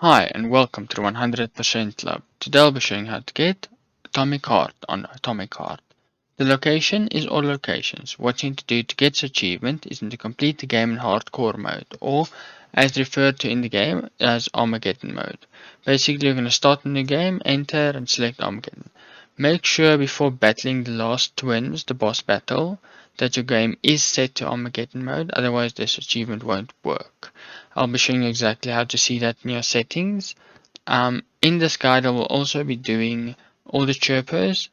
Hi and welcome to the 100% Club. Today I'll be showing how to get Atomic Heart on Atomic Heart. The location is all locations. What you need to do to get this achievement is to complete the game in hardcore mode, or as referred to in the game as Armageddon mode. Basically you're going to start in the game, enter and select Armageddon. Make sure before battling the last twins, the boss battle, that your game is set to Armageddon mode, otherwise this achievement won't work. I'll be showing you exactly how to see that in your settings. In this guide I will also be doing all the chirpers,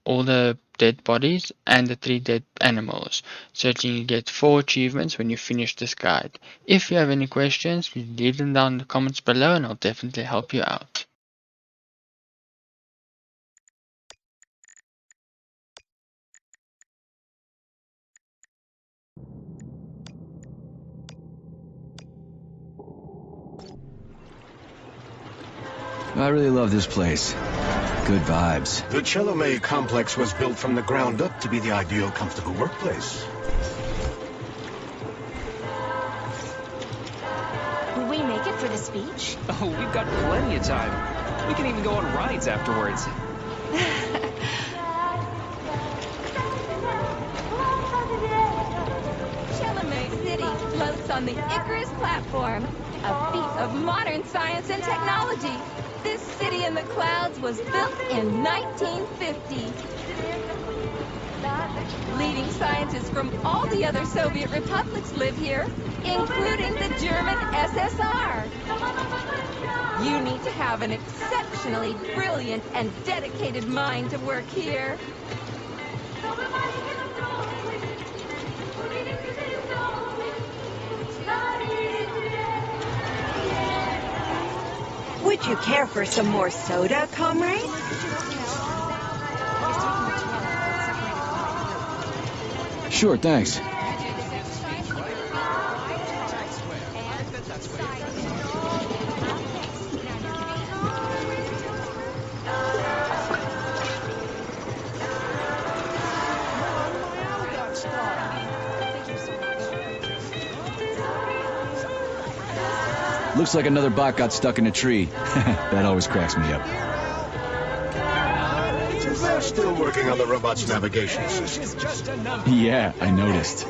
all the dead bodies, and the 3 dead animals, so that you get 4 achievements when you finish this guide. If you have any questions, please leave them down in the comments below and I'll definitely help you out. I really love this place. Good vibes. The Chelomey complex was built from the ground up to be the ideal, comfortable workplace. Will we make it for the speech? Oh, we've got plenty of time. We can even go on rides afterwards. Chelomey City floats on the Icarus platform, a feat of modern science and technology. This city in the clouds was built in 1950. Leading scientists from all the other Soviet republics live here, including the German SSR. You need to have an exceptionally brilliant and dedicated mind to work here. Would you care for some more soda, comrade? Sure, thanks. Looks like another bot got stuck in a tree. That always cracks me up. They're still working on the robot's navigation system. Yeah, I noticed.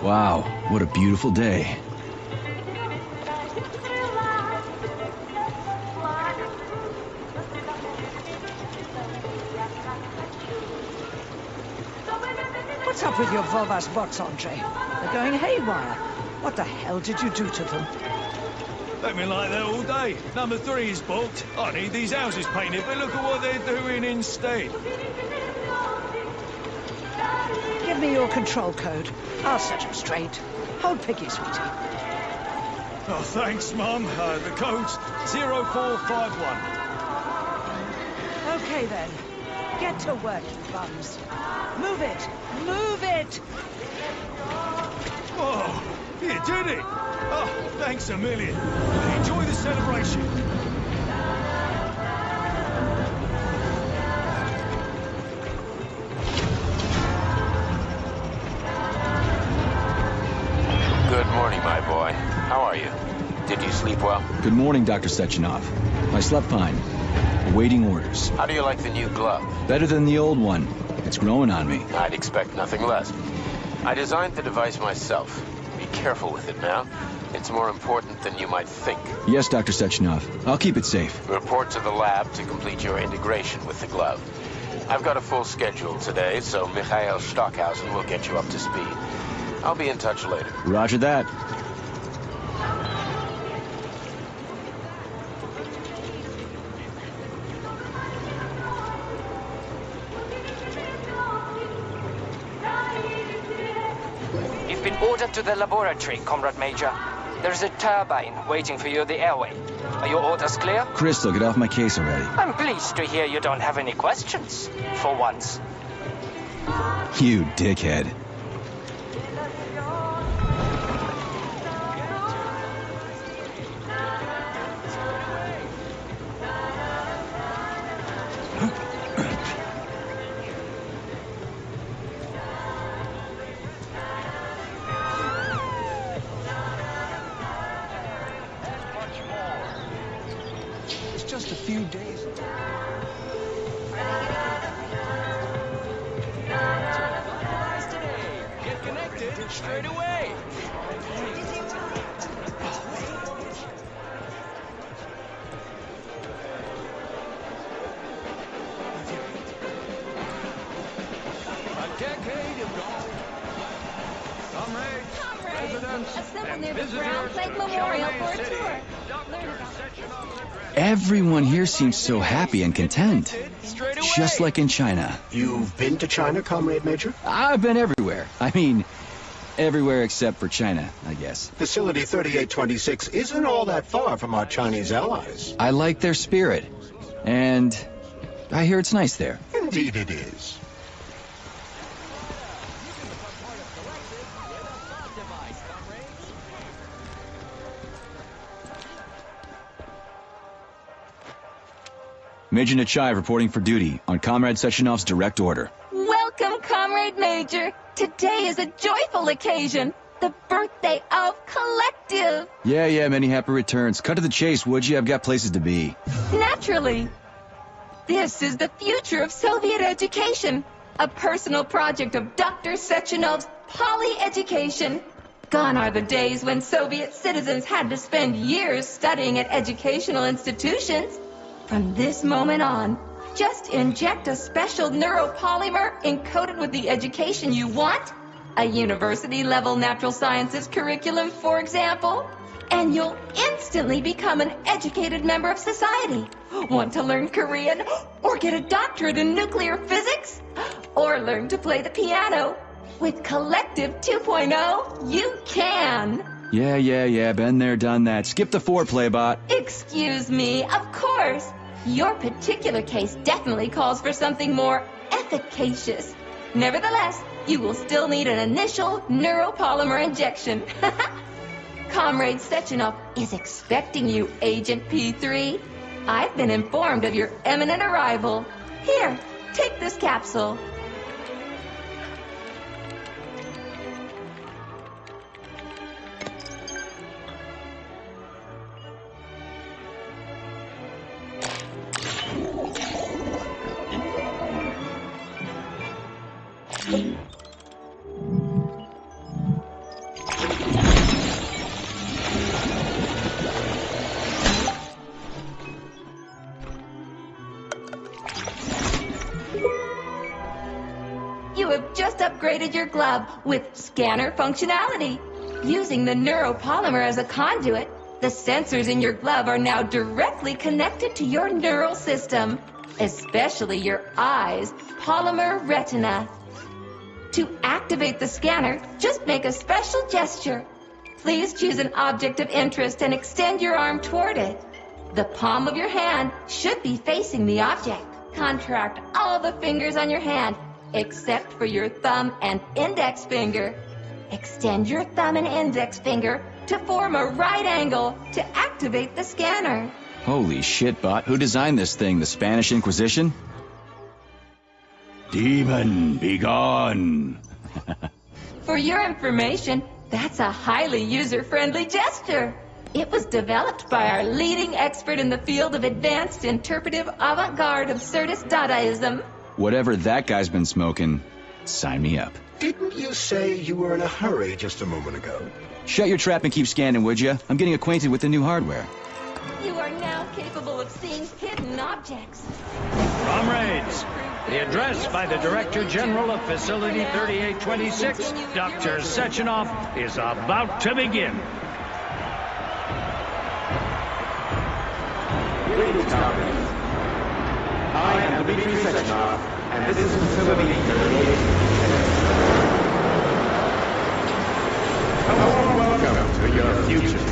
Wow, what a beautiful day. What's up with your Volvas bots, Andre? They're going haywire. What the hell did you do to them? They've been like that all day. Number 3 is booked. I need these houses painted, but look at what they're doing instead. Give me your control code. I'll set them straight. Hold Piggy, sweetie. Oh, thanks, Mum. The code's 0451. Okay, then. Get to work, you bums. Move it! Move it! Oh, you did it! Oh, thanks a million. Enjoy the celebration. Good morning, my boy. How are you? Did you sleep well? Good morning, Dr. Sechenov. I slept fine. Awaiting orders. How do you like the new glove? Better than the old one. It's growing on me. I'd expect nothing less. I designed the device myself. Be careful with it now. It's more important than you might think. Yes, Dr. Sechenov. I'll keep it safe. Report to the lab to complete your integration with the glove. I've got a full schedule today, so Mikhail Stockhausen will get you up to speed. I'll be in touch later. Roger that. You've been ordered to the laboratory, Comrade Major. There's a turbine waiting for you at the airway. Are your orders clear? Crystal, get off my case already. I'm pleased to hear you don't have any questions, for once. You dickhead. few days. Get connected straight away. A decade of gold. Comrades, Comrades, residents, assemble and near the visitors Brown Lake to Memorial Charmaine for a City. tour. Everyone here seems so happy and content. Straight away. Just like in China. You've been to China, Comrade Major? I've been everywhere. I mean, everywhere except for China, I guess. Facility 3826 isn't all that far from our Chinese allies. I like their spirit. And I hear it's nice there. Indeed it is. Major Nechayev reporting for duty on Comrade Sechenov's direct order. Welcome, Comrade Major. Today is a joyful occasion. The birthday of Collective. Yeah, many happy returns. Cut to the chase, would you? I've got places to be. Naturally. This is the future of Soviet education. A personal project of Dr. Sechenov's poly-education. Gone are the days when Soviet citizens had to spend years studying at educational institutions. From this moment on, just inject a special neuropolymer encoded with the education you want, a university-level natural sciences curriculum, for example, and you'll instantly become an educated member of society. Want to learn Korean, or get a doctorate in nuclear physics, or learn to play the piano? With Collective 2.0, you can. Yeah, been there, done that. Skip the foreplay, bot. Excuse me, of course. Your particular case definitely calls for something more efficacious. Nevertheless, you will still need an initial neuropolymer injection. Comrade Sechenov is expecting you, Agent P3. I've been informed of your imminent arrival. Here, take this capsule. You have just upgraded your glove with scanner functionality. Using the neuropolymer as a conduit, the sensors in your glove are now directly connected to your neural system, especially your eyes' polymer retina. To activate the scanner, just make a special gesture. Please choose an object of interest and extend your arm toward it. The palm of your hand should be facing the object. Contract all the fingers on your hand, except for your thumb and index finger. Extend your thumb and index finger to form a right angle to activate the scanner. Holy shit, bot. Who designed this thing? The Spanish Inquisition? Demon, be gone! For your information, that's a highly user-friendly gesture. It was developed by our leading expert in the field of advanced interpretive avant-garde absurdist Dadaism. Whatever that guy's been smoking, sign me up. Didn't you say you were in a hurry just a moment ago? Shut your trap and keep scanning, would you? I'm getting acquainted with the new hardware. You are now capable of seeing hidden objects. Comrades, the address by the Director General of Facility 3826, Dr. Sechenov, is about to begin. Greetings, comrades. I am Dmitry Sechenov, and this is Facility 3826. A warm welcome to your future.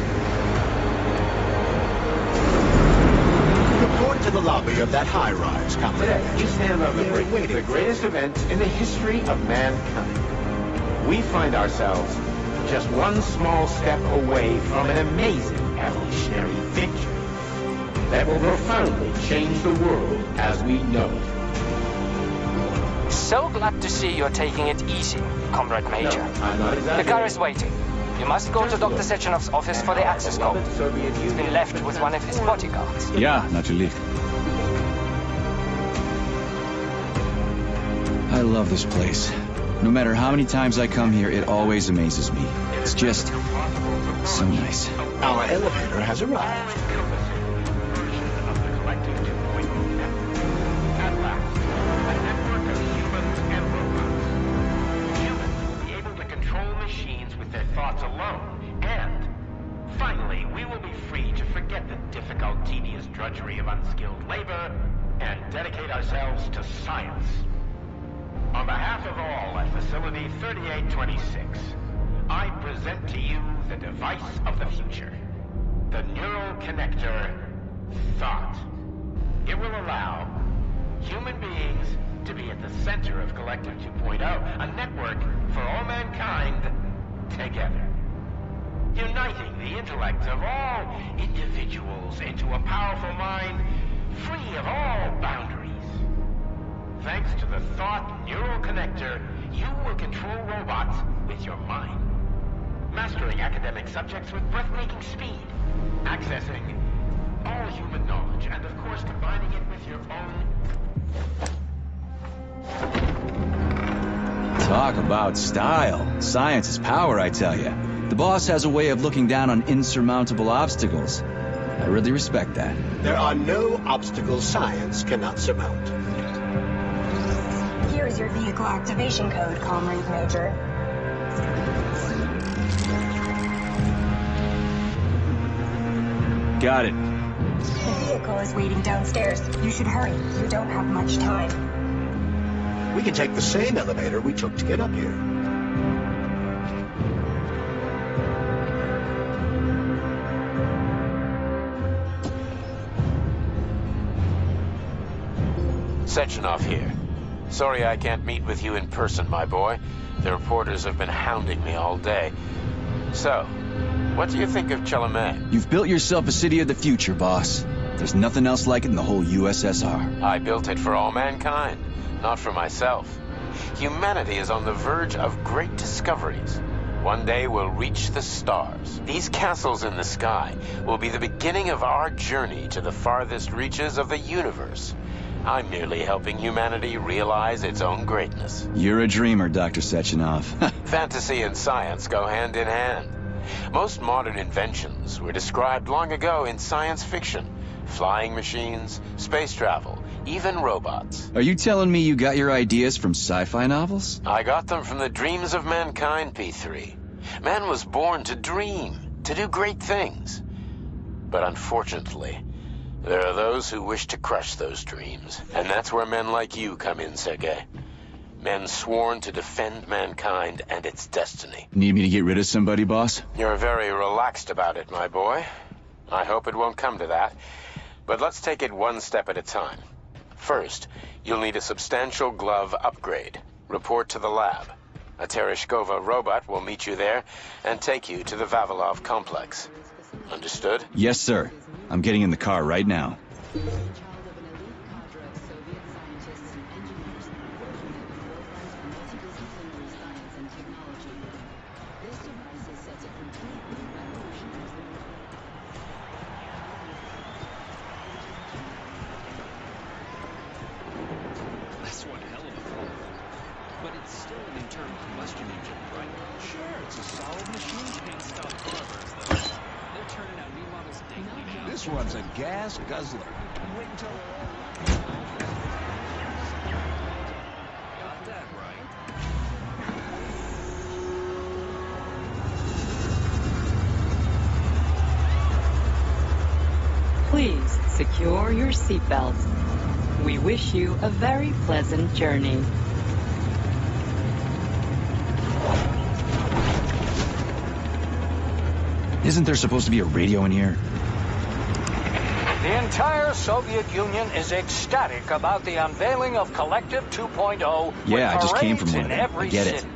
Report to the lobby of that high-rise, Comrade. Today, you stand on the brink of the greatest event in the history of mankind. We find ourselves just one small step away from an amazing evolutionary victory that will profoundly change the world as we know it. So glad to see you're taking it easy, Comrade Major. No, I'm not The exaggerating. car is waiting. You must go to Dr. Sechenov's office for the access code. It's been left with one of his bodyguards. Ja, natürlich. I love this place. No matter how many times I come here, it always amazes me. It's just so nice. Our elevator has arrived. At last, a network of humans and robots. Humans will be able to control machines with their thoughts alone, and finally, we will be free to forget the difficult, tedious drudgery of unskilled labor and dedicate ourselves to science. On behalf of all at Facility 3826, I present to you the device of the future, the neural connector, Thought. It will allow human beings to be at the center of Collective 2.0, a network for all mankind together. Uniting the intellects of all individuals into a powerful mind free of all boundaries. Thanks to the Thought Neural Connector, you will control robots with your mind. Mastering academic subjects with breathtaking speed. Accessing all human knowledge, and of course combining it with your own. Talk about style. Science is power, I tell you. The boss has a way of looking down on insurmountable obstacles. I really respect that. There are no obstacles science cannot surmount. Here's your vehicle activation code, Comrade Major. Got it. The vehicle is waiting downstairs. You should hurry. You don't have much time. We can take the same elevator we took to get up here. Sechenov here. Sorry I can't meet with you in person, my boy. The reporters have been hounding me all day. So, what do you think of Chalamet? You've built yourself a city of the future, boss. There's nothing else like it in the whole USSR. I built it for all mankind, not for myself. Humanity is on the verge of great discoveries. One day we'll reach the stars. These castles in the sky will be the beginning of our journey to the farthest reaches of the universe. I'm merely helping humanity realize its own greatness. You're a dreamer, Dr. Sechenov. Fantasy and science go hand in hand. Most modern inventions were described long ago in science fiction. Flying machines, space travel, even robots. Are you telling me you got your ideas from sci-fi novels? I got them from the dreams of mankind, P3. Man was born to dream, to do great things. But unfortunately, there are those who wish to crush those dreams. And that's where men like you come in, Sergei. Men sworn to defend mankind and its destiny. Need me to get rid of somebody, boss? You're very relaxed about it, my boy. I hope it won't come to that. But let's take it one step at a time. First, you'll need a substantial glove upgrade. Report to the lab. A Tereshkova robot will meet you there and take you to the Vavilov complex. Understood? Yes, sir. I'm getting in the car right now. That's one hell of a phone. But it's still an internal combustion engine, right? Sure, it's a solid machine. Can't stop farmers, though. They're turning out new models daily now. This one's a gas guzzler. Wait until... Got that right. Please secure your seatbelts. We wish you a very pleasant journey. Isn't there supposed to be a radio in here? The entire Soviet Union is ecstatic about the unveiling of Collective 2.0. Yeah, I just came from one one of them. I get it.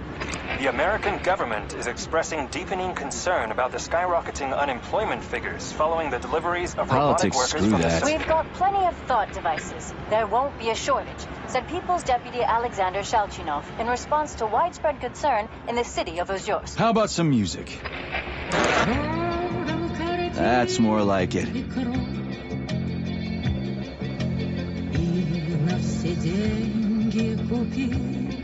The American government is expressing deepening concern about the skyrocketing unemployment figures following the deliveries of robotic workers from the... We've got plenty of thought devices. There won't be a shortage, said People's Deputy Alexander Shalchinov in response to widespread concern in the city of Ozyorsk. How about some music? That's more like it. И на все деньги купи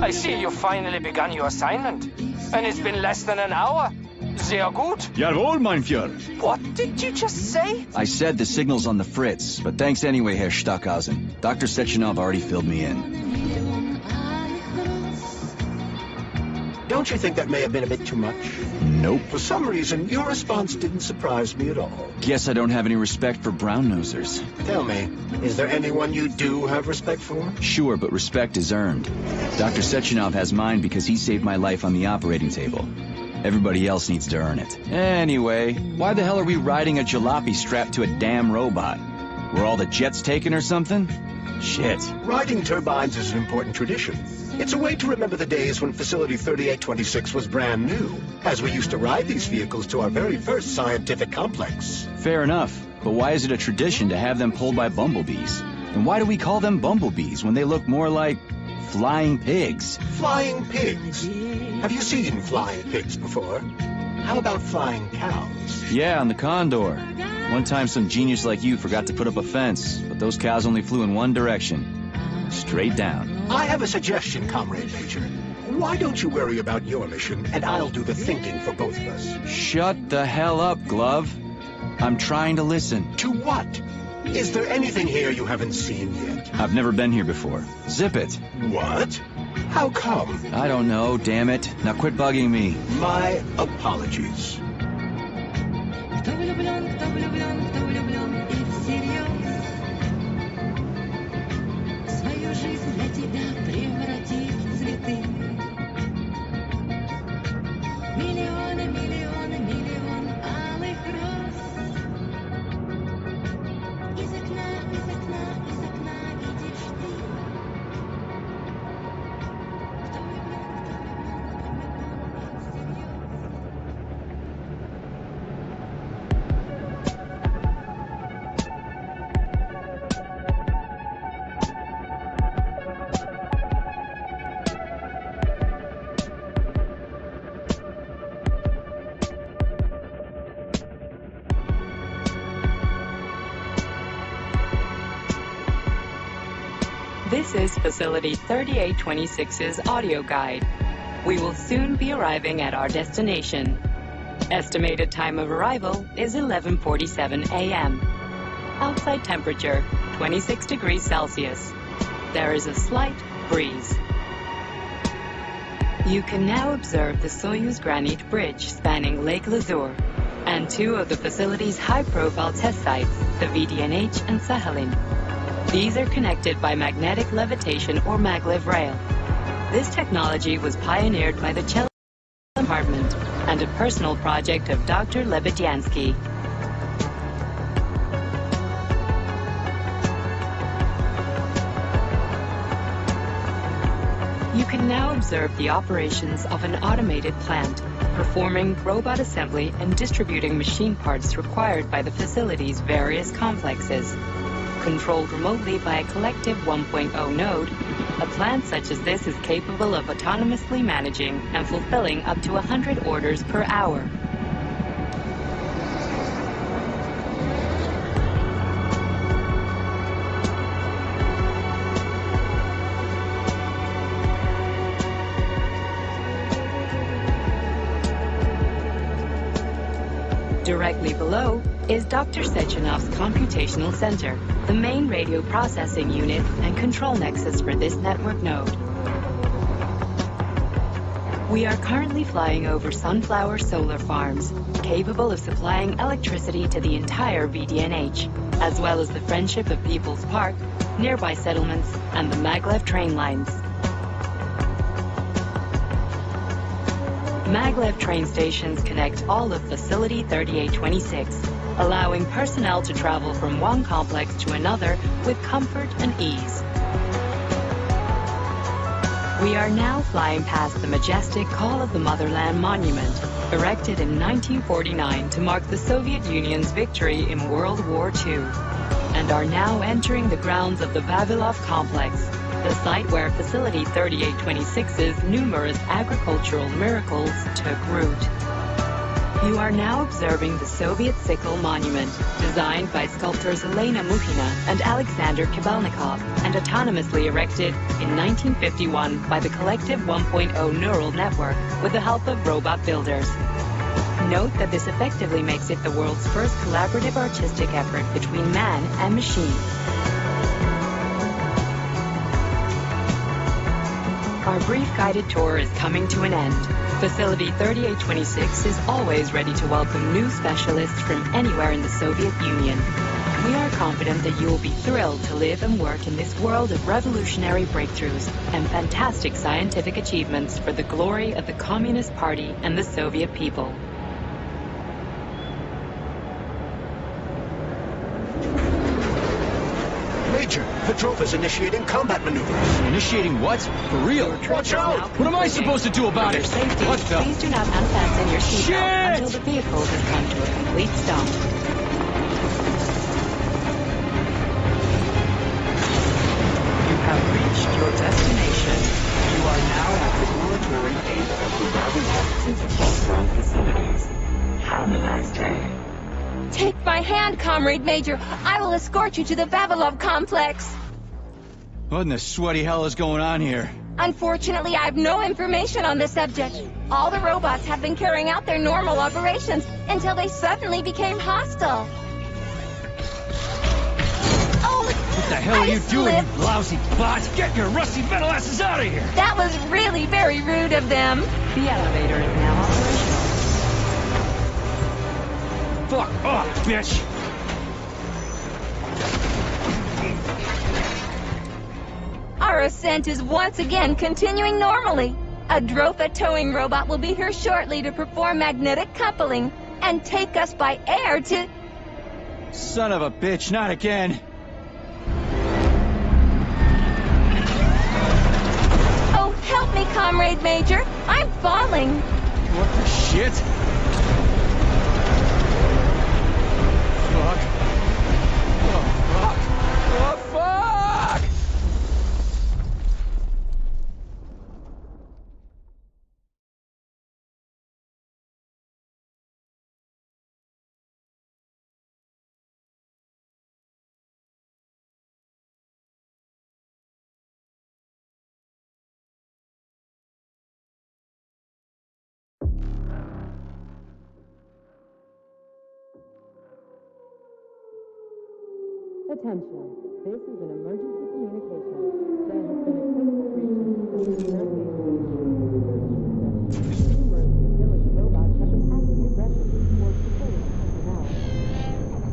I see you finally begun your assignment. And it's been less than an hour. Sehr gut. Jawohl, mein Führer. What did you just say? I said the signal's on the fritz, but thanks anyway, Herr Stockhausen. Dr. Sechenov already filled me in. Don't you think that may have been a bit too much? Nope. For some reason, your response didn't surprise me at all. Guess I don't have any respect for brown-nosers. Tell me, is there anyone you do have respect for? Sure, but respect is earned. Dr. Sechenov has mine because he saved my life on the operating table. Everybody else needs to earn it. Anyway, why the hell are we riding a jalopy strapped to a damn robot? Were all the jets taken or something? Shit. Riding turbines is an important tradition. It's a way to remember the days when Facility 3826 was brand new, as we used to ride these vehicles to our very first scientific complex. Fair enough, but why is it a tradition to have them pulled by bumblebees? And why do we call them bumblebees when they look more like flying pigs? Flying pigs? Have you seen flying pigs before? How about flying cows? Yeah, on the Condor. One time some genius like you forgot to put up a fence, but those cows only flew in one direction. Straight down. I have a suggestion, Comrade Major. Why don't you worry about your mission, and I'll do the thinking for both of us? Shut the hell up, Glove. I'm trying to listen. To what? Is there anything here you haven't seen yet? I've never been here before. Zip it. What? How come? I don't know, damn it. Now quit bugging me. My apologies. This is Facility 3826's audio guide. We will soon be arriving at our destination. Estimated time of arrival is 11:47 a.m. Outside temperature, 26 degrees Celsius. There is a slight breeze. You can now observe the Soyuz Granite Bridge spanning Lake Lazur and two of the facility's high-profile test sites, the VDNH and Sakhalin. These are connected by magnetic levitation or maglev rail. This technology was pioneered by the Chelyabinsk department and a personal project of Dr. Lebedyansky. You can now observe the operations of an automated plant, performing robot assembly and distributing machine parts required by the facility's various complexes. Controlled remotely by a collective 1.0 node, a plant such as this is capable of autonomously managing and fulfilling up to 100 orders per hour. Directly below is Dr. Sechenov's computational center, the main radio processing unit and control nexus for this network node. We are currently flying over sunflower solar farms, capable of supplying electricity to the entire VDNH, as well as the Friendship of People's Park, nearby settlements, and the maglev train lines. Maglev train stations connect all of Facility 3826, allowing personnel to travel from one complex to another with comfort and ease. We are now flying past the majestic Call of the Motherland monument, erected in 1949 to mark the Soviet Union's victory in World War II, and are now entering the grounds of the Vavilov complex, the site where Facility 3826's numerous agricultural miracles took root. You are now observing the Soviet Sickle Monument, designed by sculptors Elena Mukhina and Alexander Kibalnikov, and autonomously erected in 1951 by the Collective 1.0 Neural Network with the help of robot builders. Note that this effectively makes it the world's first collaborative artistic effort between man and machine. Our brief guided tour is coming to an end. Facility 3826 is always ready to welcome new specialists from anywhere in the Soviet Union. We are confident that you will be thrilled to live and work in this world of revolutionary breakthroughs and fantastic scientific achievements for the glory of the Communist Party and the Soviet people. Major, Petrov is initiating combat maneuvers. Initiating what? For real? Watch out! What am I supposed to do about it? Safety, What the? please do not unfasten your seatbelt until the vehicle has come to a complete stop. You have reached your destination. You are now at the military gate of the Ravi facilities. Have a nice day. Take my hand, Comrade Major. I will escort you to the Vavilov complex. What in the sweaty hell is going on here? Unfortunately, I have no information on the subject. All the robots have been carrying out their normal operations until they suddenly became hostile. Oh, What the hell are you doing, you lousy bot? Get your rusty metal asses out of here! That was really very rude of them. The elevator is now operational. Fuck off, bitch! Our ascent is once again continuing normally. A Dropa towing robot will be here shortly to perform magnetic coupling and take us by air to... Son of a bitch, not again. Oh, help me, Comrade Major. I'm falling. What the shit? Fuck. Oh, fuck. Oh, fuck! Attention, this is an emergency communication. There has been a critical breach in the communication system. Numerous facility robots have been acting aggressively towards facility personnel.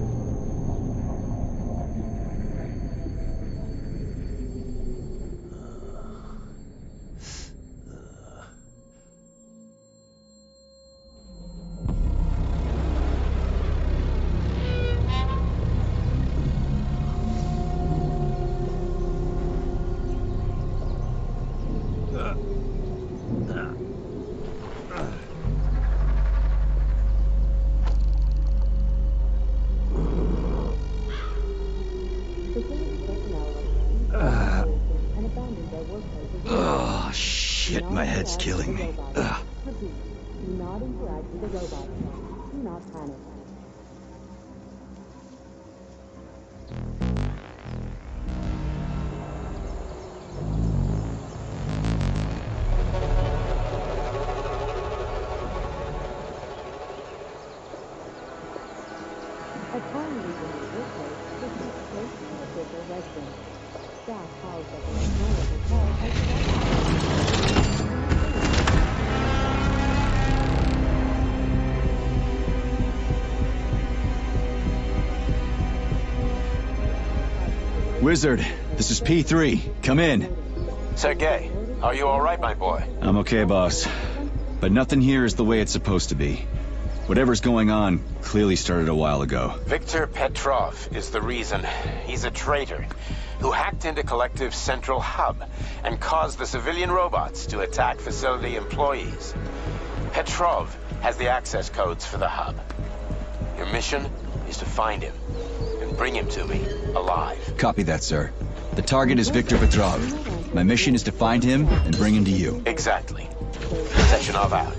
Oh, shit, my head's killing me. Ugh. Do not interact with the robots. Do not panic. A time leaving the workplace is close to the official residence. Staff housed at the Magnolia Hotel has Wizard, this is P3. Come in. Sergei, are you all right, my boy? I'm okay, boss. But nothing here is the way it's supposed to be. Whatever's going on clearly started a while ago. Viktor Petrov is the reason. He's a traitor who hacked into Collective's central hub and caused the civilian robots to attack facility employees. Petrov has the access codes for the hub. Your mission is to find him and bring him to me alive. Copy that, sir. The target is Viktor Petrov. My mission is to find him and bring him to you. Exactly. Sectionov out.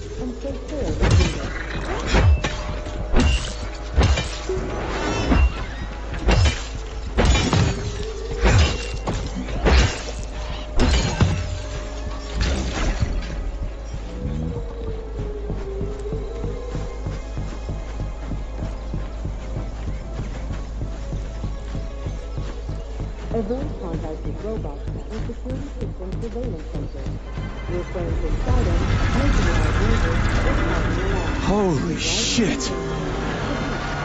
Advanced contact with robots and security system surveillance sensors. Your friends inside them, making our users causing alarm. Holy shit!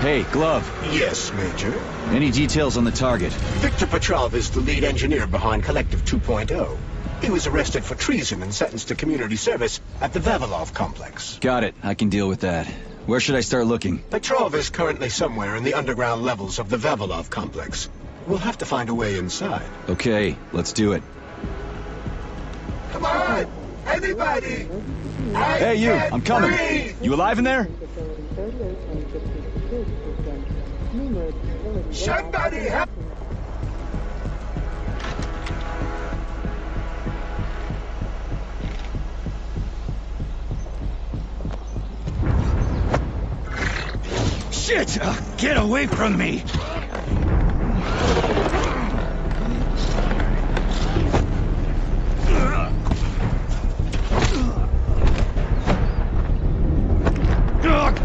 Hey, Glove. Yes, Major? Any details on the target? Victor Petrov is the lead engineer behind Collective 2.0. He was arrested for treason and sentenced to community service at the Vavilov complex. Got it. I can deal with that. Where should I start looking? Petrov is currently somewhere in the underground levels of the Vavilov complex. We'll have to find a way inside. Okay, let's do it. Come on! Anybody! Hey, you! I'm coming! You alive in there? Somebody help! Shit! Get away from me!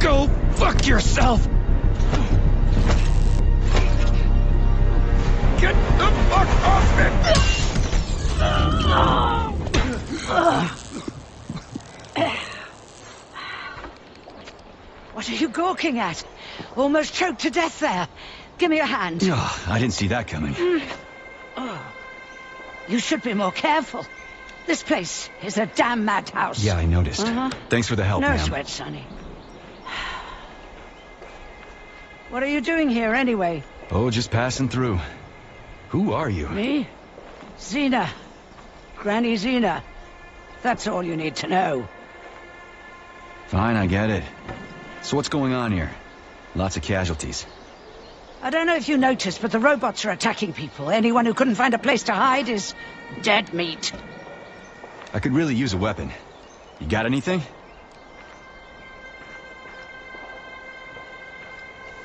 Go fuck yourself! Get the fuck off me! What are you gawking at? Almost choked to death there. Give me a hand. Oh, I didn't see that coming. Oh. You should be more careful. This place is a damn madhouse. Yeah, I noticed. Thanks for the help, No ma'am. sweat, Sonny. What are you doing here, anyway? Oh, just passing through. Who are you? Me? Xena. Granny Xena. That's all you need to know. Fine, I get it. So what's going on here? Lots of casualties. I don't know if you noticed, but the robots are attacking people. Anyone who couldn't find a place to hide is dead meat. I could really use a weapon. You got anything?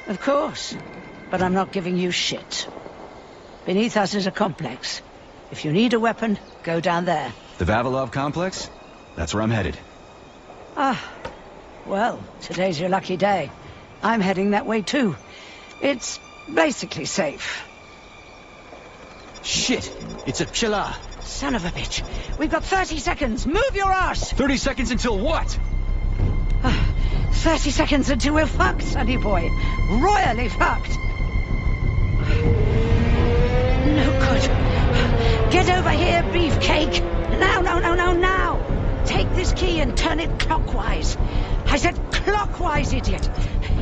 Of course. But I'm not giving you shit. Beneath us is a complex. If you need a weapon, go down there. The Vavilov complex? That's where I'm headed. Ah. Well, today's your lucky day. I'm heading that way too. It's basically safe. Shit! It's a Pshila! Son of a bitch. We've got 30 seconds. Move your ass! 30 seconds until what? 30 seconds until we're fucked, sonny boy. Royally fucked. No good. Get over here, beefcake. Now, now. Take this key and turn it clockwise. I said clockwise, idiot.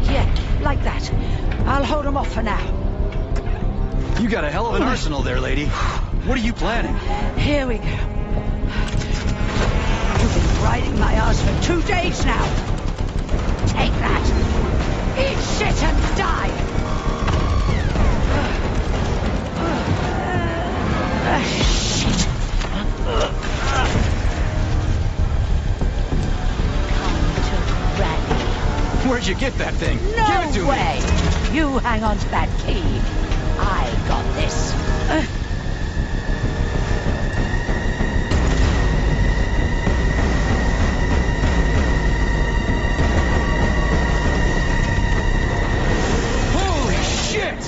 Yeah, like that. I'll hold them off for now. You got a hell of an arsenal there, lady. What are you planning? Here we go. You've been riding my ass for 2 days now. Take that. Eat shit and die. Shit. Come to Granny. Where'd you get that thing? No Give it to way. me. You hang on to that key. I got this. Holy shit!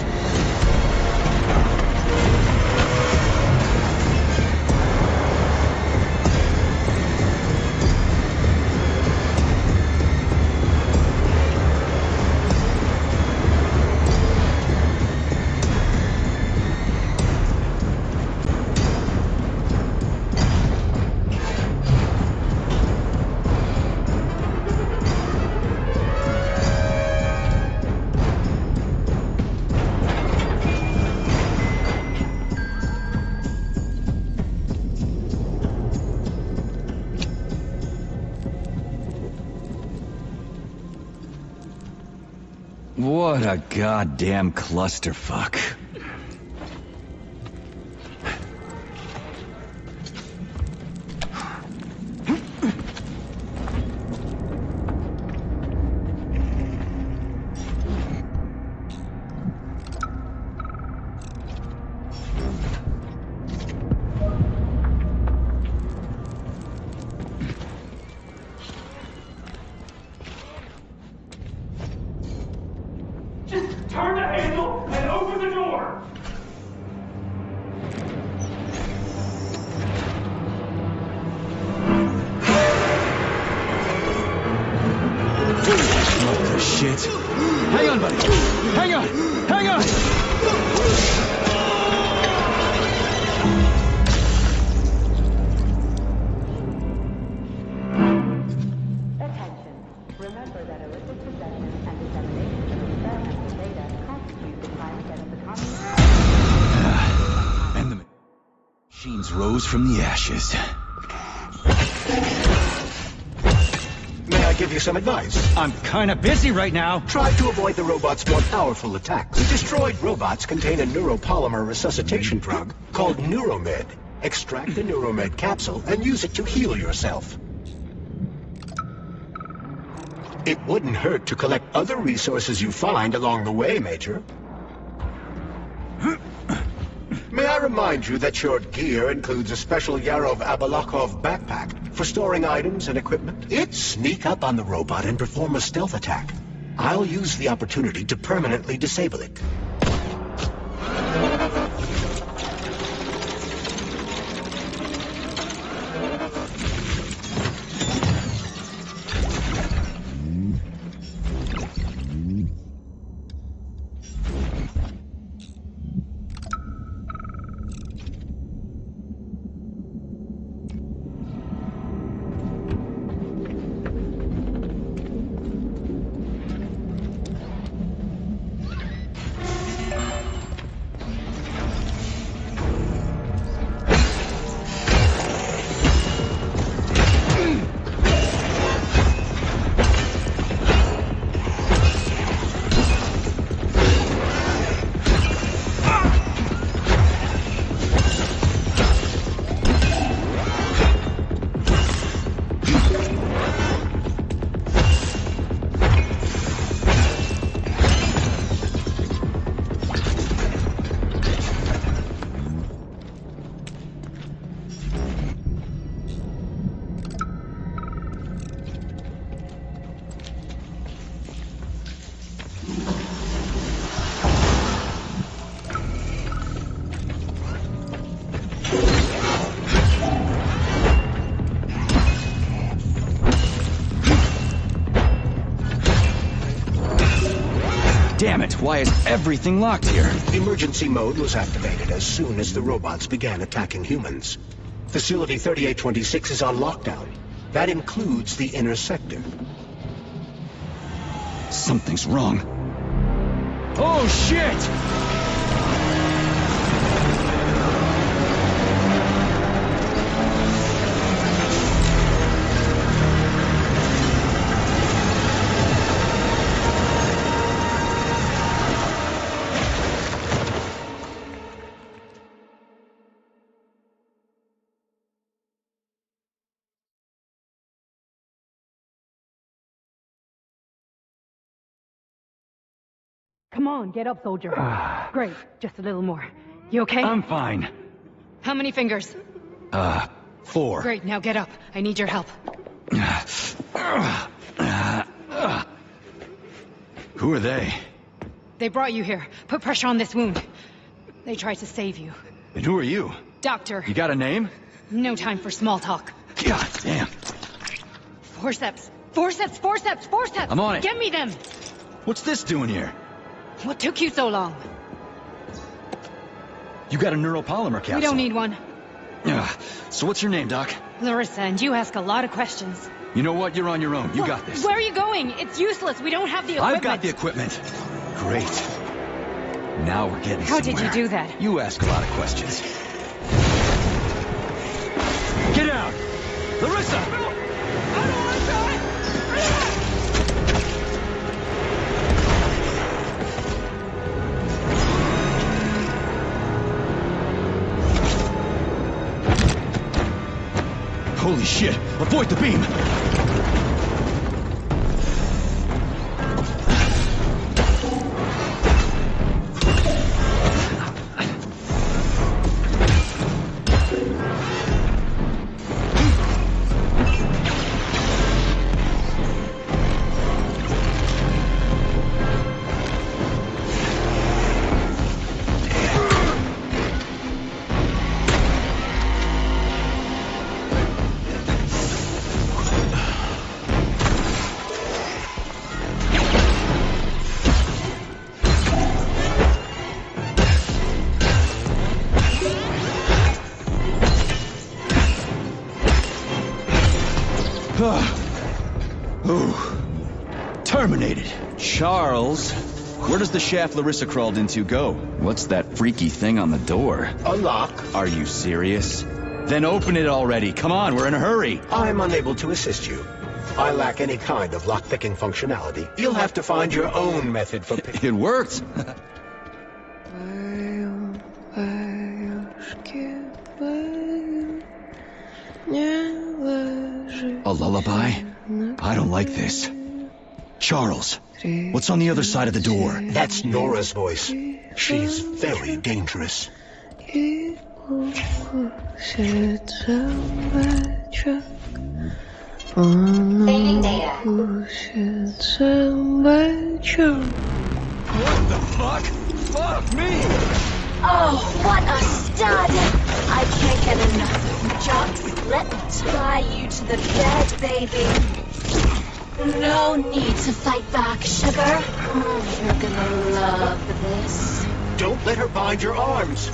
What a goddamn clusterfuck. What the shit? Hang on, buddy. Hang on. Hang on. Attention. Remember that illicit possession and dissemination of experimental data constitute the crime against the communist. And the machines rose from the ashes. May I give you some advice? I'm kinda busy right now. Try to avoid the robot's more powerful attacks. Destroyed robots contain a neuropolymer resuscitation drug called Neuromed. Extract the Neuromed capsule and use it to heal yourself. It wouldn't hurt to collect other resources you find along the way, Major. May I remind you that your gear includes a special Yarov Abalakov backpack for storing items and equipment? It sneak up on the robot and perform a stealth attack. I'll use the opportunity to permanently disable it. Damn it, why is everything locked here? Emergency mode was activated as soon as the robots began attacking humans. Facility 3826 is on lockdown. That includes the inner sector. Something's wrong. Oh, shit! Come on, get up, soldier. Great, just a little more. You okay? I'm fine. How many fingers? 4. Great, now get up. I need your help. Who are they? They brought you here. Put pressure on this wound. They tried to save you. And who are you? Doctor. You got a name? No time for small talk. God damn. Forceps. Forceps, forceps, forceps! I'm on it. Get me them! What's this doing here? What took you so long? You got a neuropolymer capsule. We don't need one. So what's your name, Doc? Larissa, and you ask a lot of questions. You know what? You're on your own. You got this. Where are you going? It's useless. We don't have the equipment. I've got the equipment. Great. Now we're getting How somewhere. did you do that? You ask a lot of questions. Get out! Larissa! I don't want to die! Holy shit! Avoid the beam! Ooh. Terminated. Charles, where does the shaft Larissa crawled into go? What's that freaky thing on the door? A lock. Are you serious? Then open it already. Come on, we're in a hurry. I'm unable to assist you. I lack any kind of lock-picking functionality. You'll have to find your own method for picking. It worked. A lullaby? I don't like this. Charles, what's on the other side of the door? That's Nora's voice. She's very dangerous. Fading data. What the fuck? Fuck me! Oh, what a stud! I can't get enough. Just let me tie you to the bed, baby. No need to fight back, sugar. Oh, you're gonna love this. Don't let her bind your arms.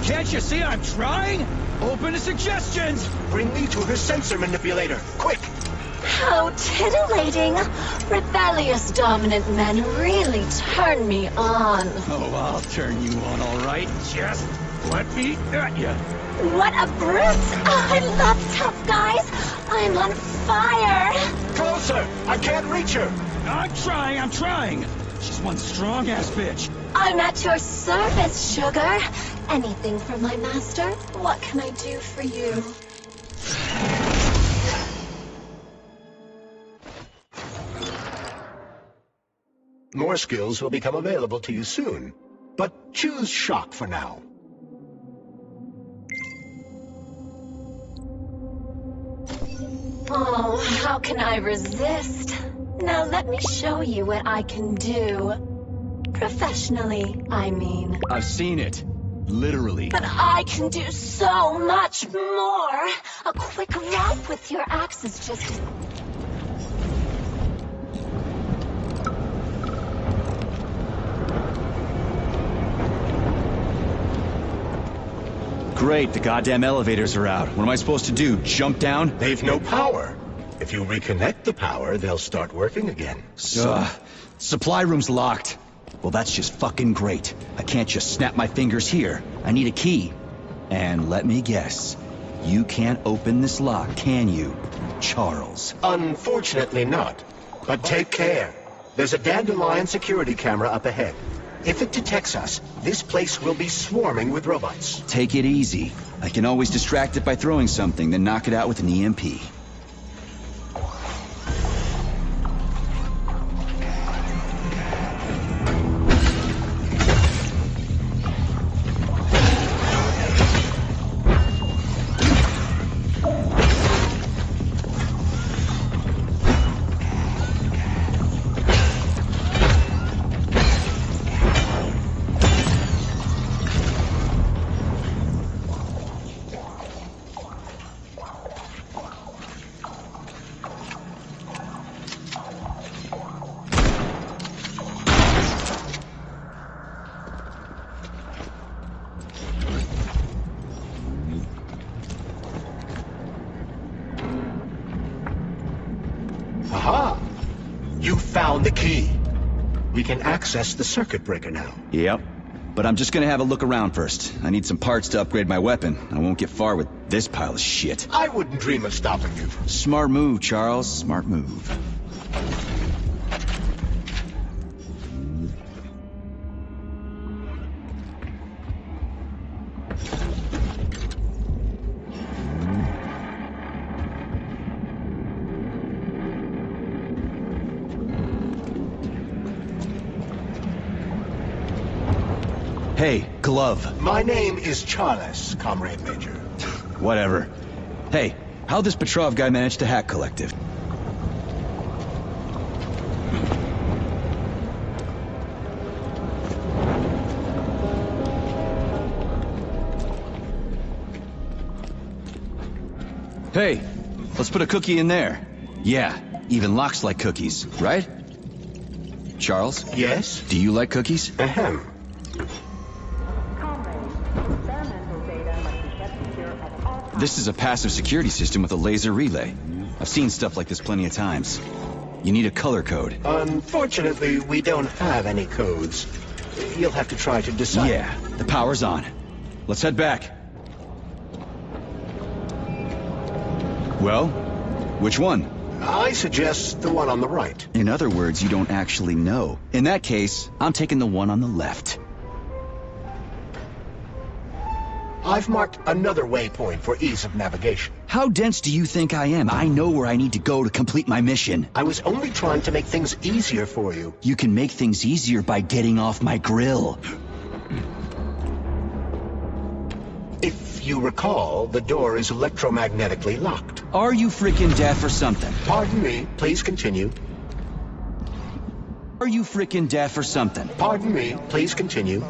Can't you see I'm trying? Open to suggestions! Bring me to her sensor manipulator, quick! How titillating! Rebellious dominant men really turn me on. Oh, I'll turn you on, all right. Just let me at you. What a brute! I love tough guys. I'm on fire. Closer! I can't reach her. I'm trying. She's one strong-ass bitch. I'm at your service, sugar. Anything for my master? What can I do for you? More skills will become available to you soon, but choose shock for now. Oh, how can I resist? Now let me show you what I can do. Professionally, I mean. I've seen it. Literally. But I can do so much more. A quick romp with your axe is just... Great, the goddamn elevators are out. What am I supposed to do? Jump down? They've no power. If you reconnect the power, they'll start working again. Supply room's locked. Well, that's just fucking great. I can't just snap my fingers here. I need a key. And let me guess, you can't open this lock, can you, Charles? Unfortunately not. But take care. There's a dandelion security camera up ahead. If it detects us, this place will be swarming with robots. Take it easy. I can always distract it by throwing something, then knock it out with an EMP. Aha! You found the key. We can access the circuit breaker now. Yep. But I'm just gonna have a look around first. I need some parts to upgrade my weapon. I won't get far with this pile of shit. I wouldn't dream of stopping you. Smart move, Charles. Smart move. Hey, glove. My name is Charles, Comrade Major. Whatever. Hey, how'd this Petrov guy manage to hack Collective? Hey, let's put a cookie in there. Yeah, even locks like cookies, right? Charles? Yes? Do you like cookies? This is a passive security system with a laser relay. I've seen stuff like this plenty of times. You need a color code. Unfortunately, we don't have any codes. You'll have to try to decide. Yeah, the power's on. Let's head back. Well, which one? I suggest the one on the right. In other words, you don't actually know. In that case, I'm taking the one on the left. I've marked another waypoint for ease of navigation. How dense do you think I am? I know where I need to go to complete my mission. I was only trying to make things easier for you. You can make things easier by getting off my grill. If you recall, the door is electromagnetically locked. Are you frickin' deaf or something? Pardon me, please continue. Are you frickin' deaf or something? Pardon me, please continue.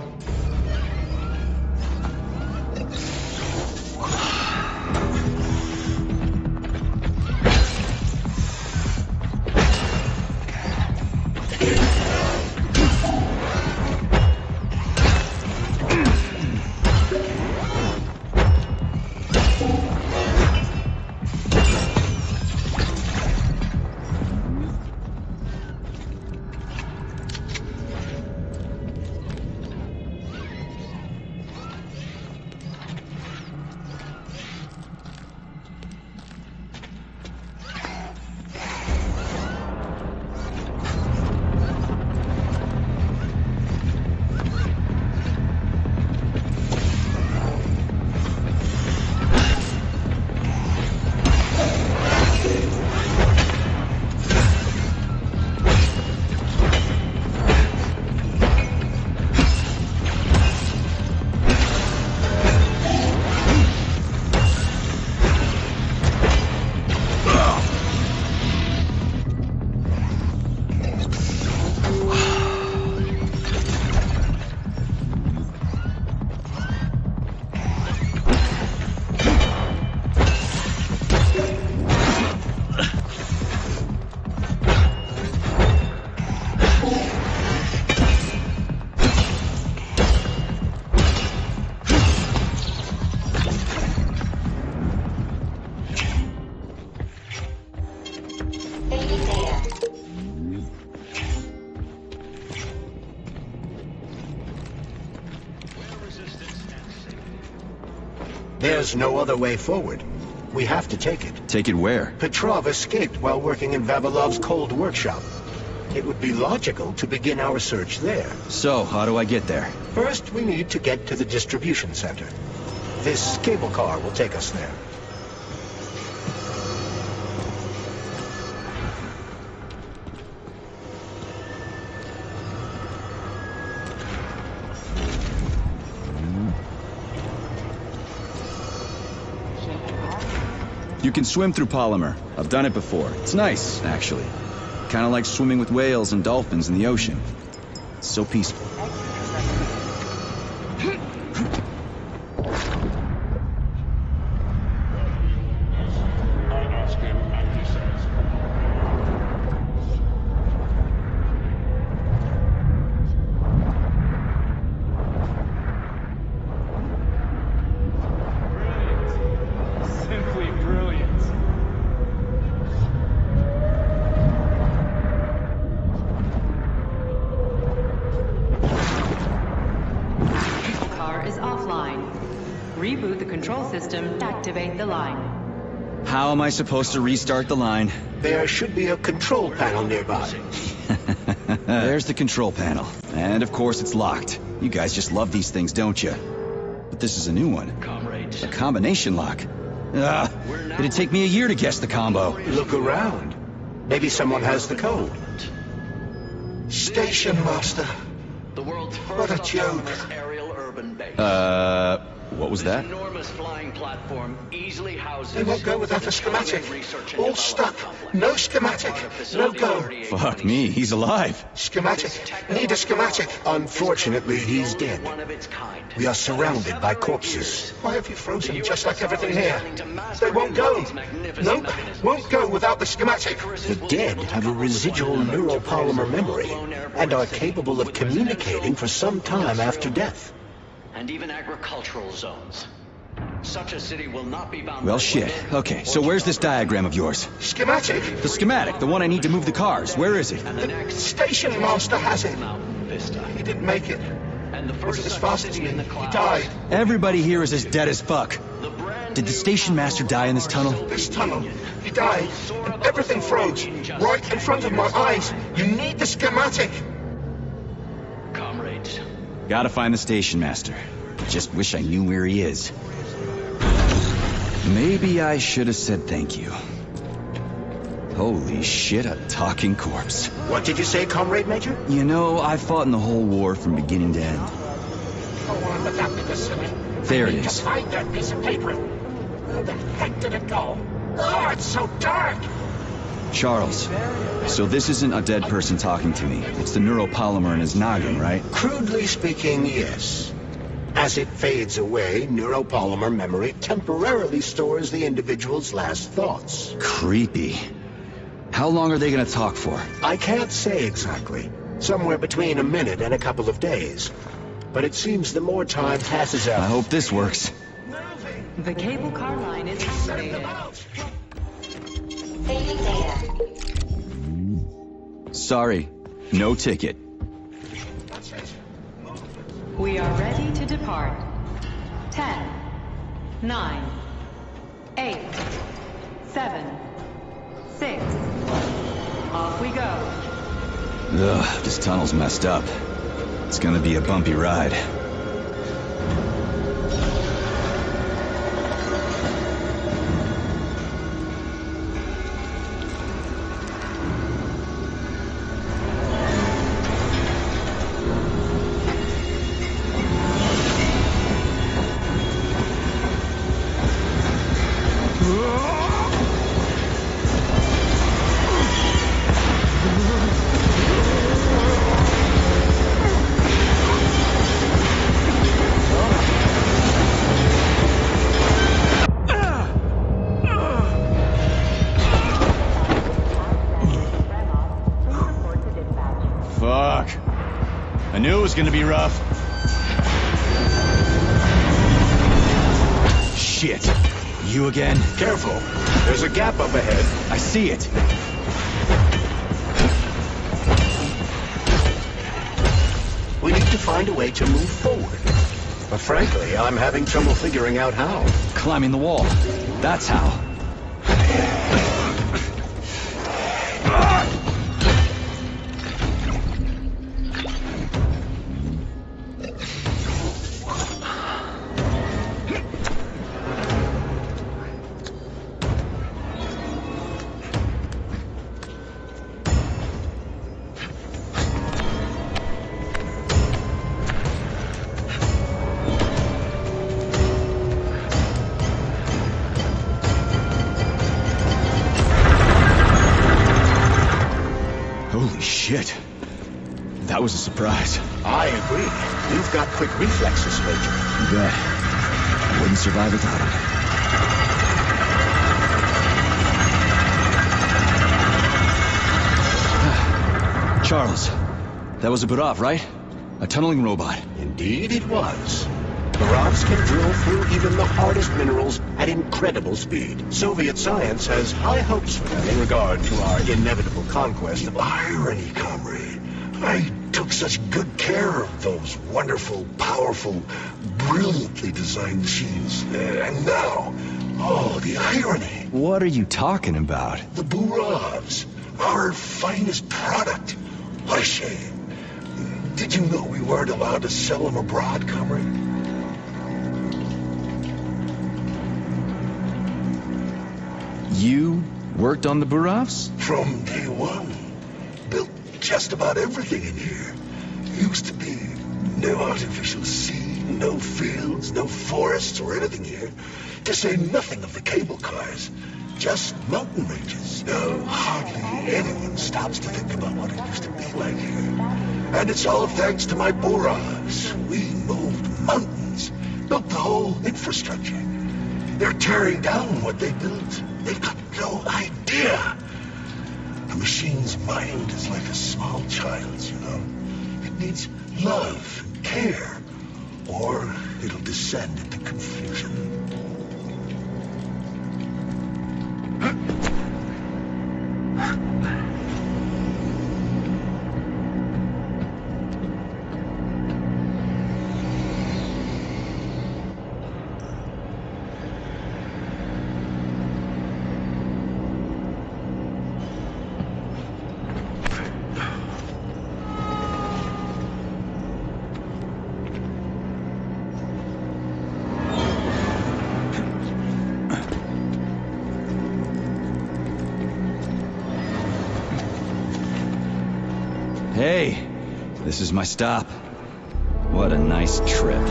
There's no other way forward. We have to take it. Take it where? Petrov escaped while working in Vavilov's cold workshop. It would be logical to begin our search there. So, how do I get there? First, we need to get to the distribution center. This cable car will take us there. You can swim through polymer. I've done it before. It's nice, actually. Kind of like swimming with whales and dolphins in the ocean. It's so peaceful. Reboot the control system to activate the line. How am I supposed to restart the line? There should be a control panel nearby. There's the control panel. And of course it's locked. You guys just love these things, don't you? But this is a new one. A combination lock. It'd take me a year to guess the combo. Look around. Maybe someone has the code. Station Master. The world's What a first joke. autonomous aerial urban base. What was that? Enormous flying platform easily houses. They won't go without a schematic. All stuck. No schematic. No go. Fuck me, he's alive. Schematic. Need a schematic. Unfortunately, he's dead. One of its kind. We are surrounded by corpses. Why have you frozen just like everything here? They won't go. Nope, won't go without the schematic. The dead have a residual neuropolymer memory and are capable of communicating for some time after death. And even agricultural zones. Such a city will not be bound Well, by shit. weather Okay, or so where's this diagram of yours? Schematic. The schematic, the one I need to move the cars. Where is it? The station master has it. Mountain Vista. He didn't make it. And the Wasn't first as such fast as city me. in the He clouds. died. Everybody here is as dead as fuck. Did the station master die in this tunnel? This tunnel. He died. And everything froze. Right in front of my eyes. You need the schematic. Comrades. Gotta find the station master. Just wish I knew where he is. Maybe I should have said thank you. Holy shit, a talking corpse. What did you say, Comrade Major? You know, I fought in the whole war from beginning to end. Go on with that facility. There it I need is. to find that piece of paper. Where the heck did it go? Oh, it's so dark. Charles, so this isn't a dead person talking to me. It's the neuropolymer in his noggin, right? Crudely speaking, yes. As it fades away, neuropolymer memory temporarily stores the individual's last thoughts. Creepy. How long are they gonna talk for? I can't say exactly. Somewhere between a minute and a couple of days. But it seems the more time passes out... I hope this works. The cable car line is activated. Saving data. Sorry, no ticket. We are ready to depart. 10, 9, 8, 7, 6. Off we go. Ugh, this tunnel's messed up. It's gonna be a bumpy ride. Fuck. I knew it was gonna be rough. Shit. You again? Careful. There's a gap up ahead. I see it. We need to find a way to move forward. But frankly, I'm having trouble figuring out how. Climbing the wall. That's how. Holy shit. That was a surprise. I agree. You've got quick reflexes, Major. You bet. I wouldn't survive without him. Charles, that was a Burov, right? A tunneling robot. Indeed it was. Burovs can drill through even the hardest minerals at incredible speed. Soviet science has high hopes for them in regard to our inevitable conquest of Irony, comrade. I took such good care of those wonderful, powerful, brilliantly designed machines. And now, oh, the irony. What are you talking about? The Burovs, our finest product. What a shame. Did you know we weren't allowed to sell them abroad, comrade? You worked on the Burovs? From day one. Built just about everything in here. Used to be no artificial sea, no fields, no forests or anything here. To say nothing of the cable cars. Just mountain ranges. No, hardly anyone stops to think about what it used to be like here. And it's all thanks to my Burovs. We moved mountains. Built the whole infrastructure. They're tearing down what they built. They've got no idea. A machine's mind is like a small child's, you know. It needs love and care, or it'll descend into confusion. Hey, this is my stop. What a nice trip.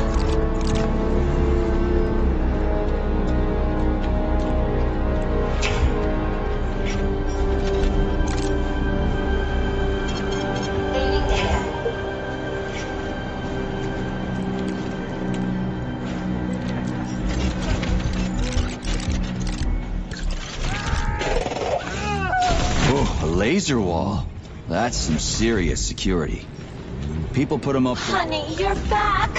Oh, a laser wall. That's some serious security. People put them up... Honey, you're back.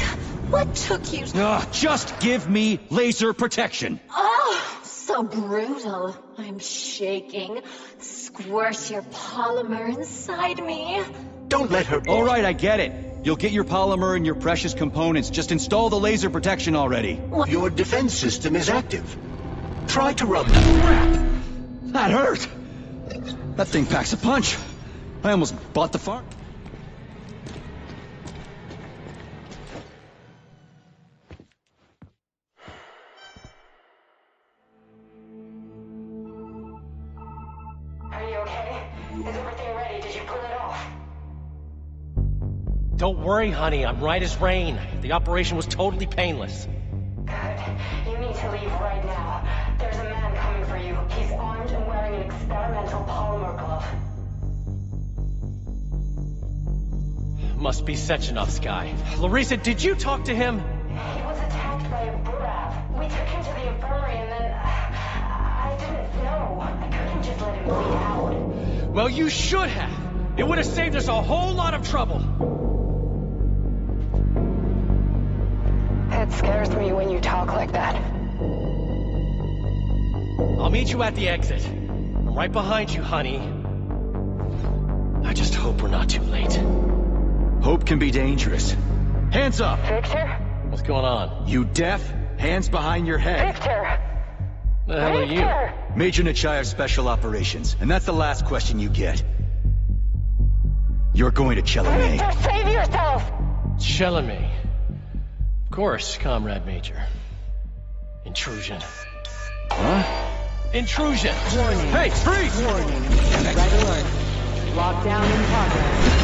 What took you... just give me laser protection. Oh, so brutal. I'm shaking. Squirt your polymer inside me. Don't let her... All right, I get it. You'll get your polymer and your precious components. Just install the laser protection already. Your defense system is active. Try to run... Crap! That hurt! That thing packs a punch. I almost bought the farm. Are you okay? Is everything ready? Did you pull it off? Don't worry, honey. I'm right as rain. The operation was totally painless. Good. You need to leave right now. There's a man coming for you. He's armed and wearing an experimental polymer glove. Must be Sechenov's guy. Larissa, did you talk to him? He was attacked by a Burav. We took him to the infirmary and then... I didn't know. I couldn't just let him bleed out. Well, you should have. It would have saved us a whole lot of trouble. It scares me when you talk like that. I'll meet you at the exit. I'm right behind you, honey. I just hope we're not too late. Hope can be dangerous. Hands up! Victor? What's going on? You deaf? Hands behind your head. Victor! The hell are you? Major Nechayev Special Operations, and that's the last question you get. You're going to Chelomey. Victor, save yourself! Chelomey. Of course, Comrade Major. Intrusion. Huh? Intrusion! Warning. Hey, freeze! Warning. Red alert. Lockdown in progress.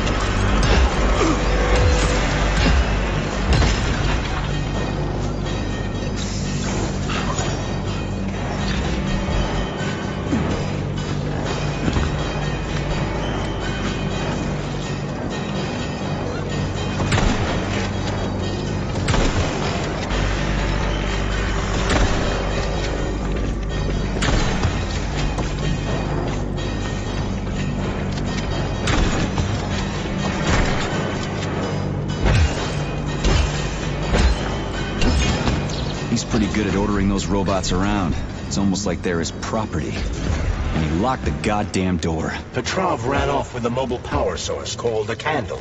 He's pretty good at ordering those robots around. It's almost like they're his property. And he locked the goddamn door. Petrov ran off with a mobile power source called a candle.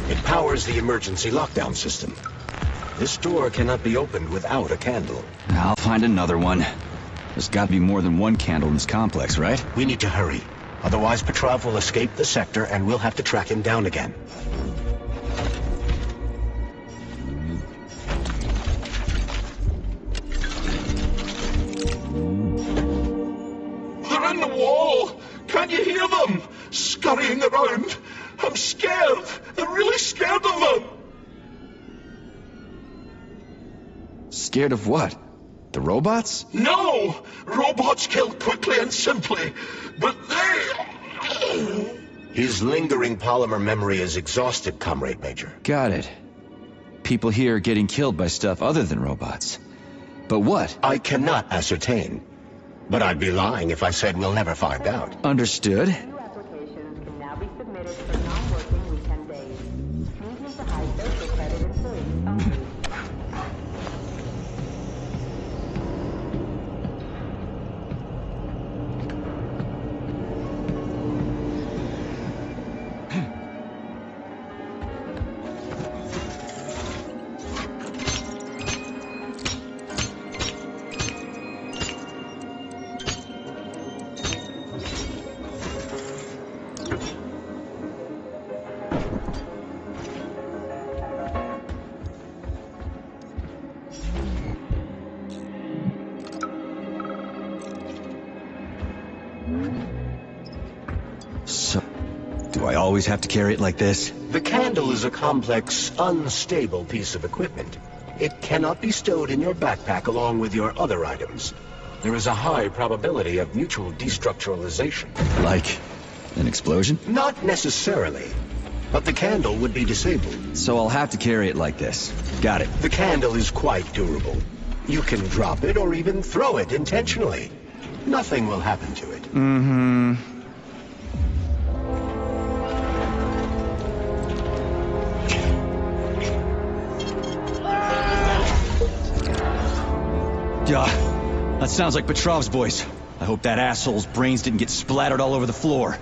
It powers the emergency lockdown system. This door cannot be opened without a candle. I'll find another one. There's got to be more than one candle in this complex, right? We need to hurry. Otherwise, Petrov will escape the sector and we'll have to track him down again. They're in the wall! Can't you hear them? Scurrying around. I'm scared. I'm really scared of them. Scared of what? The robots? No! Robots kill quickly and simply. But they... His lingering polymer memory is exhausted, Comrade Major. Got it. People here are getting killed by stuff other than robots. But what? I cannot ascertain. But I'd be lying if I said we'll never find out. Understood. New applications can now be submitted for non-working weekend days. Please use the high social credit employees only. Do I always have to carry it like this? The candle is a complex, unstable piece of equipment. It cannot be stowed in your backpack along with your other items. There is a high probability of mutual destructuralization. Like an explosion? Not necessarily, but the candle would be disabled. So I'll have to carry it like this. Got it. The candle is quite durable. You can drop it or even throw it intentionally. Nothing will happen to it. Mm-hmm. Yeah, that sounds like Petrov's voice. I hope that asshole's brains didn't get splattered all over the floor.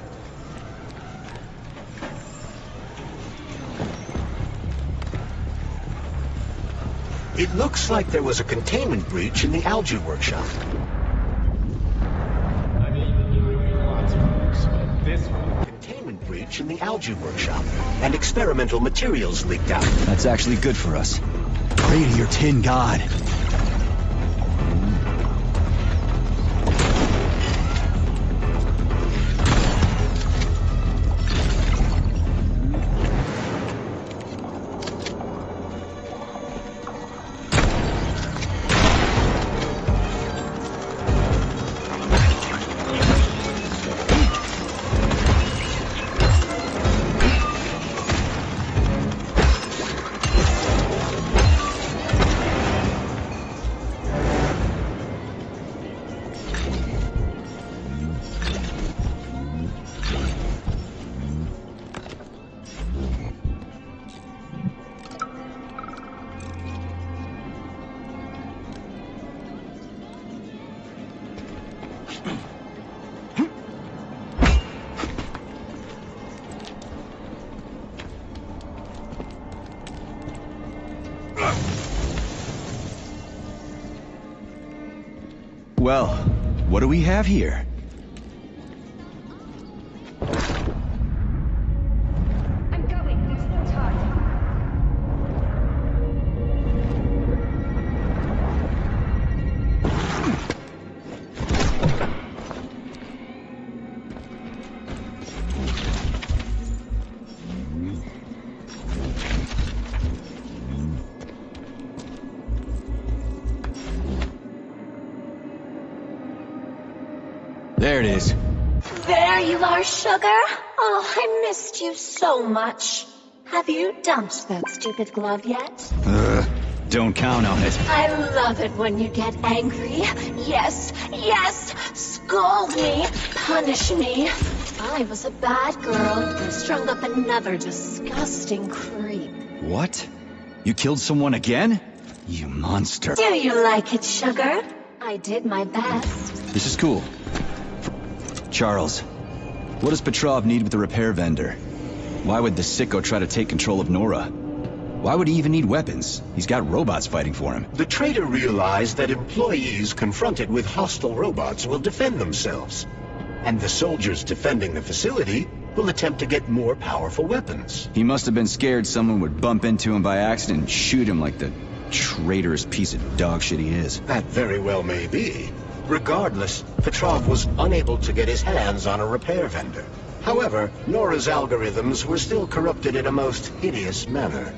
It looks like there was a containment breach in the algae workshop. Containment breach in the algae workshop, and experimental materials leaked out. That's actually good for us. Pray to your tin god. Well, what do we have here? I'm going. There's no time. There it is. There you are, sugar. Oh, I missed you so much. Have you dumped that stupid glove yet? Don't count on it. I love it when you get angry. Yes, yes! Scold me, punish me. I was a bad girl and strung up another disgusting creep. What? You killed someone again? You monster. Do you like it, sugar? I did my best. This is cool. Charles, what does Petrov need with the repair vendor? Why would the sicko try to take control of Nora? Why would he even need weapons? He's got robots fighting for him. The traitor realized that employees confronted with hostile robots will defend themselves. And the soldiers defending the facility will attempt to get more powerful weapons. He must have been scared someone would bump into him by accident and shoot him like the traitorous piece of dog shit he is. That very well may be. Regardless, Petrov was unable to get his hands on a repair vendor. However, Nora's algorithms were still corrupted in a most hideous manner.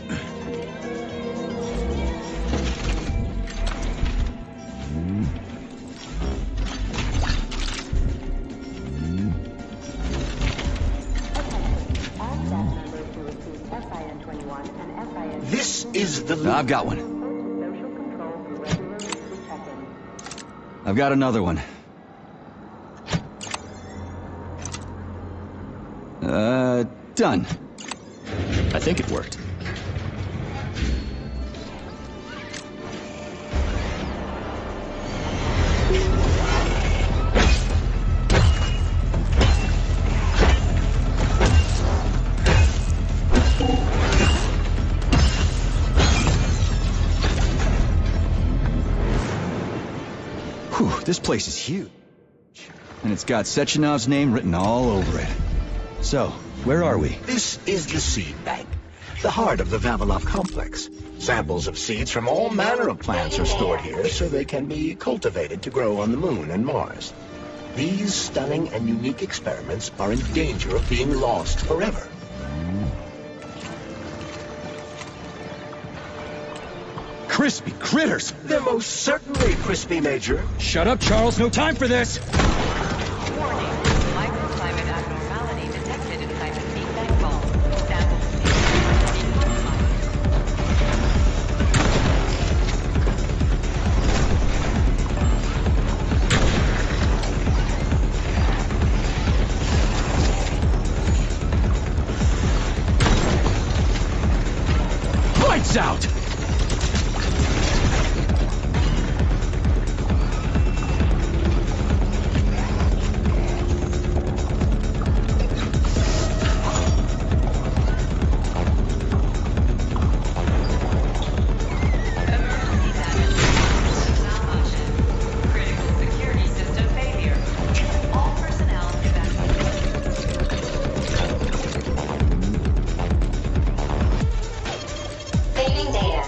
This is the... I've got one. I've got another one. Done. I think it worked. Whew, this place is huge. And it's got Sechenov's name written all over it. So, where are we? This is the seed bank, the heart of the Vavilov complex. Samples of seeds from all manner of plants are stored here so they can be cultivated to grow on the Moon and Mars. These stunning and unique experiments are in danger of being lost forever. Crispy critters! They're most certainly crispy, Major. Shut up, Charles. No time for this! Warning. Microclimate abnormality detected inside the feedback vault. Samples Lights out! Fading data.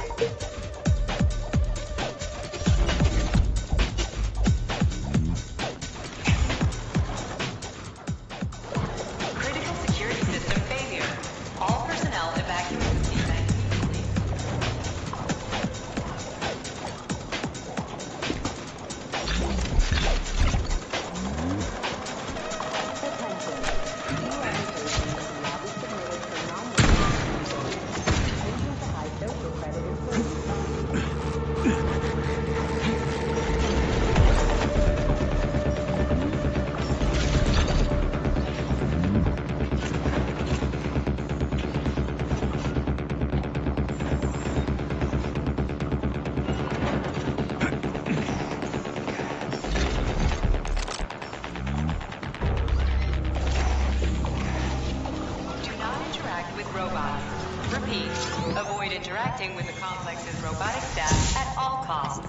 critical security system failure. All personnel evacuate the feedback immediately. Do not interact with robots. Repeat, avoid interacting with the complex's robotic staff at all costs.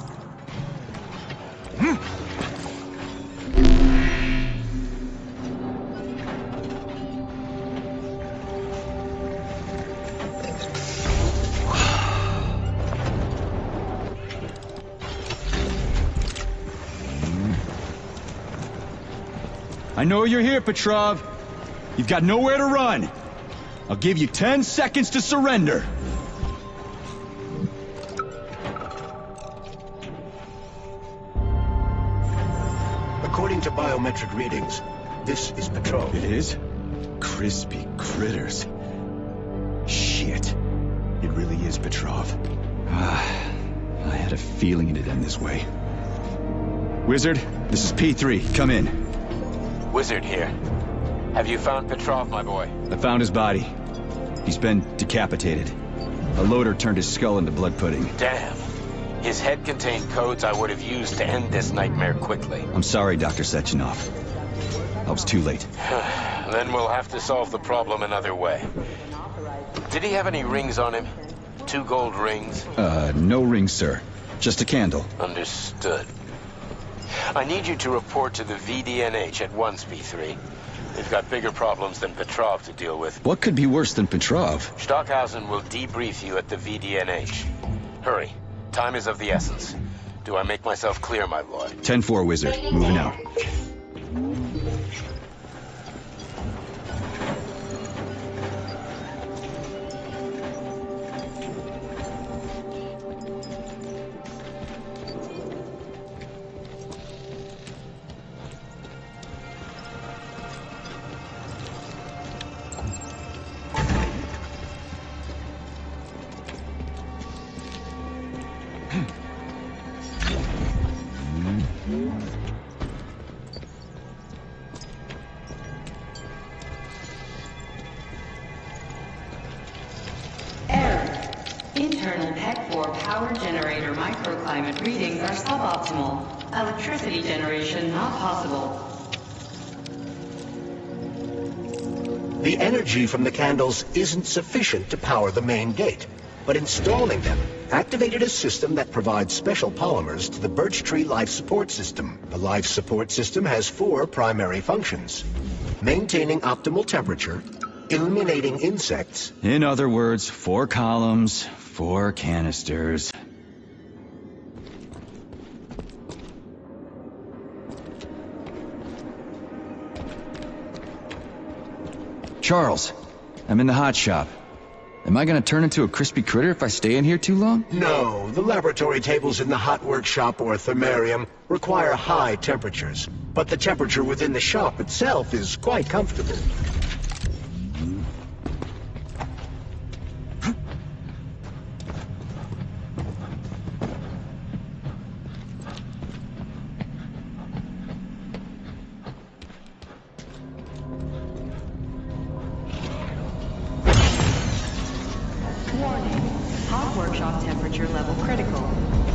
I know you're here, Petrov. You've got nowhere to run. I'll give you 10 seconds to surrender. According to biometric readings, this is Petrov. It is? Crispy critters. Shit. It really is Petrov. I had a feeling it'd end this way. Wizard, this is P3. Come in. Wizard here. Have you found Petrov, my boy? I found his body. He's been decapitated. A loader turned his skull into blood pudding. Damn. His head contained codes I would have used to end this nightmare quickly. I'm sorry, Dr. Sechenov. I was too late. Then we'll have to solve the problem another way. Did he have any rings on him? 2 gold rings? No rings, sir. Just a candle. Understood. I need you to report to the VDNH at once, P3. They've got bigger problems than Petrov to deal with. What could be worse than Petrov? Stockhausen will debrief you at the VDNH. Hurry. Time is of the essence. Do I make myself clear, my boy? 10-4, Wizard. Moving out. Internal PEC-4 power generator microclimate readings are suboptimal. Electricity generation not possible. The energy from the candles isn't sufficient to power the main gate, but installing them activated a system that provides special polymers to the birch tree life support system. The life support system has 4 primary functions: maintaining optimal temperature, eliminating insects. In other words, 4 columns, 4 canisters. Charles, I'm in the hot shop. Am I gonna turn into a crispy critter if I stay in here too long? No, the laboratory tables in the hot workshop or thermarium require high temperatures. But the temperature within the shop itself is quite comfortable. Warning. Hot workshop temperature level critical.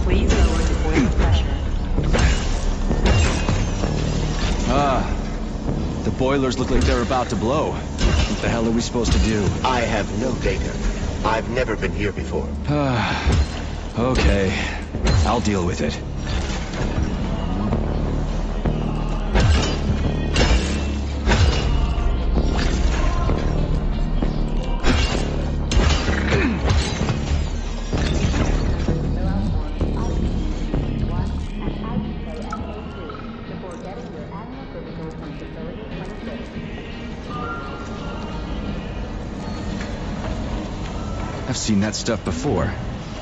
Please lower the boiler pressure. The boilers look like they're about to blow. What the hell are we supposed to do? I have no data. I've never been here before. Okay. I'll deal with it. I've seen that stuff before.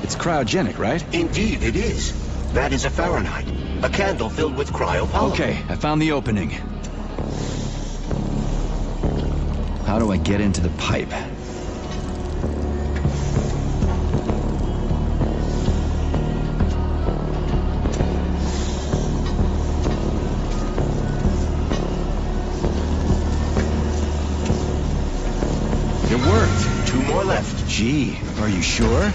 It's cryogenic, right? Indeed, it is. That is a Fahrenheit. A candle filled with cryopolymer. Okay, I found the opening. How do I get into the pipe? It worked. 2 more left. Gee, are you sure?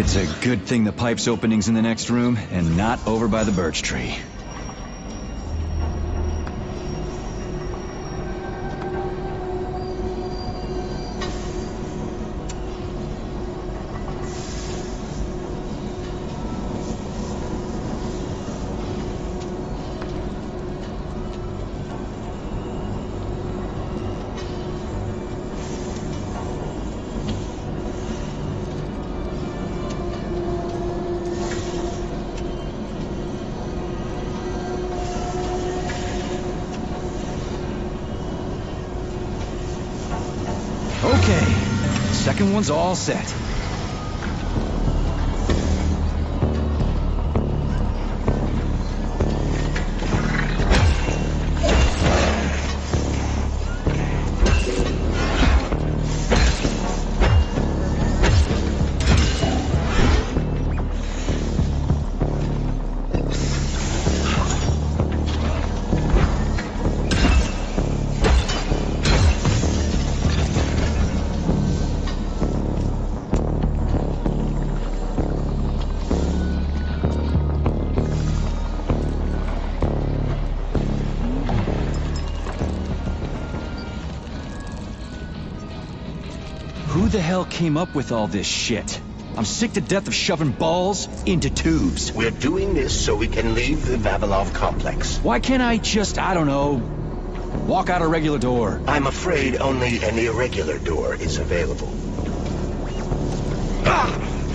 It's a good thing the pipe's opening's in the next room and not over by the birch tree. Okay, second one's all set. Who the hell came up with all this shit? I'm sick to death of shoving balls into tubes. We're doing this so we can leave the Vavilov complex. Why can't I just, I don't know, walk out a regular door? I'm afraid only an irregular door is available.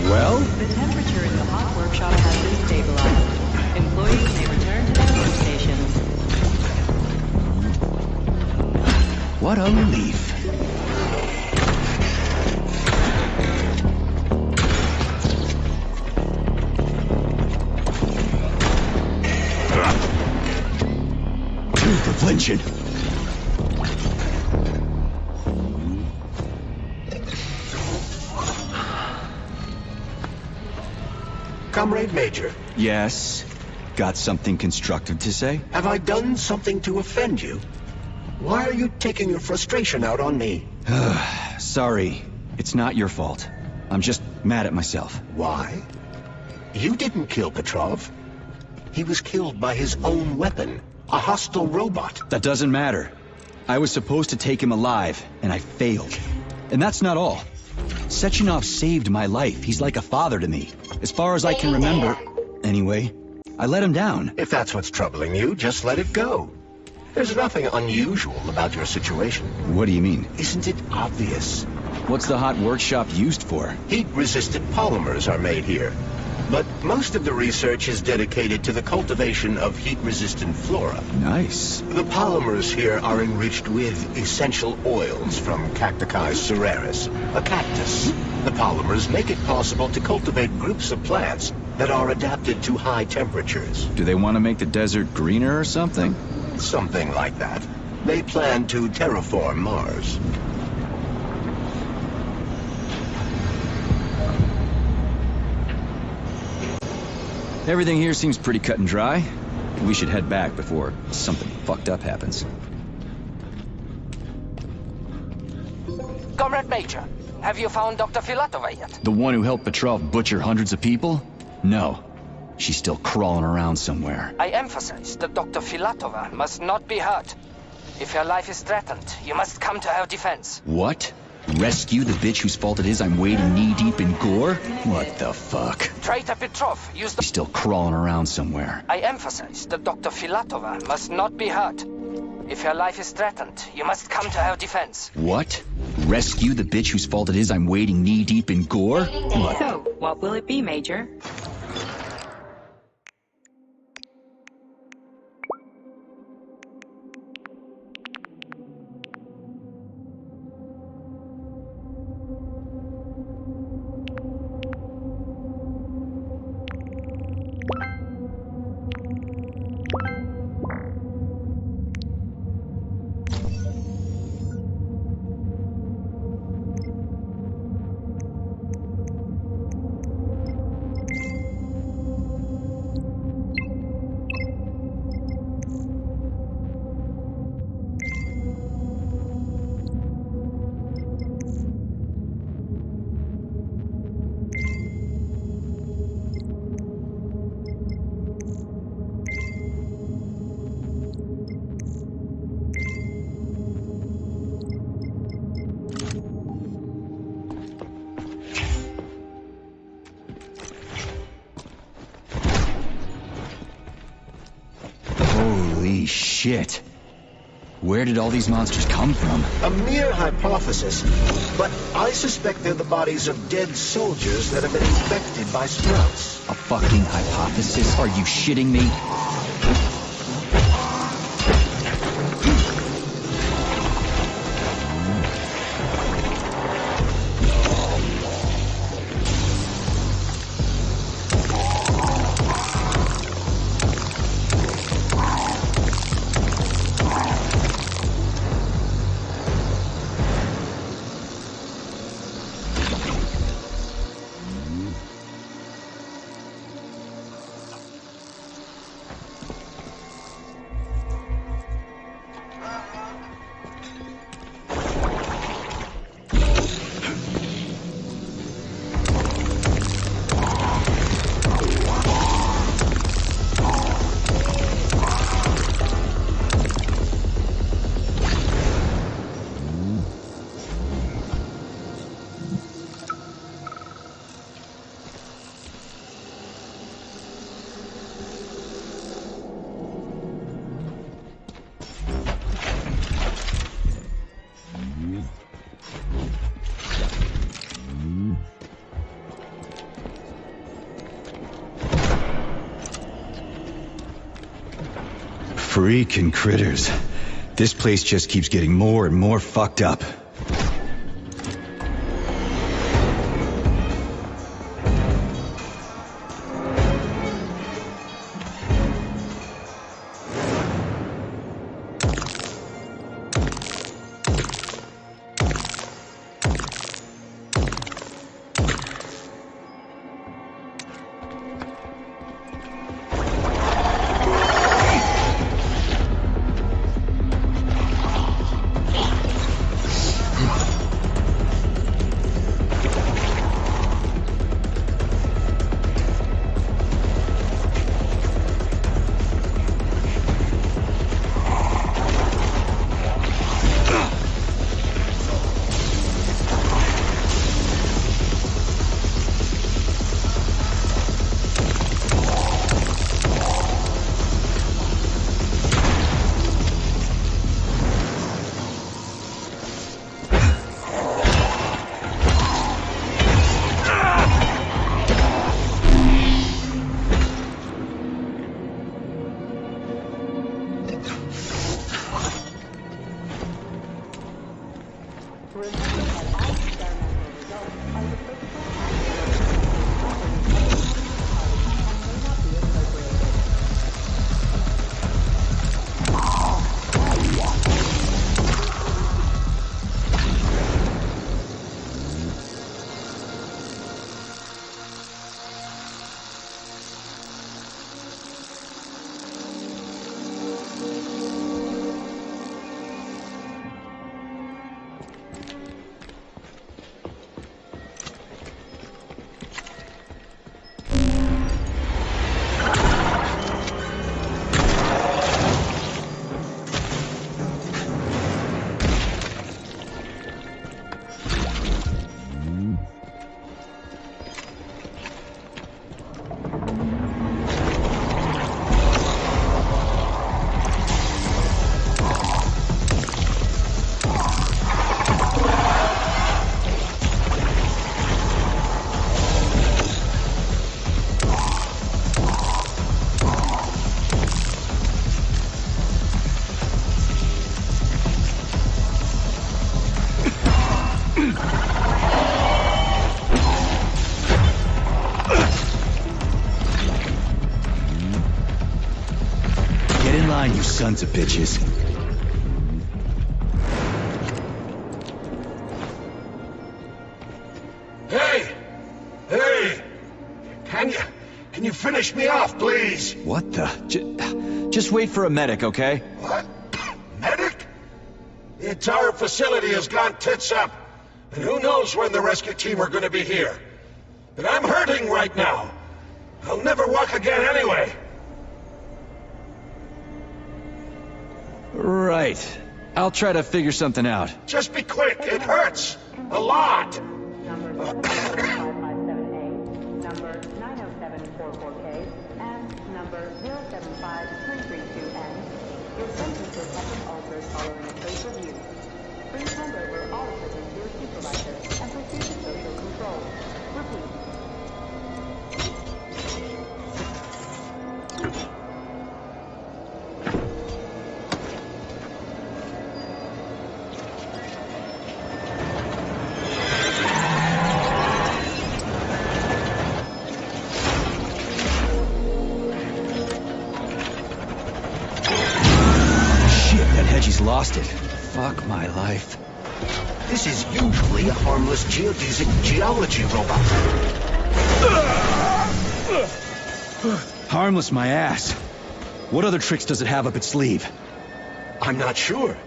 Well? The temperature in the hot workshop has been stabilized. Employees may return to their workstations. What a relief. Flinching. Comrade Major. Yes? Got something constructive to say? Have I done something to offend you? Why are you taking your frustration out on me? Sorry. It's not your fault. I'm just mad at myself. Why? You didn't kill Petrov. He was killed by his own weapon. A hostile robot. That doesn't matter. I was supposed to take him alive, and I failed. And that's not all. Sechenov saved my life. He's like a father to me. As far as I can remember. Anyway, I let him down. If that's what's troubling you, just let it go. There's nothing unusual about your situation. What do you mean? Isn't it obvious? What's the hot workshop used for? Heat-resistant polymers are made here. But most of the research is dedicated to the cultivation of heat-resistant flora. Nice. The polymers here are enriched with essential oils from Cacti cereris, a cactus. The polymers make it possible to cultivate groups of plants that are adapted to high temperatures. Do they want to make the desert greener or something? Something like that. They plan to terraform Mars. Everything here seems pretty cut and dry. We should head back before something fucked up happens. Comrade Major, have you found Dr. Filatova yet? The one who helped Petrov butcher hundreds of people? No. She's still crawling around somewhere. I emphasize that Dr. Filatova must not be hurt. If her life is threatened, you must come to her defense. What? Rescue the bitch whose fault it is I'm wading knee-deep in gore? What the fuck? Traitor Petrov used the... She's still crawling around somewhere. I emphasize that Dr. Filatova must not be hurt. If her life is threatened, you must come to her defense. What? Rescue the bitch whose fault it is I'm wading knee-deep in gore? What? So, what will it be, Major? Holy shit. Where did all these monsters come from? A mere hypothesis, but I suspect they're the bodies of dead soldiers that have been infected by sprouts. A fucking hypothesis? Are you shitting me? Freaking critters. This place just keeps getting more and more fucked up. You sons of bitches. Hey! Hey! Can you finish me off, please? What the? Just wait for a medic, okay? What? Medic? The entire facility has gone tits up. And who knows when the rescue team are gonna be here. But I'm hurting right now. I'll never walk again anyway. Right. I'll try to figure something out. Just be quick. It hurts. A lot. Number 557A, number 90744K, and number 075332N. Your sentences have been altered following a case review. Please hand over all equipment to your supervisor and proceed to social control. Repeat. She's lost it. Fuck my life. This is usually a harmless geodesic geology robot. Harmless my ass. What other tricks does it have up its sleeve? I'm not sure.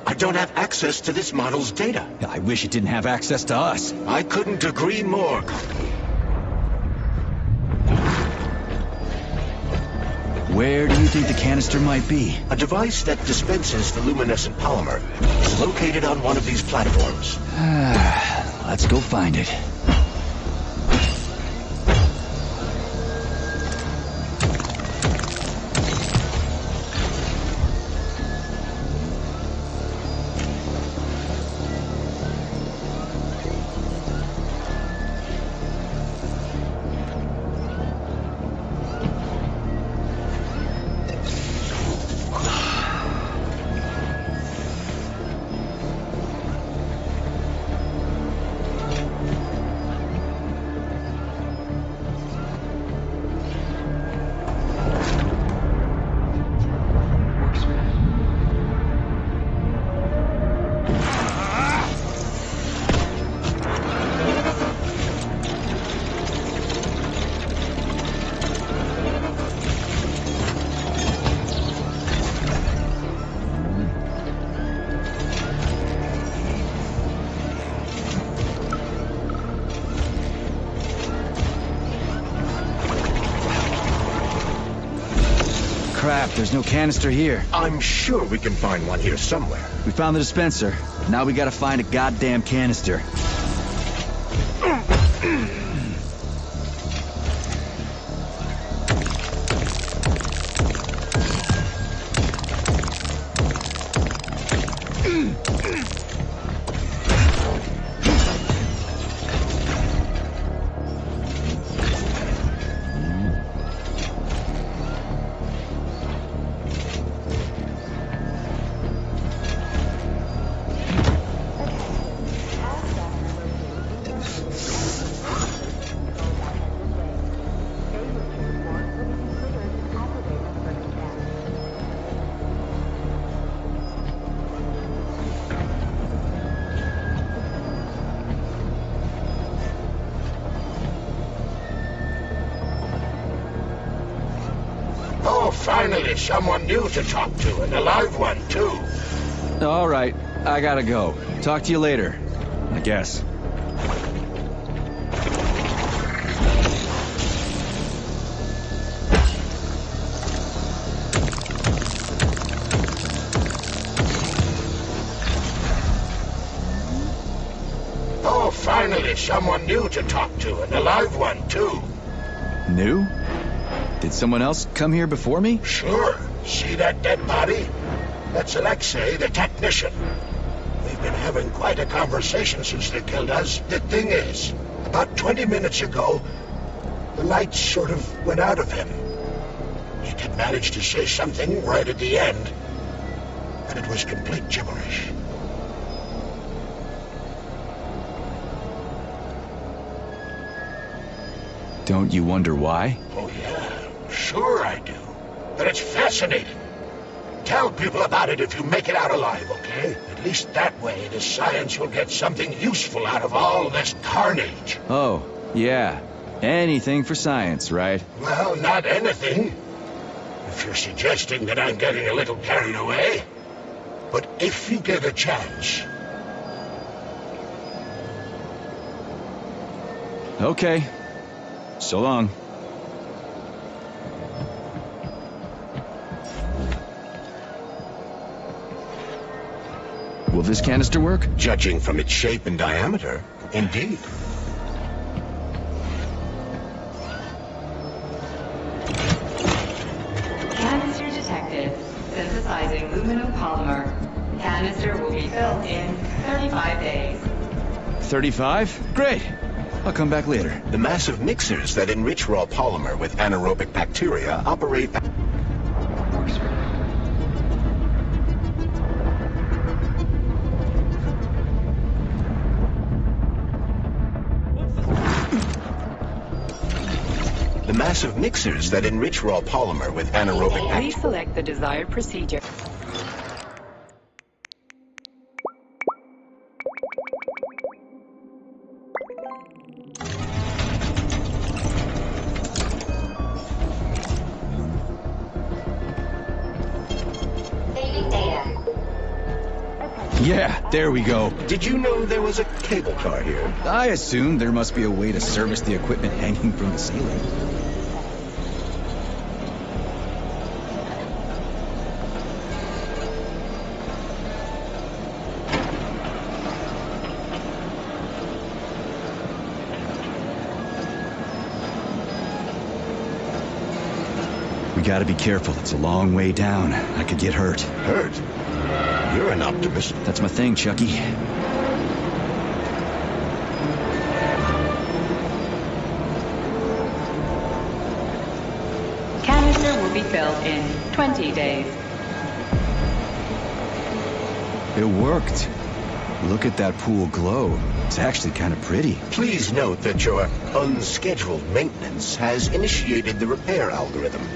I don't have access to this model's data. I wish it didn't have access to us. I couldn't agree more. Where do you think the canister might be? A device that dispenses the luminescent polymer is located on one of these platforms. Let's go find it. Crap, there's no canister here. I'm sure we can find one here somewhere. We found the dispenser. Now we gotta find a goddamn canister. finally, someone new to talk to, and a live one, too. All right, I gotta go. Talk to you later, I guess. Oh, finally, someone new to talk to, and a live one, too. New? Did someone else come here before me? Sure. See that dead body? That's Alexei, the technician. We've been having quite a conversation since they killed us. The thing is, about 20 minutes ago, the lights sort of went out of him. He did manage to say something right at the end, but it was complete gibberish. Don't you wonder why? Oh, yeah. Sure I do. But it's fascinating. Tell people about it if you make it out alive, okay? At least that way the science will get something useful out of all this carnage. Oh, yeah. Anything for science, right? Well, not anything. If you're suggesting that I'm getting a little carried away. But if you get a chance... Okay. So long. Will this canister work? Judging from its shape and diameter, indeed. Canister detected. Synthesizing luminopolymer. Canister will be filled in 35 days. 35? Great. I'll come back later. The massive mixers that enrich raw polymer with anaerobic bacteria operate... The massive mixers that enrich raw polymer with anaerobic bacteria... Please select the desired procedure. Yeah, there we go. Did you know there was a cable car here? I assumed there must be a way to service the equipment hanging from the ceiling. We gotta be careful. It's a long way down. I could get hurt. Hurt? You're an optimist. That's my thing, Chucky. Canister will be filled in 20 days. It worked. Look at that pool glow. It's actually kind of pretty. Please note that your unscheduled maintenance has initiated the repair algorithm.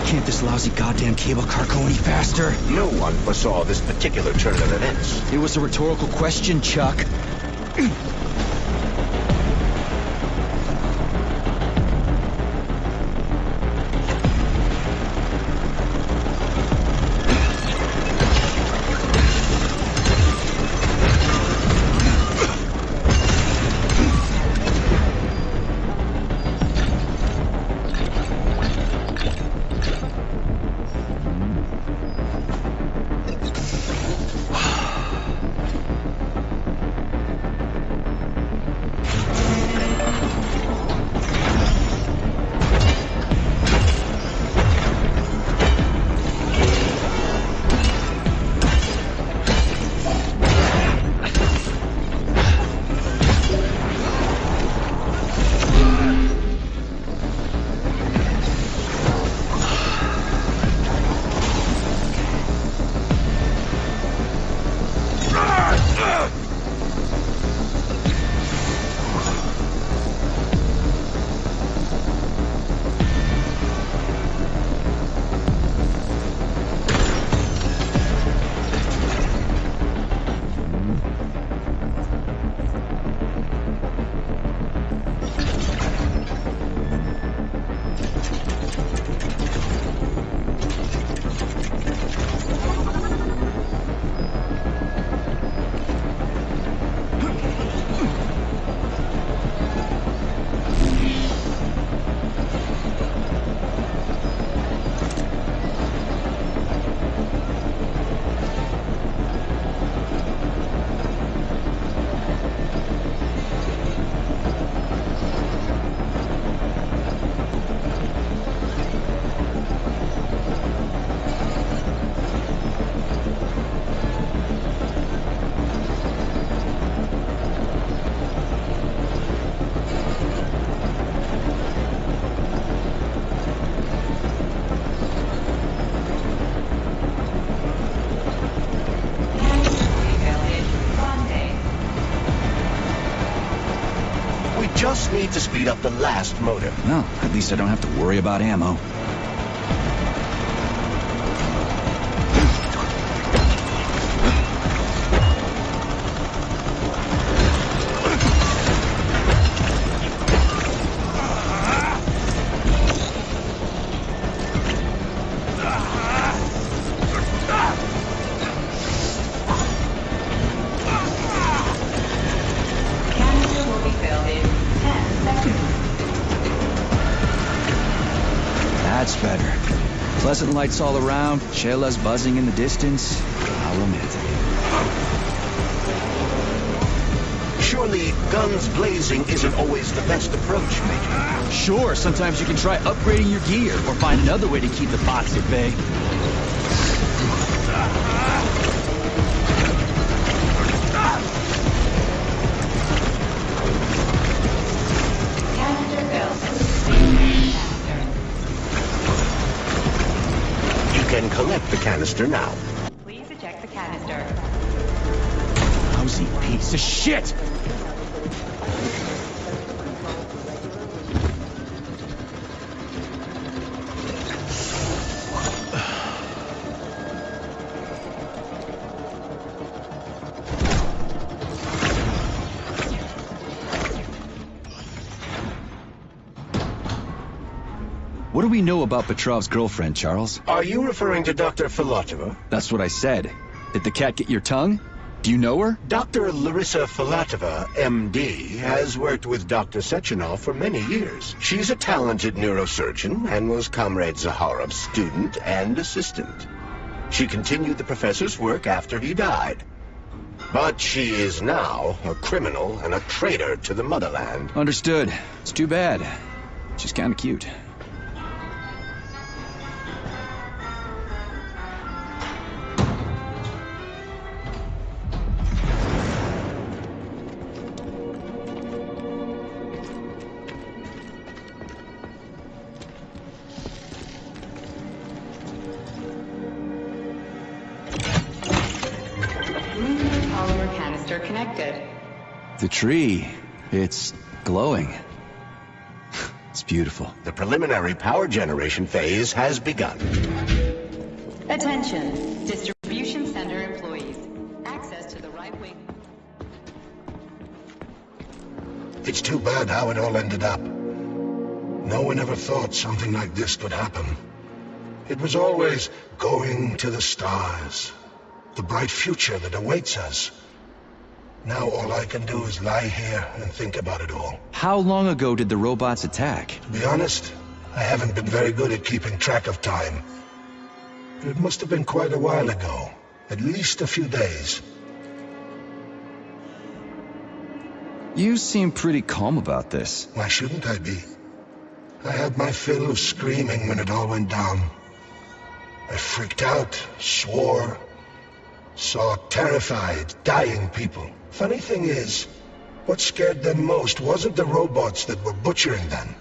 Can't this lousy goddamn cable car go any faster? No one foresaw this particular turn of events. It was a rhetorical question, Chuck. need to speed up the last motor. Well, at least I don't have to worry about ammo. That's better. Pleasant lights all around, Shayla's buzzing in the distance. How romantic. Surely guns blazing isn't always the best approach, Major. Sure, sometimes you can try upgrading your gear or find another way to keep the bots at bay. You can collect the canister now. Please eject the canister. Lousy piece of shit! What do we know about Petrov's girlfriend, Charles? Are you referring to Dr. Filatova? That's what I said. Did the cat get your tongue? Do you know her? Dr. Larissa Filatova, MD, has worked with Dr. Sechenov for many years. She's a talented neurosurgeon and was Comrade Zaharov's student and assistant. She continued the professor's work after he died. But she is now a criminal and a traitor to the motherland. Understood. It's too bad. She's kinda cute. Polymer canister connected. The tree, it's glowing. It's beautiful. The preliminary power generation phase has begun. Attention, distribution center employees. Access to the right wing. It's too bad how it all ended up. No one ever thought something like this could happen. It was always going to the stars, the bright future that awaits us. Now all I can do is lie here and think about it all. How long ago did the robots attack? To be honest, I haven't been very good at keeping track of time. But it must have been quite a while ago. At least a few days. You seem pretty calm about this. Why shouldn't I be? I had my fill of screaming when it all went down. I freaked out, swore, saw terrified, dying people. Funny thing is, what scared them most wasn't the robots that were butchering them.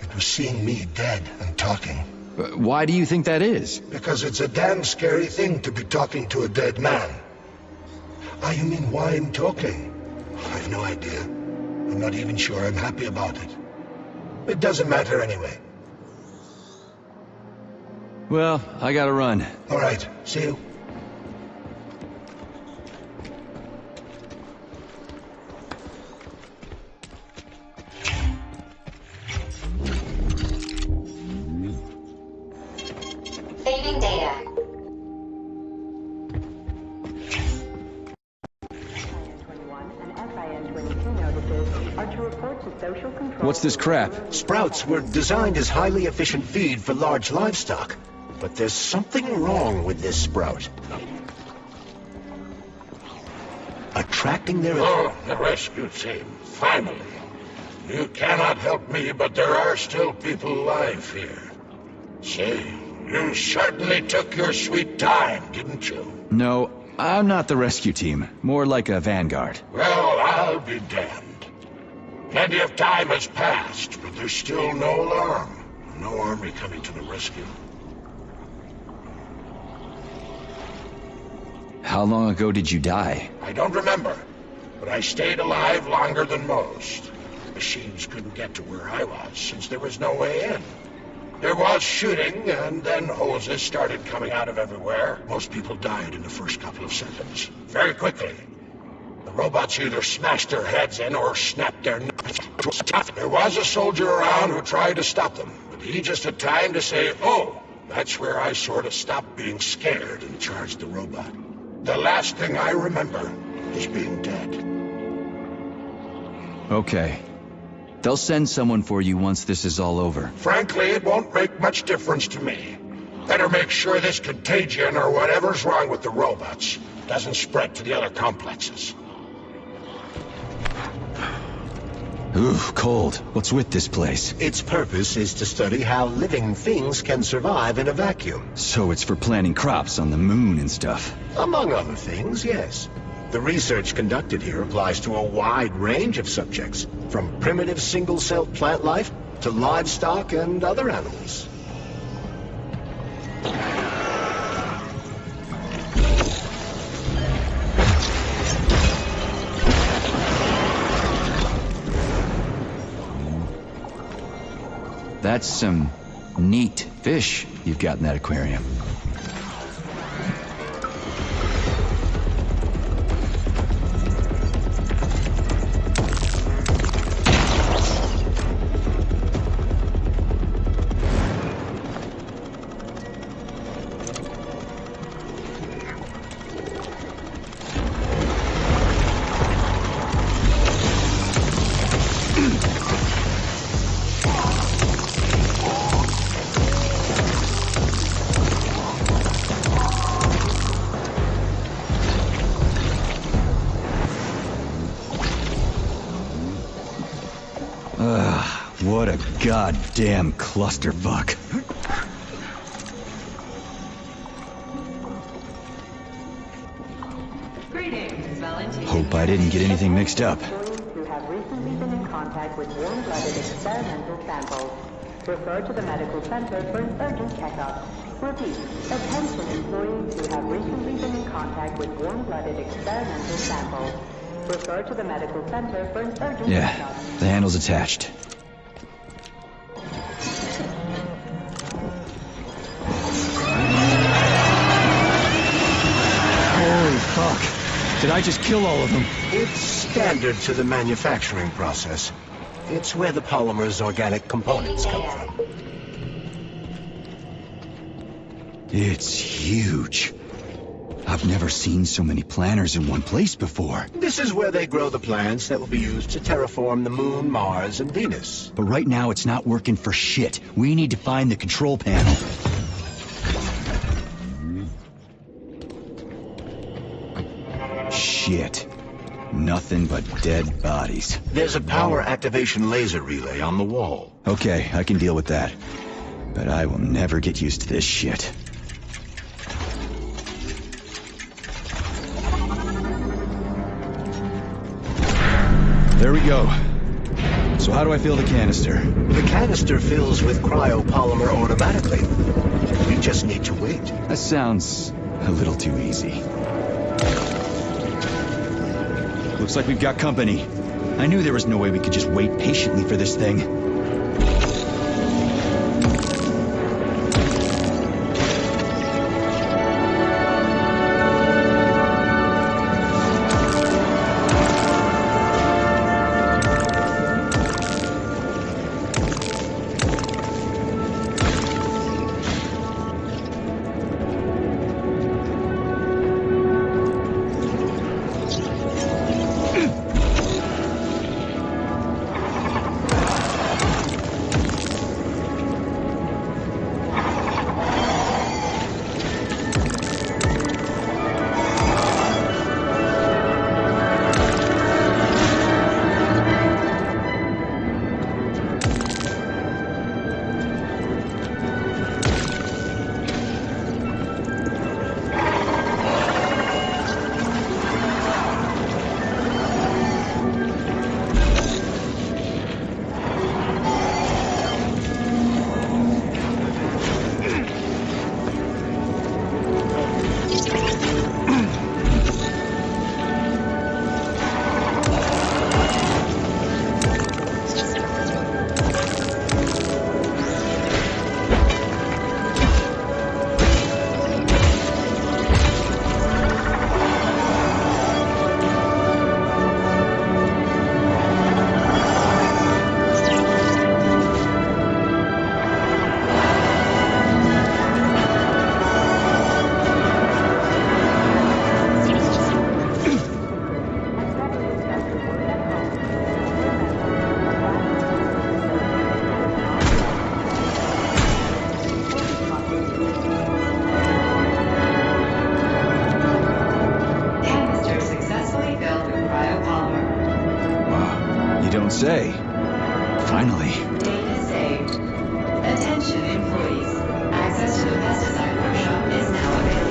It was seeing me dead and talking. Why do you think that is? Because it's a damn scary thing to be talking to a dead man. Ah, you mean why I'm talking? I've no idea. I'm not even sure I'm happy about it. It doesn't matter anyway. Well, I gotta run. All right, see you. Saving data. What's this crap? Sprouts were designed as highly efficient feed for large livestock. But there's something wrong with this sprout. Attracting their... Oh, the rescue team. Finally. You cannot help me, but there are still people alive here. See, you certainly took your sweet time, didn't you? No, I'm not the rescue team. More like a vanguard. Well, I'll be damned. Plenty of time has passed, but there's still no alarm. No army coming to the rescue. How long ago did you die? I don't remember, but I stayed alive longer than most. machines couldn't get to where I was, since there was no way in. There was shooting, and then hoses started coming out of everywhere. Most people died in the first couple of seconds. Very quickly. The robots either smashed their heads in or snapped their necks. There was a soldier around who tried to stop them, but he just had time to say, "Oh." That's where I sort of stopped being scared and charged the robot. The last thing I remember is being dead. Okay. They'll send someone for you once this is all over. Frankly, it won't make much difference to me. Better make sure this contagion or whatever's wrong with the robots doesn't spread to the other complexes. Ooh, cold. What's with this place? Its purpose is to study how living things can survive in a vacuum. So it's for planting crops on the moon and stuff. Among other things, yes. The research conducted here applies to a wide range of subjects, from primitive single-celled plant life to livestock and other animals. That's some neat fish you've got in that aquarium. What a goddamn clusterfuck. Greetings, Valentine. Hope I didn't get anything mixed up. Who have recently been in contact with warm-blooded experimental samples. Refer to the medical center for an urgent checkup. Repeat, attention employees who have recently been in contact with warm-blooded experimental samples. Refer to the medical center for an urgent Yeah, checkup. the handle's attached. Holy fuck. Did I just kill all of them? It's standard to the manufacturing process. It's where the polymer's organic components come from. It's huge. I've never seen so many planters in one place before. This is where they grow the plants that will be used to terraform the Moon, Mars, and Venus. But right now it's not working for shit. We need to find the control panel. Shit. Nothing but dead bodies. There's a power activation laser relay on the wall. Okay, I can deal with that. But I will never get used to this shit. There we go. So how do I fill the canister? The canister fills with cryopolymer automatically. We just need to wait. That sounds a little too easy. Looks like we've got company. I knew there was no way we could just wait patiently for this thing. say. Finally. Data saved. Attention employees. Access to the pesticide workshop is now available.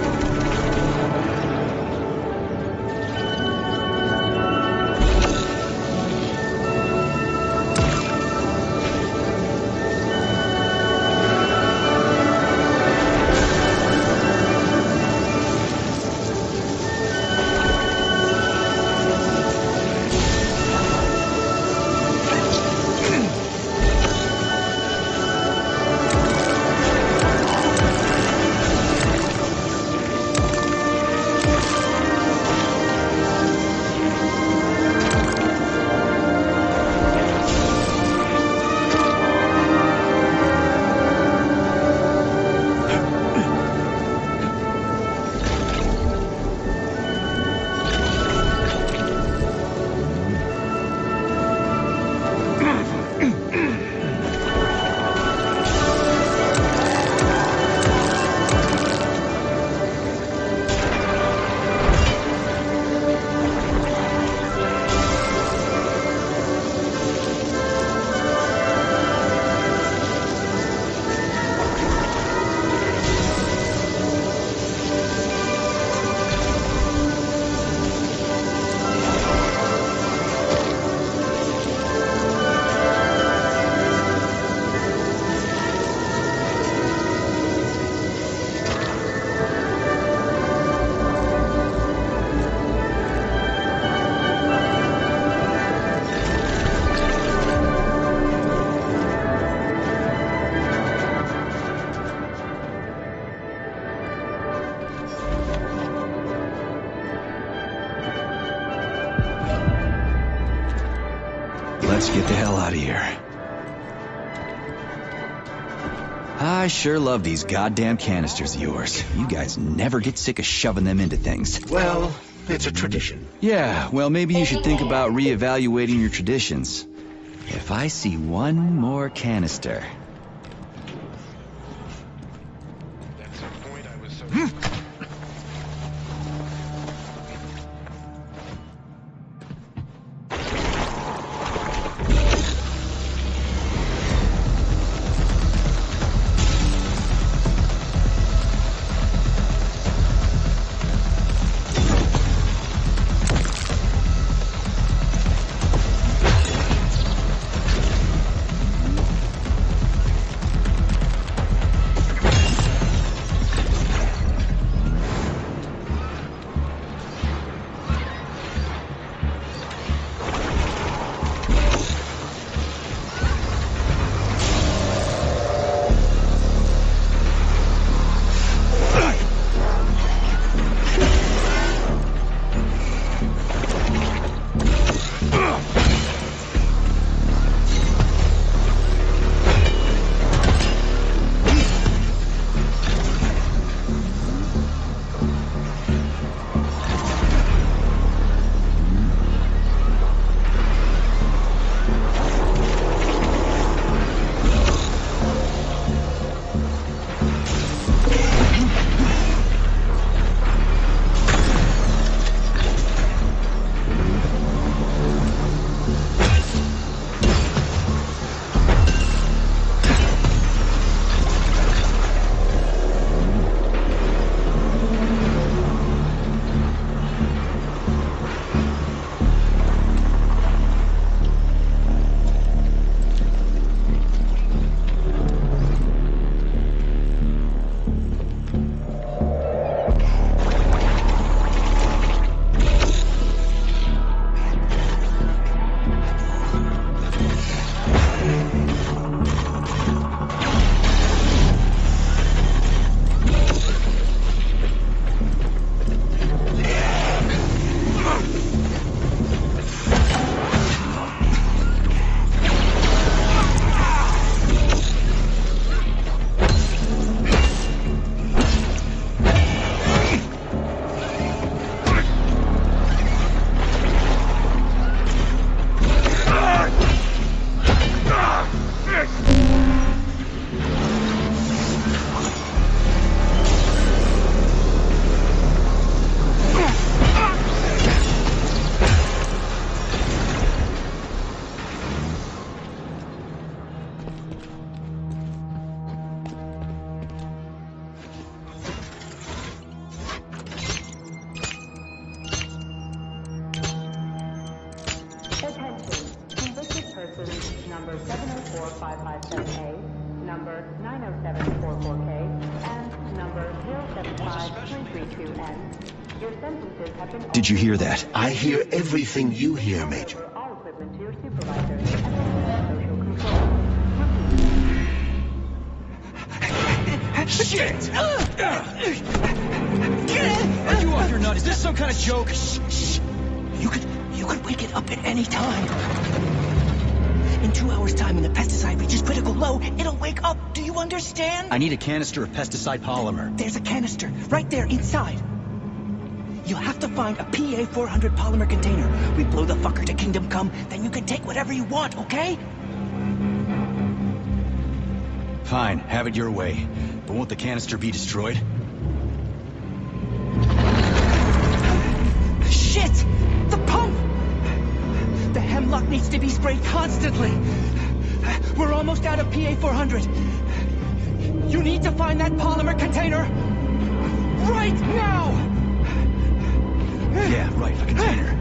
Let's get the hell out of here. I sure love these goddamn canisters of yours. You guys never get sick of shoving them into things. Well, it's a tradition. Yeah, well, maybe you should think about reevaluating your traditions. If I see one more canister... number 704557A, number 90744K, and number 075332N. Your sentences have been... Did you hear that? I hear everything you hear, Major. All equipment to your supervisor. Social control. Shit! Are you off your nut? Is this some kind of joke? Shh. You could wake it up at any time. In 2 hours' time, when the pesticide reaches critical low, it'll wake up. Do you understand? I need a canister of pesticide polymer. There's a canister right there inside. You'll have to find a PA-400 polymer container. We blow the fucker to Kingdom Come, then you can take whatever you want, okay? Fine, have it your way. But won't the canister be destroyed? Shit! The pump! The hemlock needs to be sprayed constantly. We're almost out of PA-400. You need to find that polymer container right now! Yeah, right, a container.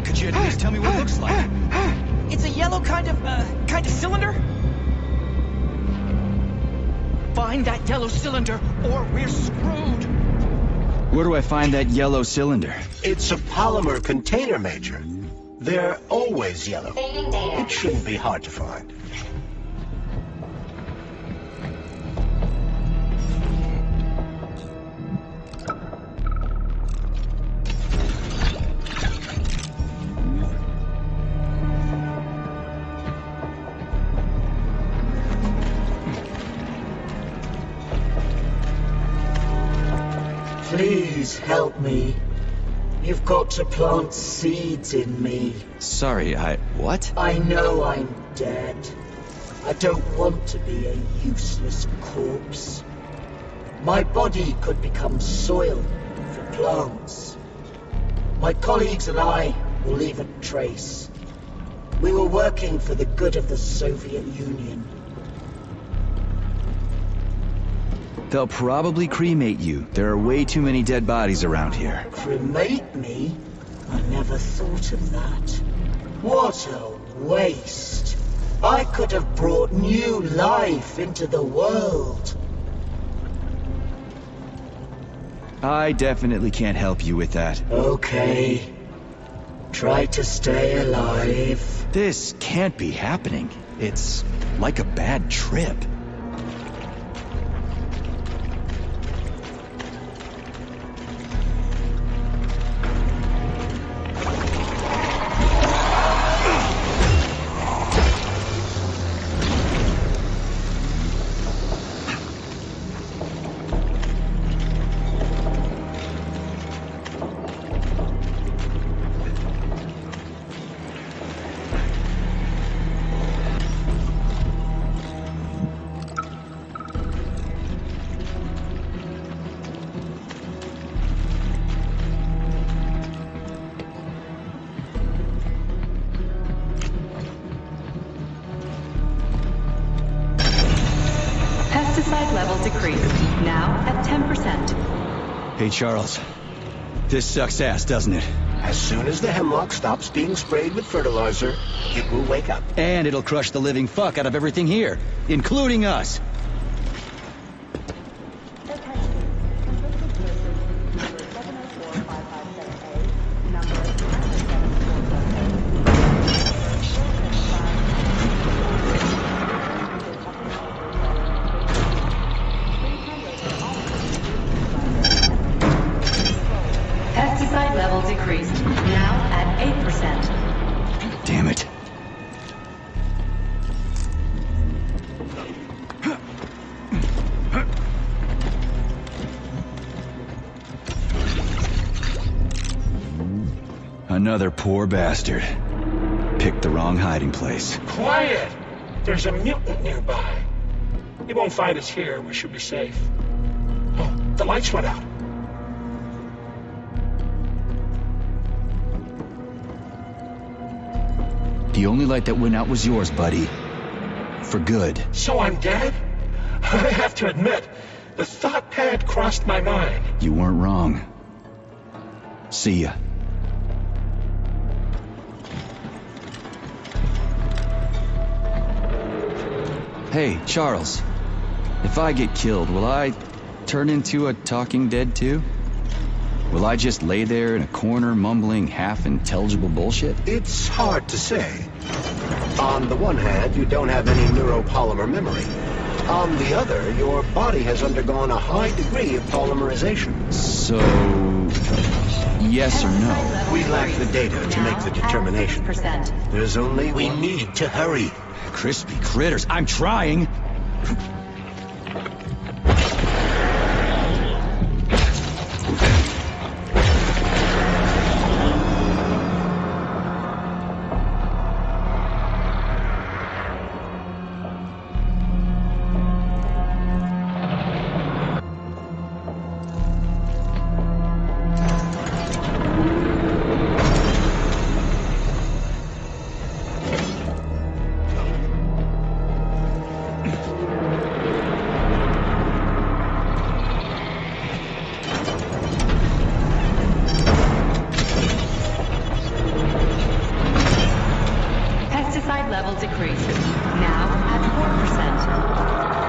Could you at least tell me what it looks like? It's a yellow kind of cylinder. Find that yellow cylinder, or we're screwed. Where do I find that yellow cylinder? It's a polymer container, Major. They're always yellow. It shouldn't be hard to find. Please help me. You've got to plant seeds in me. Sorry, what? I know I'm dead. I don't want to be a useless corpse. My body could become soil for plants. My colleagues and I will leave a trace. We were working for the good of the Soviet Union. They'll probably cremate you. There are way too many dead bodies around here. Cremate me? I never thought of that. What a waste. I could have brought new life into the world. I definitely can't help you with that. Okay. Try to stay alive. This can't be happening. It's like a bad trip. Pesticide level decreased, now at 10%. Hey, Charles. This sucks ass, doesn't it? As soon as the hemlock stops being sprayed with fertilizer, it will wake up. And it'll crush the living fuck out of everything here, including us. Pesticide level decreased, now at 8%. Damn it. Another poor bastard. Picked the wrong hiding place. Quiet! There's a mutant nearby. He won't find us here. We should be safe. Oh, the lights went out. The only light that went out was yours, buddy. For good. So I'm dead? I have to admit, the thought had crossed my mind. You weren't wrong. See ya. Hey, Charles. If I get killed, will I turn into a talking dead too? Will I just lay there in a corner mumbling half-intelligible bullshit? It's hard to say. On the one hand, you don't have any neuropolymer memory. On the other, your body has undergone a high degree of polymerization. So... yes or no? We lack the data to make the determination. There's only We need to hurry. Crispy critters, I'm trying!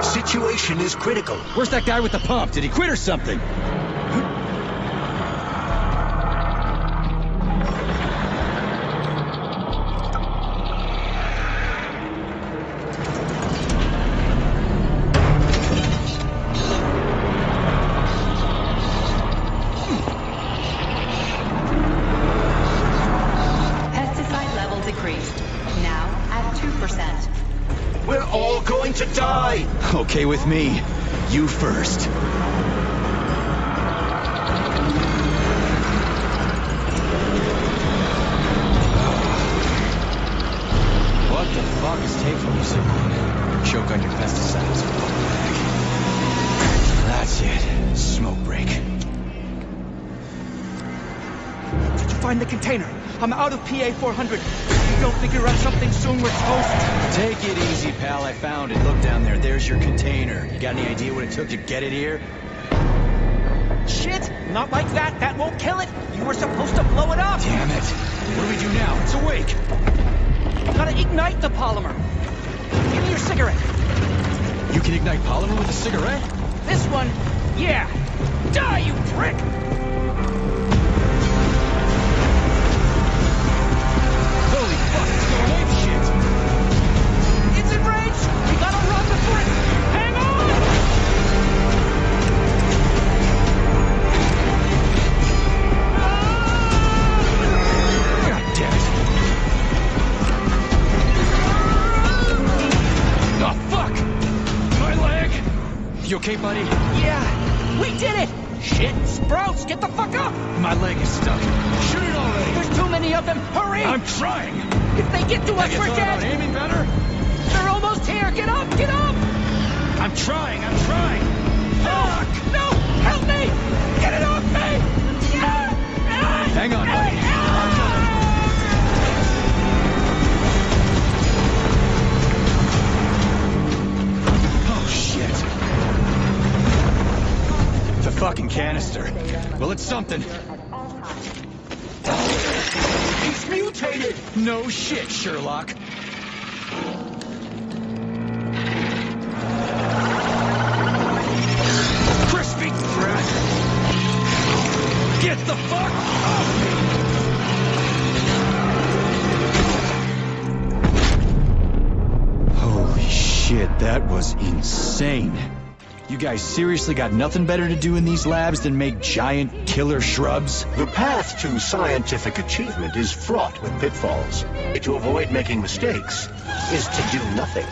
Situation is critical. Where's that guy with the pump? Did he quit or something? Pesticide level decreased. Now at 2%. We're all going to die! Okay with me. You first. What the fuck is taking you so long? Choke on your pesticides. That's it. Smoke break. Did you find the container? I'm out of PA 400. You don't figure out something soon, we're toast. Take it easy, pal. I found it. Look down there. There's your container. You got any idea what it took to get it here? Shit! Not like that. That won't kill it. You were supposed to blow it up. Damn it. What do we do now? It's awake. Gotta ignite the polymer. Give me your cigarette. You can ignite polymer with a cigarette? This one, yeah. Die, you prick! Holy fuck, it's going ape shit! It's in range! We gotta run before it... Hang on! God damn it! Oh, fuck! My leg! You okay, buddy? Yeah, we did it! Shit, Sprouts, get the fuck up! My leg is stuck. Shoot it already! There's too many of them, hurry! I'm trying! If they get to us, we're dead! Aiming better? They're almost here, get up, get up! I'm trying! Fuck! No, help me! Get it off me! Hang on, buddy. Oh, shit. It's a fucking canister. Well, it's something. He's mutated! No shit, Sherlock. Crispy threat! Get the fuck off me! Holy shit, that was insane. You guys seriously got nothing better to do in these labs than make giant killer shrubs? The path to scientific achievement is fraught with pitfalls. To avoid making mistakes is to do nothing.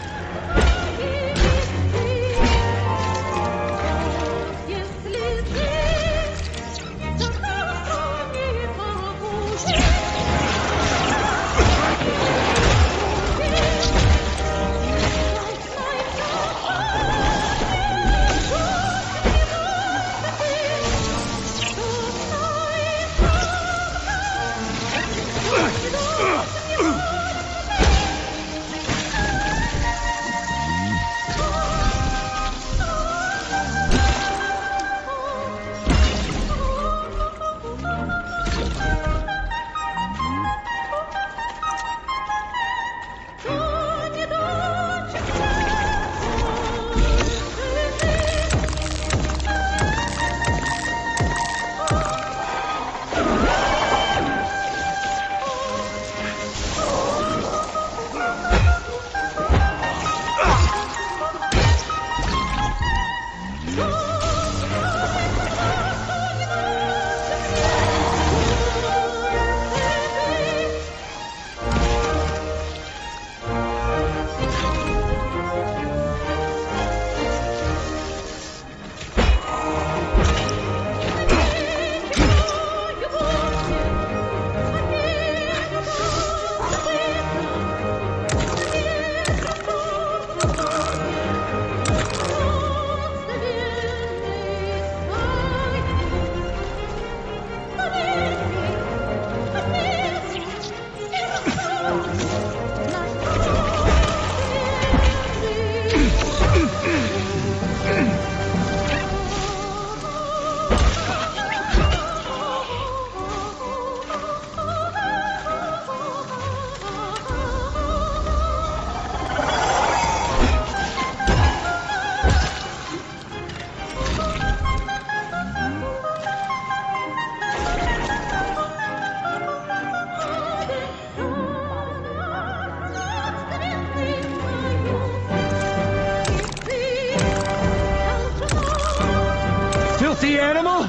filthy animal!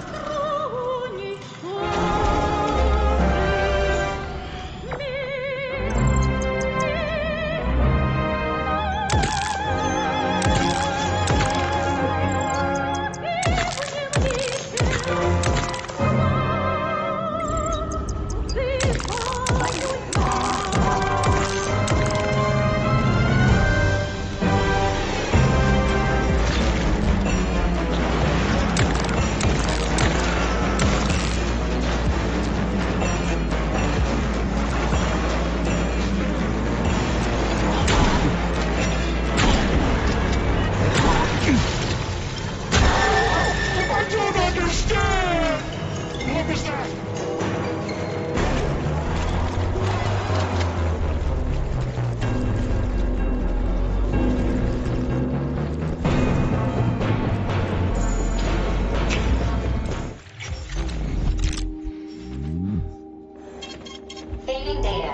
Fading data.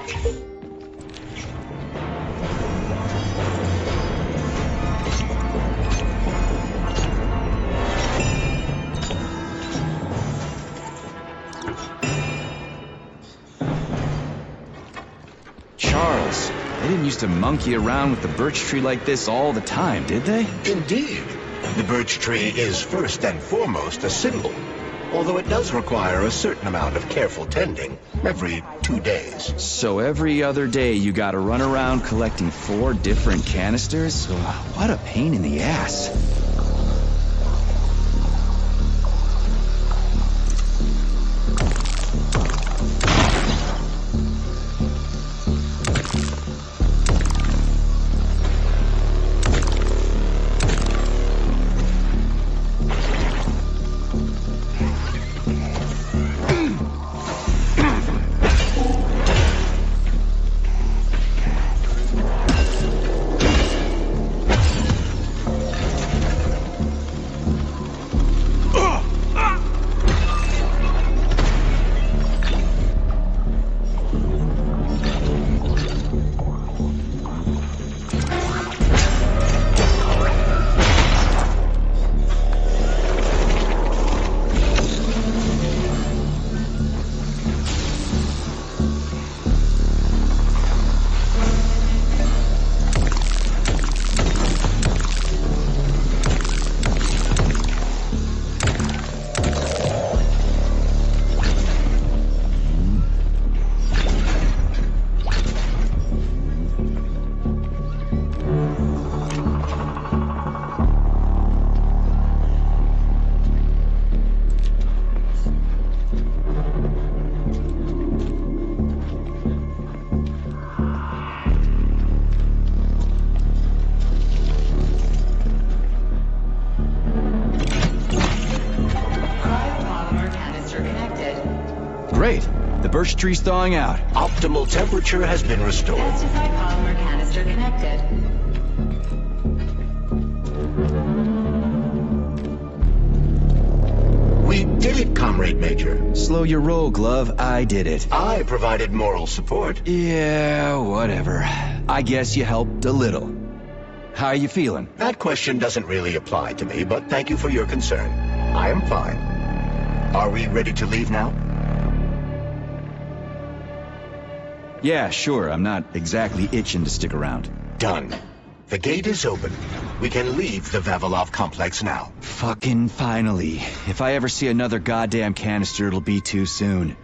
Charles, they didn't used to monkey around with the birch tree like this all the time, did they? Indeed. The birch tree is first and foremost a symbol, although it does require a certain amount of careful tending every 2 days. So every other day you gotta run around collecting 4 different canisters? What a pain in the ass. Great. The birch tree's thawing out. Optimal temperature has been restored. Testify polymer canister connected. We did it, Comrade Major. Slow your roll, Glove. I did it. I provided moral support. Yeah, whatever. I guess you helped a little. How are you feeling? That question doesn't really apply to me, but thank you for your concern. I am fine. Are we ready to leave now? Yeah, sure. I'm not exactly itching to stick around. Done. The gate is open. We can leave the Vavilov complex now. Fucking finally. If I ever see another goddamn canister, it'll be too soon.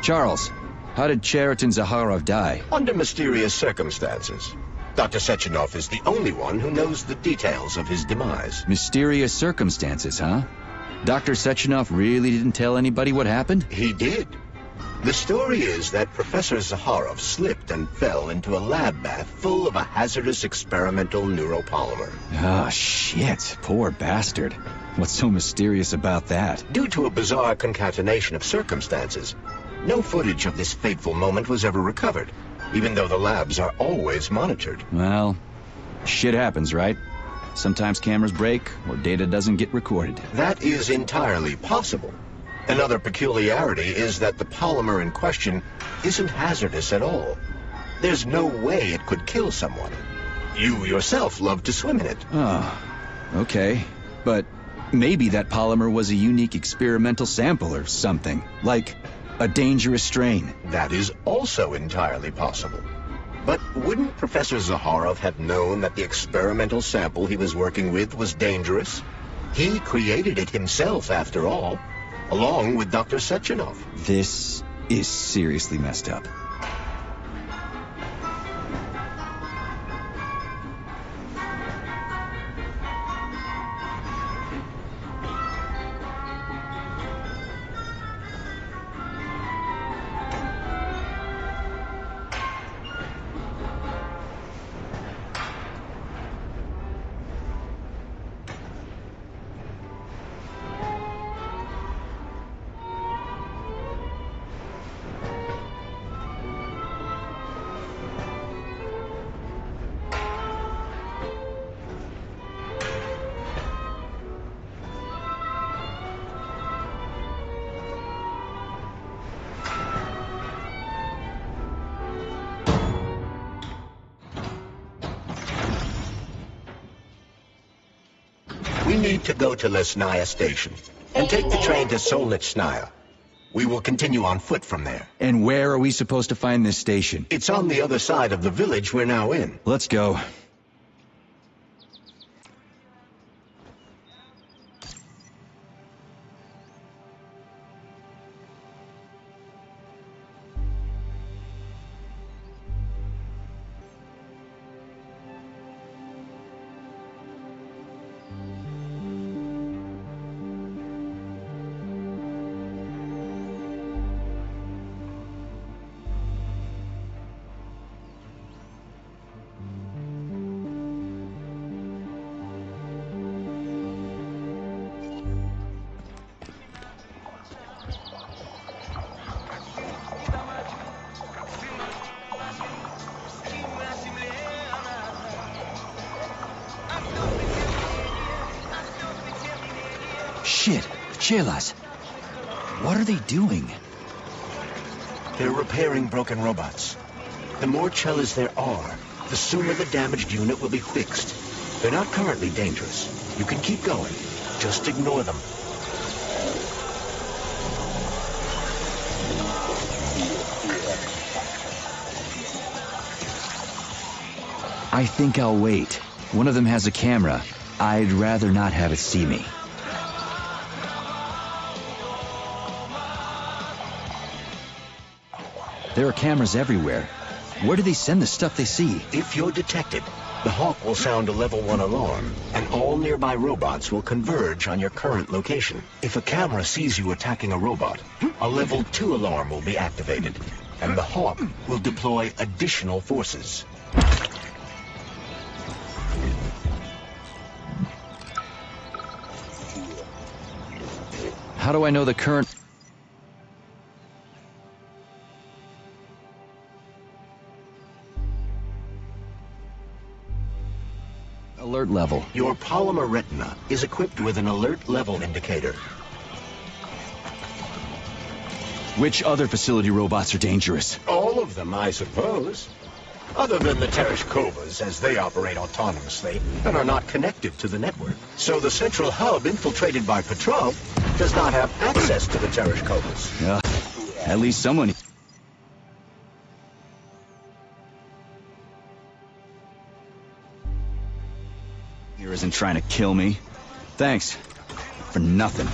Charles, how did Cheriton Zaharov die? Under mysterious circumstances. Dr. Sechenov is the only one who knows the details of his demise. Mysterious circumstances, huh? Dr. Sechenov really didn't tell anybody what happened? He did. The story is that Professor Zaharov slipped and fell into a lab bath full of a hazardous experimental neuropolymer. Oh, shit. Poor bastard. What's so mysterious about that? Due to a bizarre concatenation of circumstances, no footage of this fateful moment was ever recovered, even though the labs are always monitored. Well, shit happens, right? Sometimes cameras break, or data doesn't get recorded. That is entirely possible. Another peculiarity is that the polymer in question isn't hazardous at all. There's no way it could kill someone. You yourself love to swim in it. Oh, okay. But maybe that polymer was a unique experimental sample or something, like a dangerous strain. That is also entirely possible. But wouldn't Professor Zaharov have known that the experimental sample he was working with was dangerous? He created it himself, after all, along with Dr. Sechenov. This is seriously messed up. We need to go to Lesnaya Station and take the train to Solnitsnaya. We will continue on foot from there. And where are we supposed to find this station? It's on the other side of the village we're now in. Let's go. Shit, Chelas. What are they doing? They're repairing broken robots. The more Chelas there are, the sooner the damaged unit will be fixed. They're not currently dangerous. You can keep going. Just ignore them. I think I'll wait. One of them has a camera. I'd rather not have it see me. There are cameras everywhere. Where do they send the stuff they see? If you're detected, the Hawk will sound a level 1 alarm, and all nearby robots will converge on your current location. If a camera sees you attacking a robot, a level 2 alarm will be activated, and the Hawk will deploy additional forces. How do I know the current... alert level? Your polymer retina is equipped with an alert level indicator. Which other facility robots are dangerous? All of them, I suppose. Other than the Tereshkovas, as they operate autonomously and are not connected to the network. So the central hub infiltrated by Petrov does not have access to the Tereshkovas. At least someone... here isn't trying to kill me. Thanks. For nothing.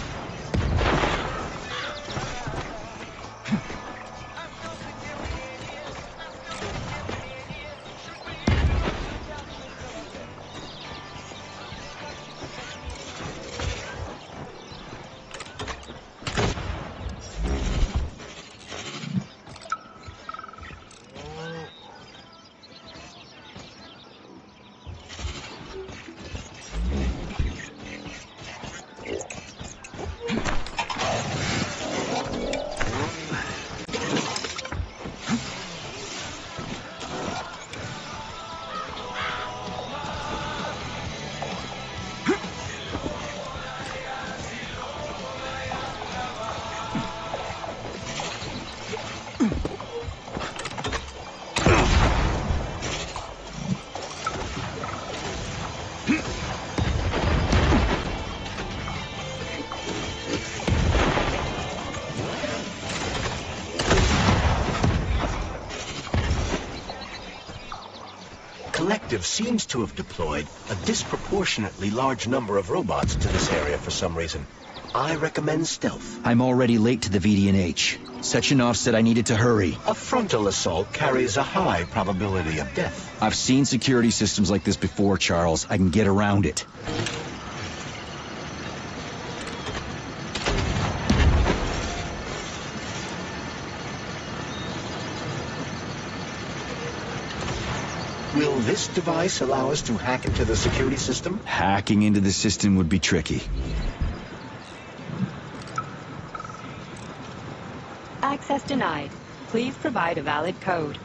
directive seems to have deployed a disproportionately large number of robots to this area for some reason. I recommend stealth. I'm already late to the VD&H. Sechenov said I needed to hurry. A frontal assault carries a high probability of death. I've seen security systems like this before, Charles. I can get around it. Will this device allow us to hack into the security system? Hacking into the system would be tricky. Access denied. Please provide a valid code.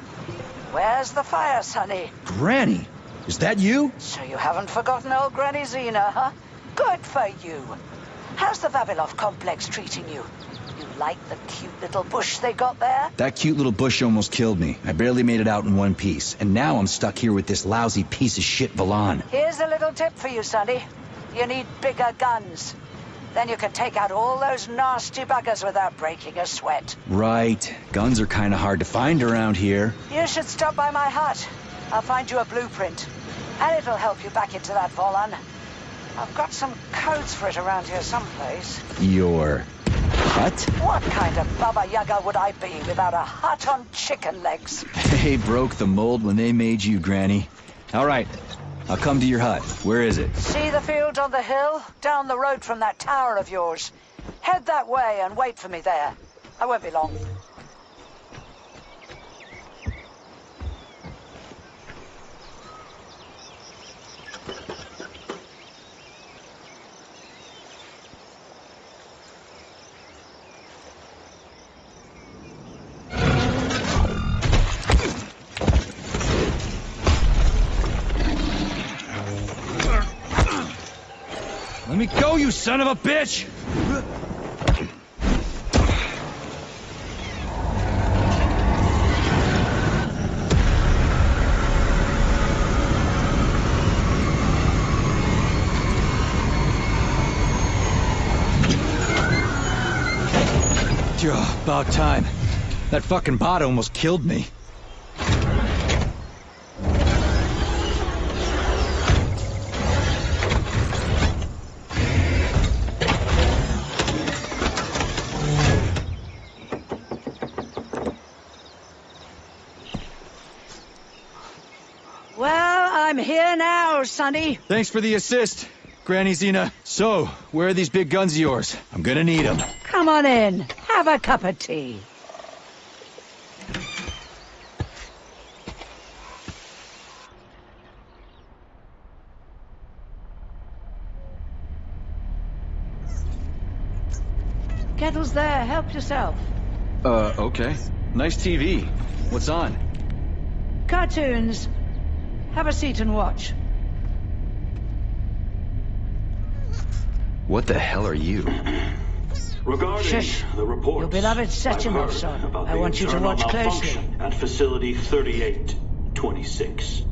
Where's the fire, Sonny? Granny, is that you? So you haven't forgotten old Granny Xena, huh? Good for you. How's the Vavilov complex treating you? You like the cute little bush they got there? That cute little bush almost killed me. I barely made it out in one piece. And now I'm stuck here with this lousy piece of shit Valan. Here's a little tip for you, Sonny. You need bigger guns. Then you can take out all those nasty buggers without breaking a sweat. Right. Guns are kind of hard to find around here. You should stop by my hut. I'll find you a blueprint. And it'll help you back into that Volan. I've got some codes for it around here someplace. Your hut? What kind of Baba Yaga would I be without a hut on chicken legs? They broke the mold when they made you, Granny. All right. I'll come to your hut. Where is it? See the field on the hill? Down the road from that tower of yours. Head that way and wait for me there. I won't be long. Let me go, you son of a bitch! About time. That fucking bot almost killed me. I'm here now, Sonny. Thanks for the assist, Granny Xena. So, where are these big guns of yours? I'm gonna need them. Come on in. Have a cup of tea. Kettle's there. Help yourself. Okay. Nice TV. What's on? Cartoons. Have a seat and watch. What the hell are you? Regarding Shush. the report, Your beloved Sechenov, son. I want you to watch closely. At Facility 3826.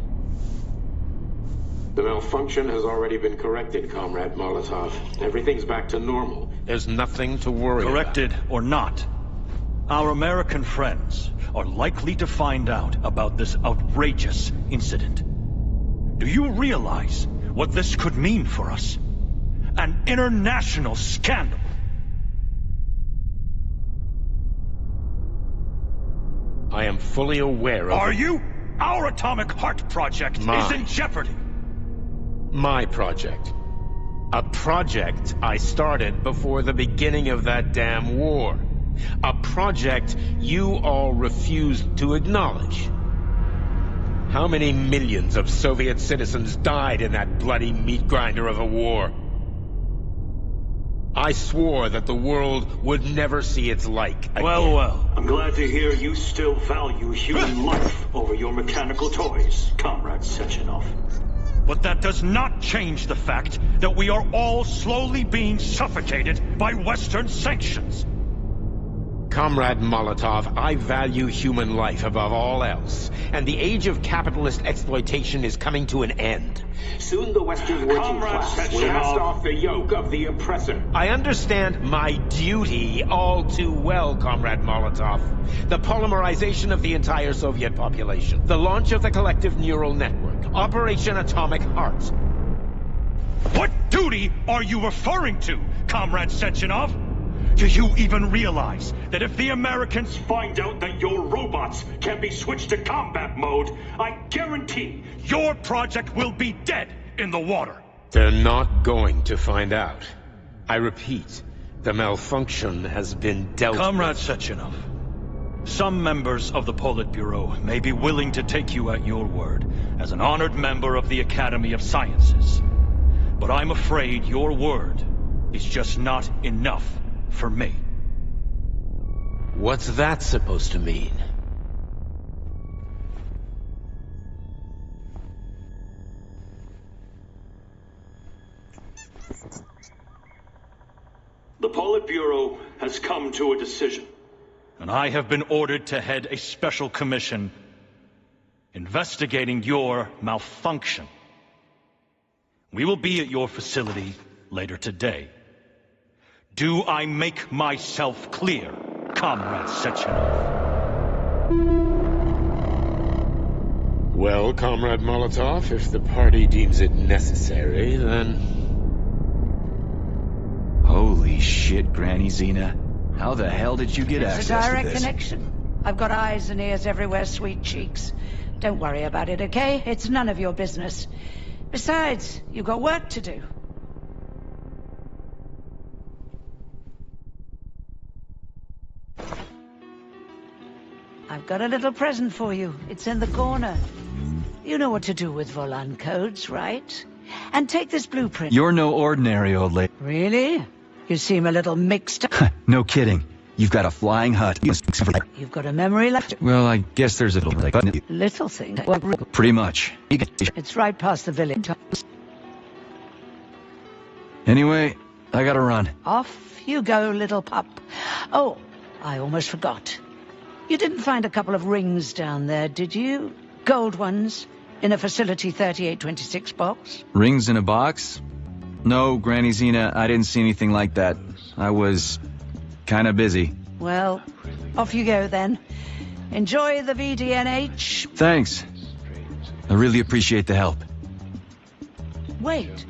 The malfunction has already been corrected, Comrade Molotov. Everything's back to normal. There's nothing to worry about. Corrected or not, our American friends are likely to find out about this outrageous incident. Do you realize what this could mean for us? An international scandal. I am fully aware of... Are you? Our Atomic Heart project is in jeopardy. My project. A project I started before the beginning of that damn war. A project you all refused to acknowledge. How many millions of Soviet citizens died in that bloody meat grinder of a war? I swore that the world would never see its like again. Well. I'm glad to hear you still value human life over your mechanical toys, Comrade Sechenov. But that does not change the fact that we are all slowly being suffocated by Western sanctions. Comrade Molotov, I value human life above all else, and the age of capitalist exploitation is coming to an end. Soon the Western working class will cast off the yoke of the oppressor. I understand my duty all too well, Comrade Molotov. The polymerization of the entire Soviet population, the launch of the collective neural network, Operation Atomic Heart. What duty are you referring to, Comrade Sechenov? Do you even realize that if the Americans find out that your robots can be switched to combat mode, I guarantee your project will be dead in the water? They're not going to find out. I repeat, the malfunction has been dealt with. Comrade Sechenov, some members of the Politburo may be willing to take you at your word as an honored member of the Academy of Sciences. But I'm afraid your word is just not enough for me. What's that supposed to mean? the Politburo has come to a decision. And I have been ordered to head a special commission investigating your malfunction. We will be at your facility later today. Do I make myself clear, Comrade Sechenov? Well, Comrade Molotov, if the party deems it necessary, then... Holy shit, Granny Xena. How the hell did you get access It's a direct to this? connection. I've got eyes and ears everywhere, sweet cheeks. Don't worry about it, okay? It's none of your business. Besides, you've got work to do. I've got a little present for you. It's in the corner. You know what to do with Volan codes, right? And take this blueprint. You're no ordinary old lady. Really? You seem a little mixed up. No kidding. You've got a flying hut. You've got a memory left. Well, I guess there's a Little thing. Pretty much. It's right past the village. Anyway, I gotta run. Off you go, little pup. Oh, I almost forgot. You didn't find a couple of rings down there, did you? Gold ones, in a Facility 3826 box? Rings in a box? No, Granny Xena, I didn't see anything like that. I was... kinda busy. Well, off you go then. Enjoy the VDNH. Thanks. I really appreciate the help. Wait.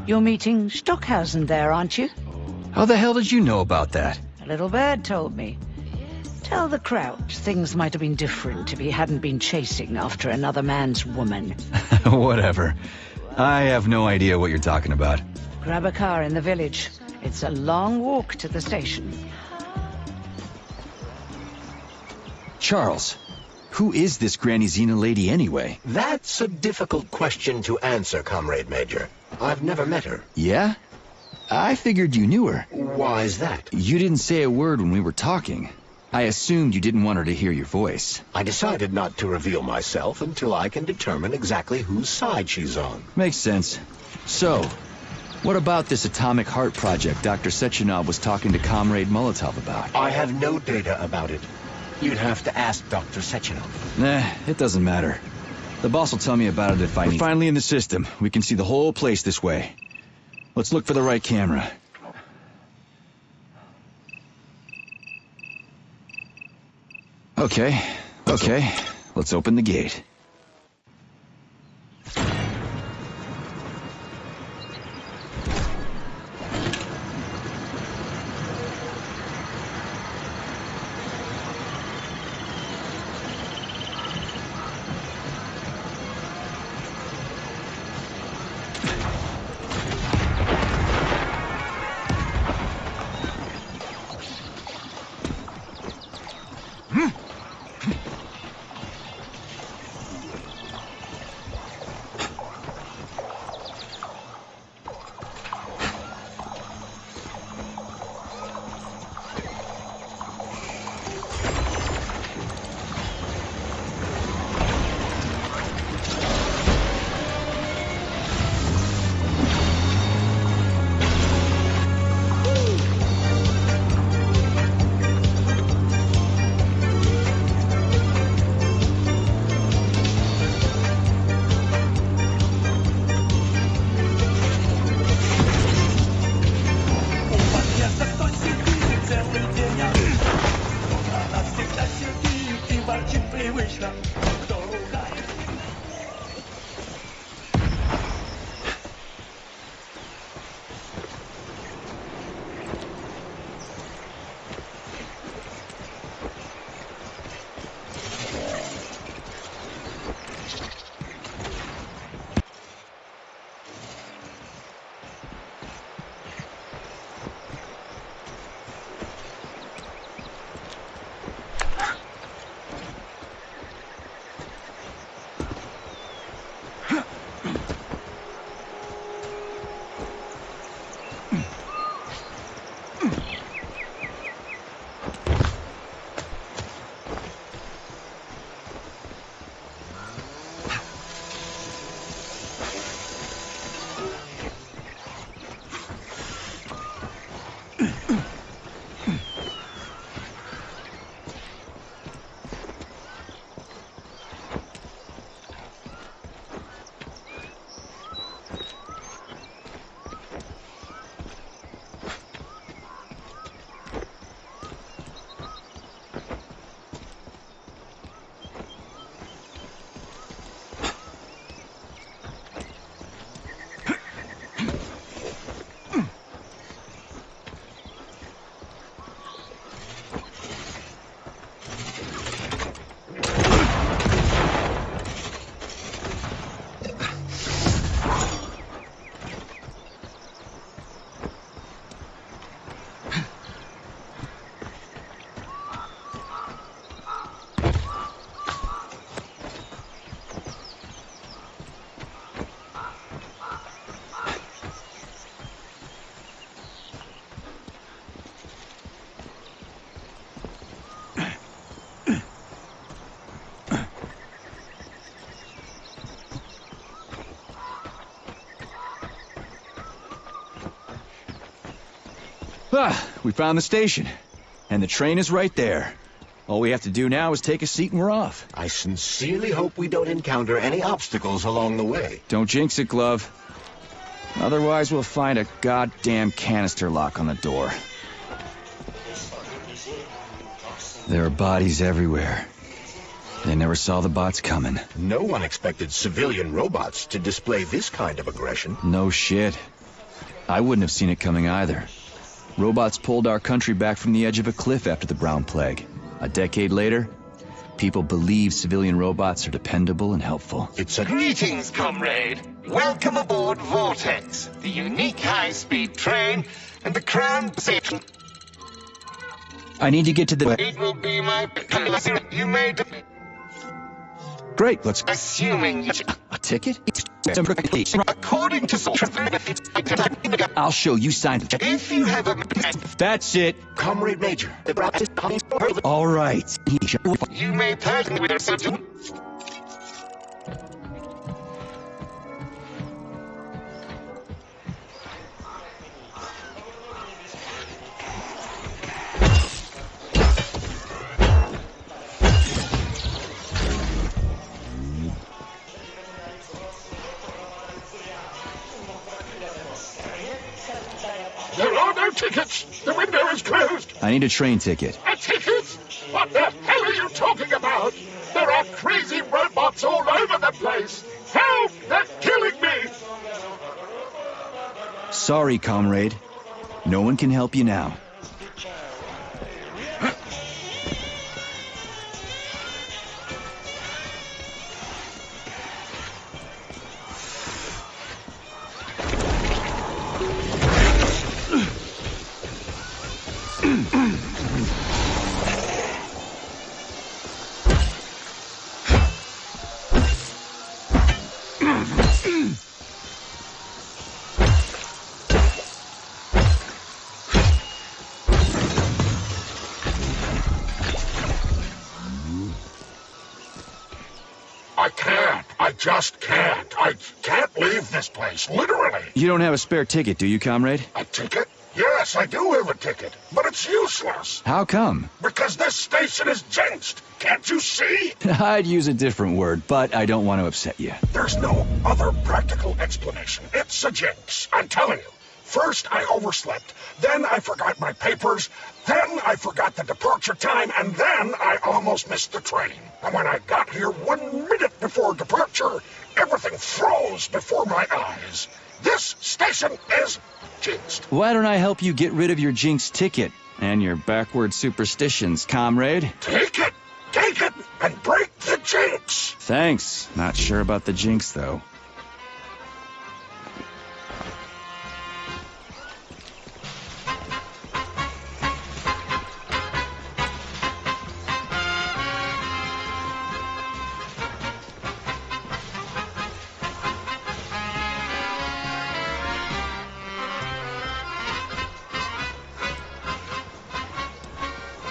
You're meeting Stockhausen there, aren't you? How the hell did you know about that? A little bird told me. Tell the Crouch things might have been different if he hadn't been chasing after another man's woman. Whatever. I have no idea what you're talking about. Grab a car in the village. It's a long walk to the station. Charles, who is this Granny Xena lady anyway? That's a difficult question to answer, Comrade Major. I've never met her. Yeah? I figured you knew her. Why is that? You didn't say a word when we were talking. I assumed you didn't want her to hear your voice. I decided not to reveal myself until I can determine exactly whose side she's on. Makes sense. So, what about this atomic heart project Dr. Sechenov was talking to Comrade Molotov about? I have no data about it. You'd have to ask Dr. Sechenov. Nah, it doesn't matter. The boss will tell me about it if I need. We're finally in the system. We can see the whole place this way. Let's look for the right camera. Okay. Let's open the gate. We found the station. And the train is right there. All we have to do now is take a seat and we're off. I sincerely hope we don't encounter any obstacles along the way. Don't jinx it, Glove. Otherwise, we'll find a goddamn canister lock on the door. There are bodies everywhere. They never saw the bots coming. No one expected civilian robots to display this kind of aggression. No shit. I wouldn't have seen it coming either. Robots pulled our country back from the edge of a cliff after the Brown Plague. A decade later, people believe civilian robots are dependable and helpful. It's a... Greetings, comrade. Welcome aboard Vortex, the unique high-speed train, and the crown station. I need to get to the... It will be my... You made... Great, let's... Assuming... A ticket? According to... I'll show you signs. If you have a... That's it. Comrade Major. All right. You may pass with a... There are no tickets. The window is closed. I need a train ticket. A ticket? What the hell are you talking about? There are crazy robots all over the place. Help! They're killing me. Sorry, comrade. No one can help you now. I can't. I just can't. I can't leave this place, literally. You don't have a spare ticket, do you, comrade? A ticket? Yes, I do have a ticket, but it's useless. How come? Because this station is jinxed. Can't you see? I'd use a different word, but I don't want to upset you. There's no other practical explanation. It's a jinx. I'm telling you. First, I overslept. Then I forgot my papers. Then I forgot the departure time. And then I almost missed the train. And when I got here 1 minute before departure, everything froze before my eyes. This station is jinxed. Why don't I help you get rid of your jinx ticket and your backward superstitions, comrade? Take it! Take it! And break the jinx! Thanks. Not sure about the jinx, though.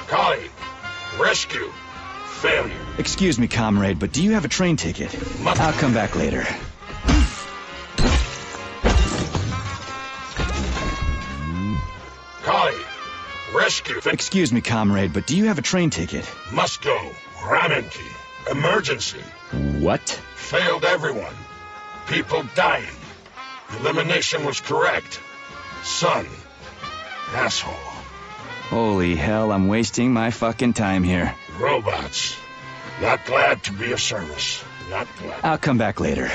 Collie, rescue, failure. Excuse me, comrade, but do you have a train ticket? I'll come back later. Collie, rescue. Excuse me, comrade, but do you have a train ticket? Must go. Ramenki. Emergency. What? Failed everyone. People dying. Elimination was correct. Son. Asshole. Holy hell, I'm wasting my fucking time here. Robots. Not glad to be of service. Not glad. I'll come back later.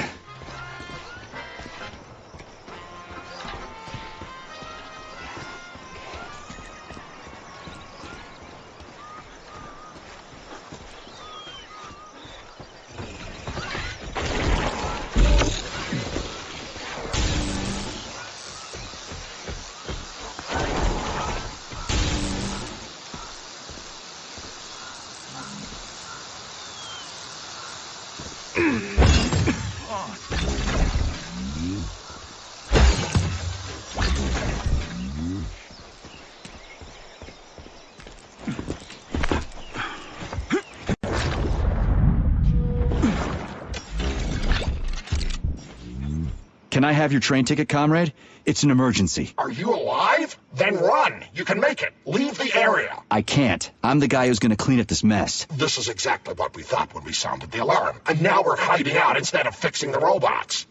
Can I have your train ticket, comrade? It's an emergency. Are you alive? can't? Then run. You can make it. Leave the area. I can't. I'm the guy who's gonna clean up this mess. This is exactly what we thought when we sounded the alarm. And now we're hiding out instead of fixing the robots.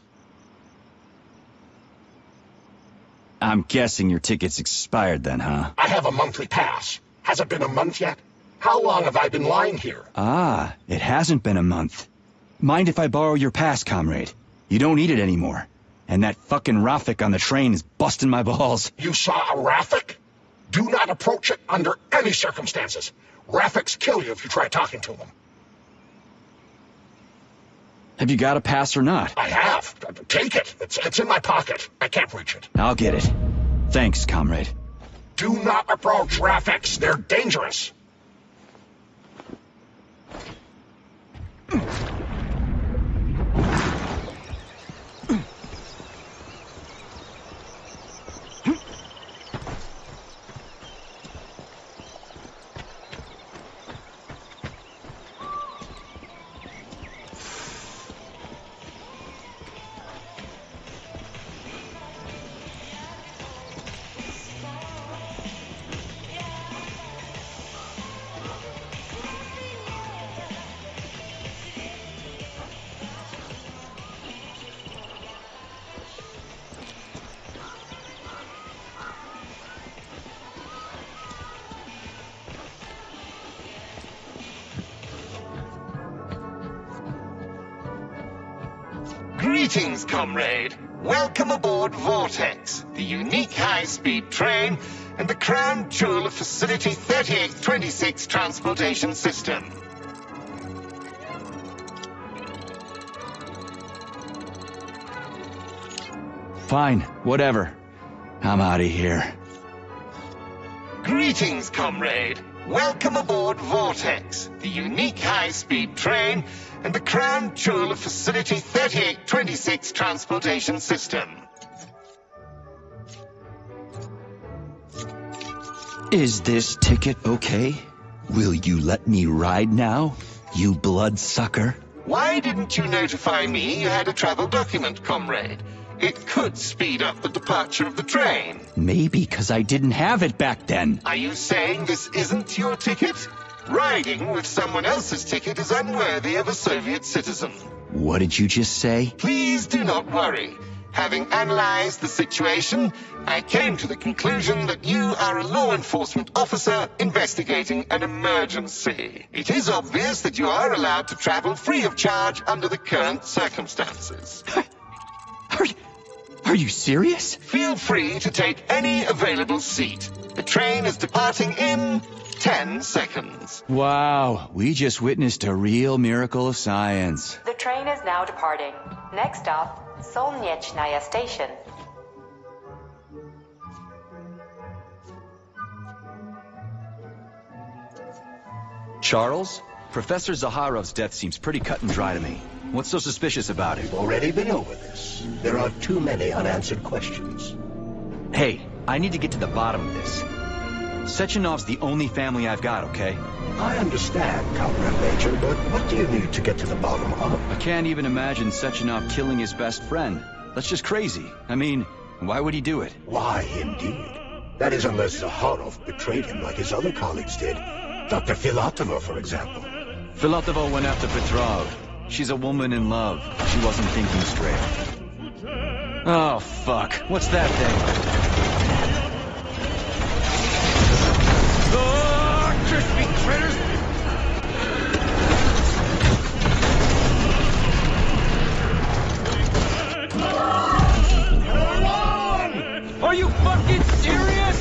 I'm guessing your ticket's expired then, huh? I have a monthly pass. Has it been a month yet? How long have I been lying here? Ah, it hasn't been a month. Mind if I borrow your pass, comrade? You don't need it anymore. And that fucking Rafik on the train is busting my balls. You saw a Rafik? Do not approach it under any circumstances. Rafiks kill you if you try talking to them. Have you got a pass or not? I have. Take it. It's in my pocket. I can't reach it. I'll get it. Thanks, comrade. Do not approach Rafiks. They're dangerous. Greetings, comrade. Welcome aboard Vortex, the unique high-speed train and the crown jewel of Facility 3826 Transportation System. Fine, whatever. I'm out of here. Greetings, comrade. Welcome aboard Vortex, the unique high-speed train and the crown jewel of Facility 3826 Transportation System. Is this ticket okay? Will you let me ride now, you bloodsucker? Why didn't you notify me you had a travel document, comrade? It could speed up the departure of the train. Maybe because I didn't have it back then. Are you saying this isn't your ticket? Riding with someone else's ticket is unworthy of a Soviet citizen. What did you just say? Please do not worry. Having analyzed the situation, I came to the conclusion that you are a law enforcement officer investigating an emergency. It is obvious that you are allowed to travel free of charge under the current circumstances. Are you serious? Feel free to take any available seat. The train is departing in 10 seconds. Wow, we just witnessed a real miracle of science. The train is now departing. Next stop, Solnechnaya Station. Charles? Professor Zaharov's death seems pretty cut and dry to me. What's so suspicious about it? We've already been over this. There are too many unanswered questions. Hey, I need to get to the bottom of this. Sechenov's the only family I've got, okay? I understand, Comrade Major, but what do you need to get to the bottom of? I can't even imagine Sechenov killing his best friend. That's just crazy. I mean, why would he do it? Why, indeed. That is unless Zaharov betrayed him like his other colleagues did. Dr. Filatova, for example. Filatova went after Petrov. She's a woman in love. She wasn't thinking straight. Oh, fuck. What's that thing? Oh, crispy critters! Are you fucking serious?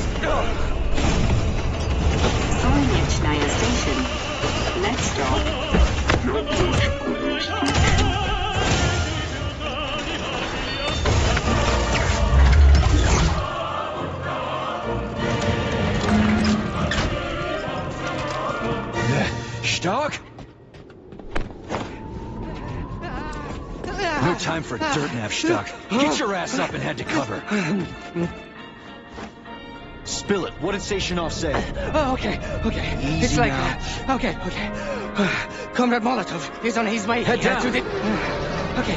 Solnechnaya Station. Next stop. Stark? No time for dirt nap, Stark. Get your ass up and head to cover. Spill it. What did Sechenov say? Oh, okay. Easy It's like now. okay. Comrade Molotov is on his way Head here down. to the... Okay.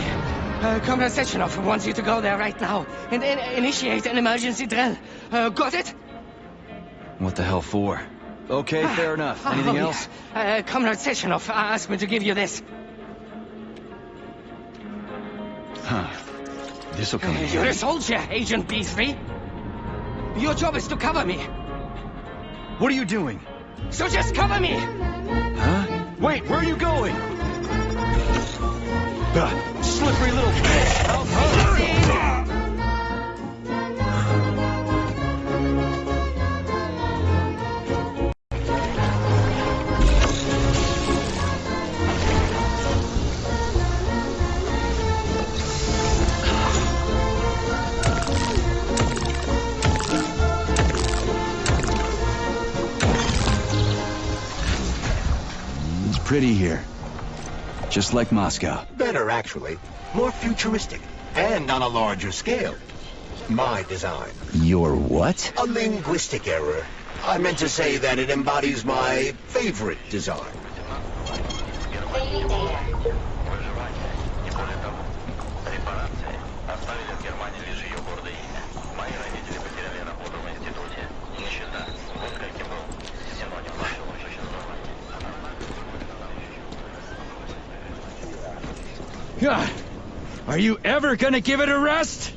Comrade Sechenov wants you to go there right now and initiate an emergency drill. Got it? What the hell for? Okay, fair enough. Anything else? Yeah. Comrade Sechenov asked me to give you this. Huh. This'll come in You're handy. a soldier, Agent B3. Your job is to cover me. What are you doing? So just cover me! Huh? Wait, where are you going? Slippery little fish! It's pretty here. Just like Moscow. Better, actually. More futuristic. And on a larger scale. My design. Your what? A linguistic error. I meant to say that it embodies my favorite design. God, are you ever gonna give it a rest?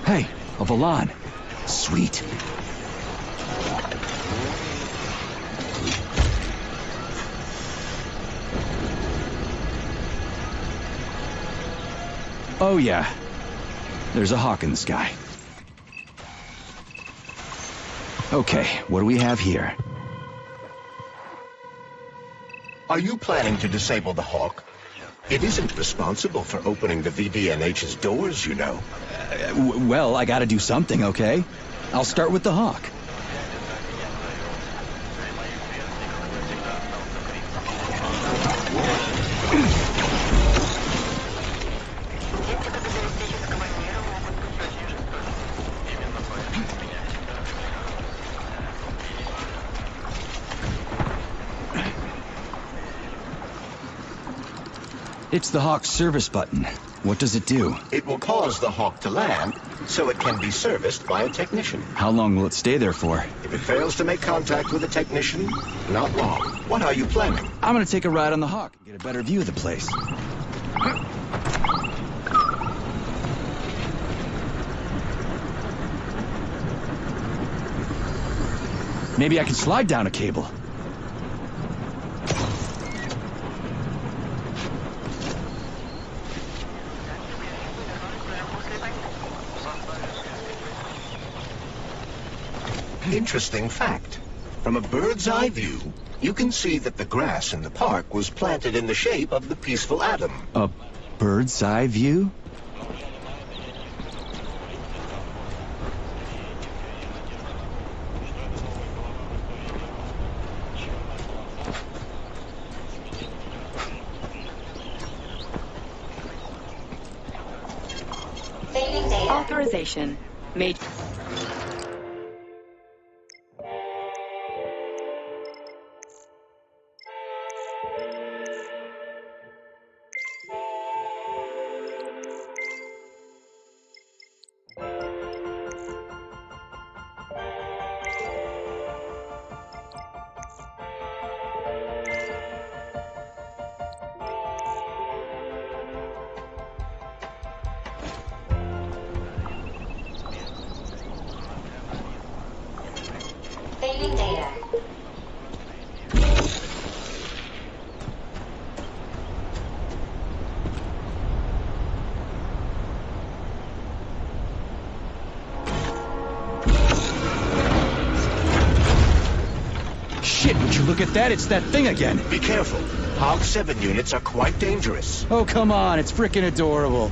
Hey, a Volan. Sweet. Oh yeah, there's a hawk in the sky. Okay, what do we have here? Are you planning to disable the Hawk? It isn't responsible for opening the VDNH's doors, you know. Well, I gotta do something, okay? I'll start with the hawk. It's the Hawk's service button. What does it do? It will cause the Hawk to land, so it can be serviced by a technician. How long will it stay there for? If it fails to make contact with a technician, not long. What are you planning? I'm gonna take a ride on the Hawk and get a better view of the place. Maybe I can slide down a cable. Interesting fact. From a bird's eye view, you can see that the grass in the park was planted in the shape of the peaceful atom. A bird's eye view? Authorization. Made. Failing data. Shit, would you look at that? It's that thing again. Be careful. Hog 7 units are quite dangerous. Oh, come on. It's frickin' adorable.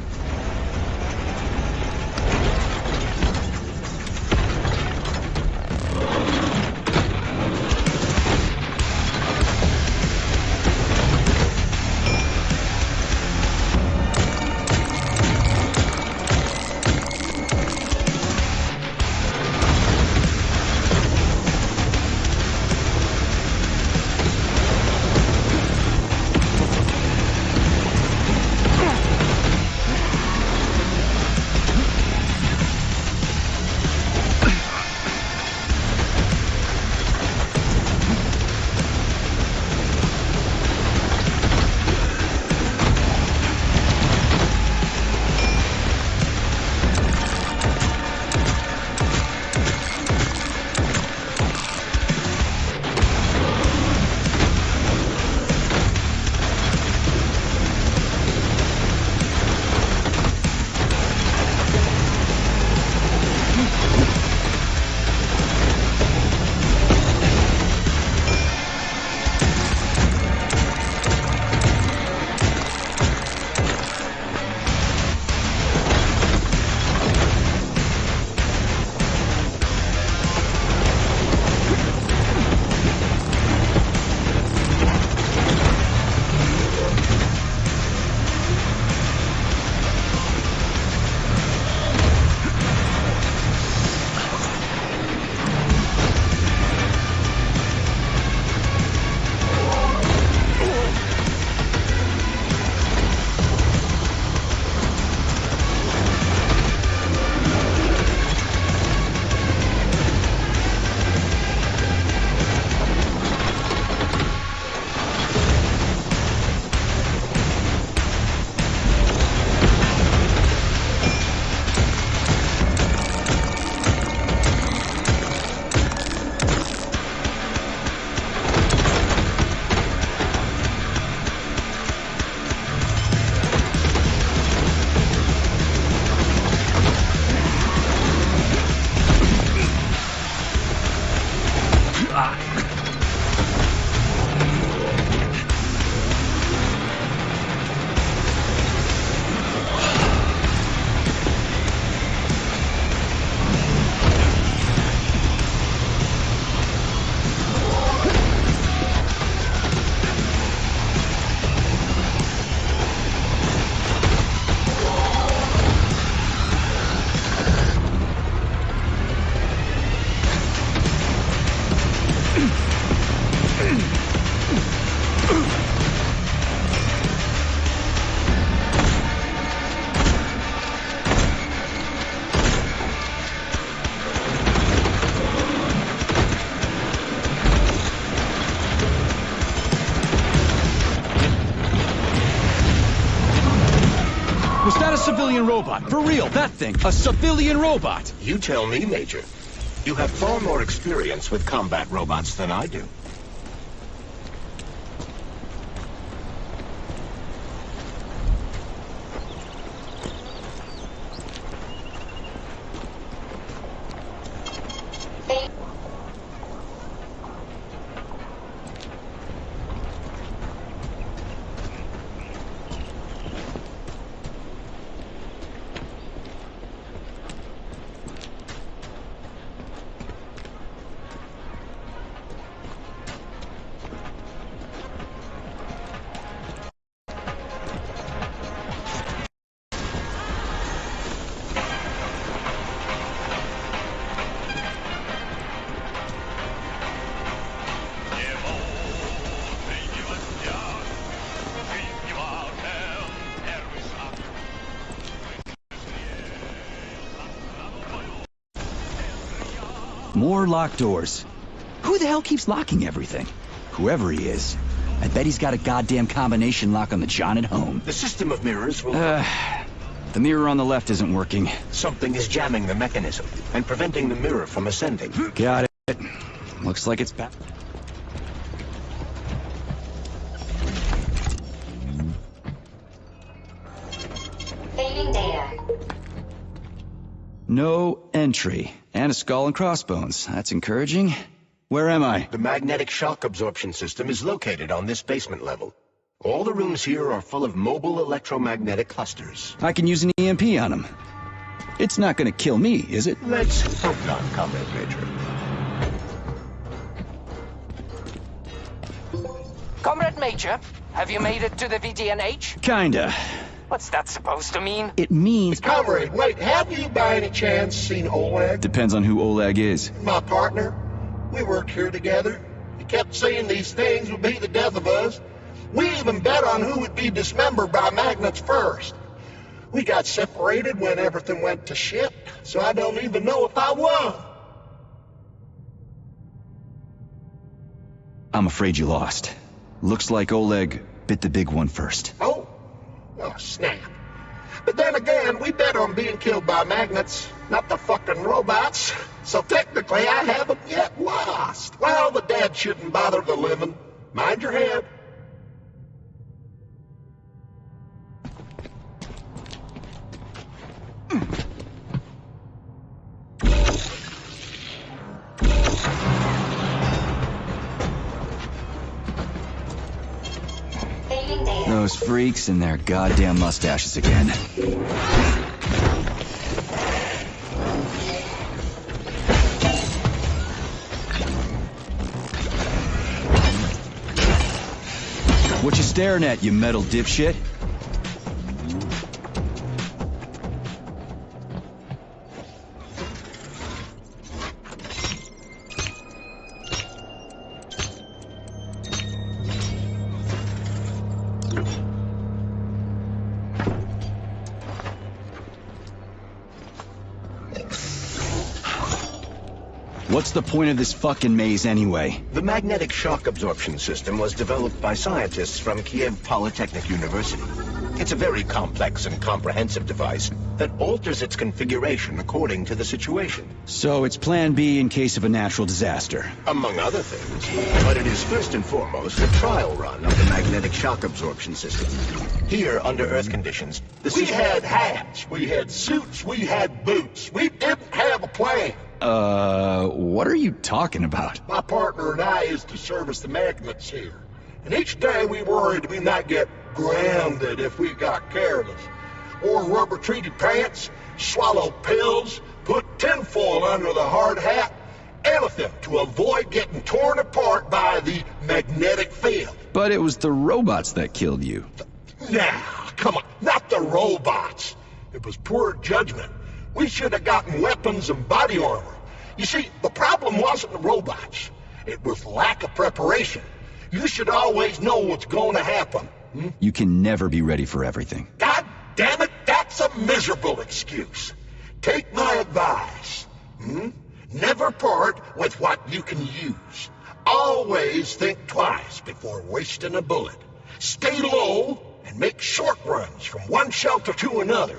civilian robot. For real, that thing. A civilian robot. You tell me, Major. You have far more experience with combat robots than I do. More locked doors. Who the hell keeps locking everything? Whoever he is. I bet he's got a goddamn combination lock on the John at home. The system of mirrors will... The mirror on the left isn't working. Something is jamming the mechanism and preventing the mirror from ascending. Got it. Looks like it's back. Fading data. No entry. And a skull and crossbones. That's encouraging. Where am I? The magnetic shock absorption system is located on this basement level. All the rooms here are full of mobile electromagnetic clusters. I can use an EMP on them. It's not gonna kill me, is it? Let's hope not, Comrade Major. Comrade Major, have you made it to the VDNH? Kinda. What's that supposed to mean? It means... Comrade, wait, have you by any chance seen Oleg? Depends on who Oleg is. My partner. We worked here together. He kept saying these things would be the death of us. We even bet on who would be dismembered by magnets first. We got separated when everything went to shit, so I don't even know if I won. I'm afraid you lost. Looks like Oleg bit the big one first. Oh, snap. But then again, we bet on being killed by magnets, not the fucking robots. So technically, I haven't yet lost. Well, the dead shouldn't bother the living. Mind your head. Those freaks and their goddamn mustaches again. What you staring at, you metal dipshit? What's the point of this fucking maze anyway? The magnetic shock absorption system was developed by scientists from Kiev Polytechnic University. It's a very complex and comprehensive device that alters its configuration according to the situation. So it's plan B in case of a natural disaster. Among other things. But it is first and foremost a trial run of the magnetic shock absorption system. Here, under Earth conditions, We had hats, we had suits, we had boots. We didn't have a plan. What are you talking about? My partner and I used to service the magnets here. And each day we worried we might get grounded if we got careless. Wore rubber-treated pants, swallowed pills, put tinfoil under the hard hat, anything to avoid getting torn apart by the magnetic field. But it was the robots that killed you. Now, come on, not the robots. It was poor judgment. We should have gotten weapons and body armor. You see, the problem wasn't the robots. It was lack of preparation. You should always know what's going to happen. You can never be ready for everything. God damn it, that's a miserable excuse. Take my advice. Never part with what you can use. Always think twice before wasting a bullet. Stay low and make short runs from one shelter to another.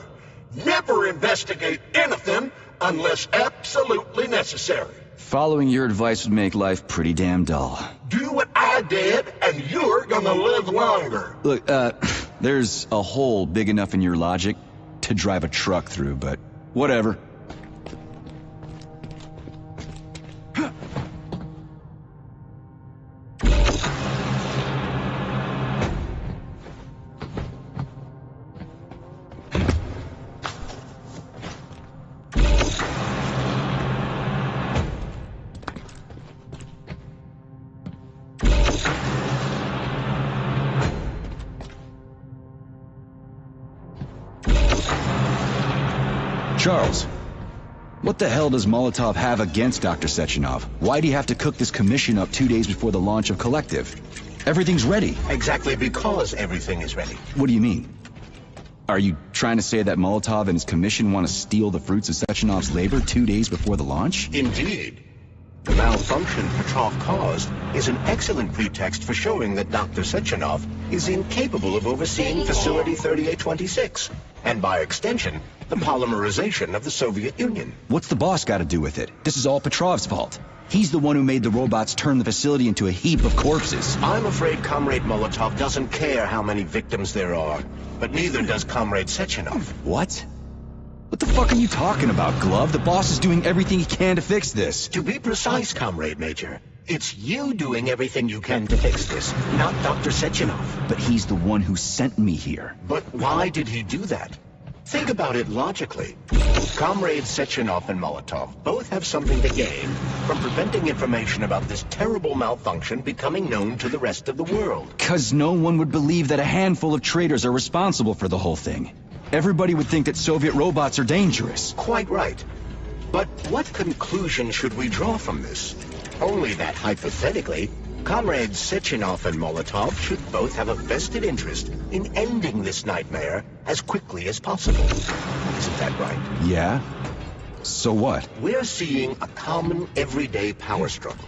Never investigate anything unless absolutely necessary. Following your advice would make life pretty damn dull. Do what I did, and you're gonna live longer. Look, there's a hole big enough in your logic to drive a truck through, but whatever. Charles, what the hell does Molotov have against Dr. Sechenov? Why'd he have to cook this commission up 2 days before the launch of Collective? Everything's ready. Exactly because everything is ready. What do you mean? Are you trying to say that Molotov and his commission want to steal the fruits of Sechenov's labor 2 days before the launch? Indeed. The malfunction Petrov caused is an excellent pretext for showing that Dr. Sechenov is incapable of overseeing Facility 3826, and by extension, the polymerization of the Soviet Union. What's the boss got to do with it? This is all Petrov's fault. He's the one who made the robots turn the facility into a heap of corpses. I'm afraid Comrade Molotov doesn't care how many victims there are, but neither does Comrade Sechenov. What? What the fuck are you talking about, Glove? The boss is doing everything he can to fix this. To be precise, Comrade Major, it's you doing everything you can to fix this, not Dr. Sechenov. But he's the one who sent me here. But why did he do that? Think about it logically. Comrades Sechenov and Molotov both have something to gain from preventing information about this terrible malfunction becoming known to the rest of the world. 'Cause no one would believe that a handful of traitors are responsible for the whole thing. Everybody would think that Soviet robots are dangerous. Quite right. But what conclusion should we draw from this? Only that, hypothetically, Comrades Sechenov and Molotov should both have a vested interest in ending this nightmare as quickly as possible. Isn't that right? Yeah? So what? We're seeing a common, everyday power struggle.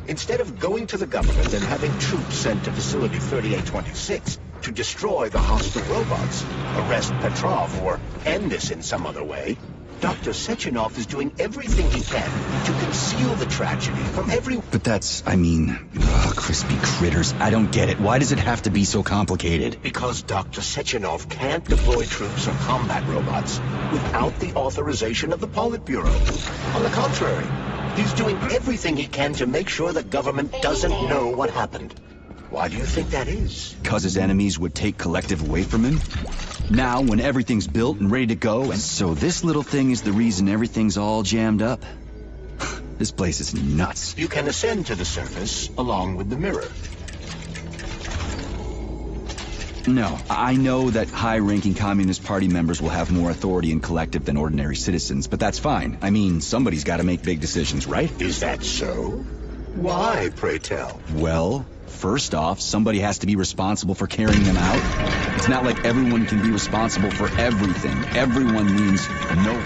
Instead of going to the government and having troops sent to Facility 3826 to destroy the hostile robots, arrest Petrov, or end this in some other way, Dr. Sechenov is doing everything he can to conceal the tragedy from everyone. But that's, crispy critters. I don't get it. Why does it have to be so complicated? Because Dr. Sechenov can't deploy troops or combat robots without the authorization of the Politburo. On the contrary, he's doing everything he can to make sure the government doesn't know what happened. Why do you think that is? 'Cause his enemies would take Collective away from him? Now, when everything's built and ready to go, and so this little thing is the reason everything's all jammed up? This place is nuts. You can ascend to the surface along with the mirror. No, I know that high-ranking Communist Party members will have more authority in Collective than ordinary citizens, but that's fine. I mean, somebody's got to make big decisions, right? Is that so? Why, pray tell? Well, first off, somebody has to be responsible for carrying them out. It's not like everyone can be responsible for everything. Everyone means no.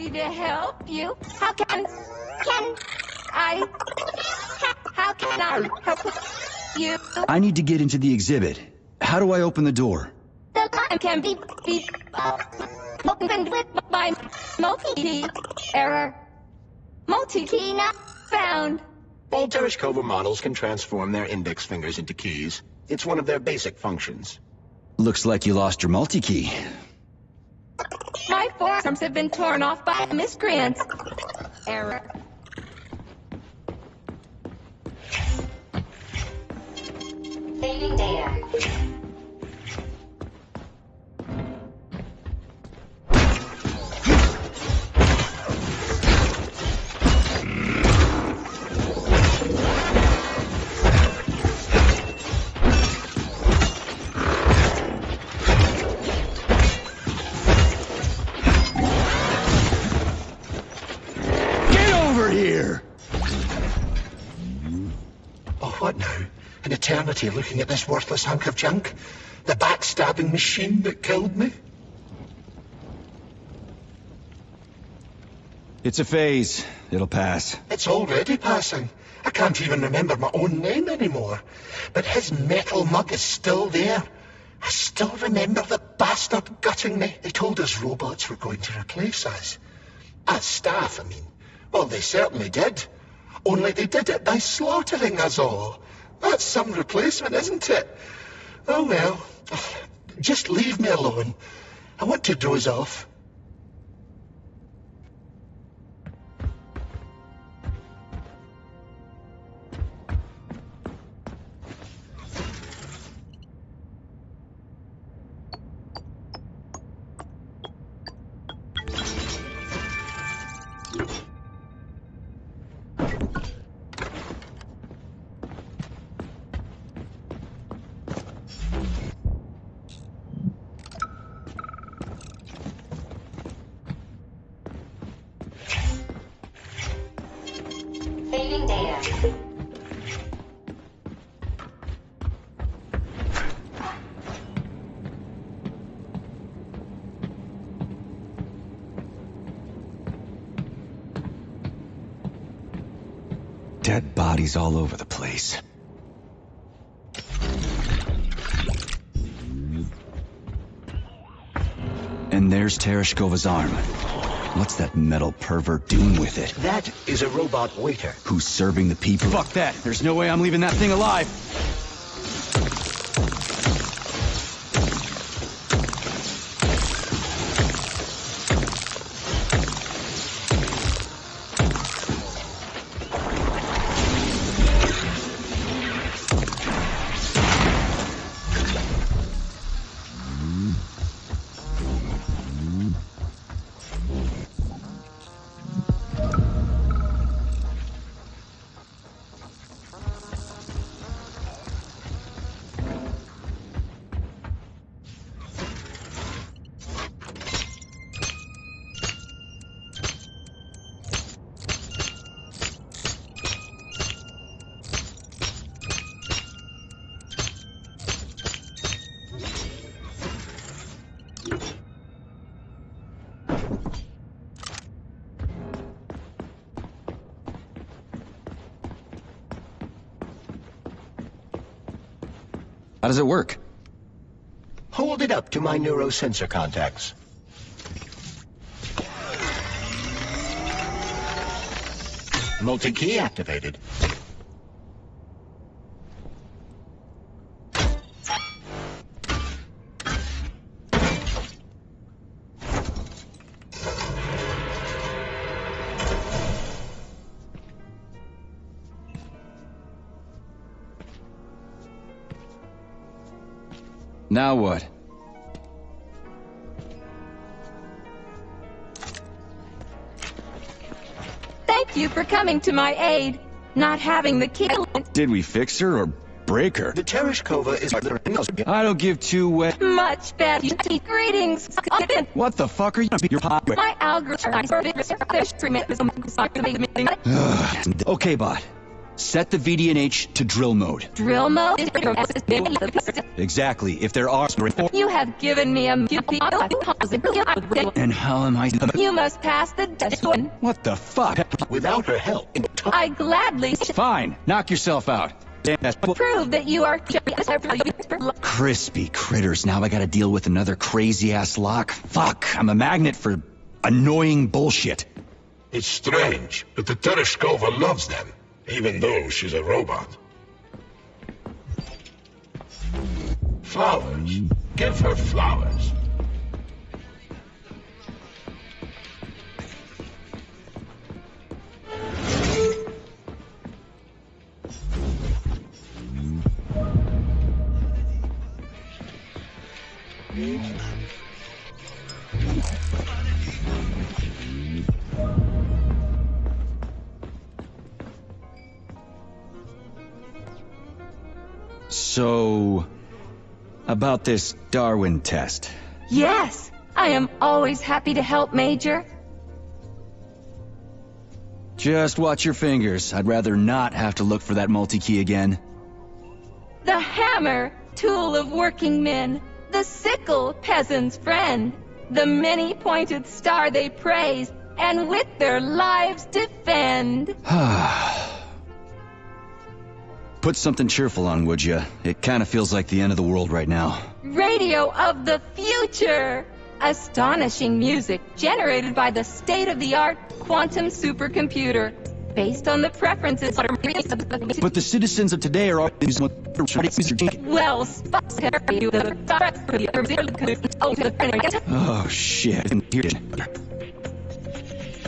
To help you? How can I help you? I need to get into the exhibit. How do I open the door? The line can be opened with my multi-key error. Multi-key not found. All Tereshkova models can transform their index fingers into keys. It's one of their basic functions. Looks like you lost your multi-key. My forearms have been torn off by miscreants. Error. Saving data. here. Oh, what now? An eternity looking at this worthless hunk of junk? The backstabbing machine that killed me? It's a phase. It'll pass. It's already passing. I can't even remember my own name anymore. But his metal mug is still there. I still remember the bastard gutting me. They told us robots were going to replace us. As staff, I mean. Well, they certainly did. Only they did it by slaughtering us all. That's some replacement, isn't it? Oh well. Just leave me alone. I want to doze off. Saving data. Dead bodies all over the place. And there's Tereshkova's arm. What's that metal pervert doing with it? That is a robot waiter. Who's serving the people? Fuck that! There's no way I'm leaving that thing alive! How does it work? Hold it up to my neurosensor contacts. Multi-key activated. Now what? Thank you for coming to my aid. Not having the key. Did we fix her or break her? The Tereshkova is... I don't give two wet... Much better. Greetings. What the fuck are you... Your pop... My algorithm... Okay, bot. Set the VDNH to drill mode. Drill mode? Exactly. If there are... You have given me a... And how am I... You must pass the test. What the fuck? Without her help... I gladly... Fine. Knock yourself out. Prove that you are... Crispy critters. Now I gotta deal with another crazy-ass lock. Fuck. I'm a magnet for annoying bullshit. It's strange, but the Tereshkova loves them. Even though she's a robot. Flowers. Give her flowers. So, about this Darwin test. Yes, I am always happy to help, Major. Just watch your fingers. I'd rather not have to look for that multi-key again. The hammer, tool of working men. The sickle, peasant's friend. The many-pointed star they praise, and with their lives defend. Put something cheerful on, would ya? It kind of feels like the end of the world right now. Radio of the future! Astonishing music generated by the state-of-the-art quantum supercomputer, based on the preferences of... But the citizens of today are all... Well, oh, shit.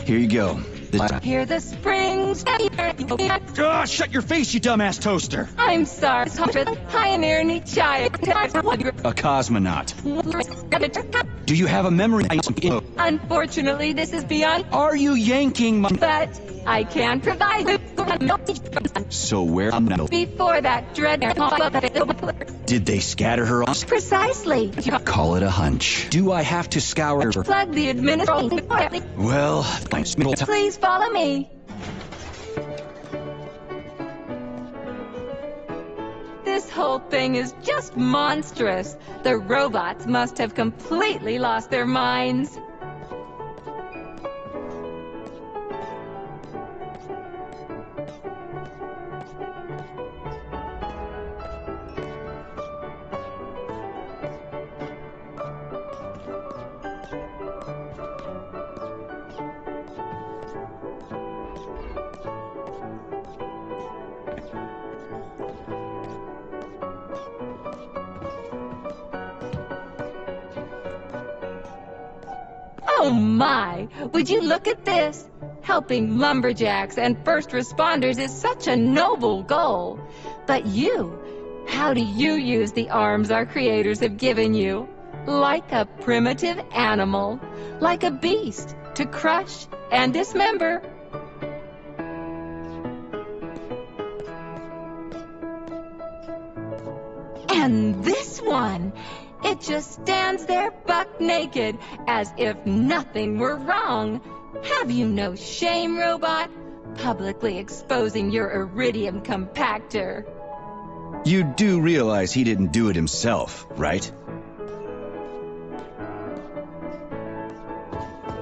Here you go. Hear the springs. Oh, shut your face, you dumbass toaster. I'm sorry, Pioneer Nichai. A cosmonaut. Do you have a memory? Unfortunately, this is beyond... Are you yanking my... But I can provide... So where... Before that dread... Did they scatter her off? Precisely. Call it a hunch. Do I have to scour her? Plug the administrator. Well, please follow me. This whole thing is just monstrous. The robots must have completely lost their minds. Oh my! Would you look at this? Helping lumberjacks and first responders is such a noble goal. But you, how do you use the arms our creators have given you? Like a primitive animal, like a beast, to crush and dismember. And this one, it just stands there buck naked, as if nothing were wrong. Have you no shame, robot? Publicly exposing your iridium compactor. You do realize he didn't do it himself, right?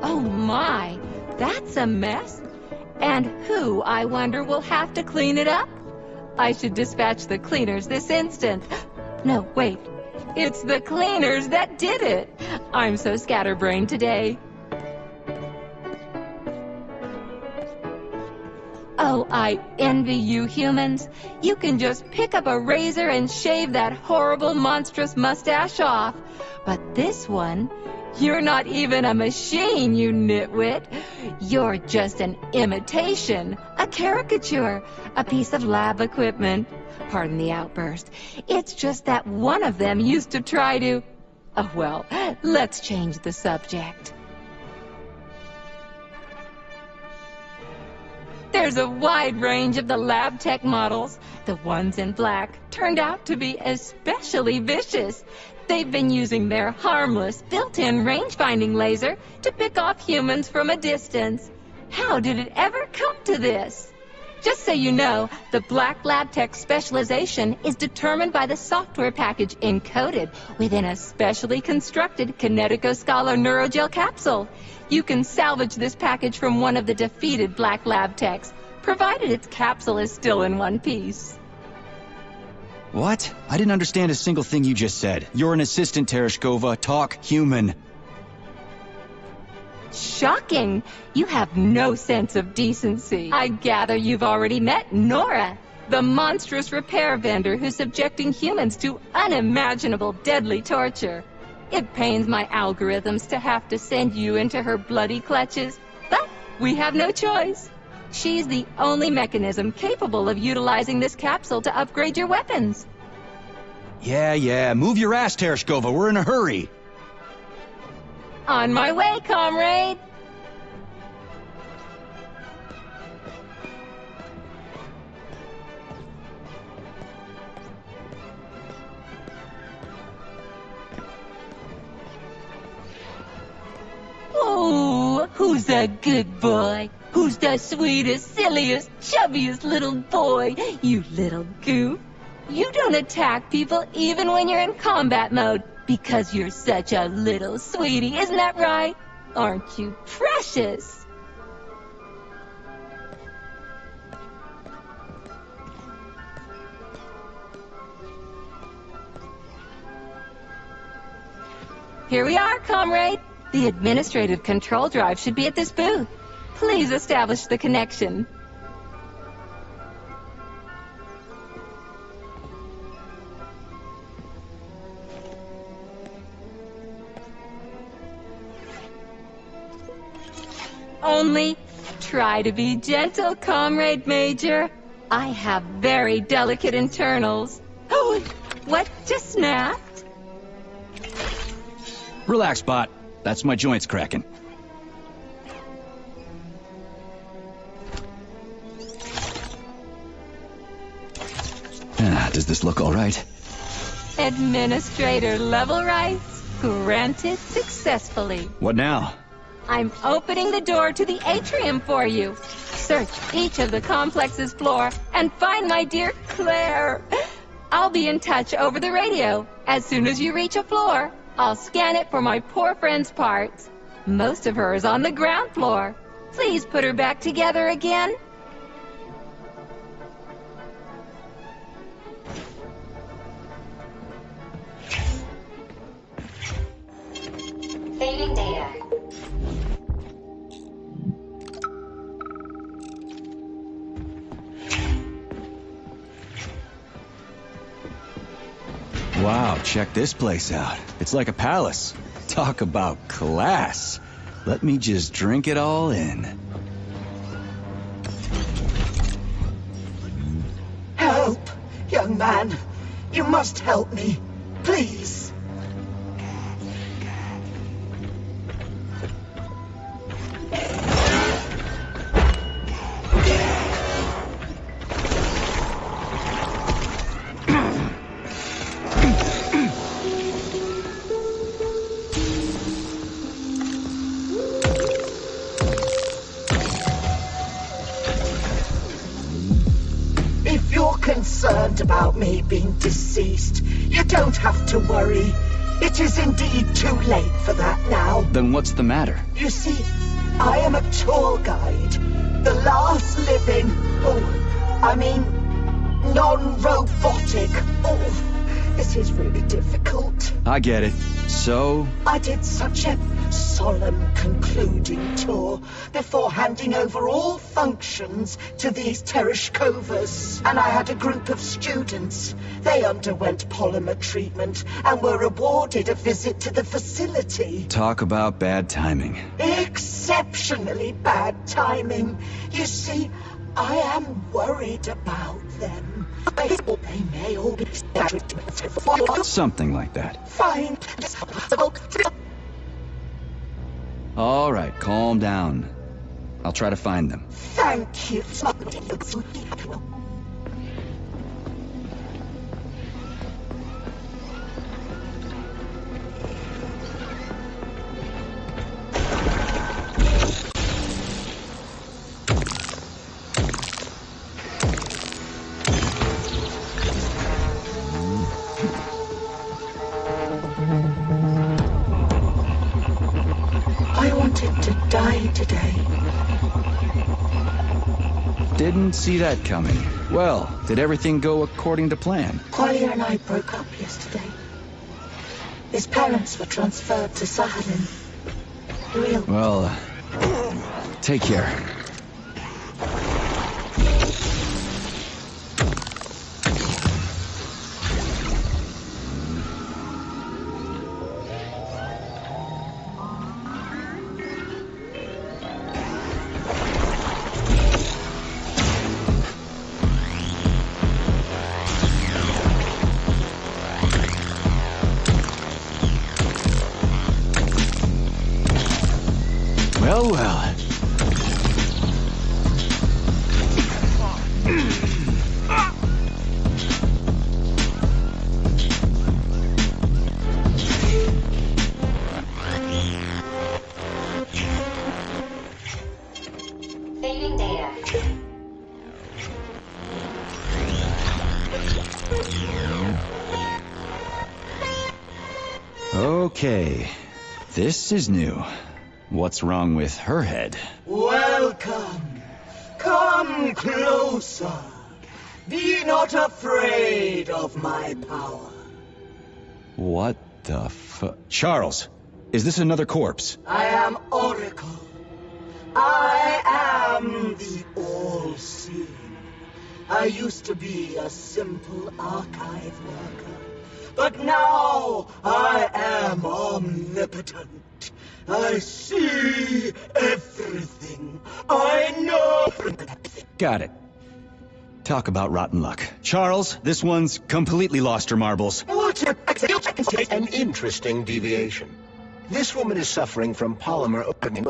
Oh my, that's a mess. And who, I wonder, will have to clean it up? I should dispatch the cleaners this instant. No, wait. It's the cleaners that did it. I'm so scatterbrained today. Oh, I envy you humans. You can just pick up a razor and shave that horrible, monstrous mustache off. But this one, you're not even a machine, you nitwit. You're just an imitation, a caricature, a piece of lab equipment. Pardon the outburst. It's just that one of them used to try to... Oh, well, let's change the subject. There's a wide range of the lab tech models. The ones in black turned out to be especially vicious. They've been using their harmless, built-in range-finding laser to pick off humans from a distance. How did it ever come to this? Just so you know, the Black Lab Tech specialization is determined by the software package encoded within a specially constructed Kinetico-Scholar Neurogel capsule. You can salvage this package from one of the defeated Black Lab Techs, provided its capsule is still in one piece. What? I didn't understand a single thing you just said. You're an assistant, Tereshkova. Talk human. Shocking! You have no sense of decency. I gather you've already met Nora, the monstrous repair vendor who's subjecting humans to unimaginable deadly torture. It pains my algorithms to have to send you into her bloody clutches, but we have no choice. She's the only mechanism capable of utilizing this capsule to upgrade your weapons. Yeah, move your ass, Tereshkova. We're in a hurry. On my way, comrade! Oh, who's a good boy? Who's the sweetest, silliest, chubbiest little boy? You little goof. You don't attack people even when you're in combat mode because you're such a little sweetie, isn't that right? Aren't you precious? Here we are, comrade. The administrative control drive should be at this booth. Please establish the connection. Only try to be gentle, Comrade Major. I have very delicate internals. Oh, what just snapped? Relax, Bot. That's my joints cracking. Does this look all right? Administrator level rights granted successfully. What now? I'm opening the door to the atrium for you. Search each of the complex's floor and find my dear Claire. I'll be in touch over the radio. As soon as you reach a floor, I'll scan it for my poor friend's parts. Most of her is on the ground floor. Please put her back together again. Saving data. Wow, check this place out. It's like a palace. Talk about class. Let me just drink it all in. Help, young man. You must help me. Please. Concerned about me being deceased. You don't have to worry. It is indeed too late for that now. Then what's the matter? You see, I am a tour guide. The last living, non-robotic. This is really difficult. I get it. So? I did such a solemn concluding tour before handing over all functions to these Tereshkovas. And I had a group of students. They underwent polymer treatment and were awarded a visit to the facility. Talk about bad timing. Exceptionally bad timing. You see, I am worried about them. They may all be something like that. Fine. All right, calm down. I'll try to find them. Thank you. I wanted to die today. Didn't see that coming. Well, did everything go according to plan? Qualia and I broke up yesterday. His parents were transferred to Sakhalin. Well, take care. Well. Okay, this is new. What's wrong with her head? Welcome. Come closer. Be not afraid of my power. What the Charles, is this another corpse? I am Oracle. I am the all-seeing. I used to be a simple archive worker, but now I am omnipotent. I see everything. I know. Got it. Talk about rotten luck. Charles, this one's completely lost her marbles. An interesting deviation. This woman is suffering from polymer opening.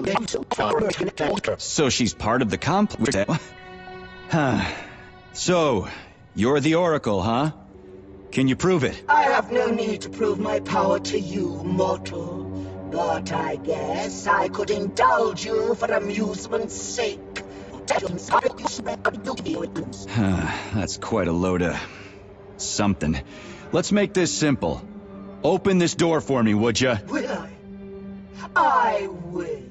So she's part of the complex. So, you're the Oracle, huh? Can you prove it? I have no need to prove my power to you, mortal. But I guess I could indulge you for amusement's sake. That's quite a load of something. Let's make this simple. Open this door for me, would ya? Will I? I will.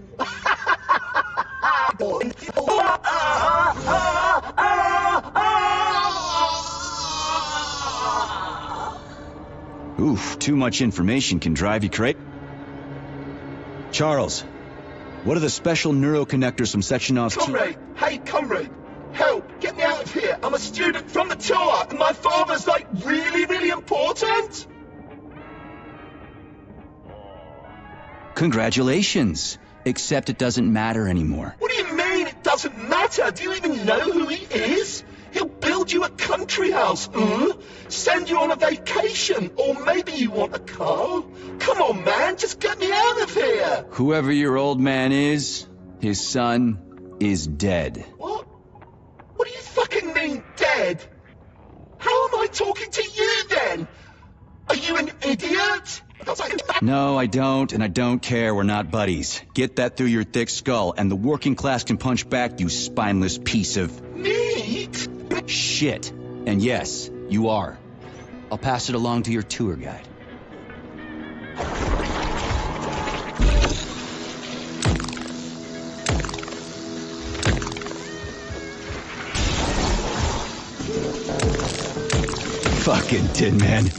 Oof, too much information can drive you crazy. Charles, what are the special neuroconnectors from Sectionov's team? Comrade! Hey, comrade! Help! Get me out of here! I'm a student from the tour, and my father's, like, really, really important! Congratulations! Except it doesn't matter anymore. What do you mean it doesn't matter? Do you even know who he is? He'll build you a country house, send you on a vacation, or maybe you want a car. Come on, man, just get me out of here! Whoever your old man is, his son is dead. What? What do you fucking mean, dead? How am I talking to you, then? Are you an idiot? No, I don't, and I don't care. We're not buddies. Get that through your thick skull, and the working class can punch back, you spineless piece of... Meat? Shit. And yes, you are. I'll pass it along to your tour guide. Fucking Tin Man.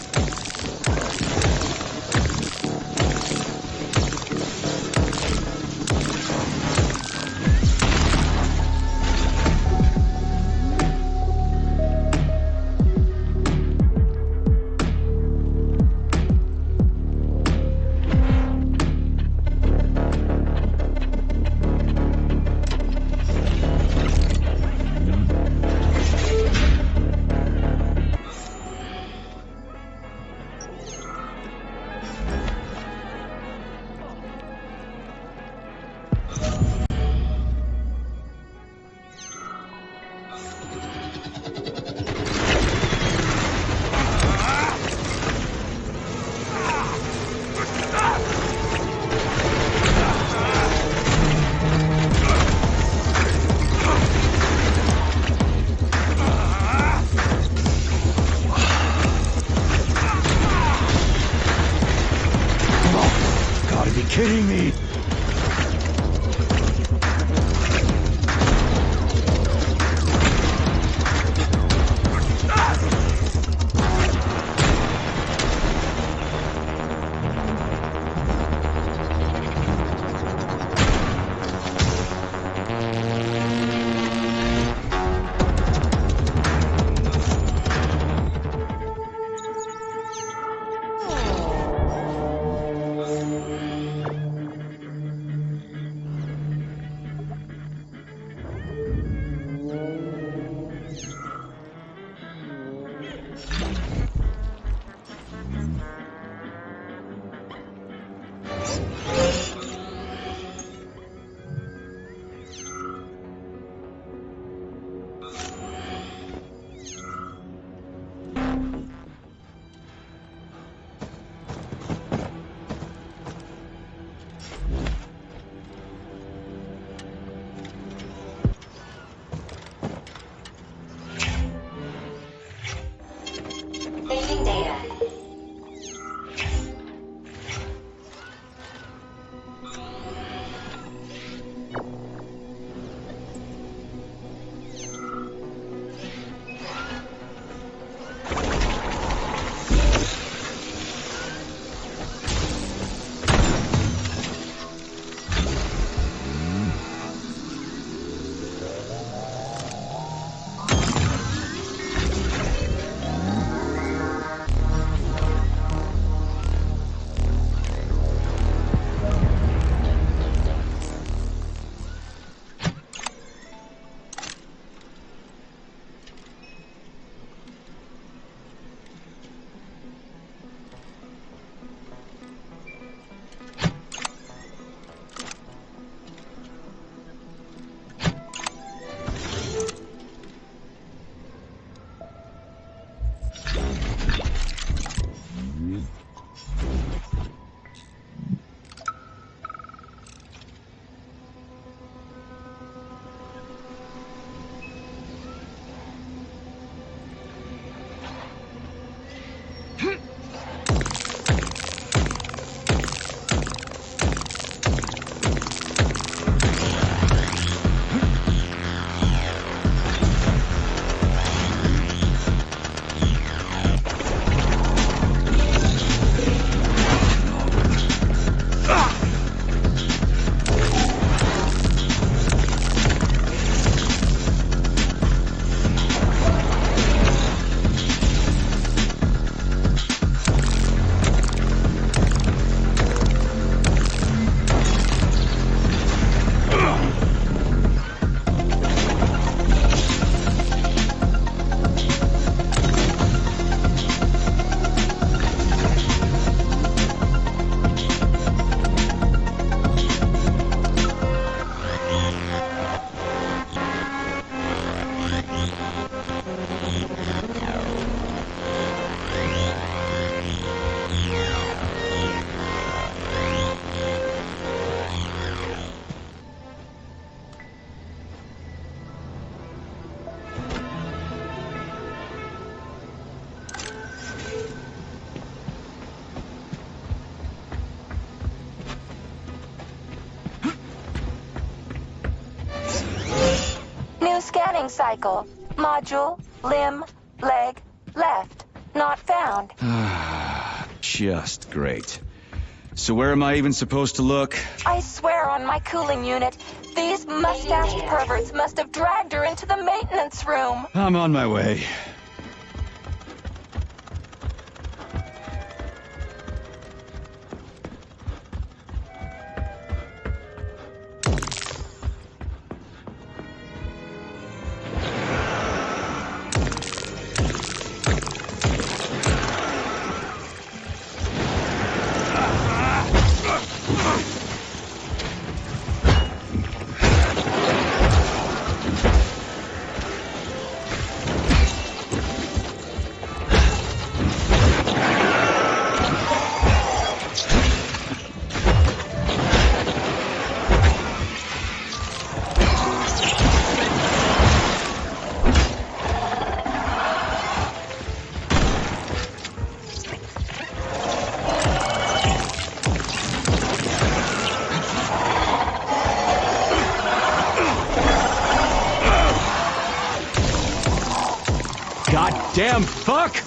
Kidding me? New scanning cycle. Module, limb, leg, left. Not found. Just great. So where am I even supposed to look? I swear on my cooling unit, these mustached perverts must have dragged her into the maintenance room. I'm on my way. Goddamn fuck!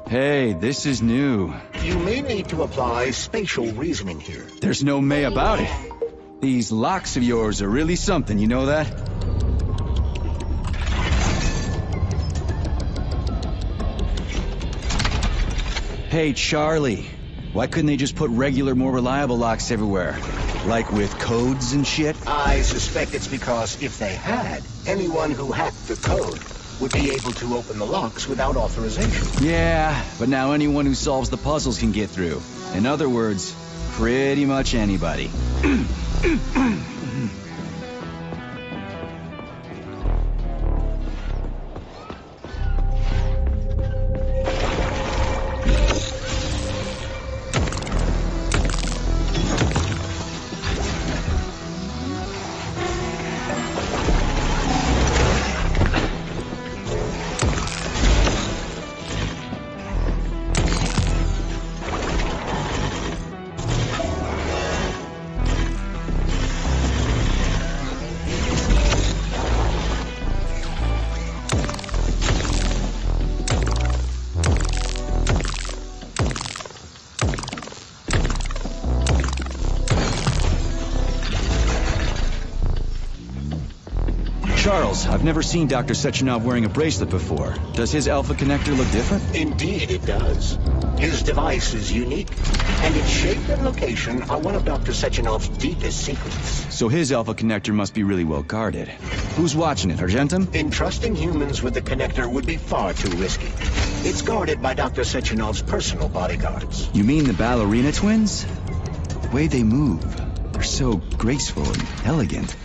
Hey, this is new. You may need to apply spatial reasoning here. There's no may about it. These locks of yours are really something, you know that? Hey, Charlie. Why couldn't they just put regular, more reliable locks everywhere? Like with codes and shit? I suspect it's because if they had, anyone who hacked the code would be able to open the locks without authorization. Yeah, but now anyone who solves the puzzles can get through. In other words, pretty much anybody. Charles, I've never seen Dr. Sechenov wearing a bracelet before. Does his alpha connector look different? Indeed it does. His device is unique, and its shape and location are one of Dr. Sechenov's deepest secrets. So his alpha connector must be really well guarded. Who's watching it, Argentum? Entrusting humans with the connector would be far too risky. It's guarded by Dr. Sechenov's personal bodyguards. You mean the ballerina twins? The way they move, they're so graceful and elegant.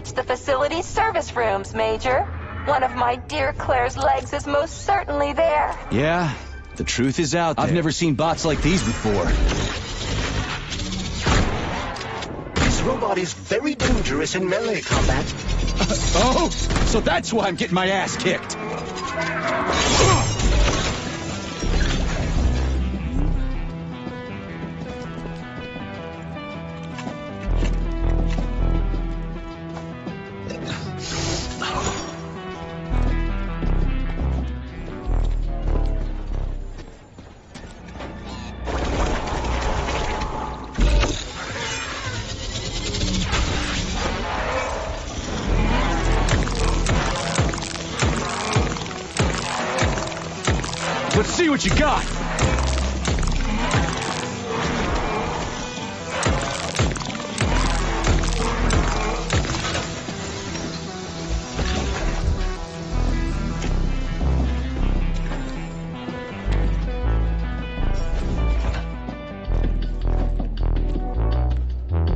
reach the facility's service rooms, Major. One of my dear Claire's legs is most certainly there. Yeah, the truth is out there. I've never seen bots like these before. This robot is very dangerous in melee combat. Oh, so that's why I'm getting my ass kicked. Let's see what you got.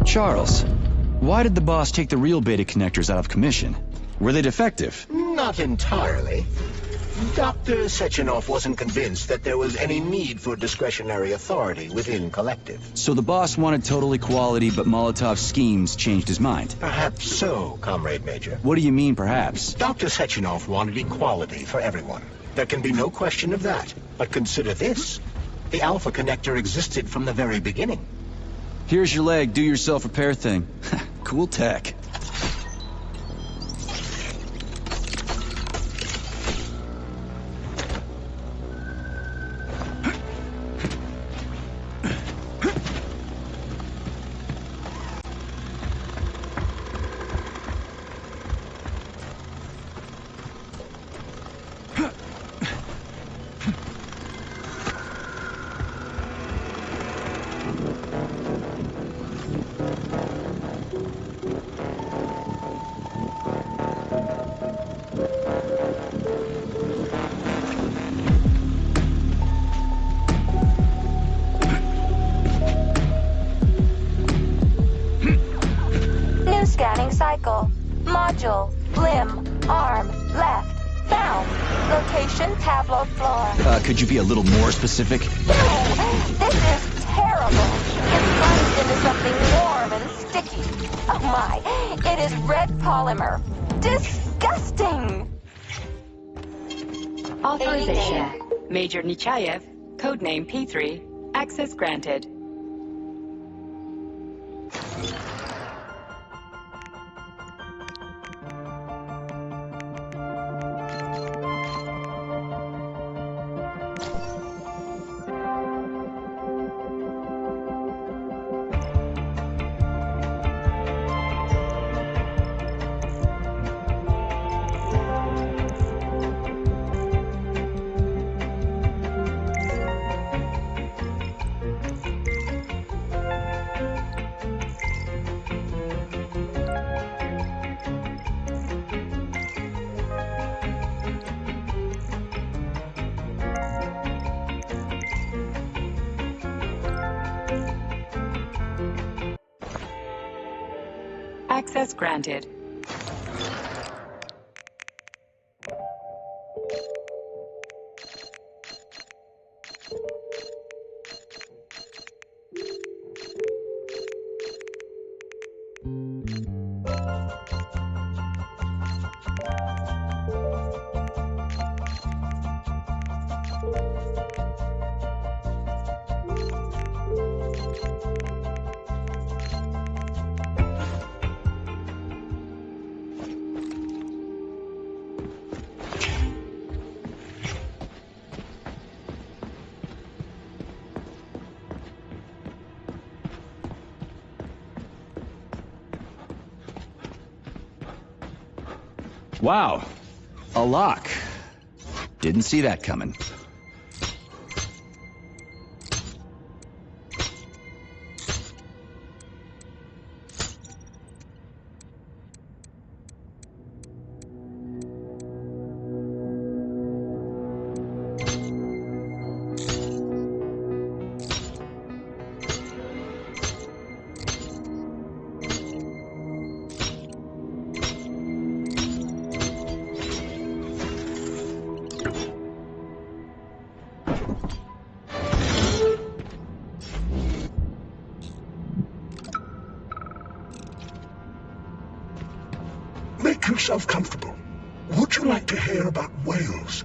Charles, why did the boss take the real beta connectors out of commission? Were they defective? Not entirely. Dr. Sechenov wasn't convinced that there was any need for discretionary authority within Collective. So the boss wanted total equality, but Molotov's schemes changed his mind. Perhaps so, Comrade Major. What do you mean, perhaps? Dr. Sechenov wanted equality for everyone. There can be no question of that. But consider this. The Alpha Connector existed from the very beginning. Here's your leg, do your self-repair thing. Cool tech. Scanning cycle. Module. Limb. Arm. Left. Found. Location tableau floor. Could you be a little more specific? Oh, this is terrible. It's plunged into something warm and sticky. Oh my, it is red polymer. Disgusting. Authorization. Major Nechayev, codename P3, access granted. Access granted. Wow, a lock. Didn't see that coming. Make yourself comfortable. Would you like to hear about whales?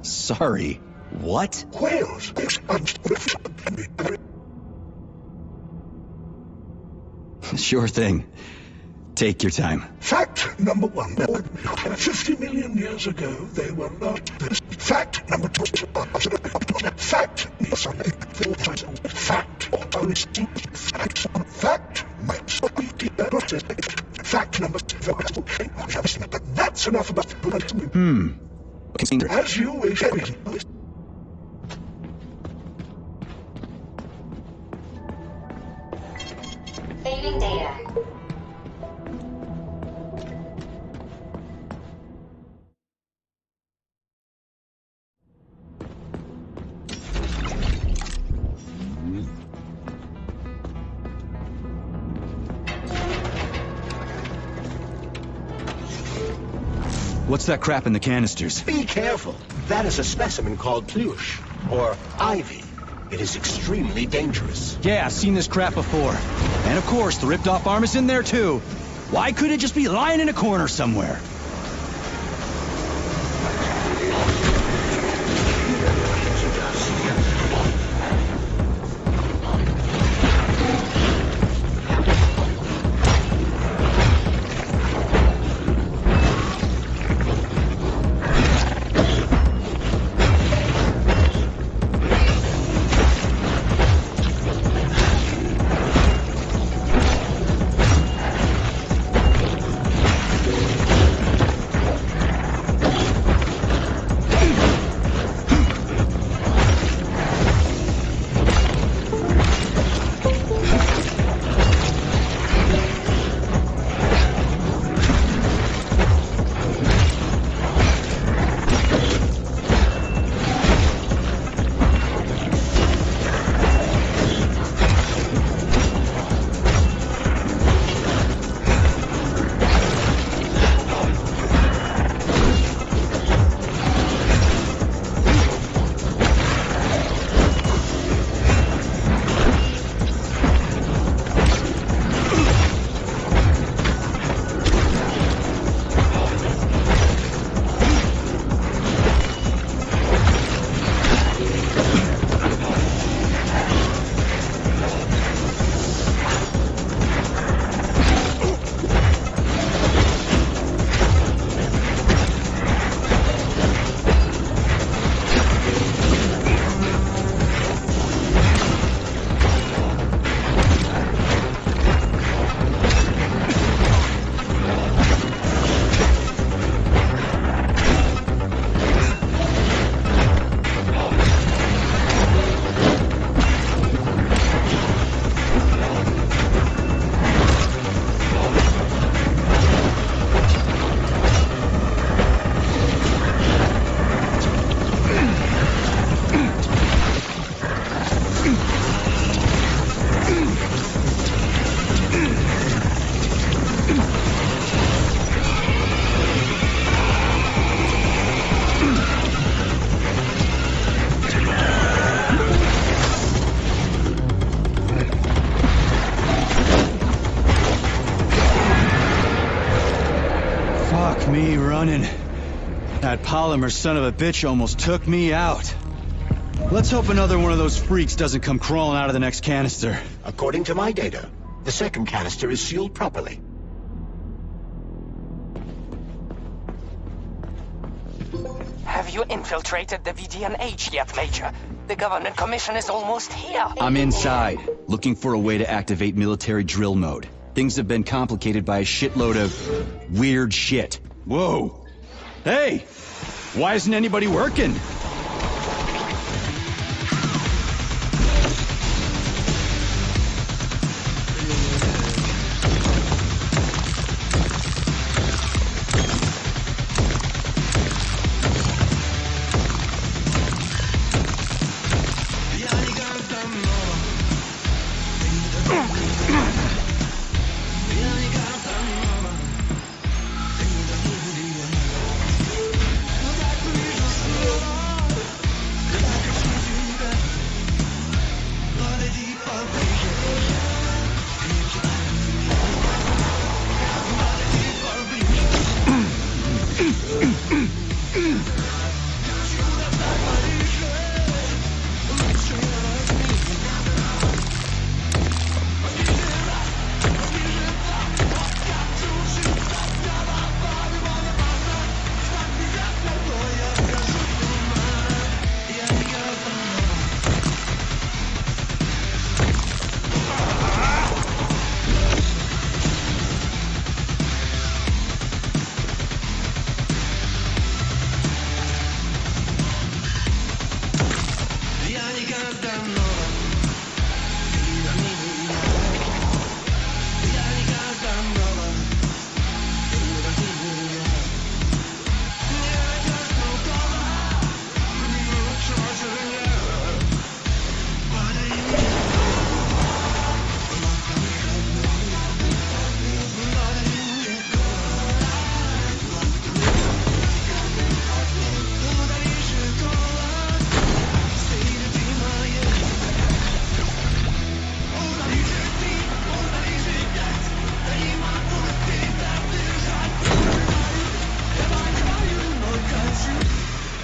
Sorry. What? Whales. Sure thing. Take your time. Fact number 1. 50 million years ago, they were not this. Fact number 2. Fact. Fact. Fact number 2. But that's enough about... As you wish. Saving data. What's that crap in the canisters? Be careful. That is a specimen called plush, or ivy. It is extremely dangerous. Yeah, I've seen this crap before. And of course, the ripped-off arm is in there, too. Why couldn't it just be lying in a corner somewhere? Me running. That polymer son of a bitch almost took me out. Let's hope another one of those freaks doesn't come crawling out of the next canister. According to my data, the second canister is sealed properly. Have you infiltrated the VDNH yet, Major? The government commission is almost here. I'm inside, looking for a way to activate military drill mode. Things have been complicated by a shitload of weird shit. Whoa! Hey! Why isn't anybody working?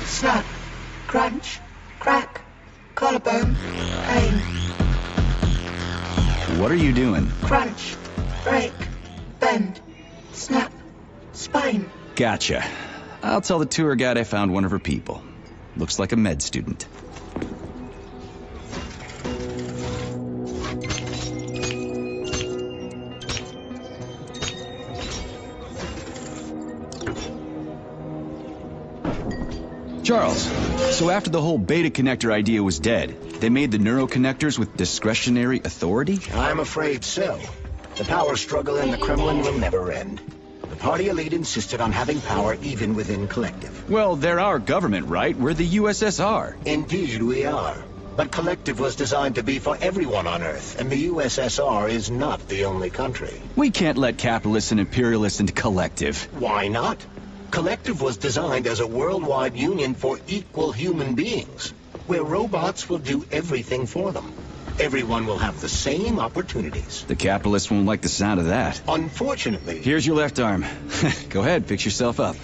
Snap, crunch, crack, collarbone, pain. What are you doing? Crunch, break, bend, snap, spine. Gotcha. I'll tell the tour guide I found one of her people. Looks like a med student. Charles, so after the whole beta connector idea was dead, they made the neuroconnectors with discretionary authority? I'm afraid so. The power struggle in the Kremlin will never end. The party elite insisted on having power even within Collective. Well, they're our government, right? We're the USSR. Indeed we are. But Collective was designed to be for everyone on Earth, and the USSR is not the only country. We can't let capitalists and imperialists into Collective. Why not? Collective was designed as a worldwide union for equal human beings, where robots will do everything for them. Everyone will have the same opportunities. The capitalists won't like the sound of that. Unfortunately... Here's your left arm. Go ahead, fix yourself up.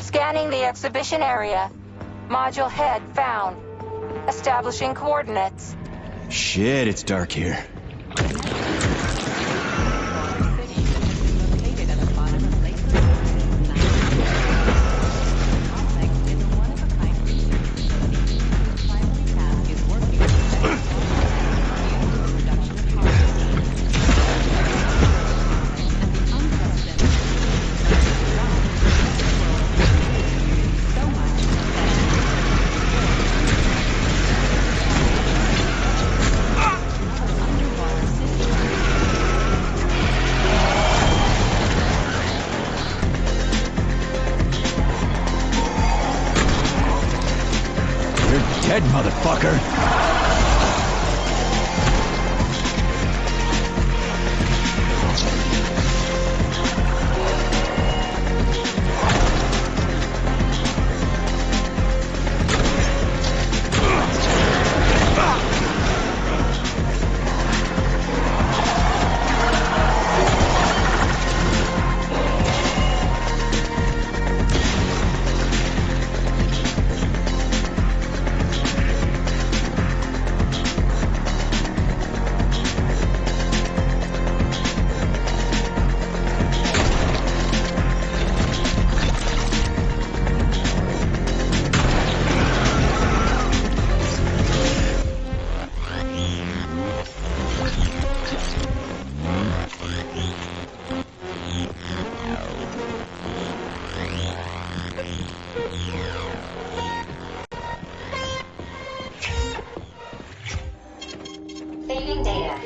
Scanning the exhibition area. Module head found. Establishing coordinates. Shit, it's dark here. Dead, motherfucker! Saving data.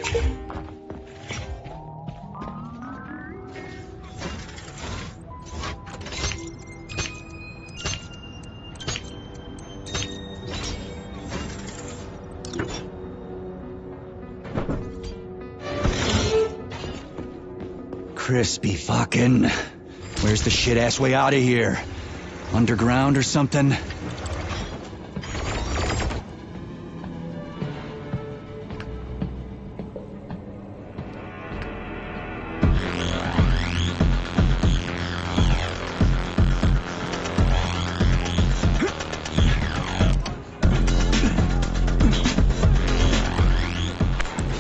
Crispy fucking. Where's the shit-ass way out of here? Underground or something?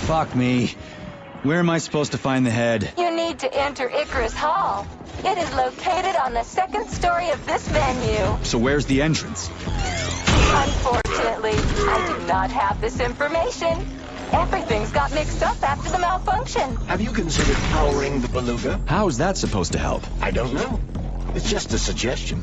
Fuck me. Where am I supposed to find the head? You need to enter Icarus Hall. It is located on the second story of this venue. So where's the entrance? Unfortunately, I do not have this information. Everything's got mixed up after the malfunction. Have you considered powering the beluga? How is that supposed to help? I don't know. It's just a suggestion.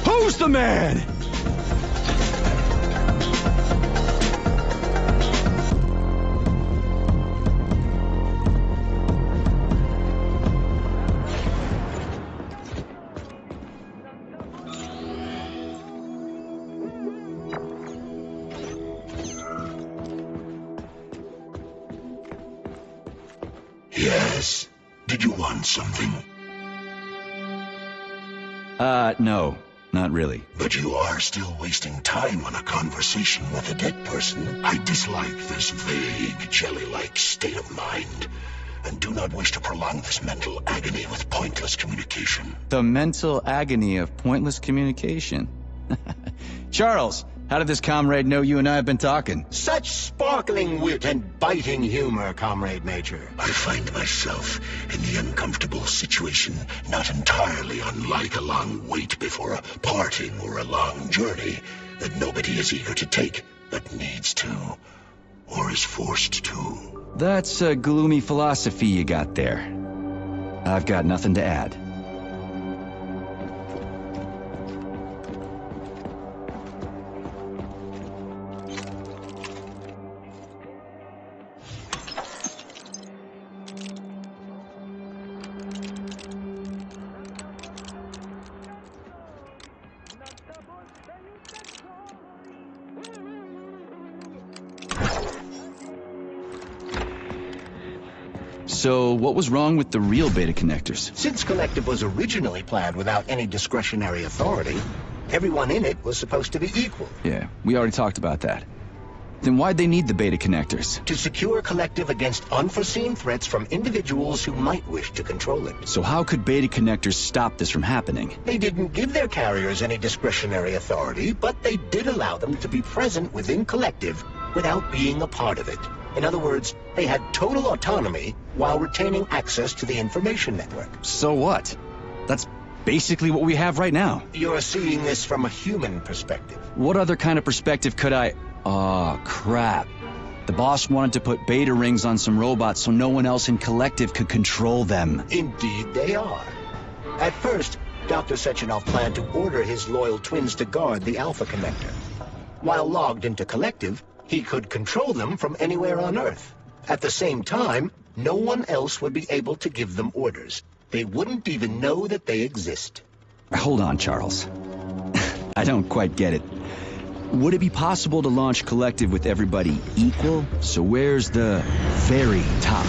Who's the man? Yes. Did you want something? No. Not really. But you are still wasting time on a conversation with a dead person. I dislike this vague, jelly-like state of mind, and do not wish to prolong this mental agony with pointless communication. The mental agony of pointless communication. Charles, how did this comrade know you and I have been talking? Such sparkling wit and biting humor, Comrade Major. I find myself in the uncomfortable situation not entirely unlike a long wait before a parting or a long journey that nobody is eager to take, but needs to, or is forced to. That's a gloomy philosophy you got there. I've got nothing to add. So, what was wrong with the real beta connectors? Since Collective was originally planned without any discretionary authority, everyone in it was supposed to be equal. Yeah, we already talked about that. Then why'd they need the beta connectors? To secure Collective against unforeseen threats from individuals who might wish to control it. So how could beta connectors stop this from happening? They didn't give their carriers any discretionary authority, but they did allow them to be present within Collective without being a part of it. In other words, they had total autonomy while retaining access to the information network. So what? That's basically what we have right now. You're seeing this from a human perspective. What other kind of perspective could I... Oh, crap. The boss wanted to put beta rings on some robots so no one else in Collective could control them. Indeed they are. At first, Dr. Sechenov planned to order his loyal twins to guard the Alpha Connector. While logged into Collective, he could control them from anywhere on Earth. At the same time, no one else would be able to give them orders. They wouldn't even know that they exist. Hold on, Charles. I don't quite get it. Would it be possible to launch Collective with everybody equal? So where's the very top?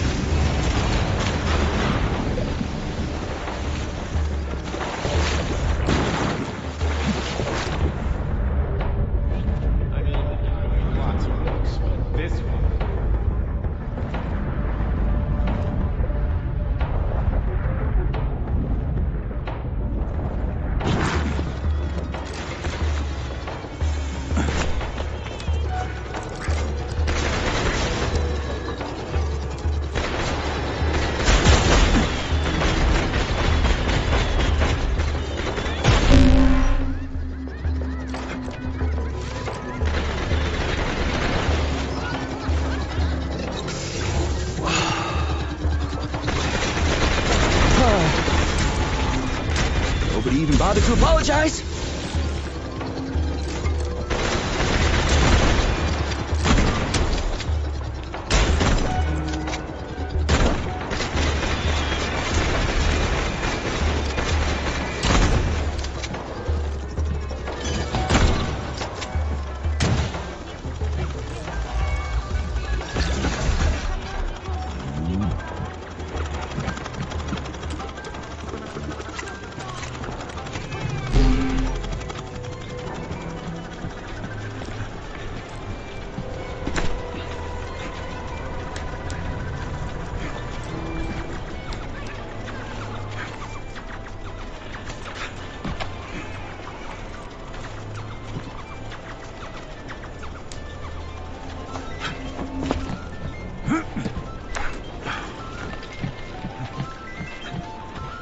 to apologize?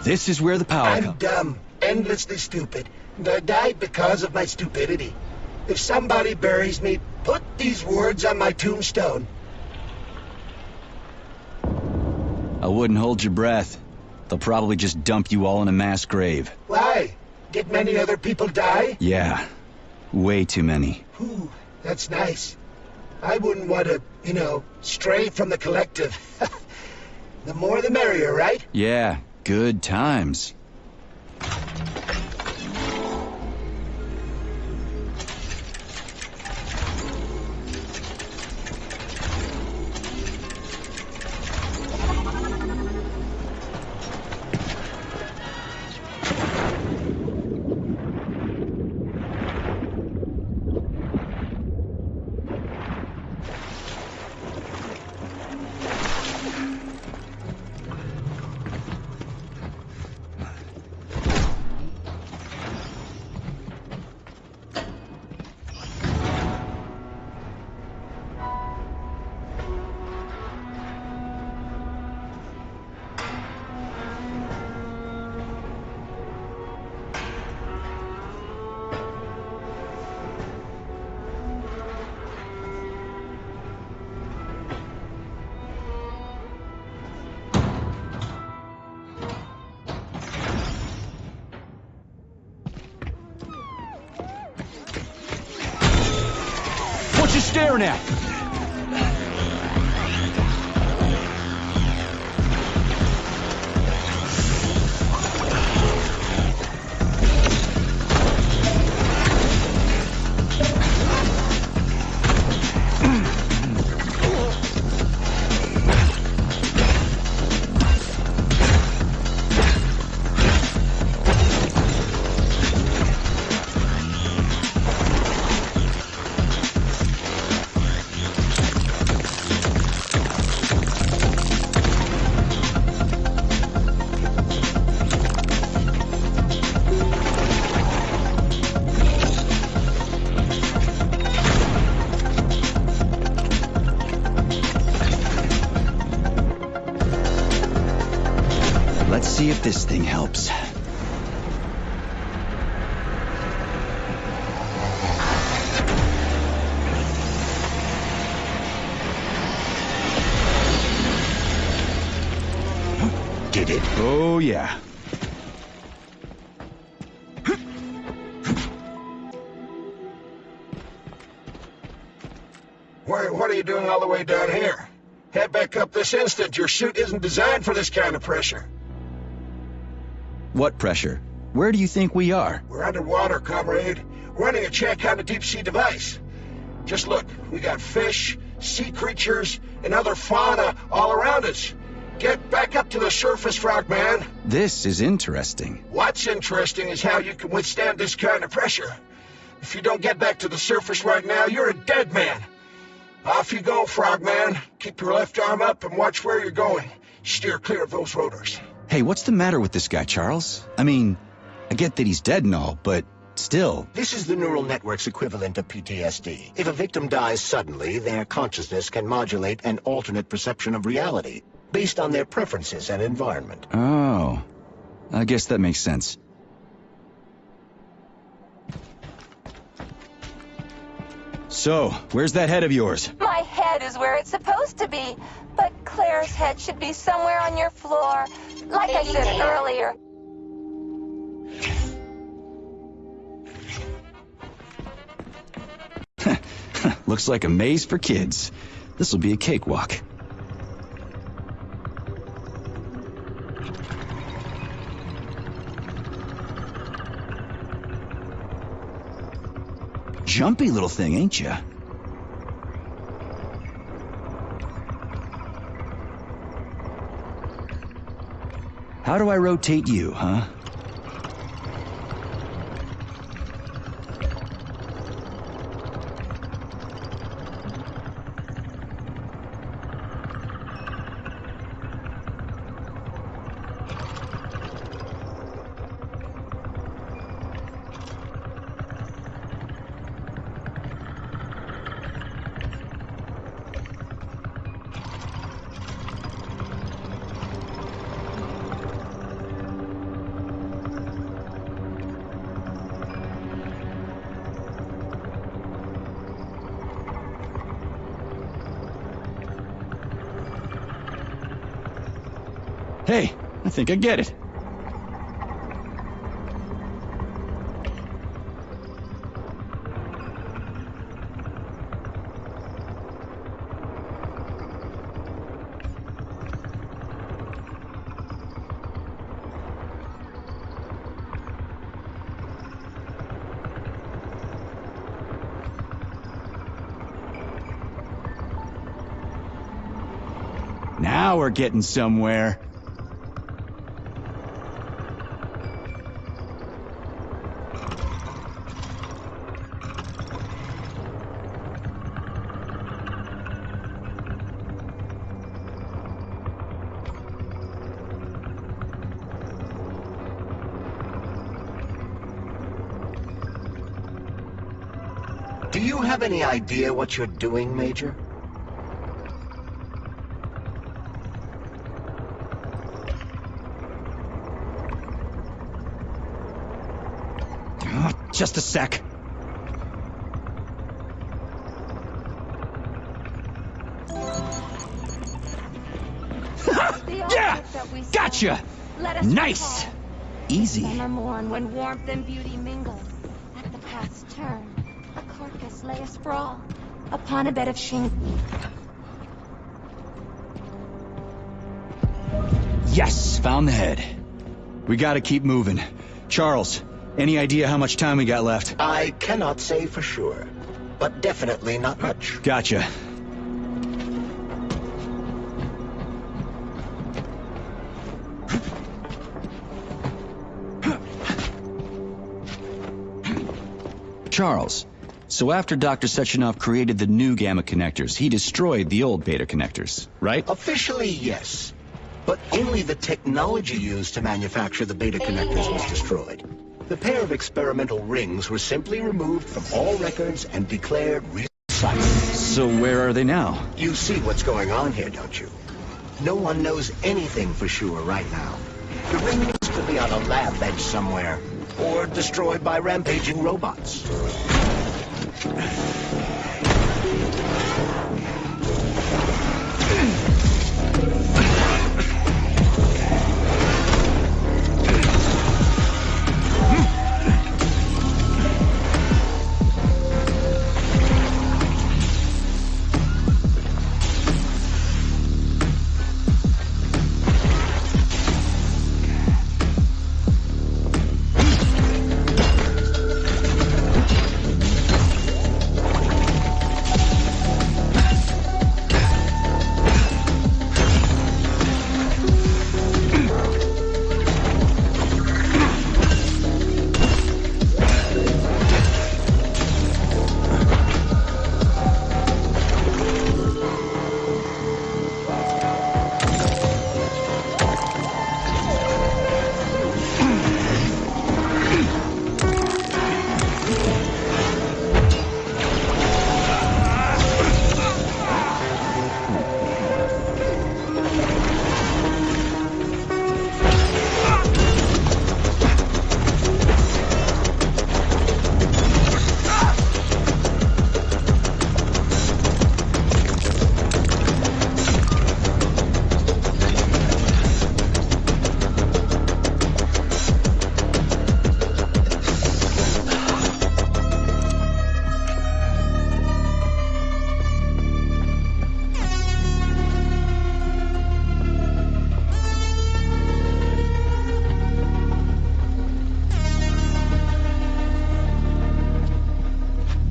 This is where the power I'm comes. dumb, endlessly stupid, and I died because of my stupidity. If somebody buries me, put these words on my tombstone. I wouldn't hold your breath. They'll probably just dump you all in a mass grave. Why? Did many other people die? Yeah, way too many. Ooh, that's nice. I wouldn't want to, stray from the collective. The more the merrier, right? Yeah, good times. What you staring at? Let's see if this thing helps. Did it? Oh, yeah. What are you doing all the way down here? Head back up this instant. Your suit isn't designed for this kind of pressure. What pressure? Where do you think we are? We're underwater, comrade. Running a check on a deep-sea device. Just look, we got fish, sea creatures, and other fauna all around us. Get back up to the surface, Frogman. This is interesting. What's interesting is how you can withstand this kind of pressure. If you don't get back to the surface right now, you're a dead man. Off you go, Frogman. Keep your left arm up and watch where you're going. Steer clear of those rotors. Hey, what's the matter with this guy, Charles? I mean, I get that he's dead and all, but still. This is the neural network's equivalent of PTSD. If a victim dies suddenly, their consciousness can modulate an alternate perception of reality based on their preferences and environment. Oh, I guess that makes sense. So, where's that head of yours? My head is where it's supposed to be, but Claire's head should be somewhere on your floor, like I said earlier. Looks like a maze for kids. This'll be a cakewalk. Jumpy little thing, ain't ya? How do I rotate you, huh? Hey, I think I get it. Now we're getting somewhere. Do you have any idea what you're doing, Major? Just a sec. Yeah! Gotcha! Nice! Easy. Summer morn when warmth and beauty mingle. At the path's turn, a carcass lay asprawl upon a bed of shingle. Yes, found the head. We gotta keep moving. Charles, any idea how much time we got left? I cannot say for sure, but definitely not much. Gotcha. Charles, so after Dr. Sechenov created the new gamma connectors, he destroyed the old beta connectors, right? Officially, yes. But only the technology used to manufacture the beta connectors was destroyed. The pair of experimental rings were simply removed from all records and declared real sites. So where are they now? You see what's going on here, don't you? No one knows anything for sure right now. The rings could be on a lab bench somewhere, or destroyed by rampaging robots.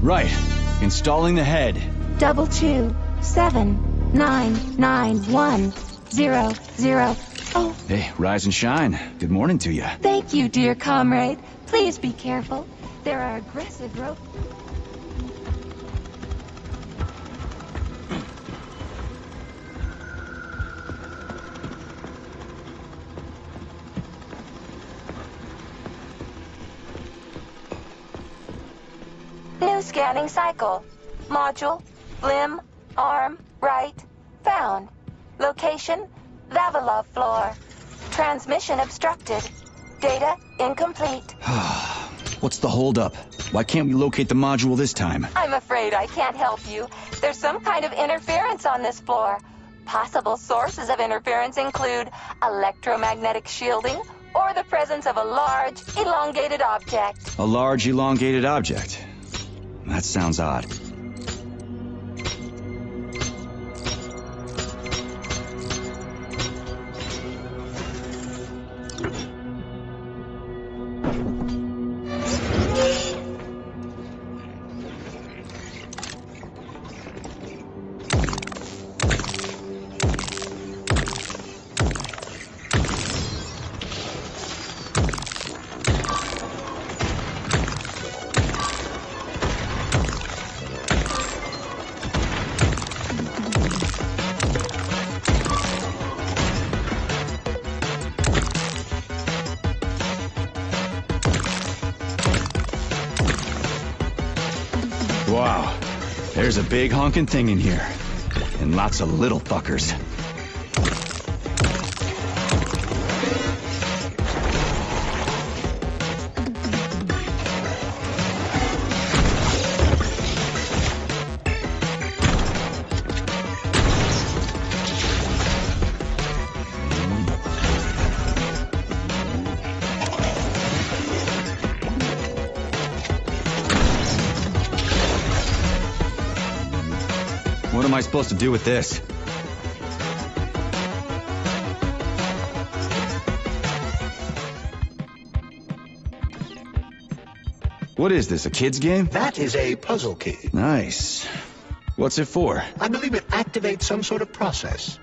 Right. Installing the head. 227991000. Oh, Hey, rise and shine. Good morning to you. thank you, dear comrade. Please be careful. There are aggressive rope. New scanning cycle. Module, limb, arm, right, found. Location, Vavilov floor. Transmission obstructed. Data incomplete. What's the holdup? Why can't we locate the module this time? I'm afraid I can't help you. There's some kind of interference on this floor. Possible sources of interference include electromagnetic shielding or the presence of a large, elongated object. A large, elongated object. That sounds odd. Wow, there's a big honking thing in here. And lots of little fuckers. What am I supposed to do with this? What is this, a kid's game? That is a puzzle key. Nice. What's it for? I believe it activates some sort of process.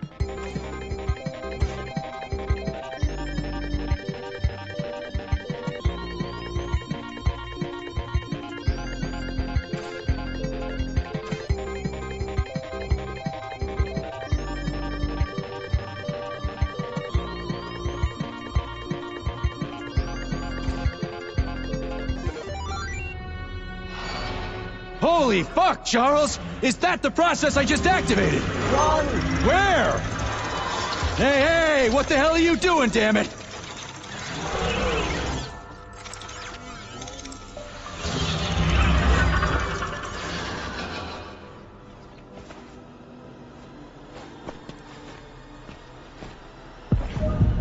Holy fuck, Charles! Is that the process I just activated? Run! Where? Hey, hey! What the hell are you doing, damn it?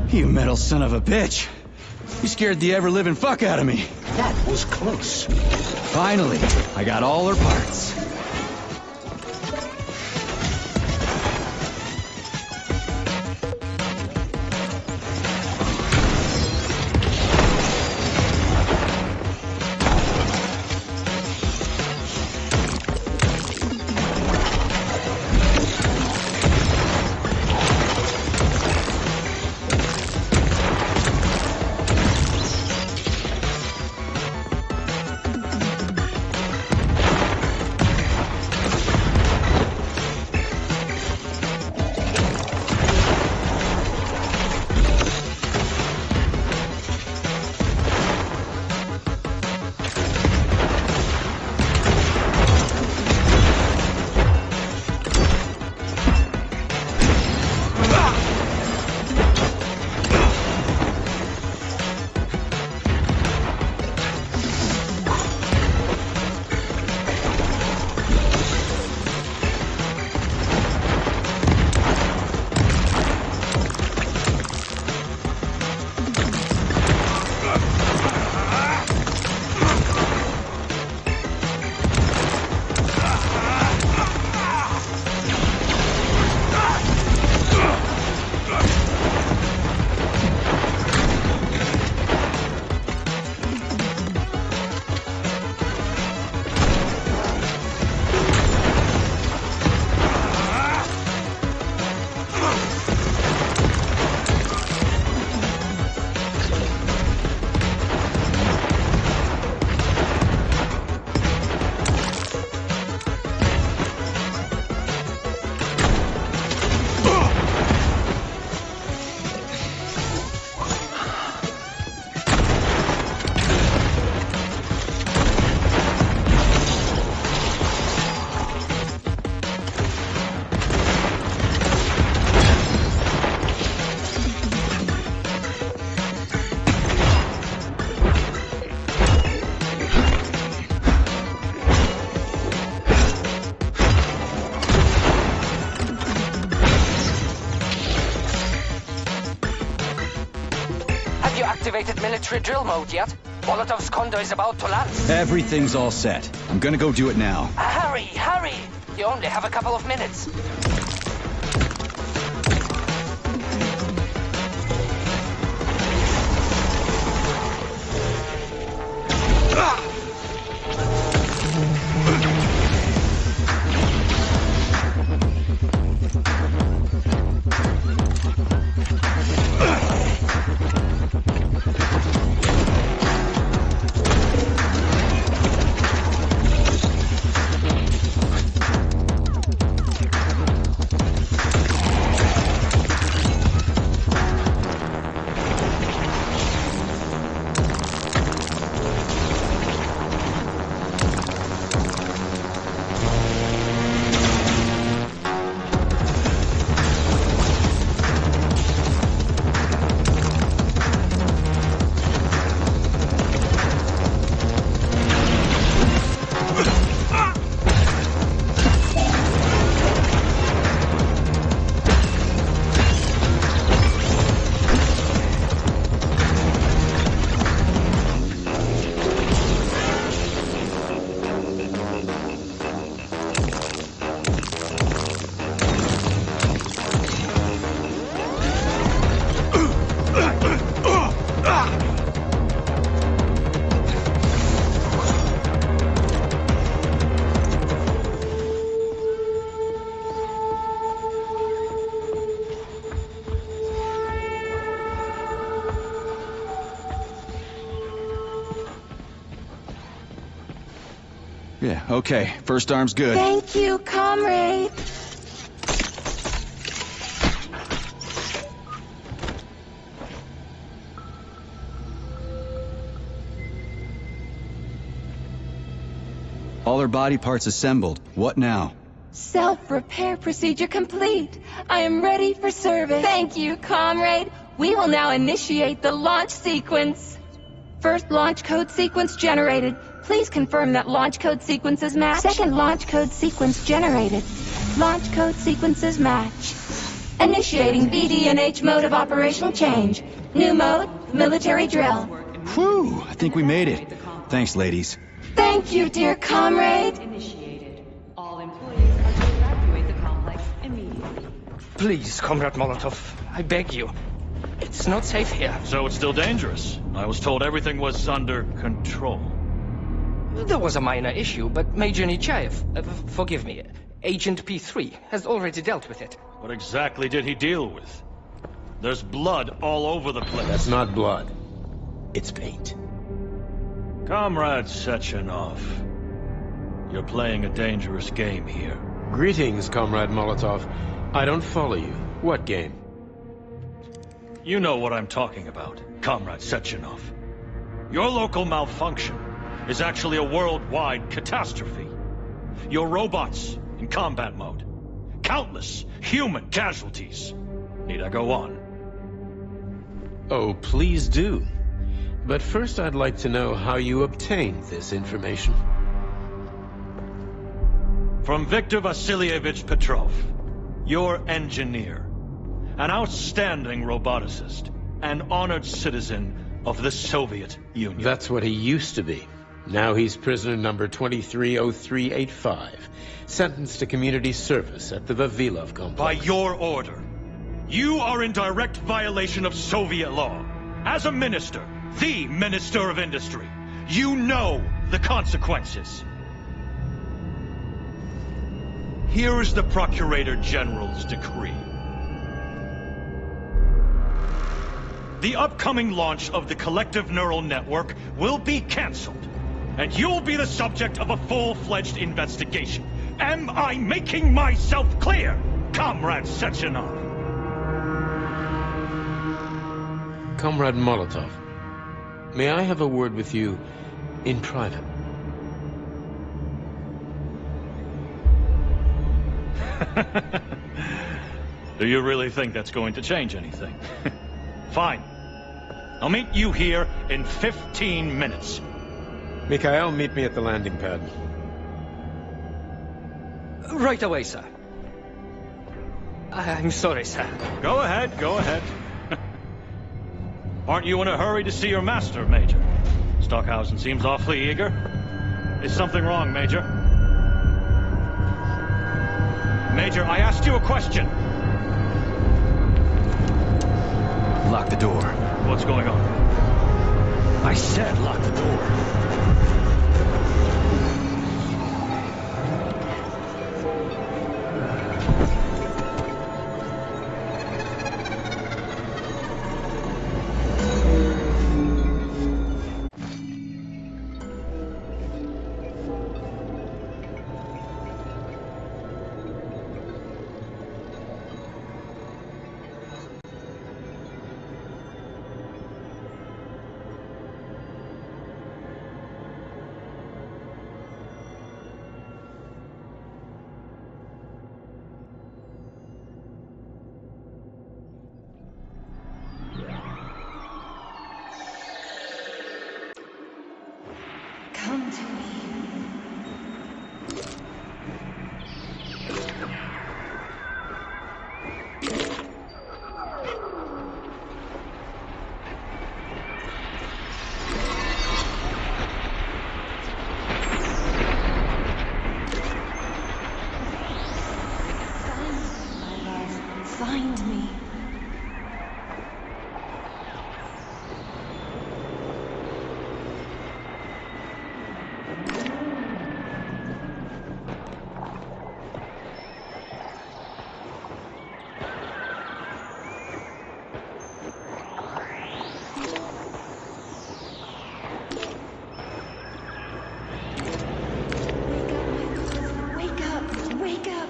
You metal son of a bitch! You scared the ever-living fuck out of me. That was close. Finally, I got all her parts. activated military drill mode yet? Molotov's Condor is about to land. Everything's all set. I'm gonna go do it now. Hurry, hurry! You only have a couple of minutes. Yeah, okay. First arm's good. Thank you, comrade. All her body parts assembled. What now? Self-repair procedure complete. I am ready for service. Thank you, comrade. We will now initiate the launch sequence. First launch code sequence generated. Please confirm that launch code sequences match. Second launch code sequence generated. Launch code sequences match. Initiating BD&H mode of operational change. New mode, military drill. Whew, I think we made it. Thanks, ladies. Thank you, dear comrade. Initiated. All employees are to evacuate the complex immediately. Please, Comrade Molotov, I beg you. It's not safe here. So it's still dangerous. I was told everything was under control. There was a minor issue, but Major Nechayev, forgive me, Agent P3, has already dealt with it. What exactly did he deal with? There's blood all over the place. That's not blood. It's paint. Comrade Sechenov, you're playing a dangerous game here. Greetings, Comrade Molotov. I don't follow you. What game? You know what I'm talking about, Comrade Sechenov. Your local malfunction is actually a worldwide catastrophe. Your robots in combat mode. Countless human casualties. Need I go on? Oh, please do. But first I'd like to know how you obtained this information. From Viktor Vasilievich Petrov, your engineer. An outstanding roboticist. An honored citizen of the Soviet Union. That's what he used to be. Now he's prisoner number 230385, sentenced to community service at the Vavilov complex. By your order. You are in direct violation of Soviet law. As a minister, the Minister of Industry, you know the consequences. Here is the Procurator General's decree. The upcoming launch of the collective neural network will be cancelled, and you'll be the subject of a full-fledged investigation. Am I making myself clear, Comrade Sechenov? Comrade Molotov, may I have a word with you in private? Do you really think that's going to change anything? Fine. I'll meet you here in 15 minutes. Mikhail, meet me at the landing pad. Right away, sir. I'm sorry, sir. Go ahead, go ahead. Aren't you in a hurry to see your master, Major? Stockhausen seems awfully eager. Is something wrong, Major? Major, I asked you a question. Lock the door. What's going on? I said lock the door. Come to me. Find me. Wake up! Wake up!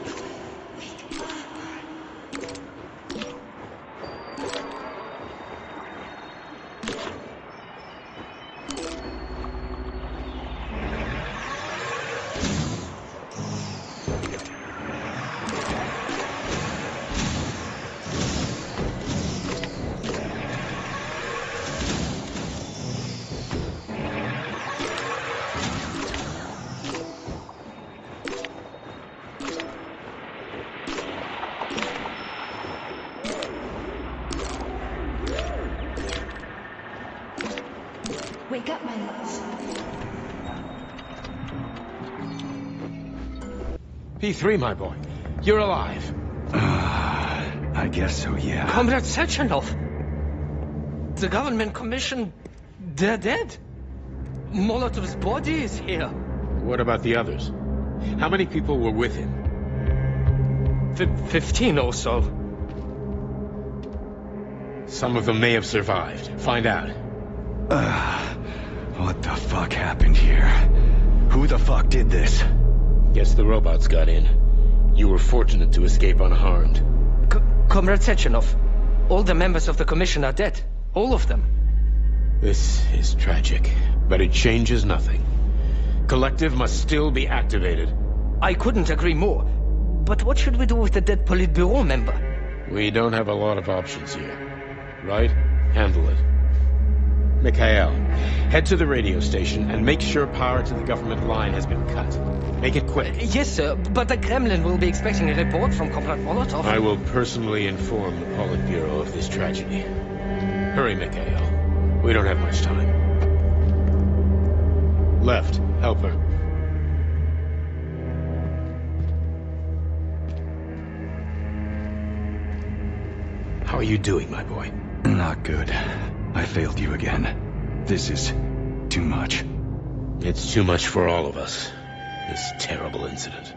Wake up, my love. P3, my boy. You're alive. I guess so, yeah. Comrade Sechenov! The government commission... they're dead. Molotov's body is here. What about the others? How many people were with him? 15 or so. Some of them may have survived. Find out. What the fuck happened here? Who the fuck did this? Guess the robots got in. You were fortunate to escape unharmed. Comrade Sechenov, all the members of the commission are dead. All of them. This is tragic, but it changes nothing. Collective must still be activated. I couldn't agree more. But what should we do with the dead Politburo member? We don't have a lot of options here. Right? Handle it. Mikhail, head to the radio station and make sure power to the government line has been cut. Make it quick. Yes, sir, but the Kremlin will be expecting a report from Comrade Molotov. I will personally inform the Politburo of this tragedy. Hurry, Mikhail. We don't have much time. Left, help her. How are you doing, my boy? Not good. I failed you again. This is too much. It's too much for all of us. This terrible incident.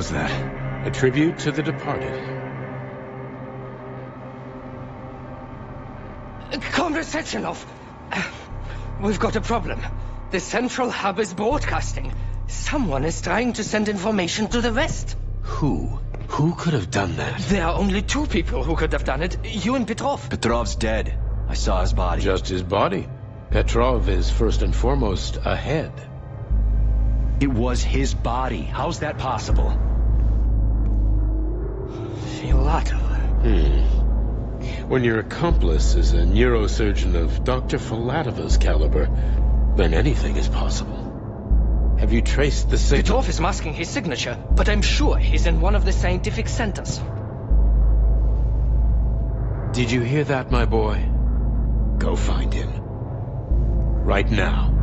was that? A tribute to the departed. Comrade Sechenov, we've got a problem. The central hub is broadcasting. Someone is trying to send information to the West. Who? Who could have done that? There are only two people who could have done it. You and Petrov. Petrov's dead. I saw his body. Just his body. Petrov is first and foremost ahead. It was his body. How's that possible? Filatov. When your accomplice is a neurosurgeon of Dr. Filatova's caliber, then anything is possible. Have you traced the signal? Petrov is masking his signature, but I'm sure he's in one of the scientific centers. Did you hear that, my boy? Go find him. Right now.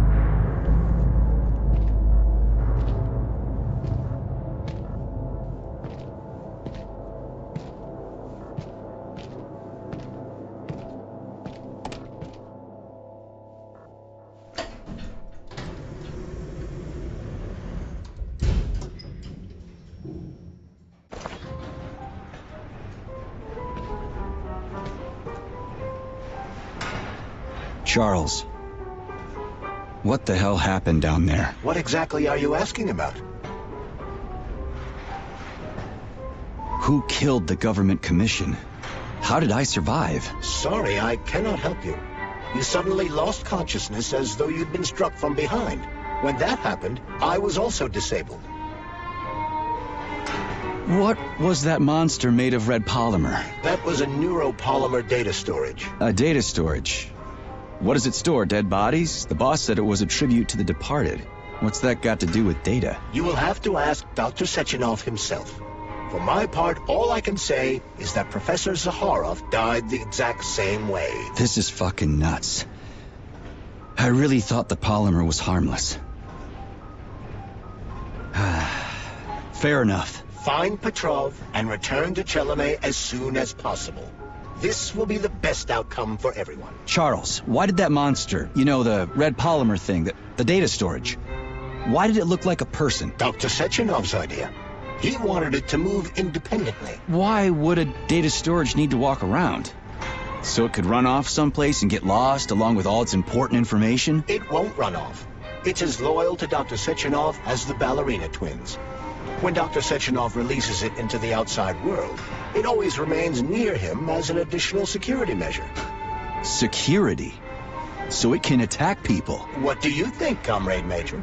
Charles, what the hell happened down there? What exactly are you asking about? Who killed the government commission? How did I survive? Sorry, I cannot help you. You suddenly lost consciousness as though you'd been struck from behind. When that happened, I was also disabled. What was that monster made of red polymer? That was a neuropolymer data storage. A data storage? What does it store, dead bodies? The boss said it was a tribute to the departed. What's that got to do with data? You will have to ask Dr. Sechenov himself. For my part, all I can say is that Professor Zaharov died the exact same way. This is fucking nuts. I really thought the polymer was harmless. Fair enough. Find Petrov and return to Chelome as soon as possible. This will be the best outcome for everyone. Charles, why did that monster, you know, the red polymer thing, the data storage, why did it look like a person? Dr. Sechenov's idea. He wanted it to move independently. Why would a data storage need to walk around? So it could run off someplace and get lost along with all its important information? It won't run off. It's as loyal to Dr. Sechenov as the ballerina twins. When Dr. Sechenov releases it into the outside world, it always remains near him as an additional security measure. Security? So it can attack people? What do you think, Comrade Major?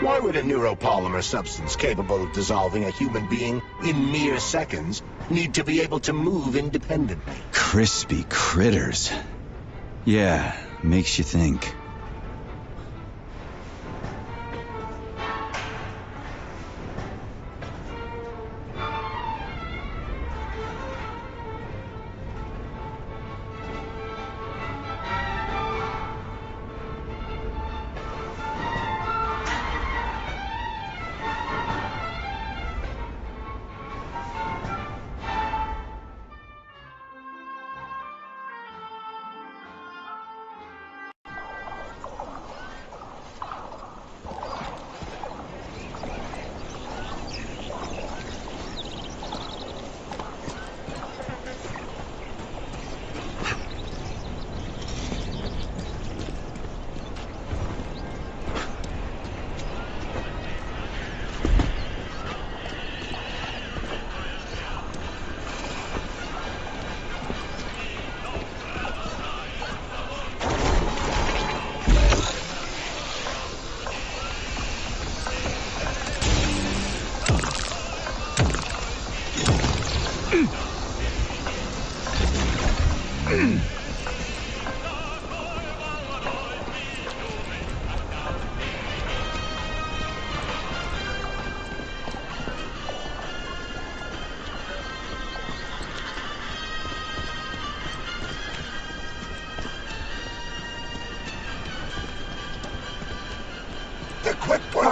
Why would a neuropolymer substance capable of dissolving a human being in mere seconds need to be able to move independently? Crispy critters. Yeah, makes you think.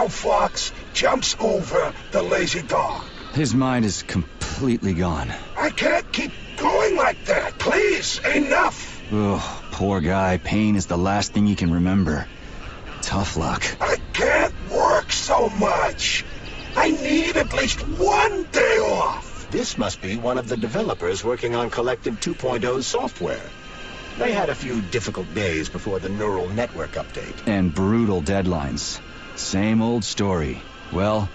Fox jumps over the lazy dog. His mind is completely gone. I can't keep going like that. Please, enough. Oh, poor guy. Pain is the last thing he can remember. Tough luck. I can't work so much. I need at least one day off. This must be one of the developers working on Collective 2.0's software. They had a few difficult days before the neural network update. And brutal deadlines. Same old story. Well,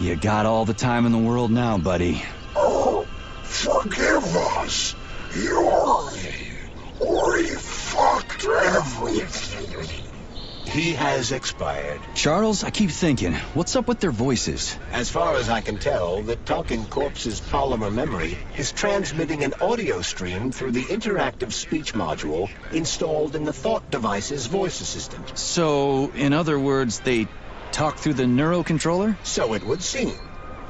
you got all the time in the world now, buddy. Oh, forgive us. We fucked everything. He has expired. Charles, I keep thinking, what's up with their voices? As far as I can tell, the talking corpse's polymer memory is transmitting an audio stream through the interactive speech module installed in the thought device's voice assistant. So, in other words, they talk through the neurocontroller? So it would seem.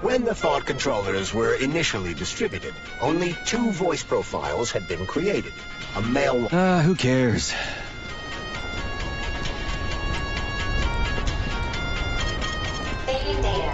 When the thought controllers were initially distributed, only 2 voice profiles had been created. A male... Who cares? Taking data.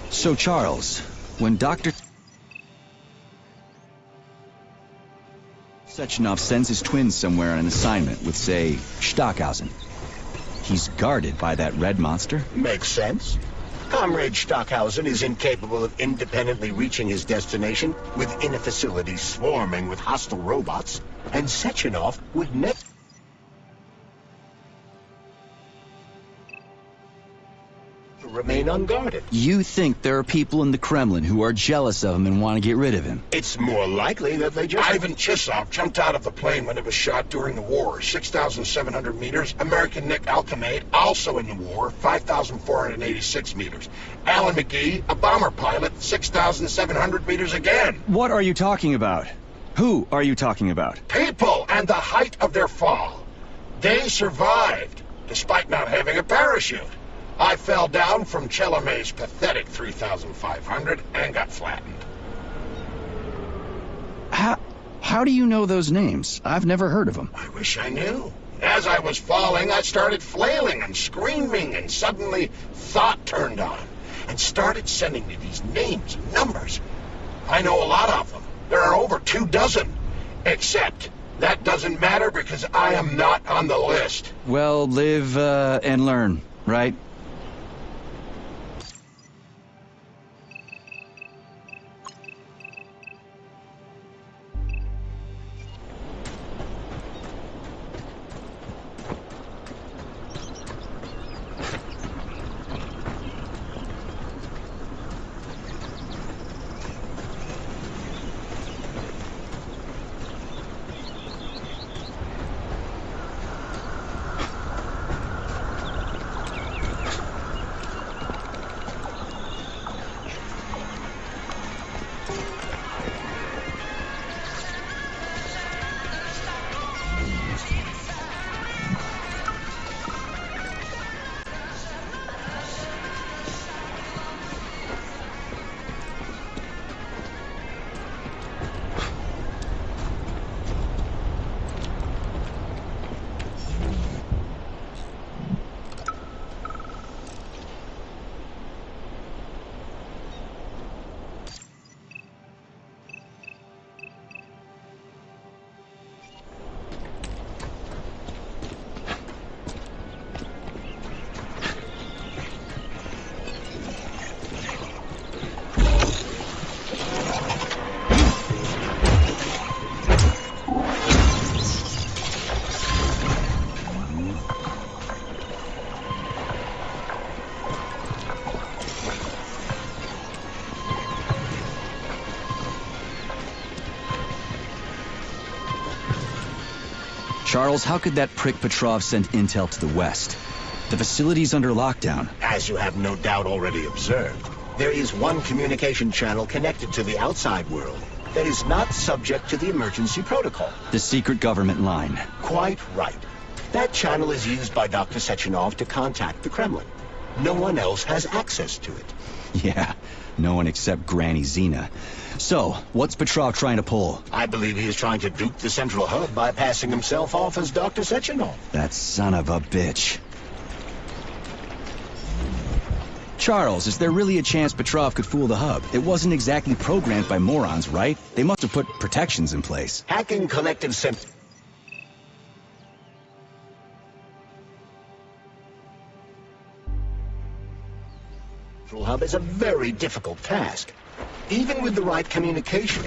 So, Charles, when Dr. Sechenov sends his twins somewhere on an assignment with, say, Stockhausen, he's guarded by that red monster? Makes sense. Comrade Stockhausen is incapable of independently reaching his destination within a facility swarming with hostile robots, and Sechenov would never... remain unguarded. You think there are people in the Kremlin who are jealous of him and want to get rid of him? It's more likely that they just... Ivan Chisov jumped out of the plane when it was shot during the war, 6,700 meters. American Nick Alkanate, also in the war, 5,486 meters. Alan McGee, a bomber pilot, 6,700 meters again. What are you talking about? Who are you talking about? People and the height of their fall. They survived, despite not having a parachute. I fell down from Chalamet's pathetic 3,500 and got flattened. How do you know those names? I've never heard of them. I wish I knew. As I was falling, I started flailing and screaming, and suddenly thought turned on and started sending me these names and numbers. I know a lot of them. There are over 24. Except that doesn't matter because I am not on the list. Well, live and learn, right? Charles, how could that prick Petrov send intel to the West? The facility's under lockdown. As you have no doubt already observed, there is one communication channel connected to the outside world that is not subject to the emergency protocol. The secret government line. Quite right. That channel is used by Dr. Sechenov to contact the Kremlin. No one else has access to it. Yeah, no one except Granny Xena. So, what's Petrov trying to pull? I believe he is trying to dupe the central hub by passing himself off as Dr. Sechenov. That son of a bitch. Charles, is there really a chance Petrov could fool the hub? It wasn't exactly programmed by morons, right? They must have put protections in place. Hacking Collective Central hub is a very difficult task, even with the right communication.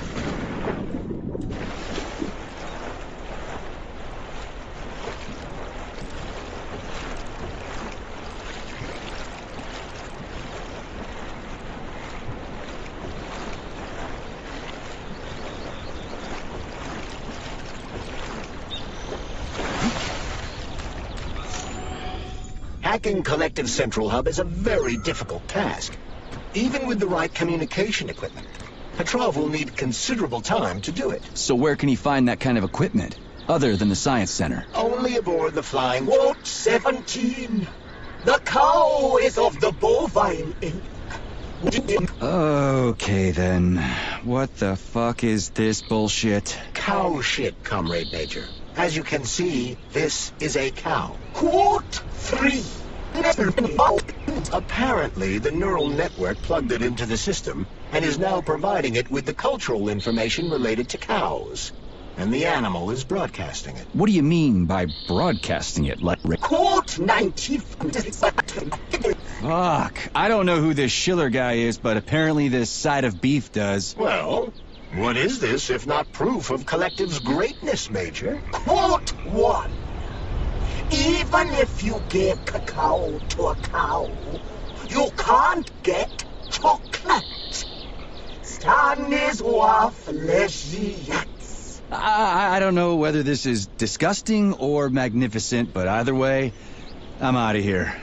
Hacking Collective Central Hub is a very difficult task, even with the right communication equipment. Petrov will need considerable time to do it. So where can he find that kind of equipment, other than the Science Center? Only aboard the Flying... Vote 17. The cow is of the bovine ilk. Okay then. What the fuck is this bullshit? Cow shit, Comrade Major. As you can see, this is a cow. Quote 3. Apparently, the neural network plugged it into the system and is now providing it with the cultural information related to cows. And the animal is broadcasting it. What do you mean by broadcasting it? Like Quote 90. Fuck. I don't know who this Schiller guy is, but apparently this side of beef does. Well, what is this if not proof of Collective's greatness, Major? Quote 1. Even if you give cacao to a cow, you can't get chocolate. Stan is worthless. I don't know whether this is disgusting or magnificent, but either way, I'm out of here.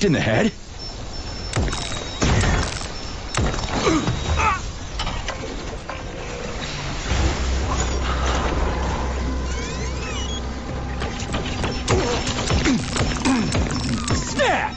In the head? Snap!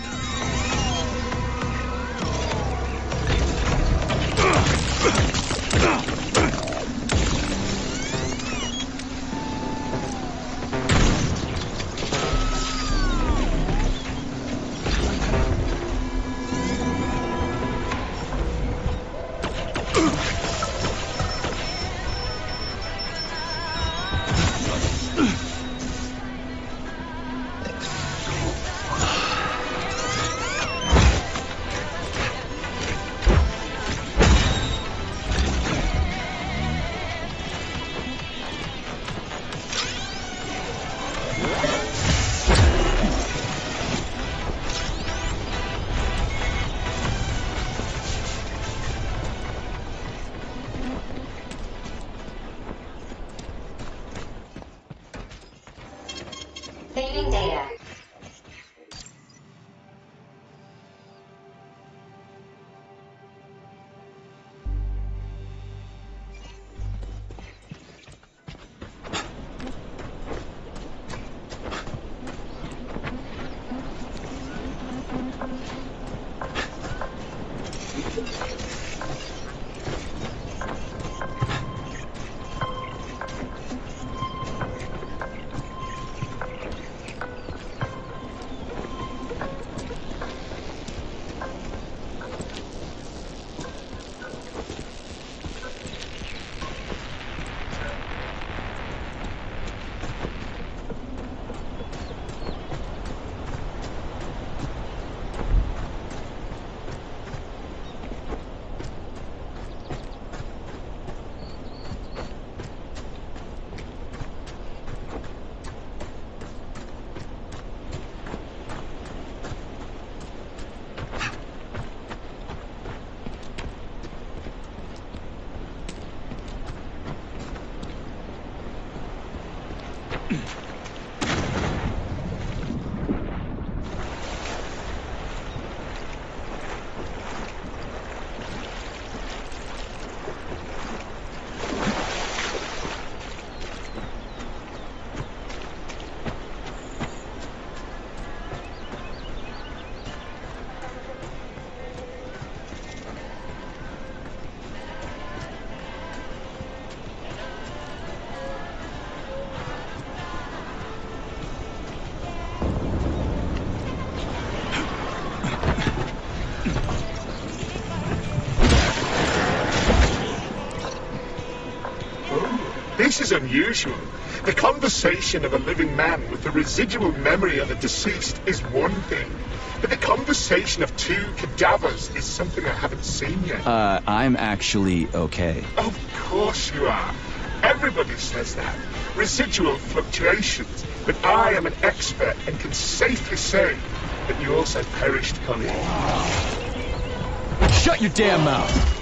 This is unusual. The conversation of a living man with the residual memory of a deceased is one thing, but the conversation of two cadavers is something I haven't seen yet. I'm actually okay. Of course you are. Everybody says that. Residual fluctuations. But I am an expert and can safely say that yours has perished, Connie. Shut your damn mouth!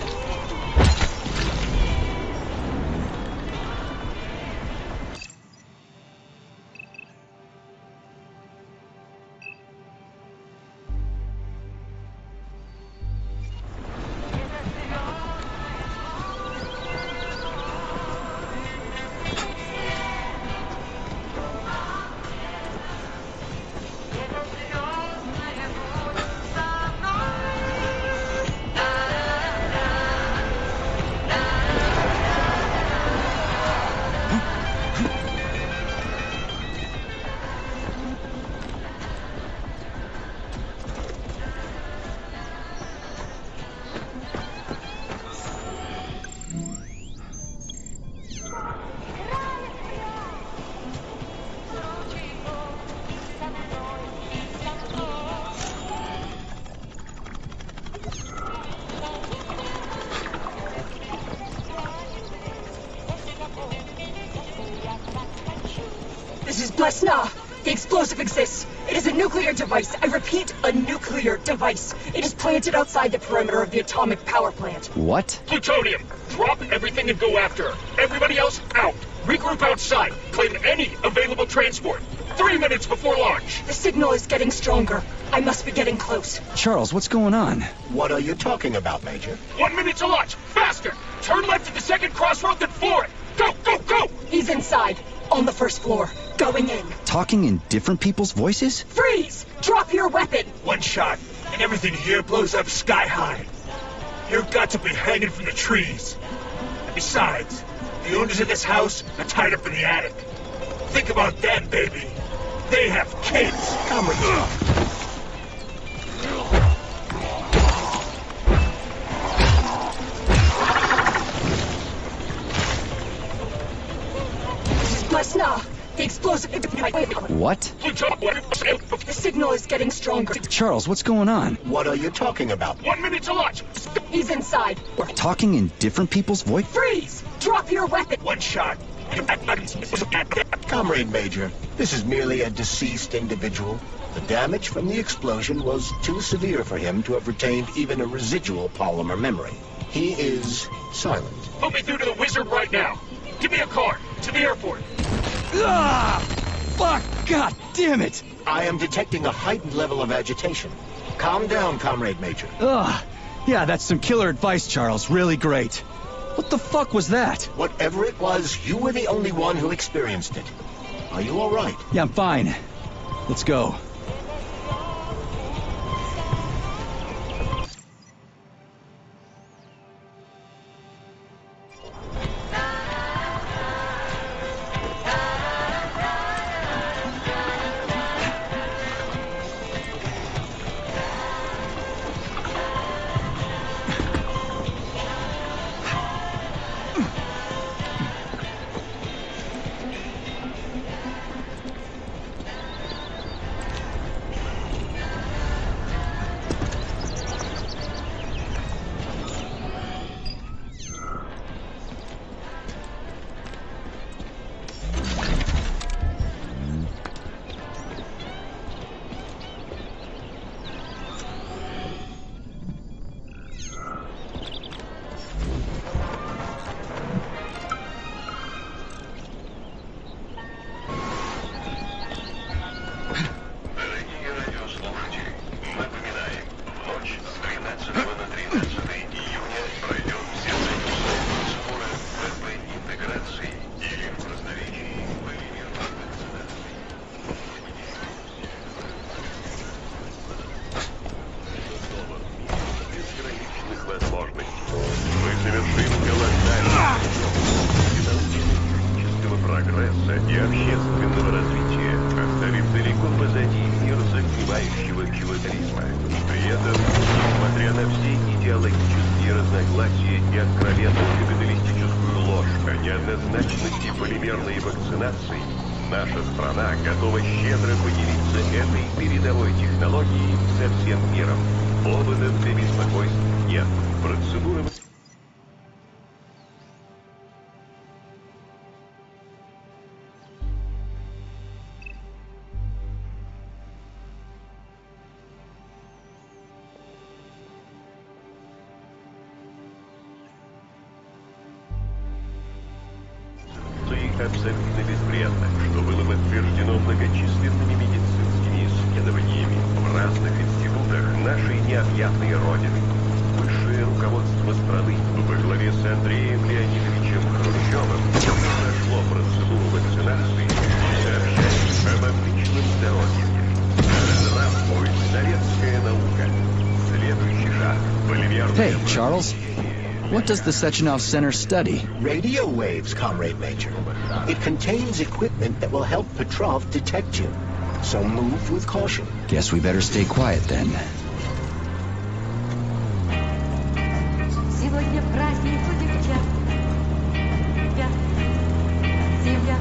This is Blesna. The explosive exists. It is a nuclear device. I repeat, a nuclear device. It is planted outside the perimeter of the atomic power plant. What? Plutonium! Drop everything and go after her. Everybody else out. Regroup outside. Claim any available transport. 3 minutes before launch. The signal is getting stronger. I must be getting close. Charles, what's going on? What are you talking about, Major? 1 minute to launch. Faster! Turn left at the second crossroad, then floor it. Go, go, go! He's inside. On the first floor. Going in. Talking in different people's voices? Freeze! Drop your weapon! One shot, and everything here blows up sky high. You've got to be hanging from the trees. And besides, the owners of this house are tied up in the attic. Think about them, baby. They have kids. Come with me. Blesna! The explosive... What? The signal is getting stronger. Charles, what's going on? What are you talking about? 1 minute to launch. He's inside. Talking in different people's voice? Freeze! Drop your weapon! One shot. Comrade Major, this is merely a deceased individual. The damage from the explosion was too severe for him to have retained even a residual polymer memory. He is silent. Put me through to the wizard right now. Give me a car. To the airport. Ah! Fuck! God damn it! I am detecting a heightened level of agitation. Calm down, Comrade Major. Ugh! Yeah, that's some killer advice, Charles. Really great. What the fuck was that? Whatever it was, you were the only one who experienced it. Are you all right? Yeah, I'm fine. Let's go. Несмотря на все идеологические разногласия и откровенную капиталистическую ложь о неоднозначности полимерной вакцинации, наша страна готова щедро поделиться этой передовой технологией со всем миром. Поводов для беспокойств нет. Процедура... абсолютно безвредно, что было подтверждено многочисленными медицинскими исследованиями в разных институтах нашей необъятной Родины. Высшее руководство страны во главе с Андреем Леонидовичем Хрущевым произошло процедуру вакцинации и сообщает об отличном здоровье. Здравствует советская наука. Следующий шаг. Поливерный... Hey, Charles. What does the Sechenov Center study? Radio waves, Comrade Major. It contains equipment that will help Petrov detect you. So move with caution. Guess we better stay quiet then. Сегодня праздник у девчат. Земля.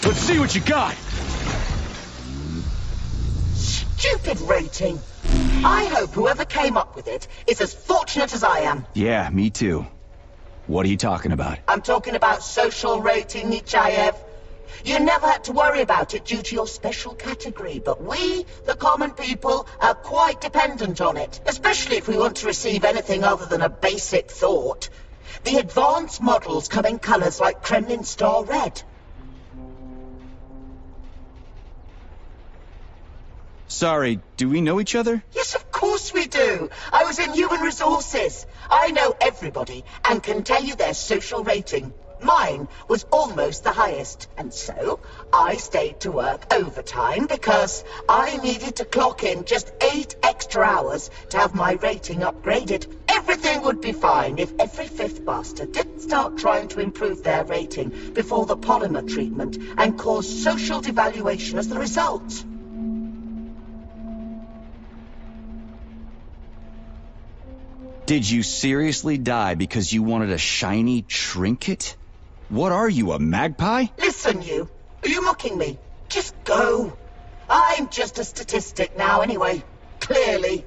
Let's see what you got! Stupid rating. I hope whoever came up with it is as fortunate as I am. Yeah, me too. What are you talking about? I'm talking about social rating, Nichayev. You never had to worry about it due to your special category, but we, the common people, are quite dependent on it, especially if we want to receive anything other than a basic thought. The advanced models come in colors like Kremlin Star Red. Sorry, do we know each other? Yes, of course we do. I was in human resources. I know everybody and can tell you their social rating. Mine was almost the highest, and so I stayed to work overtime because I needed to clock in just 8 extra hours to have my rating upgraded. Everything would be fine if every fifth bastard didn't start trying to improve their rating before the polymer treatment and cause social devaluation as the result. Did you seriously die because you wanted a shiny trinket? What are you, a magpie? Listen, you. Are you mocking me? Just go. I'm just a statistic now anyway. Clearly.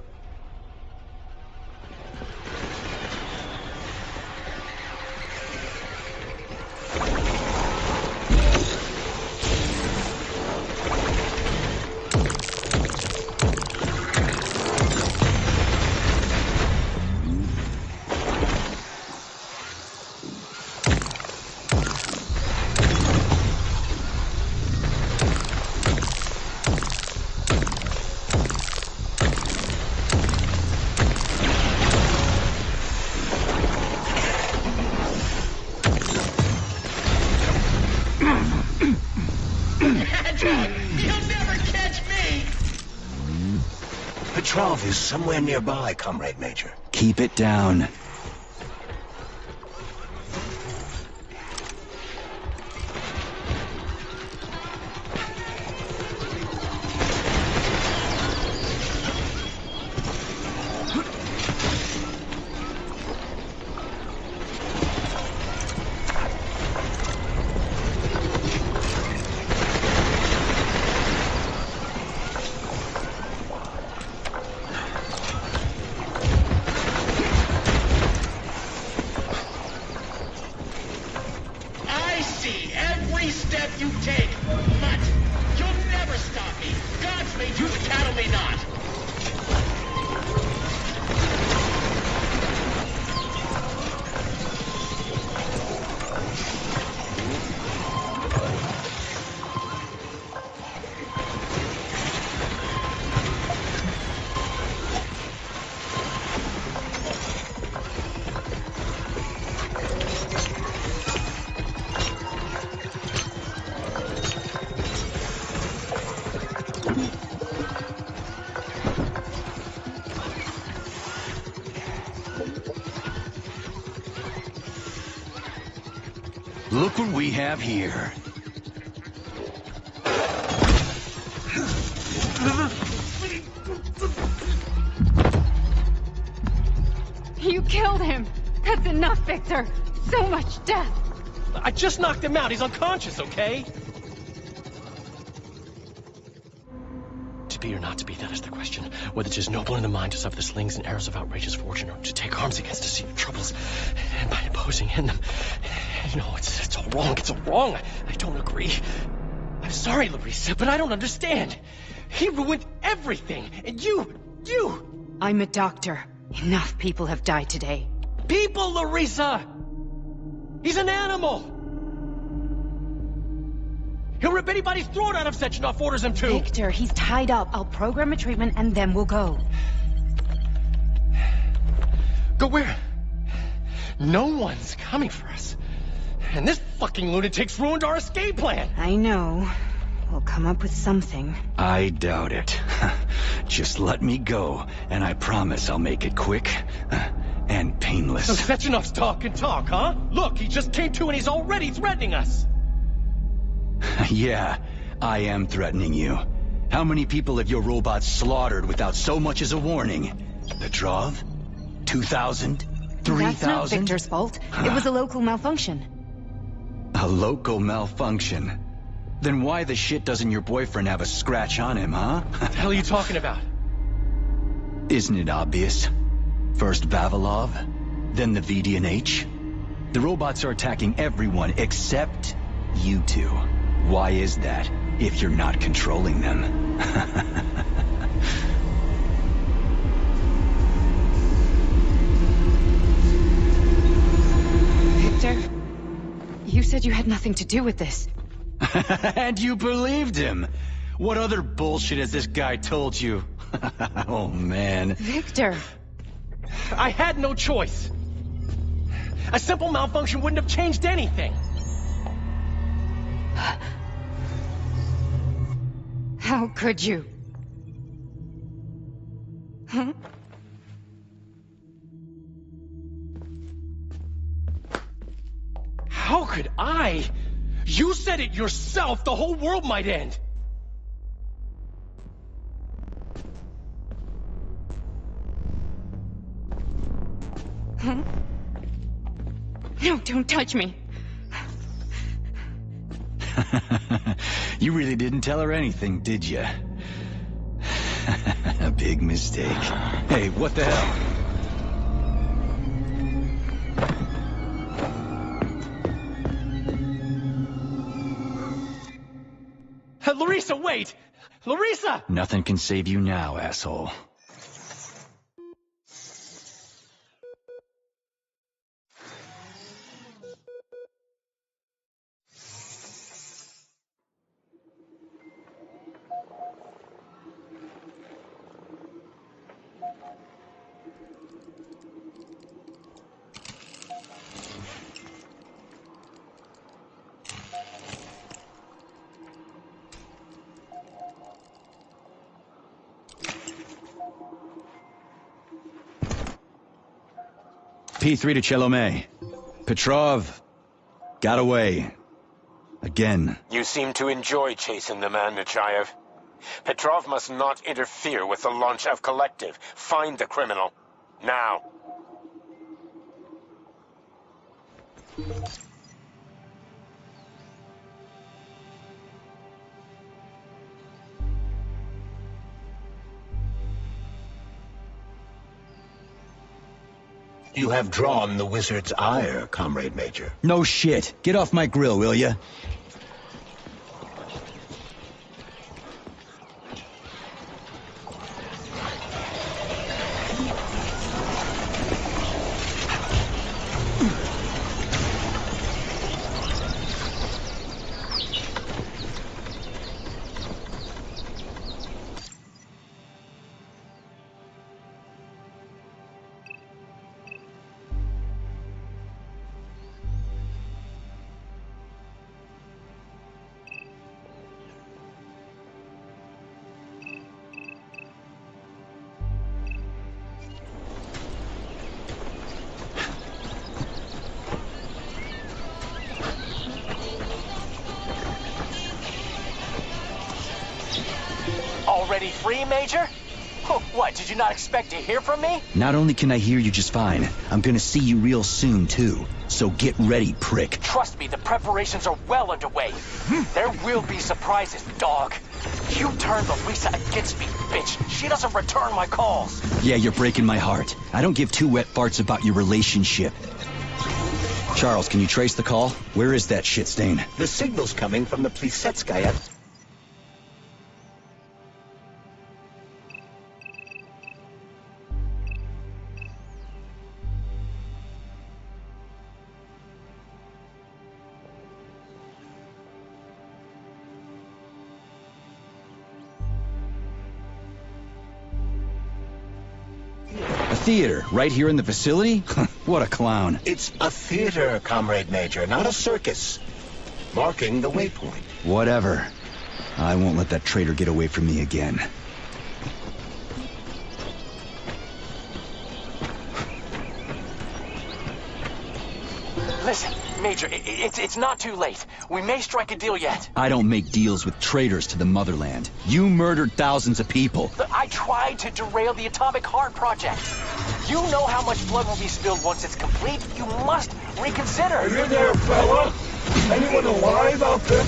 Petrov is somewhere nearby, Comrade Major. Keep it down. see every step you take. Mutt, you'll never stop me. God's made you, but cattle may not. Look what we have here. You killed him! That's enough, Victor! So much death! I just knocked him out. He's unconscious, okay? To be or not to be, that is the question. Whether 'tis noble in the mind to suffer the slings and arrows of outrageous fortune, or to take arms against deceiving troubles, and by imposing in them. You know, it's all wrong. It's all wrong. I don't agree. I'm sorry, Larissa, but I don't understand. He ruined everything, and you... I'm a doctor. Enough people have died today. People, Larissa! He's an animal! He'll rip anybody's throat out if Sechenov orders him to! Victor, he's tied up. I'll program a treatment and then we'll go. Go where? No one's coming for us. And this fucking lunatic's ruined our escape plan! I know. We'll come up with something. I doubt it. Just let me go, and I promise I'll make it quick and painless. So Sechenov's talk and talk, huh? Look, he just came to and he's already threatening us! Yeah, I am threatening you. How many people have your robots slaughtered without so much as a warning? Petrov? 2,000? 3,000? That's not Victor's fault. It was a local malfunction. A local malfunction? Then why the shit doesn't your boyfriend have a scratch on him, huh? What the hell are you talking about? Isn't it obvious? First Vavilov, then the VDNH. The robots are attacking everyone except you two. Why is that, if you're not controlling them? Victor, you said you had nothing to do with this. And you believed him! What other bullshit has this guy told you? Oh, man. Victor! I had no choice! A simple malfunction wouldn't have changed anything! How could you? Huh? How could I? You said it yourself! The whole world might end! Huh? No, don't touch me. You really didn't tell her anything, did you? A big mistake. Hey, what the hell? Larissa, wait! Larissa! Nothing can save you now, asshole. P3 to Chelomey. Petrov got away. Again. You seem to enjoy chasing the man, Nechayev. Petrov must not interfere with the launch of Collective. Find the criminal. Now. You have drawn the wizard's ire, Comrade Major. No shit. Get off my grill, will ya? Already free, Major? Oh, what, did you not expect to hear from me? Not only can I hear you just fine, I'm gonna see you real soon, too. So get ready, prick. Trust me, the preparations are well underway. There will be surprises, dog. You turned Larissa against me, bitch. She doesn't return my calls. Yeah, you're breaking my heart. I don't give two wet farts about your relationship. Charles, can you trace the call? Where is that shit stain? The signal's coming from the Plisetskaya. Theater, right here in the facility? What a clown. It's a theater, Comrade Major, not a circus. Marking the waypoint. Whatever. I won't let that traitor get away from me again. Listen, Major, it's not too late. We may strike a deal yet. I don't make deals with traitors to the motherland. You murdered thousands of people. I tried to derail the Atomic Heart Project. You know how much blood will be spilled once it's complete. You must reconsider. Are you there, fella? Anyone alive out there?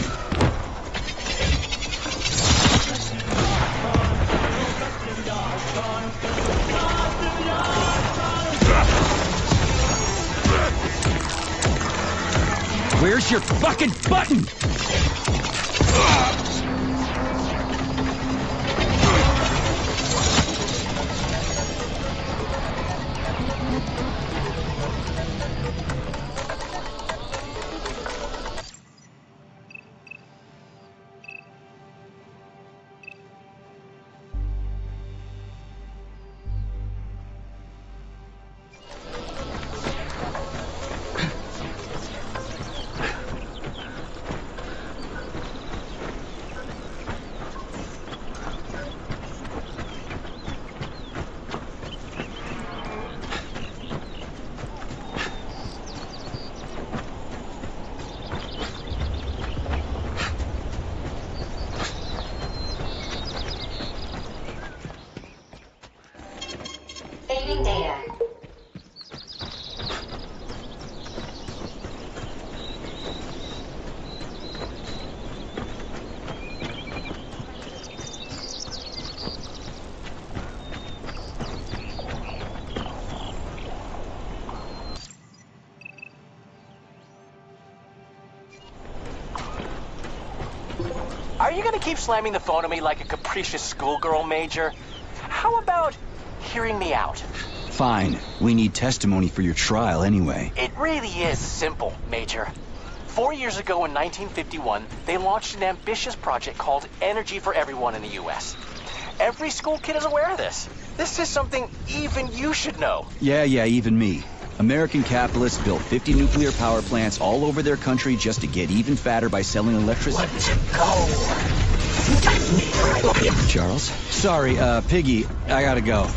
Where's your fucking button? Saving data. Are you gonna keep slamming the phone at me like a capricious schoolgirl, Major? How about hearing me out? Fine. We need testimony for your trial anyway. It really is simple, Major. 4 years ago in 1951, they launched an ambitious project called Energy for Everyone in the U.S. Every school kid is aware of this. This is something even you should know. Yeah, even me. American capitalists built 50 nuclear power plants all over their country just to get even fatter by selling electricity. Let's go. Charles? Sorry, Piggy, I gotta go.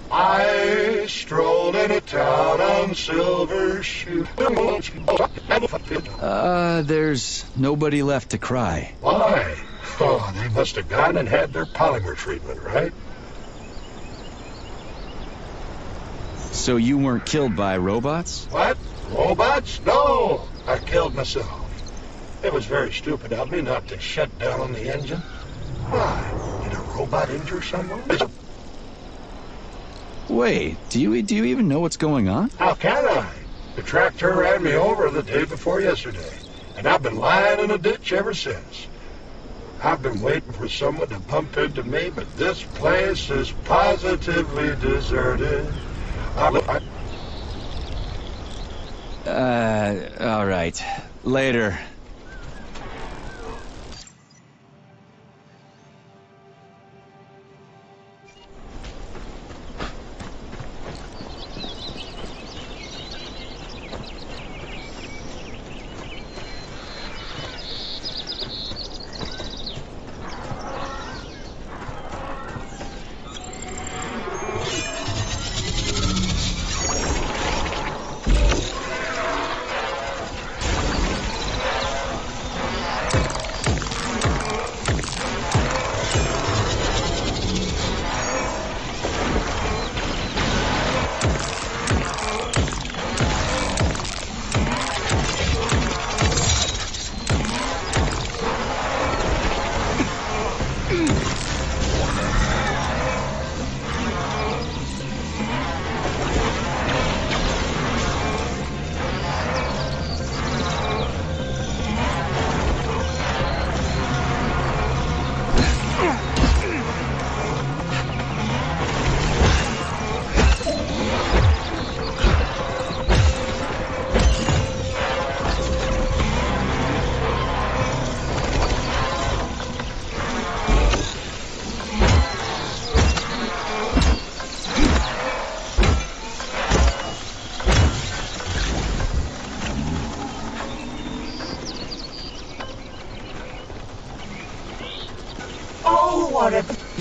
I strolled into town on silver shoe. There's nobody left to cry. Why? Oh, they must have gone and had their polymer treatment, right? So you weren't killed by robots? What? Robots? No, I killed myself. It was very stupid of me not to shut down the engine. Why? Did a robot injure someone? Wait, do you even know what's going on? How can I? The tractor ran me over the day before yesterday, and I've been lying in a ditch ever since. I've been waiting for someone to bump into me, but this place is positively deserted. All right. Later.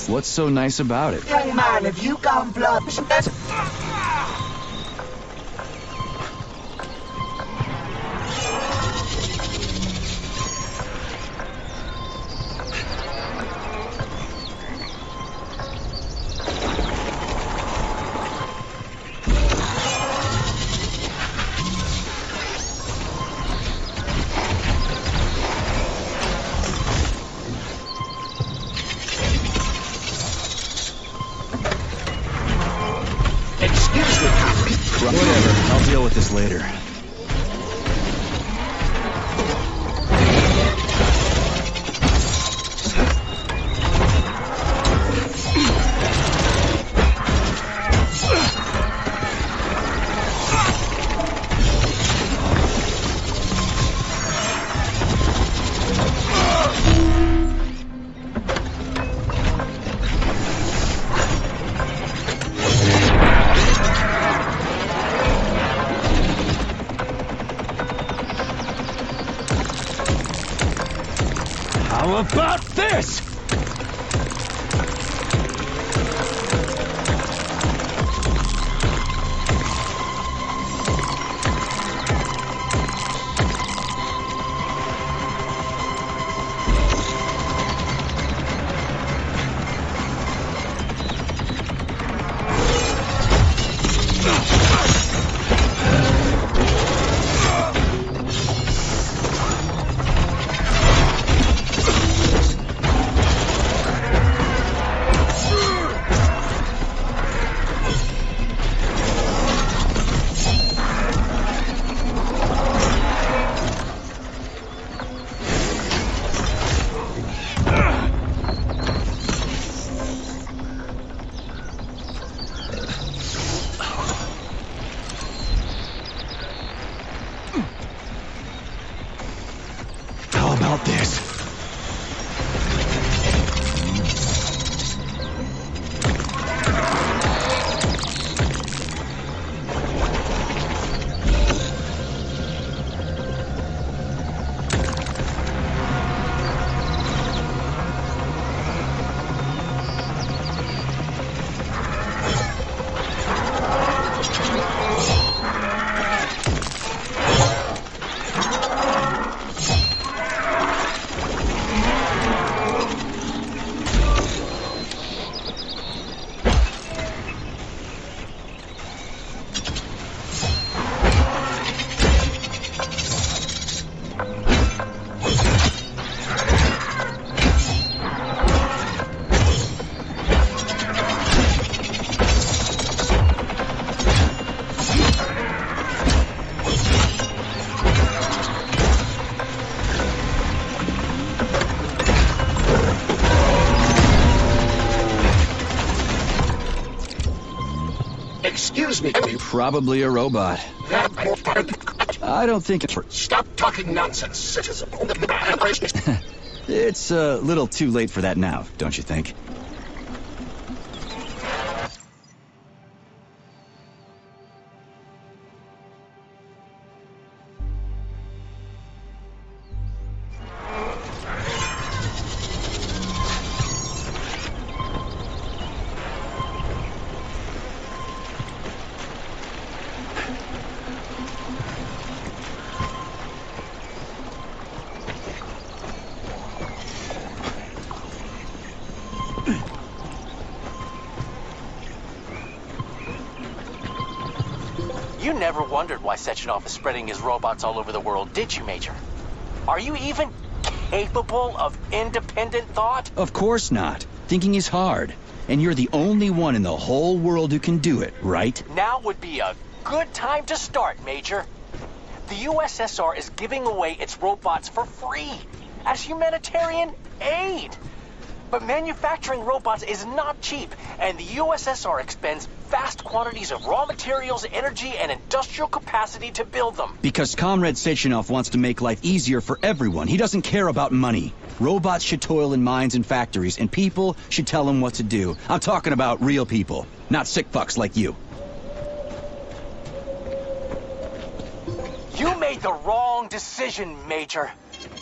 What's so nice about it? Young man, have you gone blood? Whatever, I'll deal with this later. How about this? Excuse me. Probably a robot. I don't think it's... Stop talking nonsense, citizen. It's a little too late for that now, don't you think? You never wondered why Sechenov is spreading his robots all over the world, did you, Major? Are you even capable of independent thought? Of course not. Thinking is hard. And you're the only one in the whole world who can do it, right? Now would be a good time to start, Major. The USSR is giving away its robots for free as humanitarian aid. But manufacturing robots is not cheap, and the USSR expends vast quantities of raw materials, energy, and industrial capacity to build them. Because Comrade Sechenov wants to make life easier for everyone. He doesn't care about money. Robots should toil in mines and factories, and people should tell him what to do. I'm talking about real people, not sick fucks like you. You made the wrong decision, Major.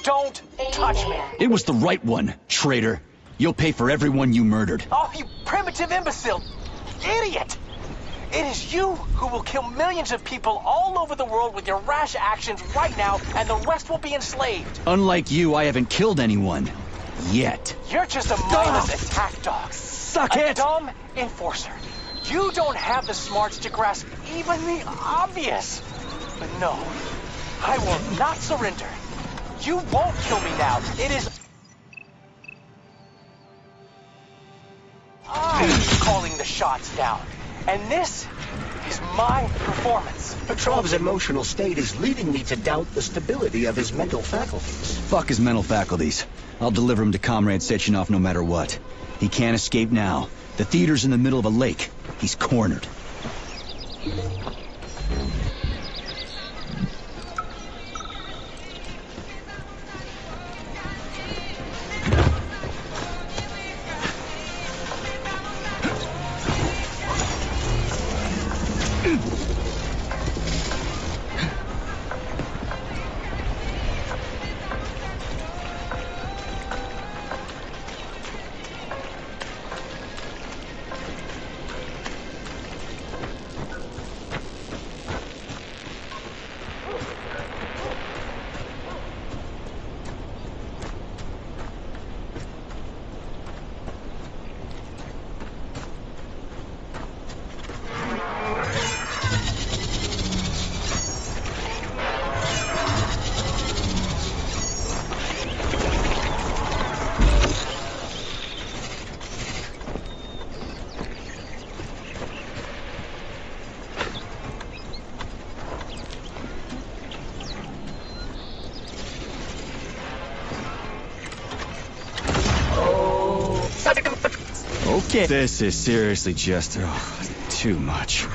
Don't touch me. It was the right one, traitor. You'll pay for everyone you murdered. Oh, you primitive imbecile! Idiot! It is you who will kill millions of people all over the world with your rash actions right now, and the rest will be enslaved. Unlike you, I haven't killed anyone. Yet. You're just a mindless attack dog. Suck a it! dumb enforcer. You don't have the smarts to grasp even the obvious. But no, I will not surrender. You won't kill me now. It is... I'm calling the shots down. And this is my performance. Petrov's emotional state is leading me to doubt the stability of his mental faculties. Fuck his mental faculties. I'll deliver him to Comrade Sechenov no matter what. He can't escape now. The theater's in the middle of a lake. He's cornered. Okay. This is seriously just too much.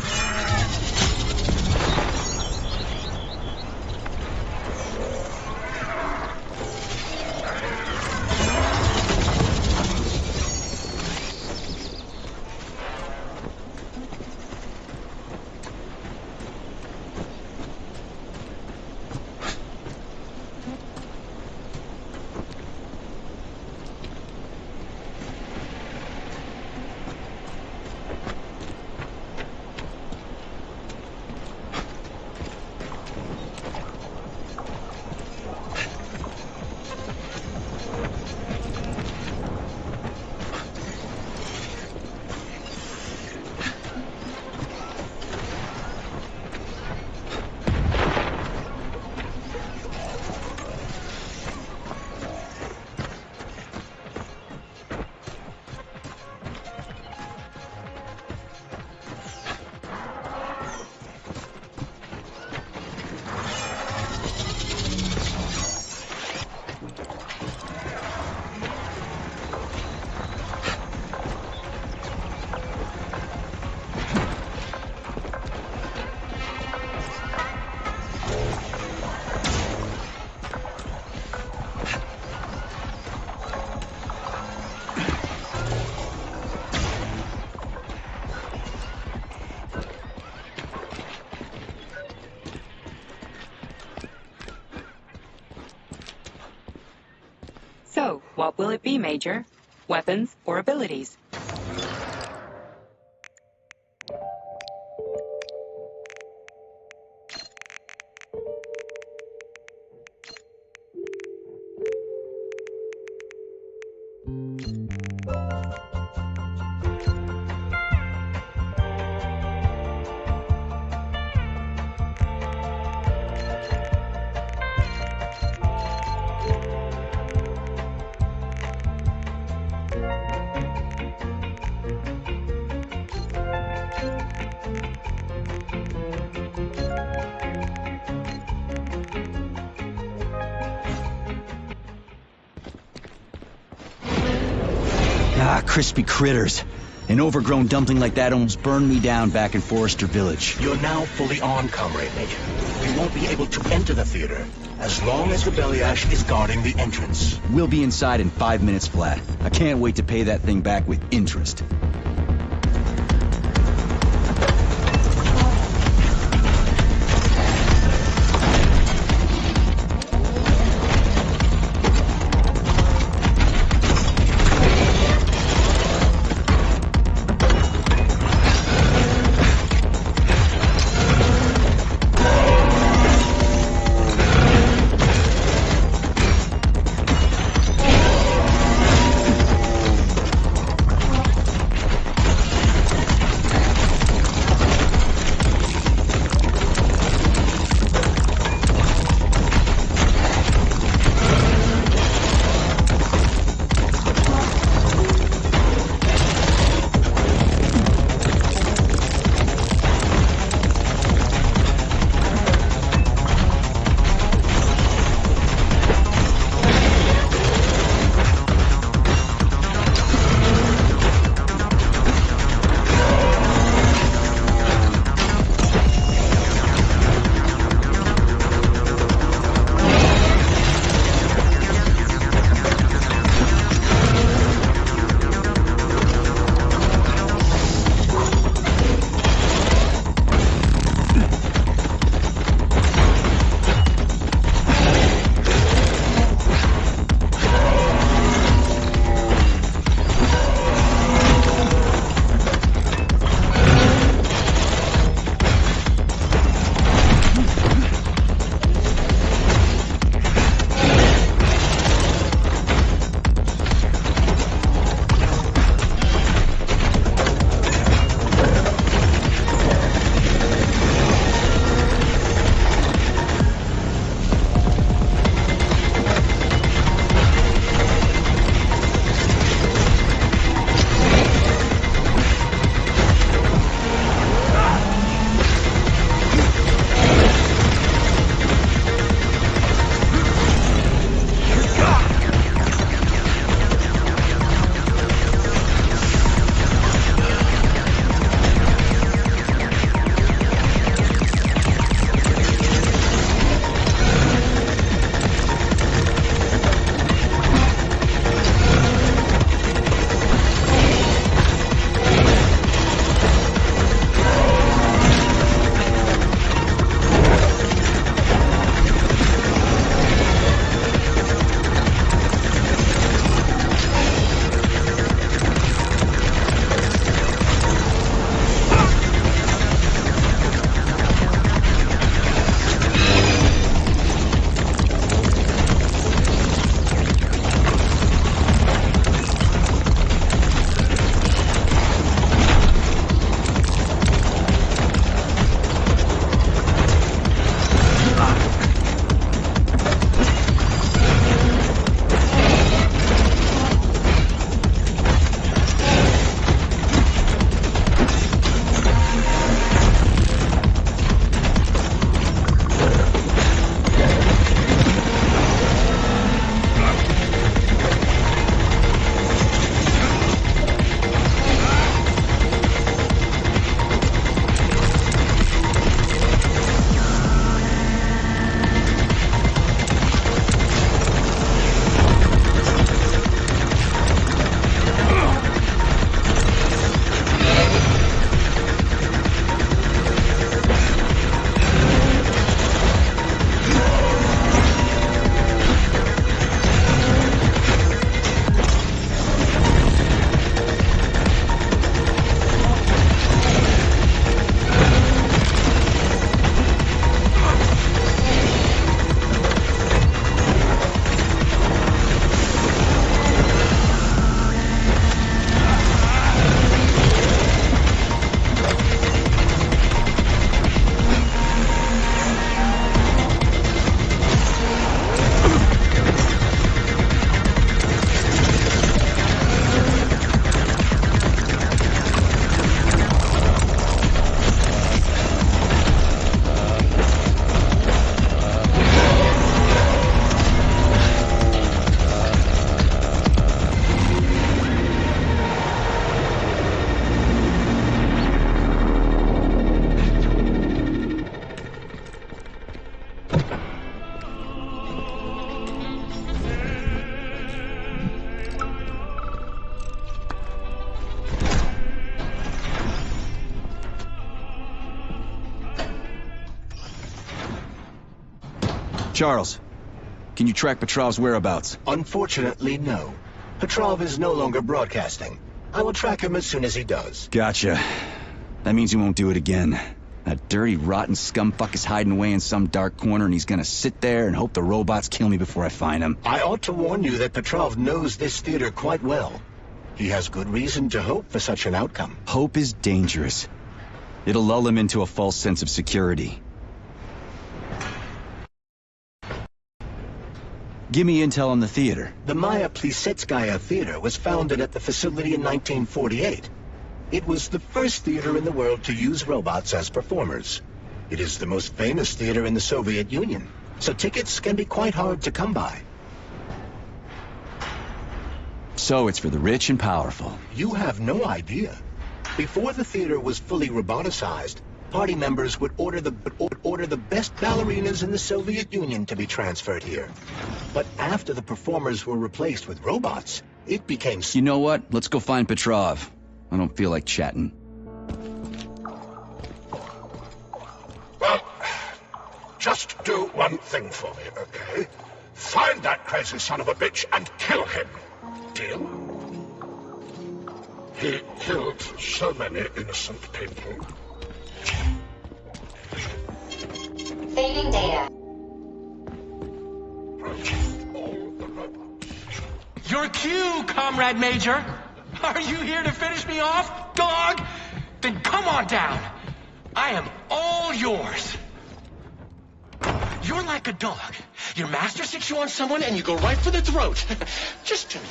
What will it be, Major? Weapons or abilities? Ah, crispy critters. An overgrown dumpling like that almost burned me down back in Forrester Village. You're now fully on, Comrade Major. We won't be able to enter the theater as long as the belly ash is guarding the entrance. We'll be inside in 5 minutes flat. I can't wait to pay that thing back with interest. Charles, can you track Petrov's whereabouts? Unfortunately, no. Petrov is no longer broadcasting. I will track him as soon as he does. Gotcha. That means he won't do it again. That dirty, rotten scumfuck is hiding away in some dark corner, and he's gonna sit there and hope the robots kill me before I find him. I ought to warn you that Petrov knows this theater quite well. He has good reason to hope for such an outcome. Hope is dangerous. It'll lull him into a false sense of security. Give me intel on the theater. The Maya Plisetskaya Theater was founded at the facility in 1948. It was the first theater in the world to use robots as performers. It is the most famous theater in the Soviet Union, so tickets can be quite hard to come by. So it's for the rich and powerful. You have no idea. Before the theater was fully roboticized, party members would order the best ballerinas in the Soviet Union to be transferred here. But after the performers were replaced with robots, it became... You know what? Let's go find Petrov. I don't feel like chatting. Well, just do one thing for me, okay? Find that crazy son of a bitch and kill him. Deal? He killed so many innocent people. Saving data. Your cue, Comrade Major. Are you here to finish me off, dog? Then come on down. I am all yours. You're like a dog. Your master sticks you on someone and you go right for the throat. Just do it.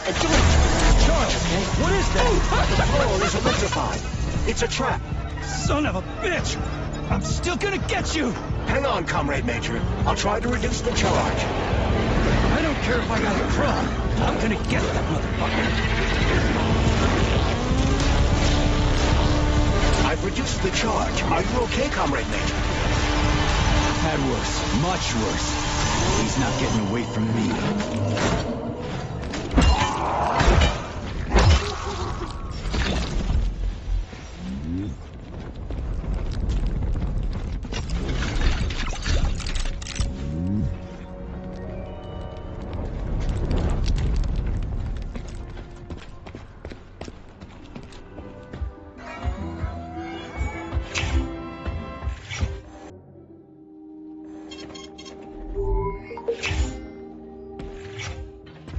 And do it. Charles, what is that? The floor is electrified. It's a trap. Son of a bitch! I'm still gonna get you! Hang on, Comrade Major. I'll try to reduce the charge. I don't care if I got a crawl. I'm gonna get that motherfucker. I've reduced the charge. Are you okay, Comrade Major? Had worse. Much worse. He's not getting away from me.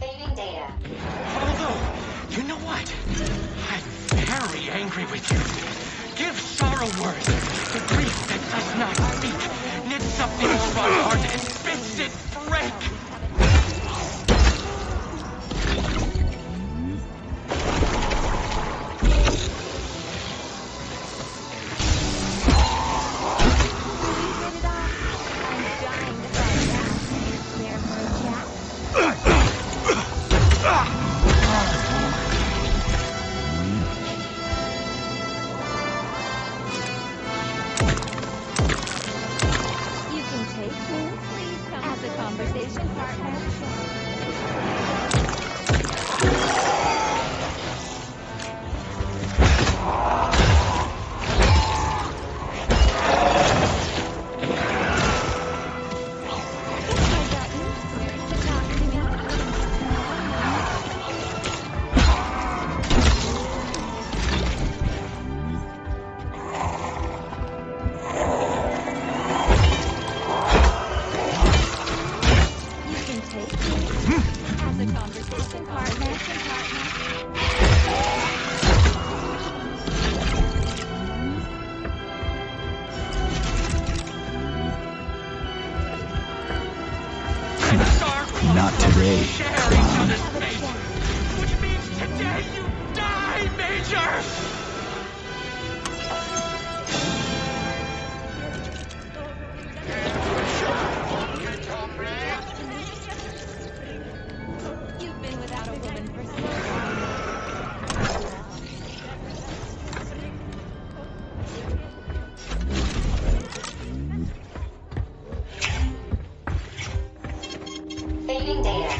Saving data. Although, you know what? I'm very angry with you. Give sorrow words. The grief that does not speak. Knit something over my heart and spits it break. Not today. Which means today you die, Major! You've been without a woman for so long. Saving data.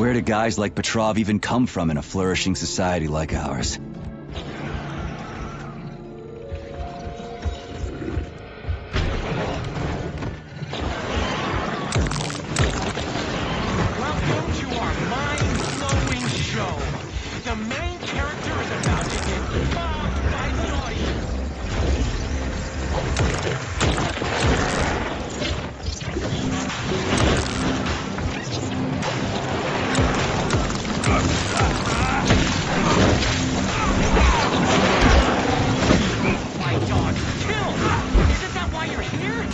Where do guys like Petrov even come from in a flourishing society like ours? Welcome to our mind-blowing show. The main character is about to get bombed by noises. My dog, kill! Isn't that why you're here?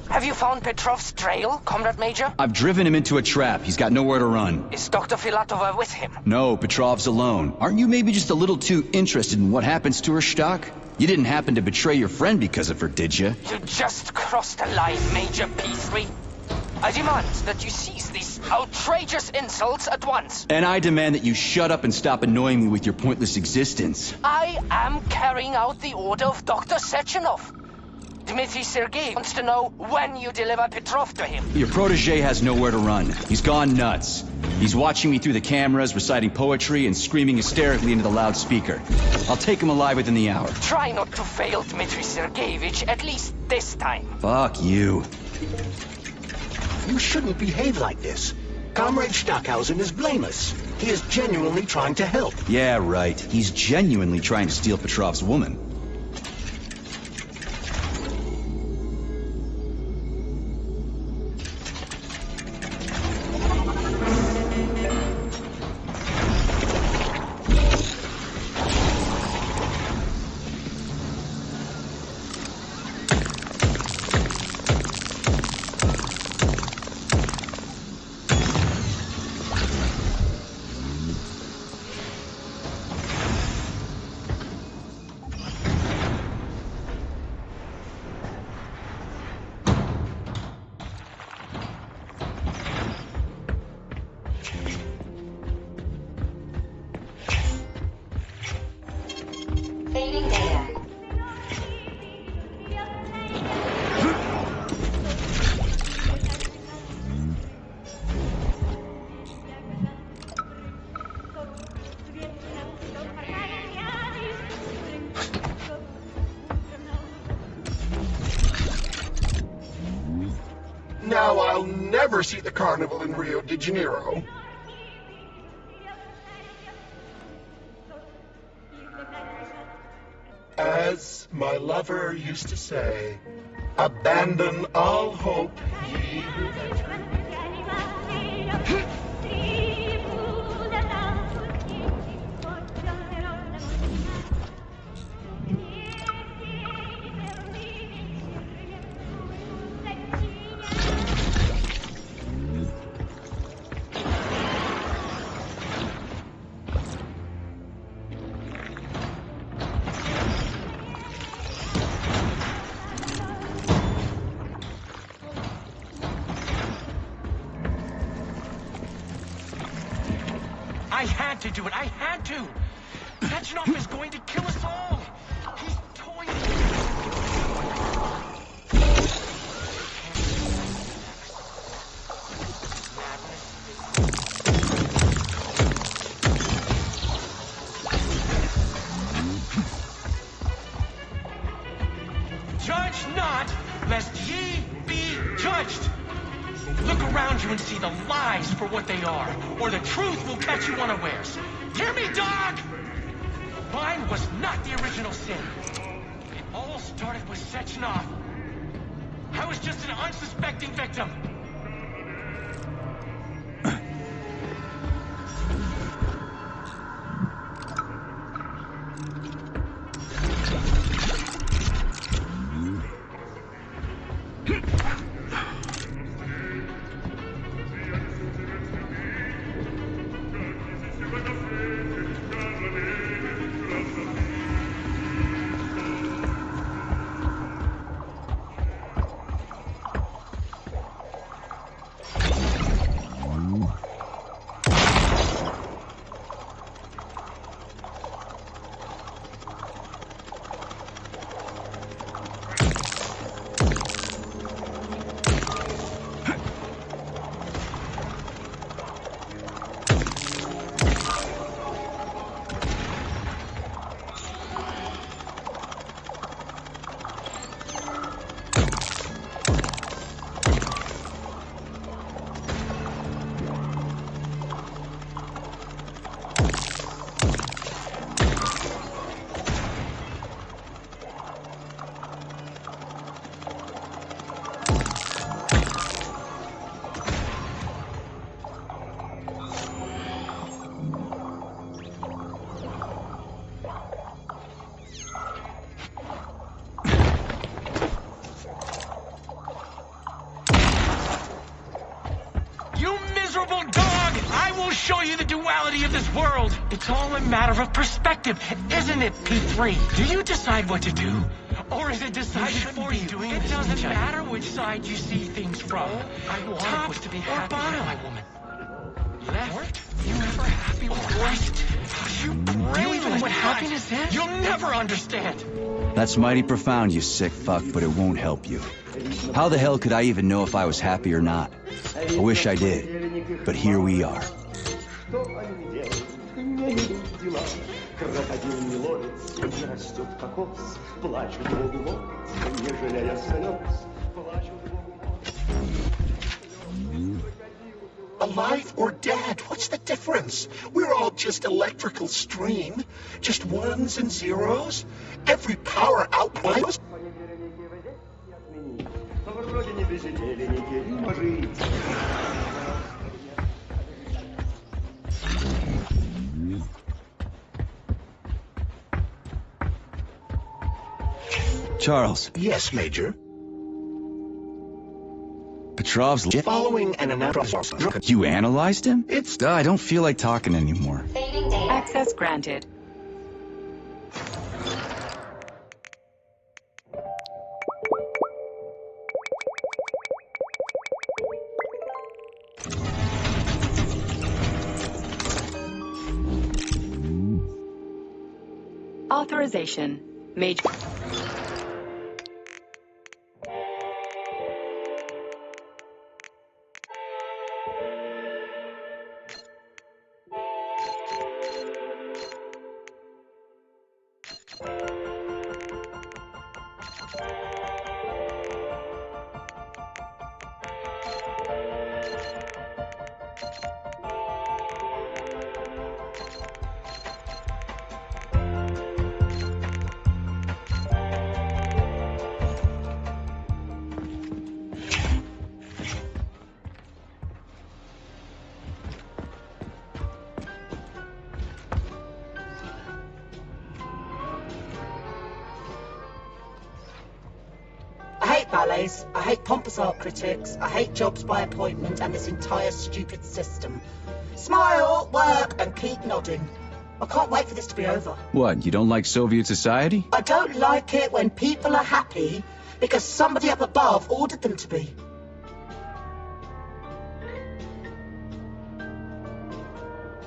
Have you found Petrov's trail, Comrade Major? I've driven him into a trap. He's got nowhere to run. Is Dr. Filatova with him? No, Petrov's alone. Aren't you maybe just a little too interested in what happens to her, Stock? You didn't happen to betray your friend because of her, did you? You just crossed a line, Major P3. I demand that you cease these outrageous insults at once. And I demand that you shut up and stop annoying me with your pointless existence. I am carrying out the order of Dr. Sechenov. Dmitry Sergei wants to know when you deliver Petrov to him. Your protege has nowhere to run. He's gone nuts. He's watching me through the cameras, reciting poetry, and screaming hysterically into the loudspeaker. I'll take him alive within the hour. Try not to fail, Dmitri Sergeyevich, at least this time. Fuck you. You shouldn't behave like this. Comrade Stockhausen is blameless. He is genuinely trying to help. Yeah, right. He's genuinely trying to steal Petrov's woman. Fading data. Now I'll never see the carnival in Rio de Janeiro. As my lover used to say, abandon all hope, ye who venture. I had to do it. I had to. Sechenov is going to kill us all. He's toying. Judge not, lest ye be judged. Look around you and see the lies for what they are, or the truth will catch you unawares. Hear me, dog? Mine was not the original sin. It all started with Sechenov. I was just an unsuspecting victim. Show you the duality of this world. It's all a matter of perspective, isn't it, P3? Do you decide what to do? Or is it decided for you? It doesn't matter which side you see things from. I wanted Top was to be or happy with bottom. my woman. Left? You never happy with right? You even know what happiness is? You'll never understand. That's mighty profound, you sick fuck, but it won't help you. How the hell could I even know if I was happy or not? I wish I did, but here we are. Что они не делают, не ведут дела. Крокодил не ловится, не растет кокос. Плачут Богу молодцы, не жалея слез. Плачут Богу Alive or dead, what's the difference? We're all just electrical stream. Just ones and zeros. Every power output. Вроде не без идеи, неделимо жить. Charles. Yes, Major. Petrov's following an analysis. You analyzed him? I don't feel like talking anymore. Access granted. Authorization. Major. Ballets, I hate pompous art critics, I hate jobs by appointment and this entire stupid system. Smile, work, and keep nodding. I can't wait for this to be over. What, you don't like Soviet society? I don't like it when people are happy because somebody up above ordered them to be.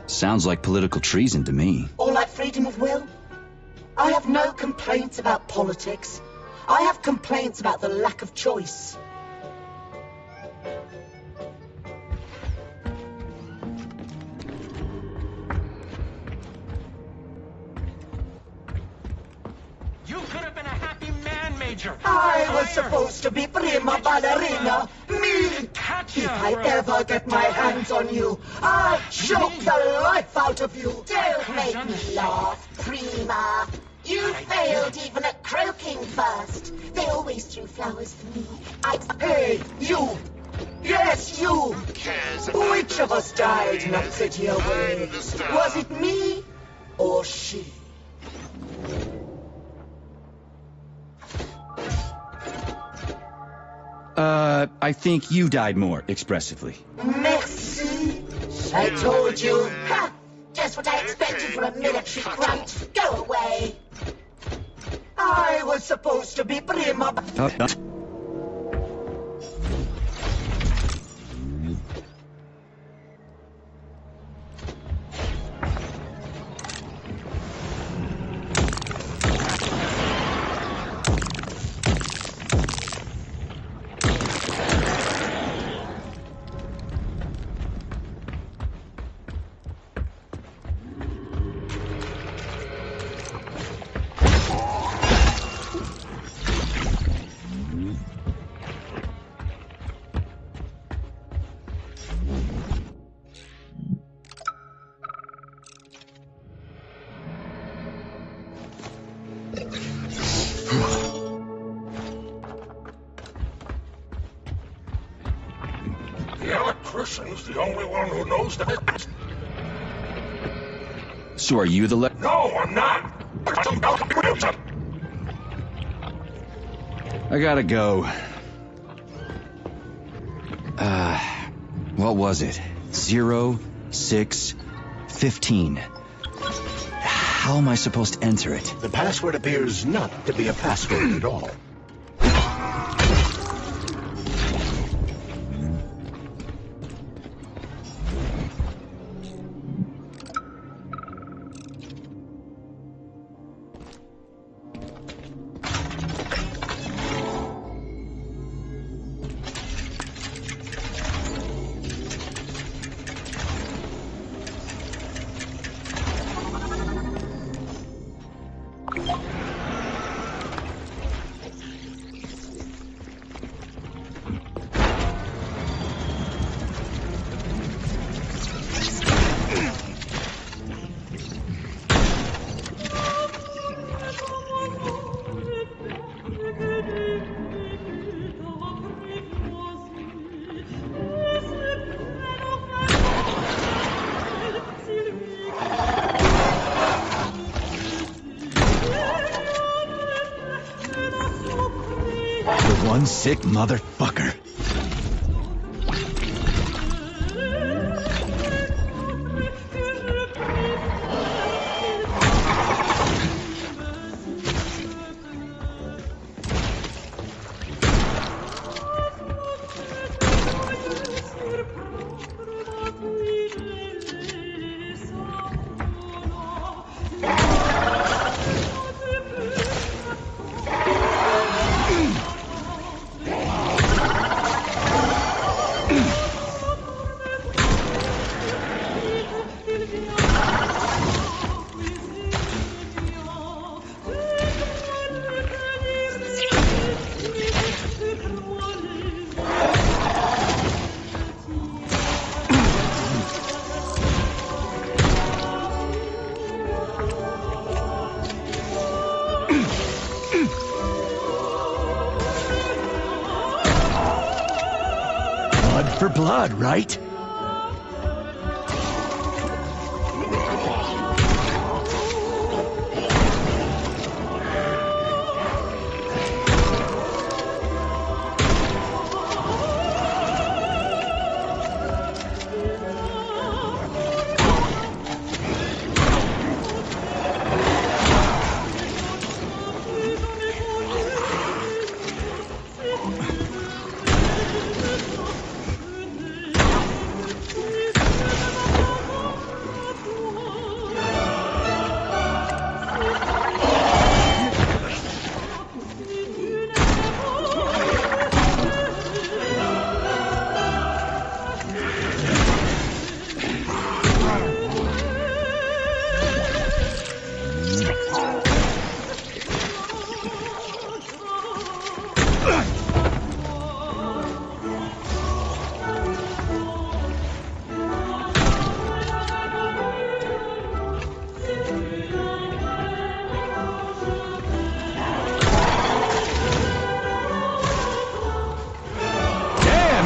Sounds like political treason to me. Or like freedom of will. I have no complaints about politics. I have complaints about the lack of choice. You could have been a happy man, Major. I was supposed to be prima ballerina. Me! If I ever get my hands on you, I'll choke the life out of you. Don't make me laugh, prima. You failed even at croaking first. They always threw flowers for me. Hey, you! Yes, you! Which of us died in a prettier way? Was it me or she? I think you died more expressively. Merci. I told you. Ha! Just what I expected from a military grunt. Go away. I was supposed to be prima. The electrician's the only one who knows that. So are you the No, I'm not. I gotta go. What was it? 0, 6, 15. How am I supposed to enter it? The password appears not to be a password at all. One sick motherfucker. Blood for blood, right?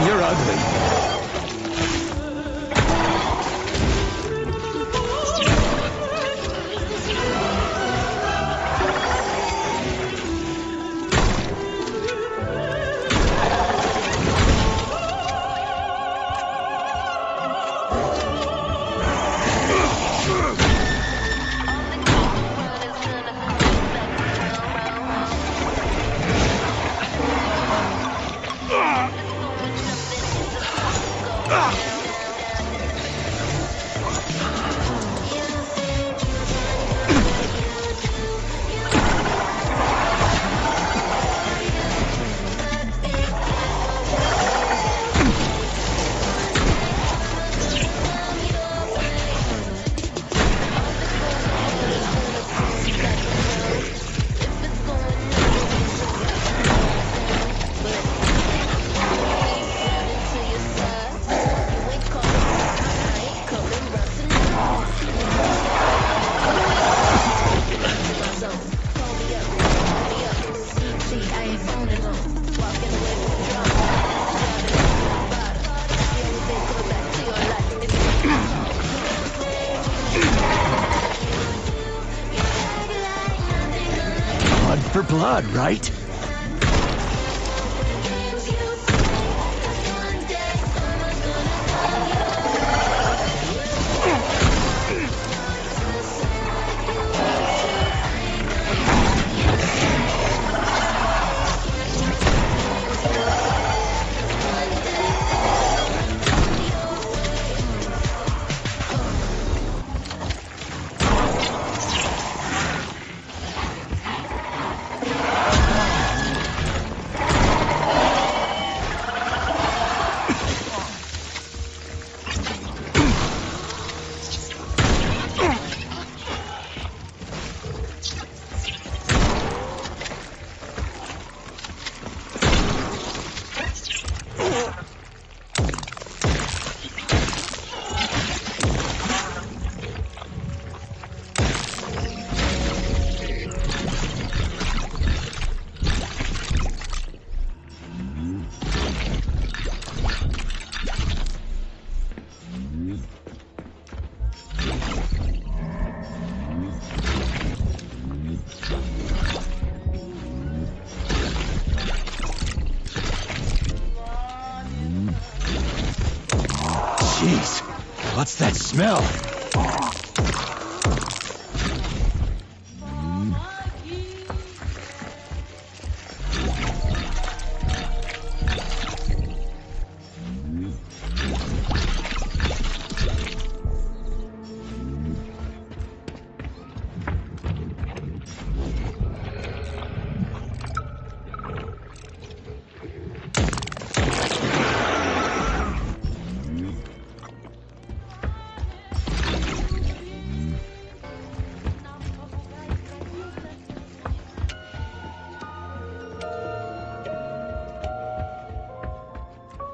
You're ugly. Blood for blood, right? Jeez, what's that smell?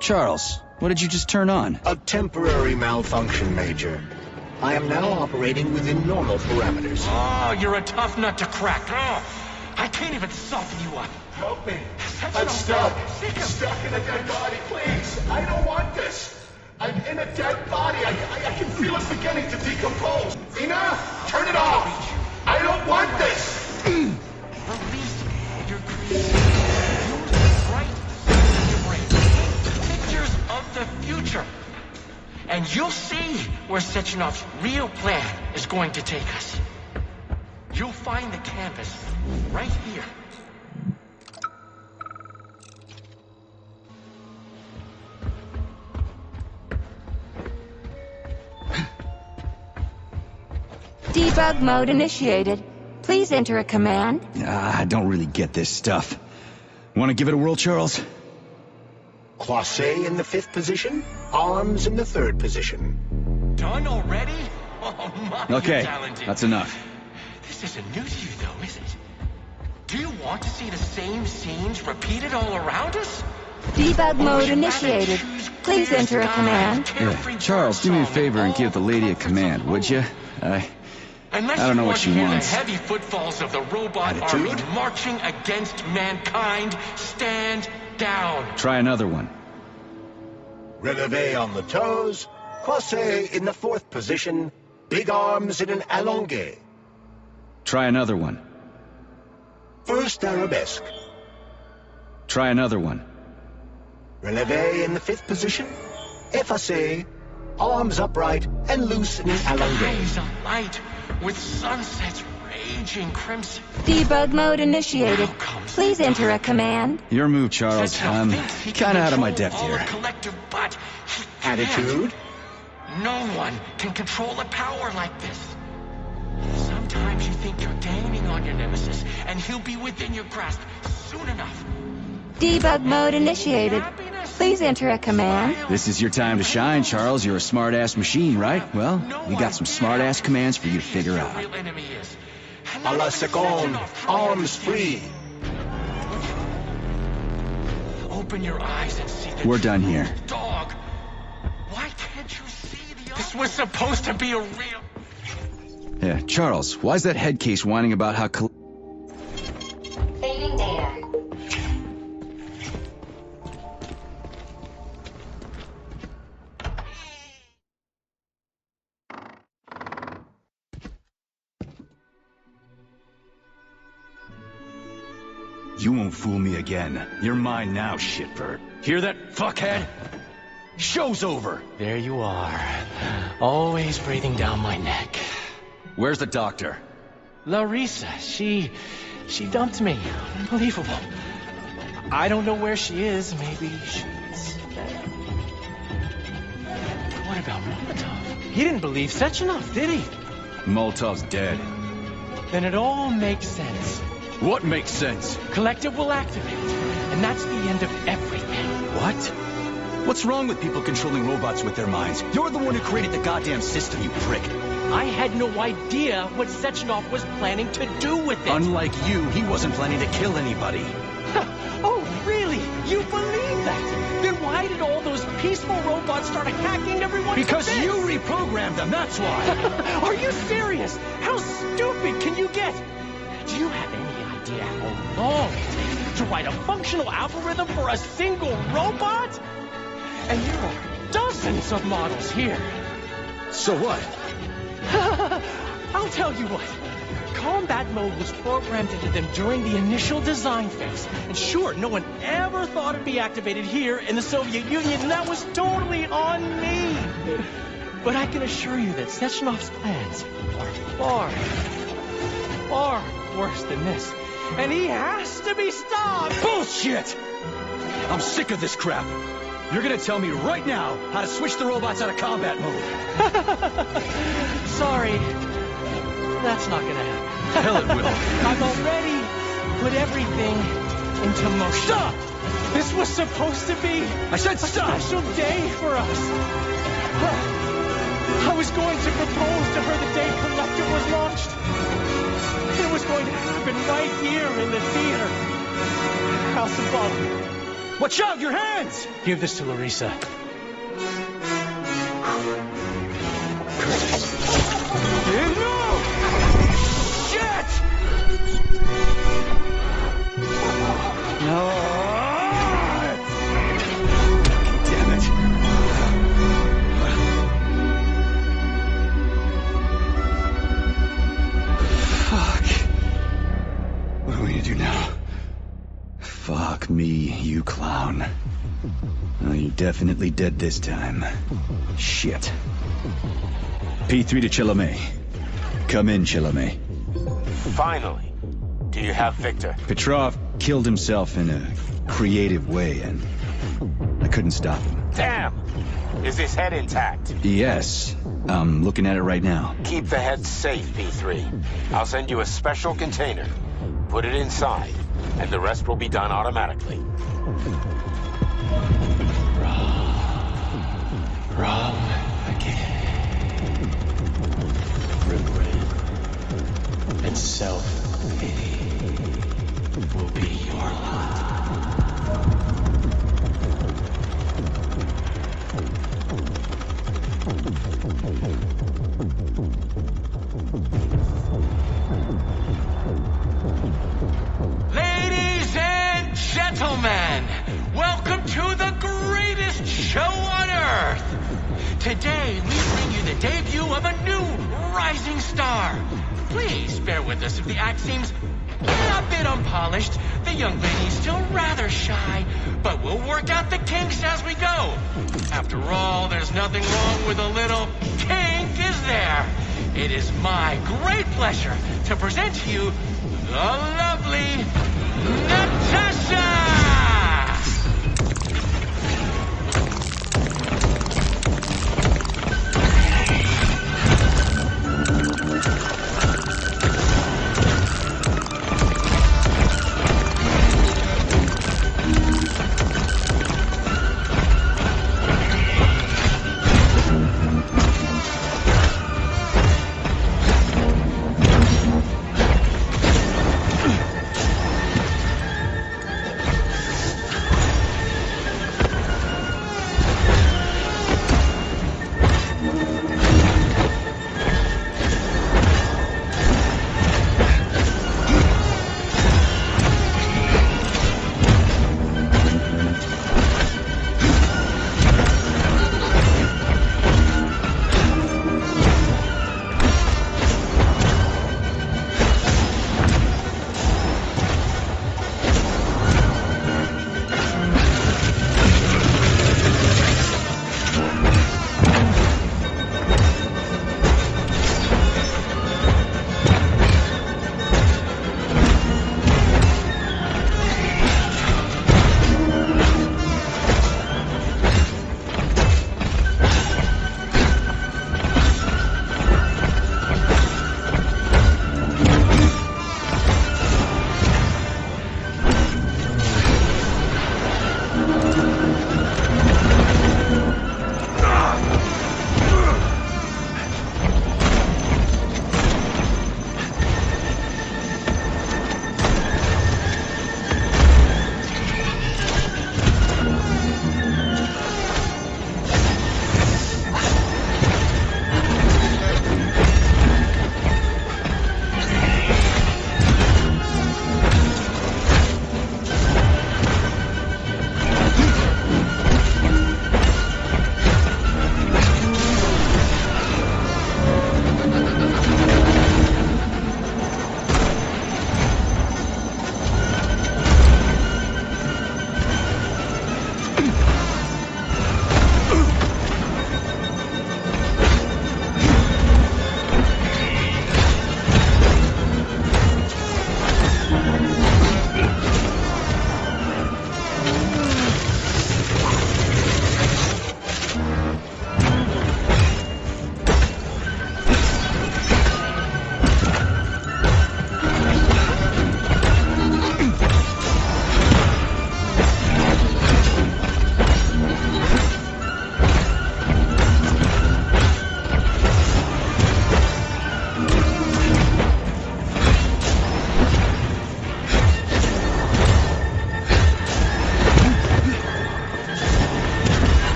Charles, what did you just turn on? A temporary malfunction, Major. I am now operating within normal parameters. Oh, you're a tough nut to crack. Oh, I can't even soften you up. Help me. I'm stuck. Stuck in a dead body, please. I don't want this. I'm in a dead body. I can feel it beginning to decompose. Enough! Turn it off! I don't want this! Release your creativity. Use the bright side of your brain. Pictures of the future. And you'll see where Sechenov's real plan is going to take us. You'll find the canvas right here. Debug mode initiated. Please enter a command. I don't really get this stuff. Want to give it a whirl, Charles? Croisset in the 5th position, arms in the 3rd position. Done already? Oh my, Okay, talented. that's enough. This isn't new to you though, is it? Do you want to see the same scenes repeated all around us? Debug mode initiated. Please enter a command. Yeah, Charles, do me a favor and give the lady a command, would you? I don't know what she wants. The heavy footfalls of the robot army marching against mankind. Stand down. Try another one. Releve on the toes, Croisset in the 4th position, big arms in an allongé. Try another one. First arabesque. Try another one. Releve in the 5th position, effacé, arms upright and loose in an allongé. Eyes alight with sunsets raging crimson. Debug mode initiated. Please enter a command. Your move, Charles. I'm kind of out of my depth here. Collective, but attitude. No one can control a power like this. Sometimes you think you're gaining on your nemesis, and he'll be within your grasp soon enough. Debug mode initiated. Please enter a command. This is your time to shine, Charles. You're a smart-ass machine, right? Well, we got some smart-ass commands for you to figure out. A la seconde, arms free. Open your eyes and see the We're done here. Dog. Why can't you see the... This was supposed to be a real... Yeah, Charles, why's that head case whining about how... Fading data. You won't fool me again. You're mine now, shitbird. Hear that, fuckhead? Show's over. There you are. Always breathing down my neck. Where's the doctor? Larissa, she dumped me. Unbelievable. I don't know where she is. Maybe she's dead. What about Molotov? He didn't believe Sechenov, did he? Molotov's dead. Then it all makes sense. What makes sense? Collective will activate, and that's the end of everything. What? What's wrong with people controlling robots with their minds? You're the one who created the goddamn system, you prick. I had no idea what Sechenov was planning to do with it. Unlike you, he wasn't planning to kill anybody. Oh, really? You believe that? Then why did all those peaceful robots start hacking everyone? Because you reprogrammed them, that's why. Are you serious? How stupid can you get? Do you have any idea how long it takes to write a functional algorithm for a single robot? And there are dozens of models here. So what? I'll tell you what. combat mode was programmed into them during the initial design phase. And sure, no one ever thought it'd be activated here in the Soviet Union, and that was totally on me. But I can assure you that Sechenov's plans are far, far worse than this. And he has to be stopped! Bullshit! I'm sick of this crap. You're gonna tell me right now how to switch the robots out of combat mode. Sorry. That's not gonna happen. Hell it will. I've already put everything into motion. Stop! This was supposed to be I said stop! a special day for us. I was going to propose to her the day Collector was launched. It was going to happen right here in the theater. House above. Watch out, your hands! Give this to Larissa. No! Shit! No! Damn it. Fuck. What are we gonna do now? Fuck me, you clown. Oh, you're definitely dead this time. Shit. P3 to Chalamet. Come in, Chalamet. Finally. Do you have Victor? Petrov killed himself in a creative way, and I couldn't stop him. Damn! Is his head intact? Yes. I'm looking at it right now. Keep the head safe, P3. I'll send you a special container. Put it inside, and the rest will be done automatically. Wrong again. Regret and self-pity will be your lot. Ladies and gentlemen, welcome to the greatest show on Earth. Today, we bring you the debut of a new rising star. Please bear with us if the act seems a bit unpolished. The young lady's still rather shy, but we'll work out the kinks as we go. After all, there's nothing wrong with a little kink, is there? It is my great pleasure to present to you the lovely Natasha!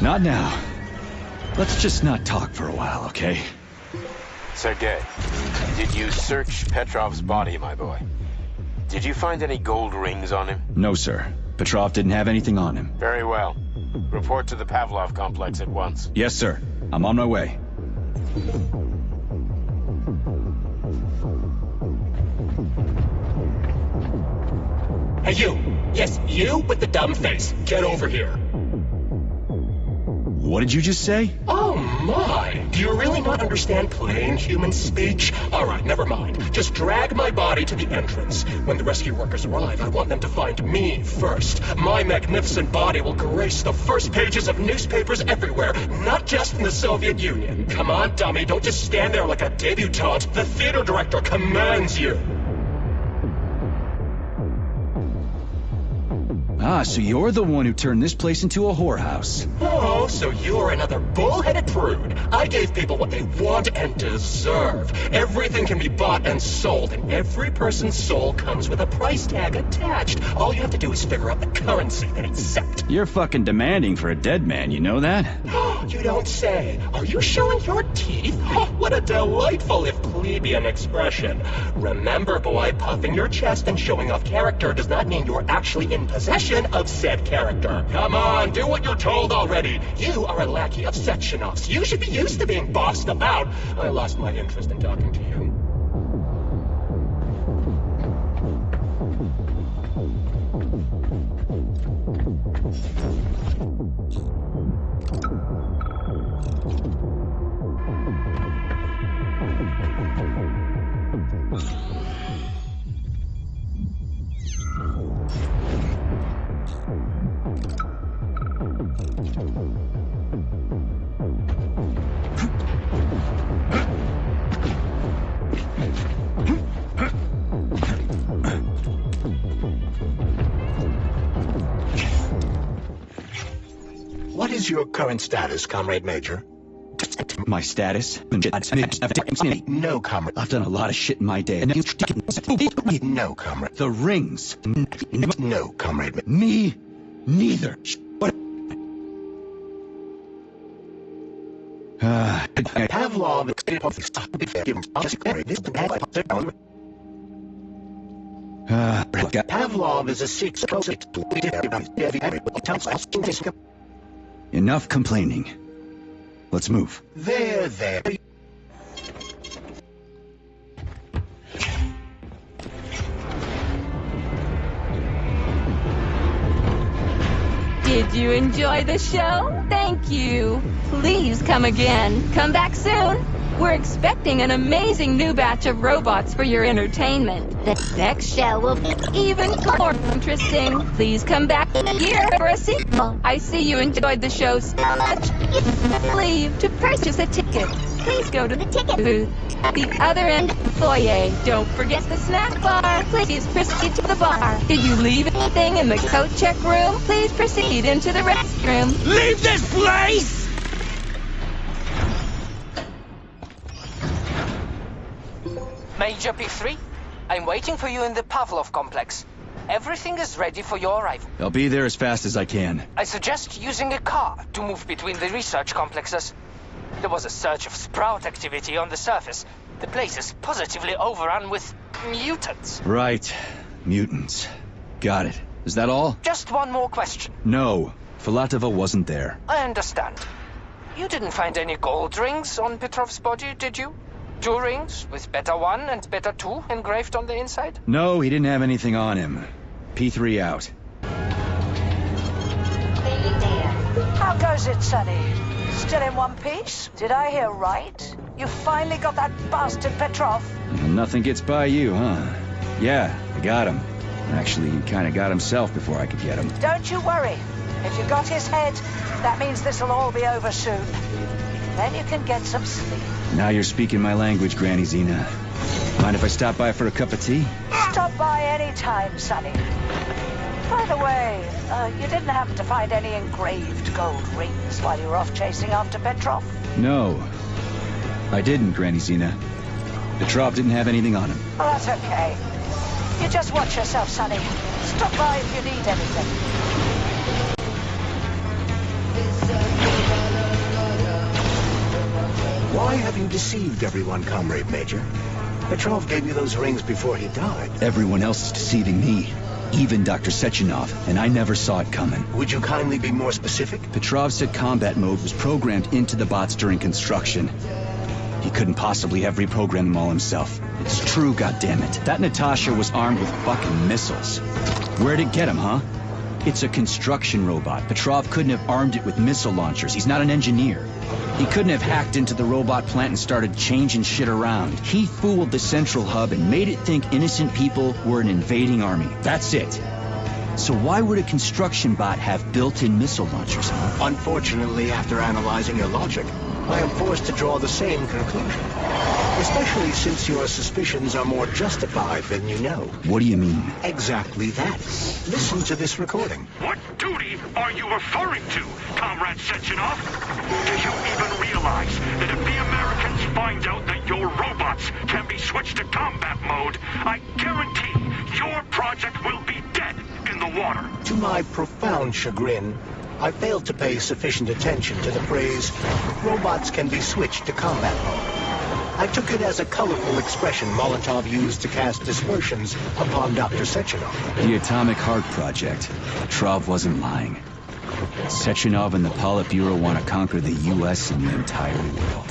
Not now. Let's just not talk for a while, okay? Sergei, did you search Petrov's body, my boy? Did you find any gold rings on him? No, sir. Petrov didn't have anything on him. Very well. Report to the Pavlov complex at once. Yes, sir. I'm on my way. Hey, you! Yes, you with the dumb face. Get over here. What did you just say? Oh my! Do you really not understand plain human speech? Alright, never mind. Just drag my body to the entrance. When the rescue workers arrive, I want them to find me first. My magnificent body will grace the first pages of newspapers everywhere, not just in the Soviet Union. Come on, dummy, don't just stand there like a debutante. The theater director commands you. Ah, so you're the one who turned this place into a whorehouse. Oh, so you're another bullheaded prude. I gave people what they want and deserve. Everything can be bought and sold, and every person's soul comes with a price tag attached. All you have to do is figure out the currency they accept. You're fucking demanding for a dead man, you know that? You don't say. Are you showing your teeth? Oh, what a delightful, if plebeian expression. Remember, boy, puffing your chest and showing off character does not mean you're actually in possession of said character. Come on, do what you're told already. You are a lackey of Sechenov's. You should be used to being bossed about. I lost my interest in talking to you. What is your current status, Comrade Major? My status? No, Comrade. I've done a lot of shit in my day. No, Comrade. The rings. No, Comrade. Me? Neither. What? Pavlov. Pavlov is a six. Enough complaining. Let's move. There. Did you enjoy the show? Thank you. Please come again. Come back soon. We're expecting an amazing new batch of robots for your entertainment. The next show will be even more interesting. Please come back here for a sequel. I see you enjoyed the show so much. Leave to purchase a ticket. Please go to the ticket booth at the other end of the foyer. Don't forget the snack bar. Please proceed to the bar. Did you leave anything in the coat check room? Please proceed into the restroom. Leave this place! Major P3, I'm waiting for you in the Pavlov complex. Everything is ready for your arrival. I'll be there as fast as I can. I suggest using a car to move between the research complexes. There was a surge of sprout activity on the surface. The place is positively overrun with mutants. Right. Mutants. Got it. Is that all? Just one more question. No. Filatova wasn't there. I understand. You didn't find any gold rings on Petrov's body, did you? 2 rings with Beta 1 and Beta 2 engraved on the inside? No, he didn't have anything on him. P3 out. How goes it, Sonny? Still in one piece? Did I hear right? You finally got that bastard Petrov? Nothing gets by you, huh? Yeah, I got him. Actually, he kind of got himself before I could get him. Don't you worry. If you got his head, that means this'll all be over soon. Then you can get some sleep. Now you're speaking my language, Granny Zena. Mind if I stop by for a cup of tea? Stop by any time, Sonny. By the way, you didn't happen to find any engraved gold rings while you were off chasing after Petrov? No. I didn't, Granny Zena. Petrov didn't have anything on him. Well, that's okay. You just watch yourself, Sonny. Stop by if you need anything. Why have you deceived everyone, Comrade Major? Petrov gave you those rings before he died. Everyone else is deceiving me. Even Dr. Sechenov, and I never saw it coming. Would you kindly be more specific? Petrov said combat mode was programmed into the bots during construction. He couldn't possibly have reprogrammed them all himself. It's true, goddammit. That Natasha was armed with fucking missiles. Where'd it get him, huh? It's a construction robot. Petrov couldn't have armed it with missile launchers. He's not an engineer. He couldn't have hacked into the robot plant and started changing shit around. He fooled the central hub and made it think innocent people were an invading army. That's it. So why would a construction bot have built-in missile launchers, huh? Unfortunately, after analyzing your logic, I am forced to draw the same conclusion. Especially since your suspicions are more justified than you know. What do you mean? Exactly that. Listen to this recording. What duty are you referring to, Comrade Sechenov? Do you even realize that if the Americans find out that your robots can be switched to combat mode, I guarantee your project will be dead in the water? To my profound chagrin, I failed to pay sufficient attention to the phrase, robots can be switched to combat mode. I took it as a colorful expression Molotov used to cast dispersions upon Dr. Sechenov. The Atomic Heart Project. Petrov wasn't lying. Sechenov and the Politburo want to conquer the U.S. and the entire world.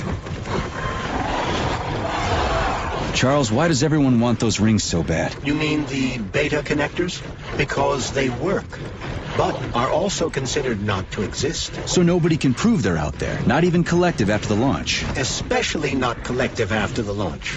Charles, why does everyone want those rings so bad? You mean the beta connectors? Because they work, but are also considered not to exist. So nobody can prove they're out there, not even Collective after the launch. Especially not Collective after the launch.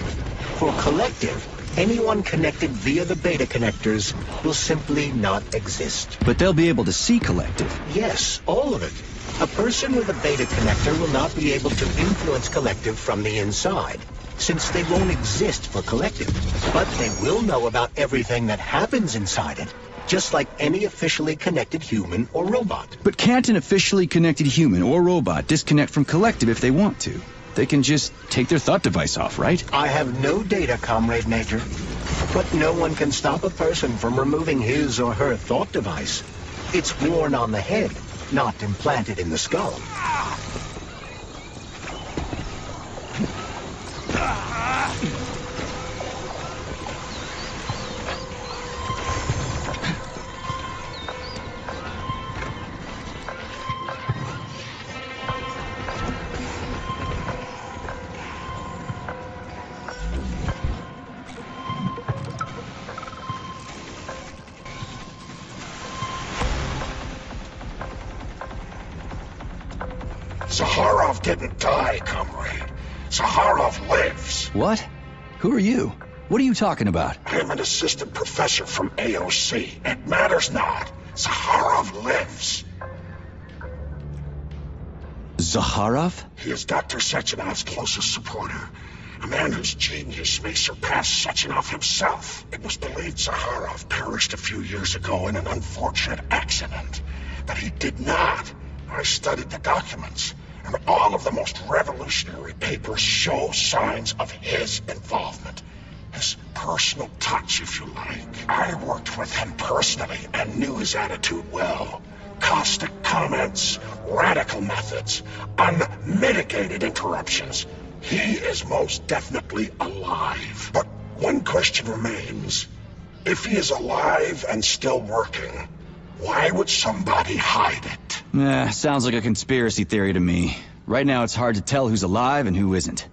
For Collective, anyone connected via the beta connectors will simply not exist. But they'll be able to see Collective. Yes, all of it. A person with a beta connector will not be able to influence Collective from the inside, since they won't exist for Collective. But they will know about everything that happens inside it, just like any officially connected human or robot. But can't an officially connected human or robot disconnect from Collective if they want to? They can just take their thought device off, right? I have no data, Comrade Major. But no one can stop a person from removing his or her thought device. It's worn on the head, not implanted in the skull. Zaharov didn't die, comrade. Zaharov lives. What? Who are you? What are you talking about? I'm an assistant professor from AOC. It matters not. Zaharov lives. Zaharov? He is Dr. Sechenov's closest supporter. A man whose genius may surpass Sechenov himself. It was believed Zaharov perished a few years ago in an unfortunate accident. But he did not. I studied the documents, and all of the most revolutionary papers show signs of his involvement. His personal touch, if you like. I worked with him personally and knew his attitude well. Caustic comments, radical methods, unmitigated interruptions. He is most definitely alive. But one question remains. If he is alive and still working, why would somebody hide it? Sounds like a conspiracy theory to me. Right now it's hard to tell who's alive and who isn't.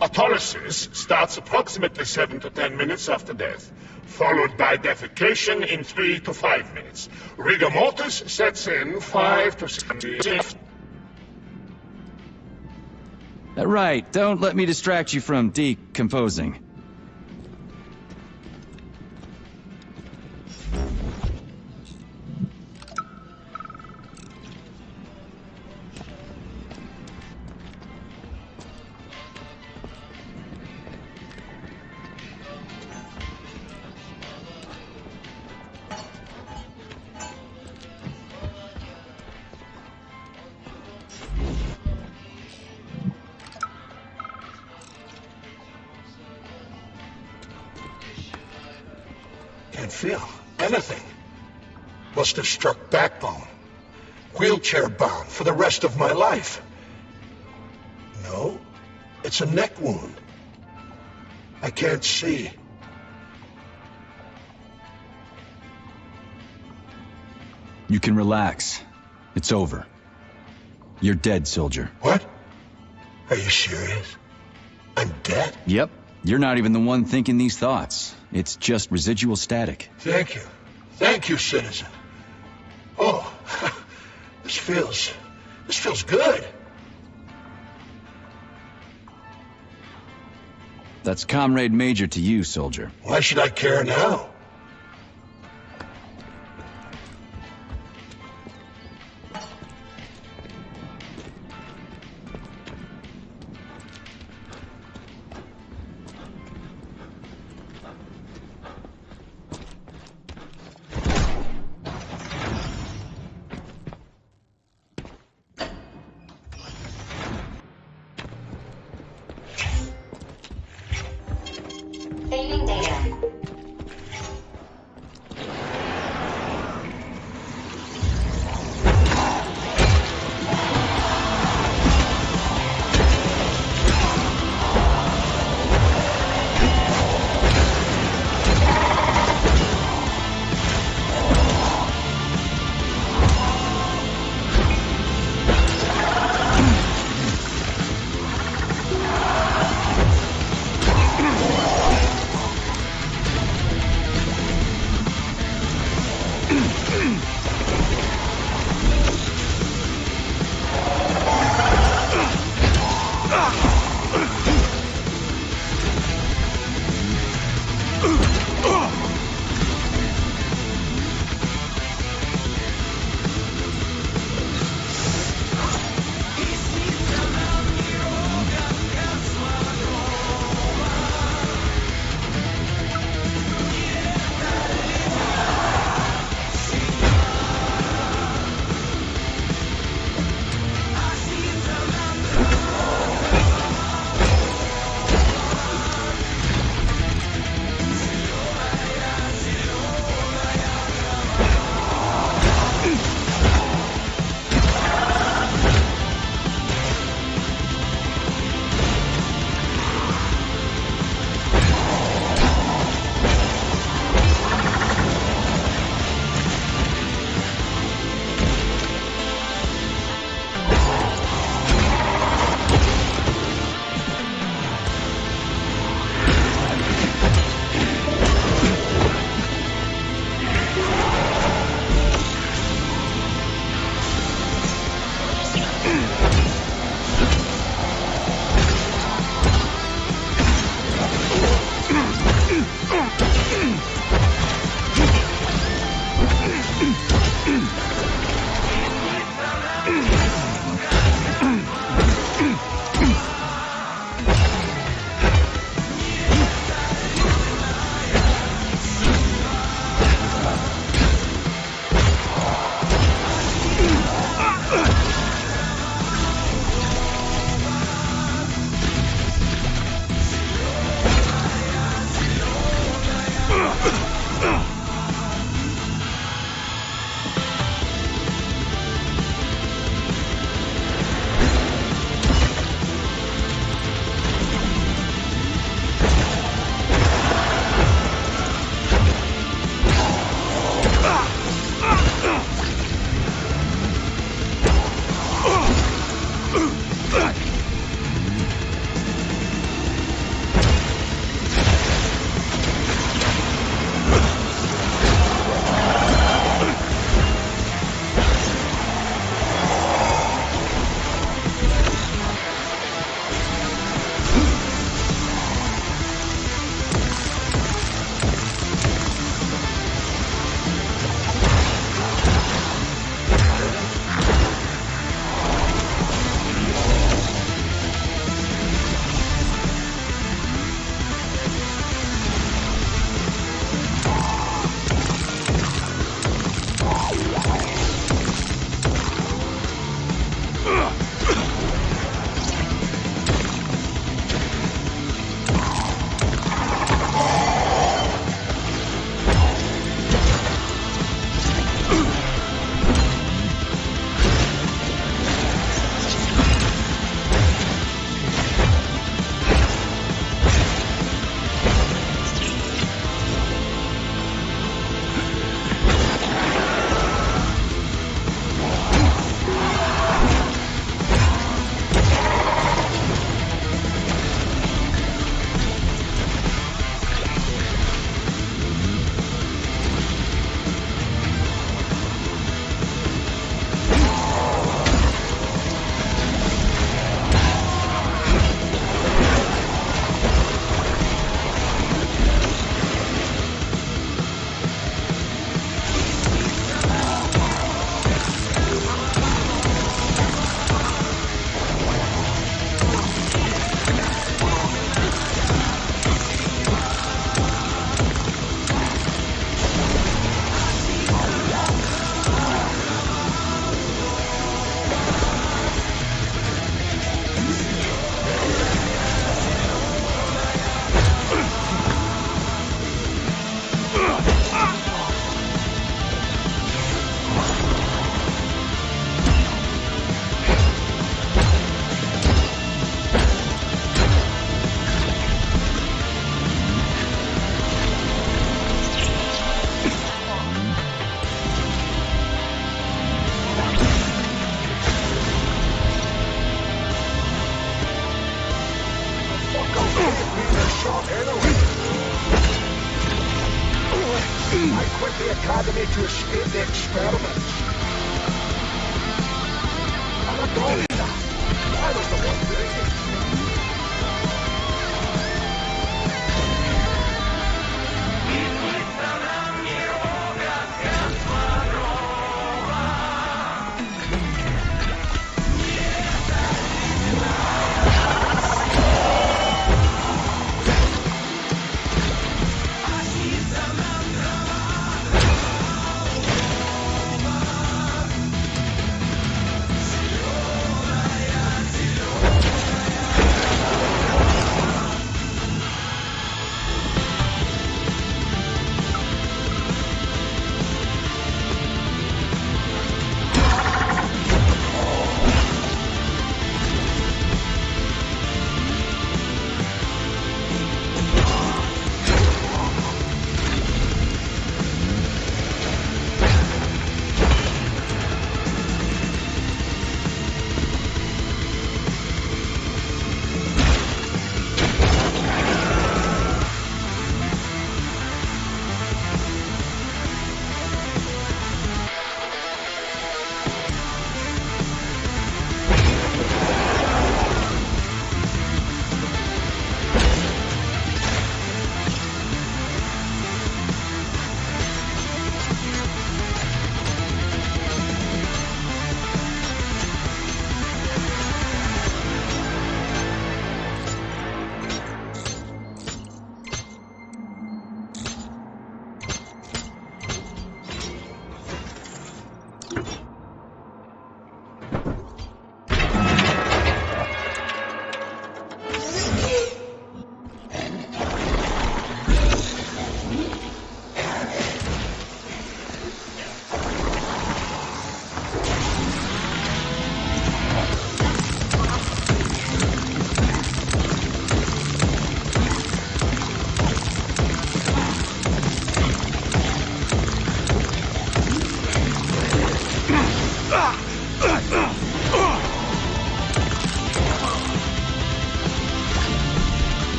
Autolysis starts approximately 7 to 10 minutes after death, followed by defecation in 3 to 5 minutes. Rigor mortis sets in 5 to 6 minutes. Right, don't let me distract you from decomposing. Can't feel anything. Must have struck backbone. Wheelchair bound for the rest of my life. No, it's a neck wound. I can't see. You can relax. It's over. You're dead, soldier. What? Are you serious? I'm dead? Yep. You're not even the one thinking these thoughts. It's just residual static. Thank you. Thank you, citizen. Oh, this feels good. That's Comrade Major to you, soldier. Why should I care now? Saving data.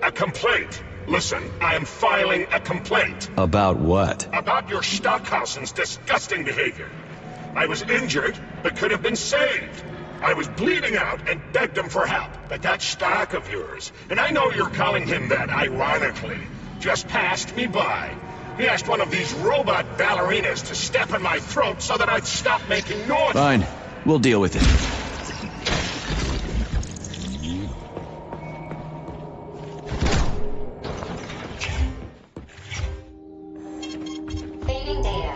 A complaint. Listen, I am filing a complaint. About what? About your Stockhausen's disgusting behavior. I was injured, but could have been saved. I was bleeding out and begged him for help, but that Stock of yours, and I know you're calling him that ironically, just passed me by. He asked one of these robot ballerinas to step in my throat so that I'd stop making noise. Fine. We'll deal with it. Fading data.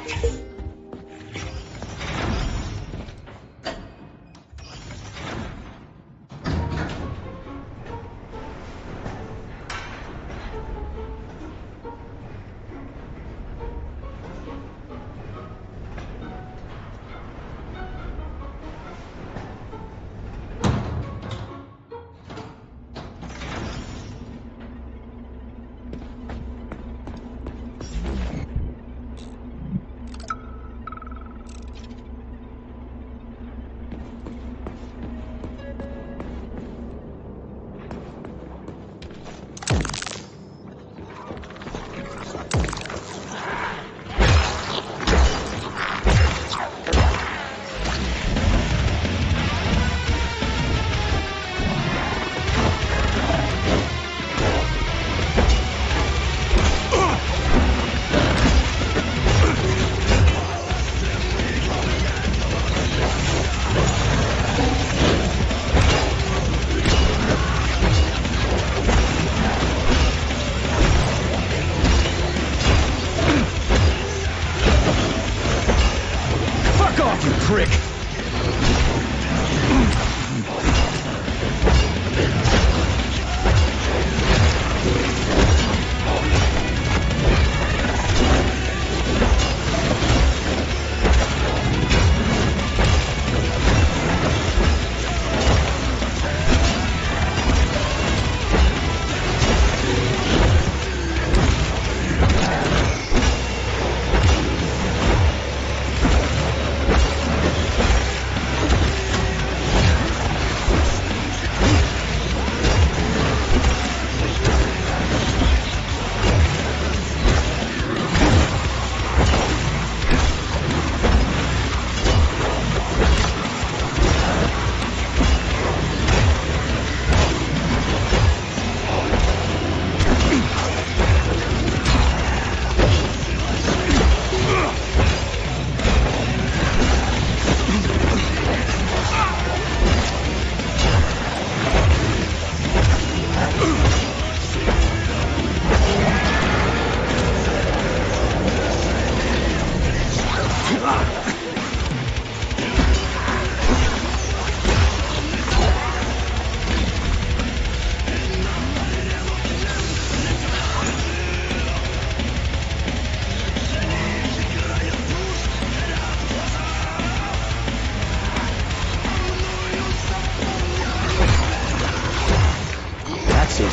so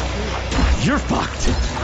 you're fucked.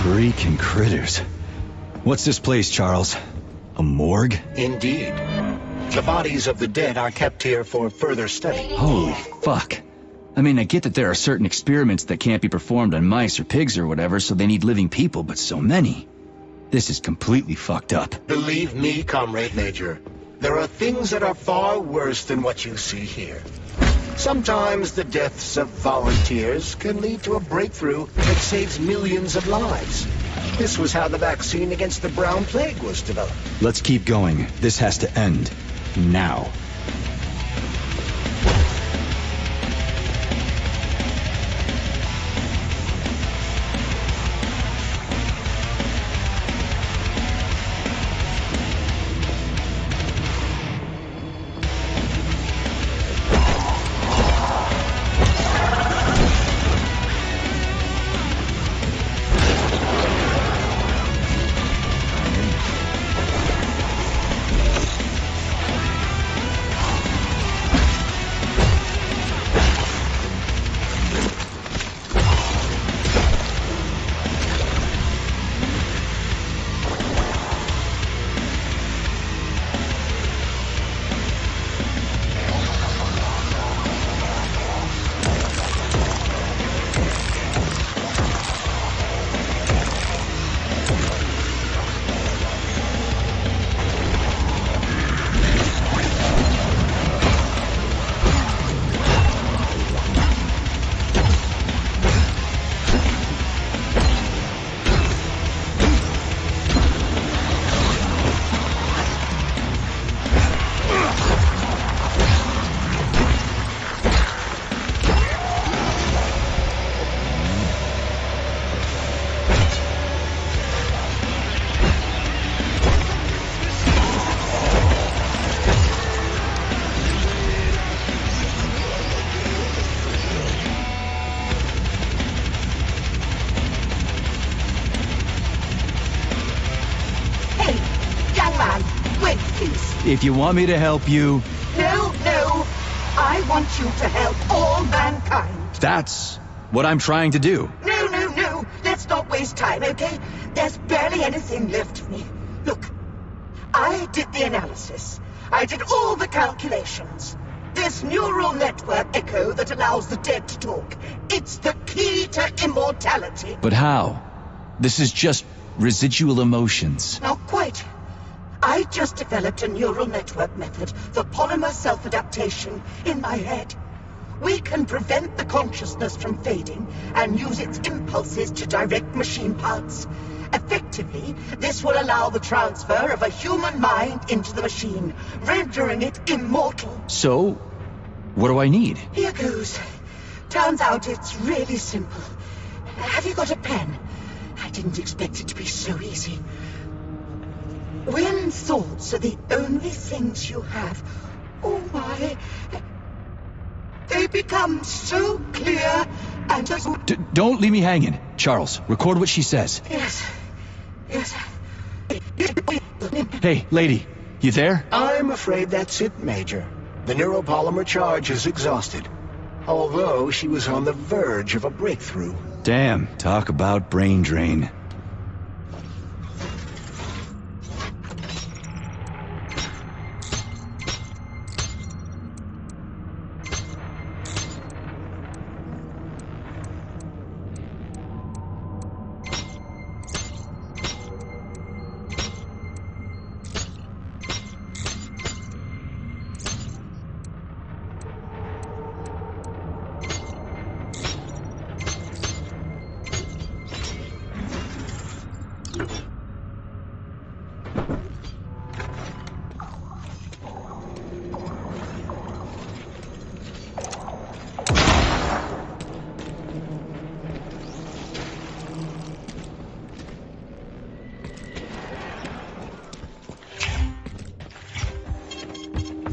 Freaking critters. What's this place, Charles? A morgue? Indeed. The bodies of the dead are kept here for further study. Holy fuck. I mean, I get that there are certain experiments that can't be performed on mice or pigs or whatever, so they need living people, but so many. This is completely fucked up. Believe me, Comrade Major, there are things that are far worse than what you see here. Sometimes the deaths of volunteers can lead to a breakthrough that saves millions of lives. This was how the vaccine against the brown plague was developed. Let's keep going. This has to end. Now. If you want me to help you... No. I want you to help all mankind. That's what I'm trying to do. No. Let's not waste time, okay? There's barely anything left of me. Look, I did the analysis. I did all the calculations. This this neural network echo that allows the dead to talk. It's the key to immortality. But how? This is just residual emotions. Not quite. I just developed a neural network method for polymer self-adaptation in my head. We can prevent the consciousness from fading and use its impulses to direct machine parts. Effectively, this will allow the transfer of a human mind into the machine, rendering it immortal. So, what do I need? Here goes. Turns out it's really simple. Have you got a pen? I didn't expect it to be so easy. When thoughts are the only things you have, oh my, they become so clear and just... Don't leave me hanging. Charles, record what she says. Yes. Hey, lady, you there? I'm afraid that's it, Major. The neuropolymer charge is exhausted. Although she was on the verge of a breakthrough. Damn, talk about brain drain.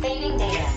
Saving data.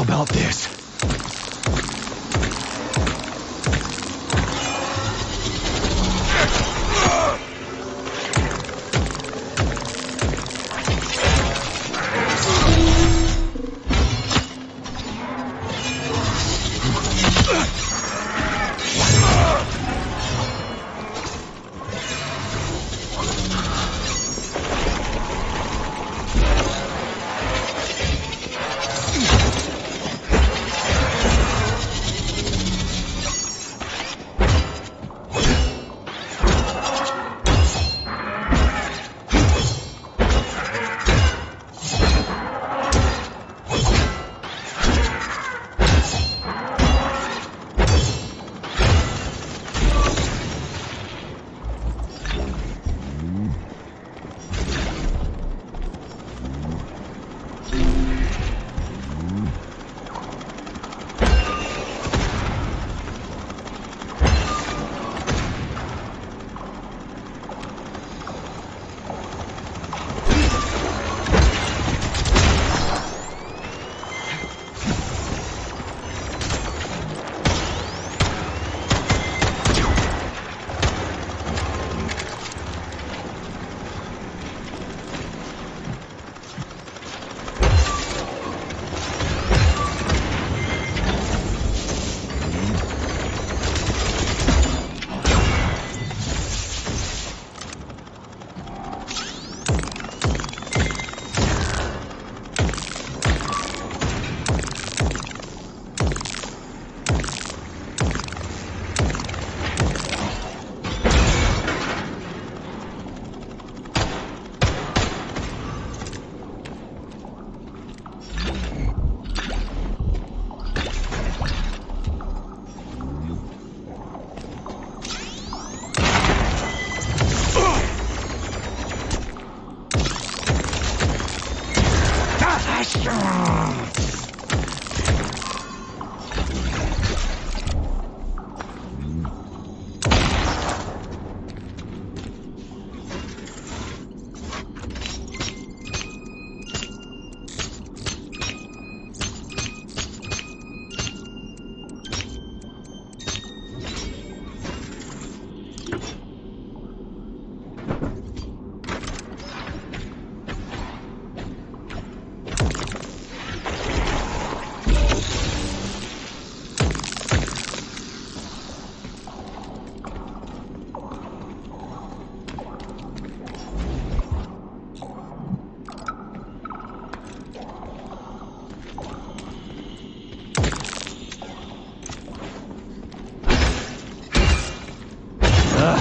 about this.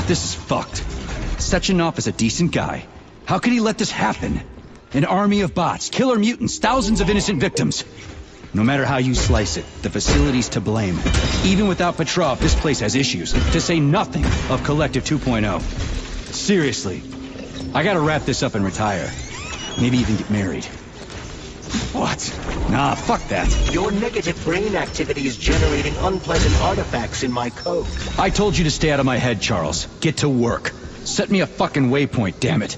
This is fucked. Sechenov is a decent guy. How could he let this happen? An army of bots, killer mutants, thousands of innocent victims. No matter how you slice it, the facility's to blame. Even without Petrov, this place has issues, to say nothing of Collective 2.0. Seriously, I gotta wrap this up and retire. Maybe even get married. What? Nah, fuck that. Your negative brain activity is generating unpleasant artifacts in my code. I told you to stay out of my head, Charles. Get to work. Set me a fucking waypoint, damn it.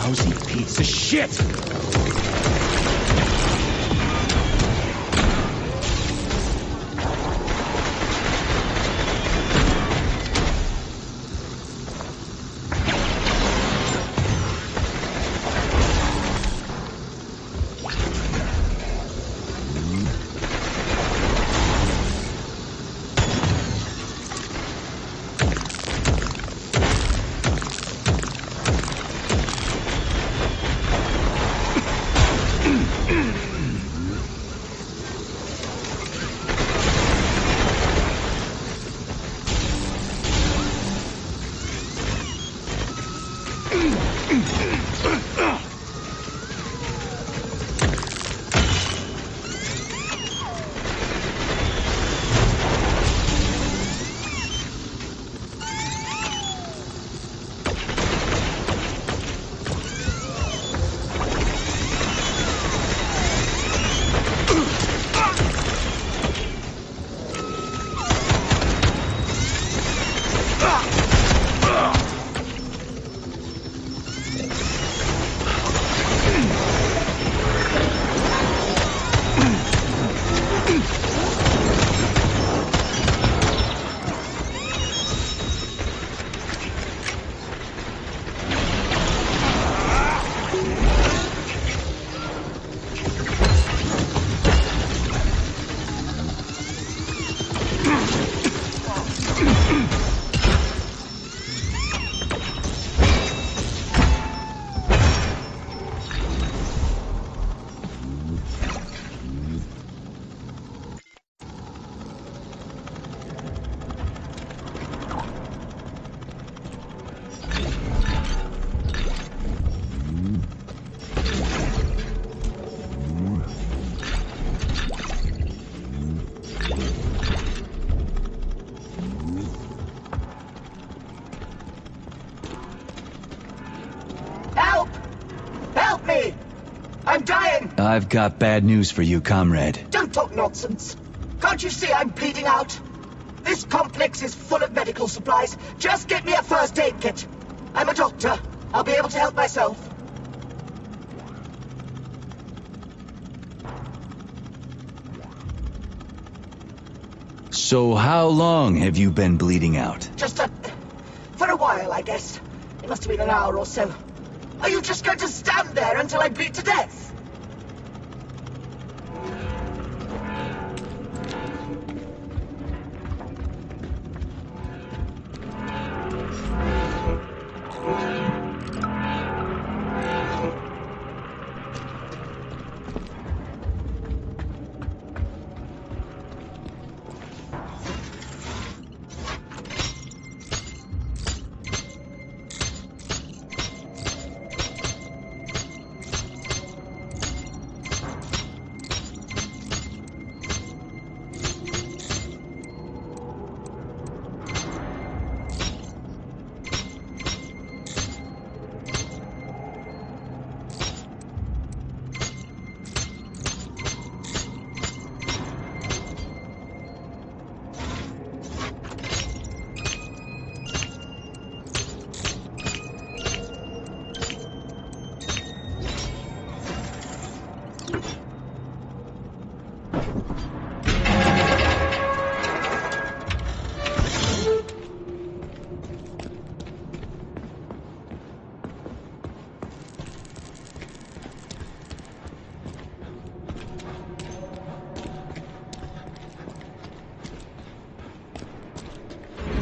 Lousy piece of shit! I've got bad news for you, comrade. Don't talk nonsense. Can't you see I'm bleeding out? This complex is full of medical supplies. Just get me a first aid kit. I'm a doctor. I'll be able to help myself. So how long have you been bleeding out? For a while, I guess. It must have been an hour or so. Are you just going to stand there until I bleed to death?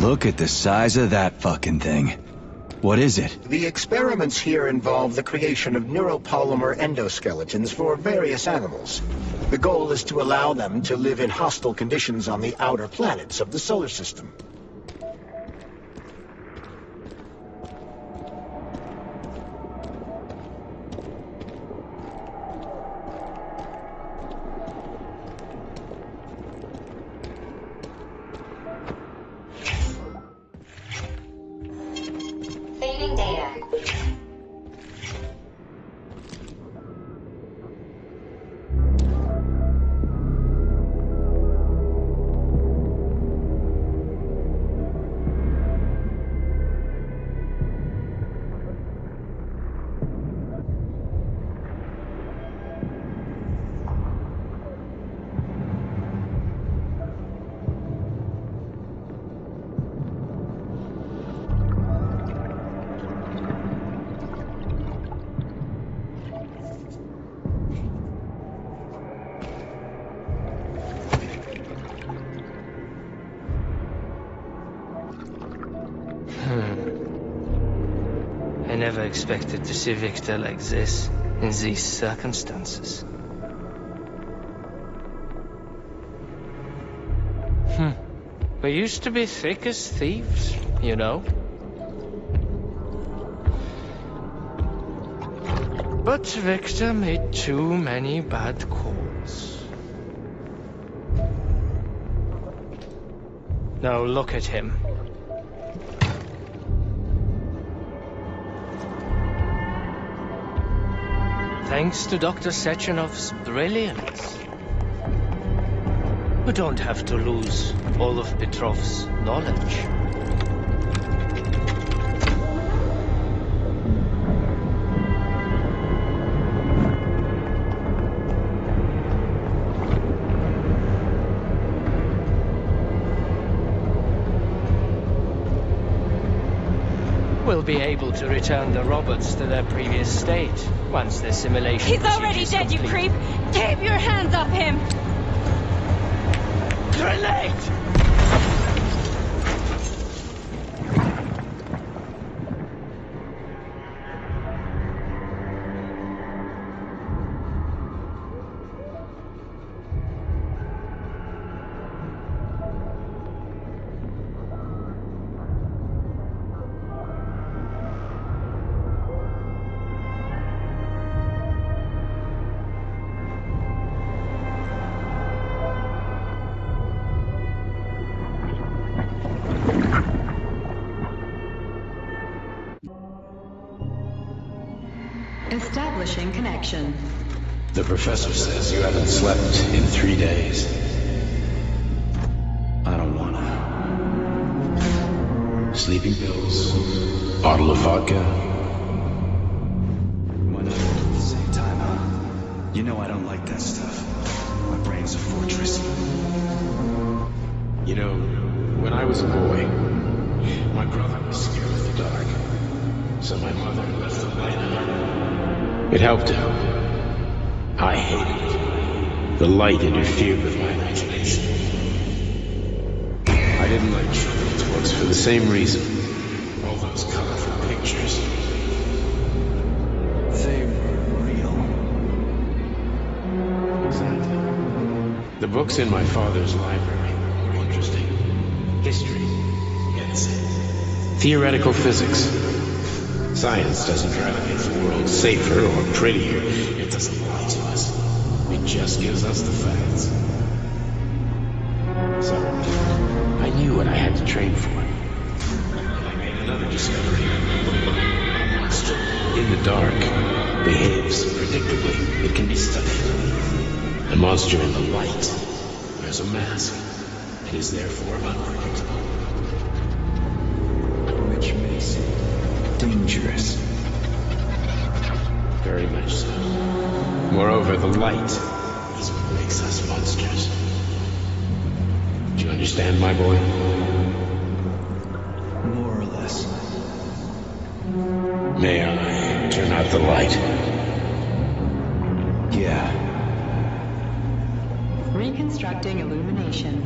Look at the size of that fucking thing. What is it? The experiments here involve the creation of neuropolymer endoskeletons for various animals. The goal is to allow them to live in hostile conditions on the outer planets of the solar system. Saving data. I never expected to see Victor like this, in these circumstances. We used to be thick as thieves, you know. But Victor made too many bad calls. Now look at him. Thanks to Dr. Sechenov's brilliance. We don't have to lose all of Petrov's knowledge. We'll be able to return the robots to their previous state once the simulation He's already dead, you creep! Keep your hands off him! Grenade! Establishing connection. The professor says you haven't slept in 3 days. I don't wanna. Sleeping pills, bottle of vodka. Why not both at the same time, huh? You know I don't like that stuff. My brain's a fortress. You know, when I was a boy, my brother was scared of the dark. So my mother left the light on. It helped him. I hated it. The light interfered with my imagination. I didn't like children's books for the same reason. All those colorful pictures. They were real. Exactly. The books in my father's library were interesting. History, yes. Theoretical physics. Science doesn't try to make the world safer or prettier. It doesn't lie to us. It just gives us the facts. So, I knew what I had to train for. And I made another discovery. A monster in the dark behaves predictably. It can be studied. A monster in the light wears a mask and is therefore unpredictable. Which makes it dangerous. Very much so. Moreover, the light is what makes us monsters. Do you understand, my boy? More or less. May I turn out the light? Yeah. Reconstructing illumination.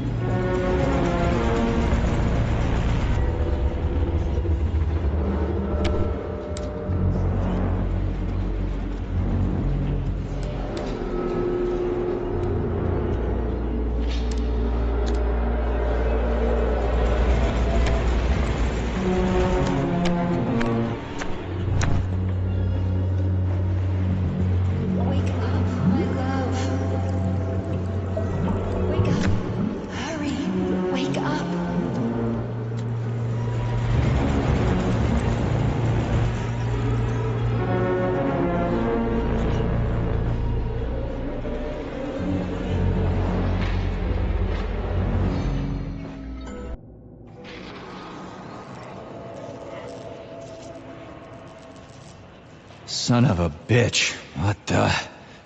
Son of a bitch. What the...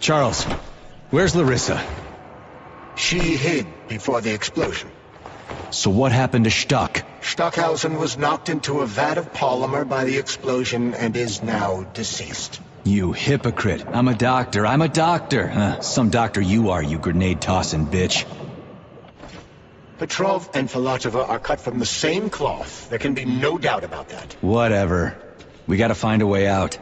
Charles, where's Larissa? She hid before the explosion. So what happened to Stuck? Stockhausen was knocked into a vat of polymer by the explosion and is now deceased. You hypocrite. I'm a doctor. Some doctor you are, you grenade-tossing bitch. Petrov and Filatova are cut from the same cloth. There can be no doubt about that. Whatever. We gotta find a way out.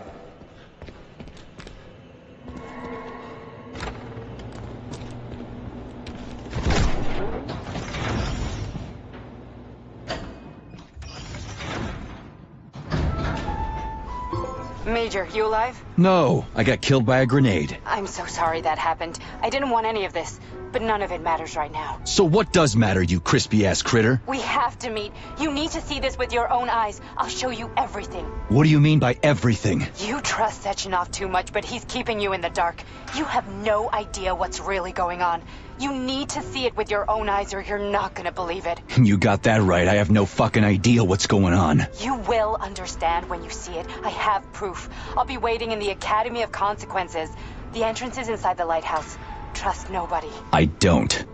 Major, you alive? No, I got killed by a grenade. I'm so sorry that happened. I didn't want any of this, but none of it matters right now. So what does matter, you crispy-ass critter? We have to meet. You need to see this with your own eyes. I'll show you everything. What do you mean by everything? You trust Sechenov too much, but he's keeping you in the dark. You have no idea what's really going on. You need to see it with your own eyes or you're not gonna believe it. You got that right. I have no fucking idea what's going on. You will understand when you see it. I have proof. I'll be waiting in the Academy of Consequences. The entrance is inside the lighthouse. Trust nobody. I don't.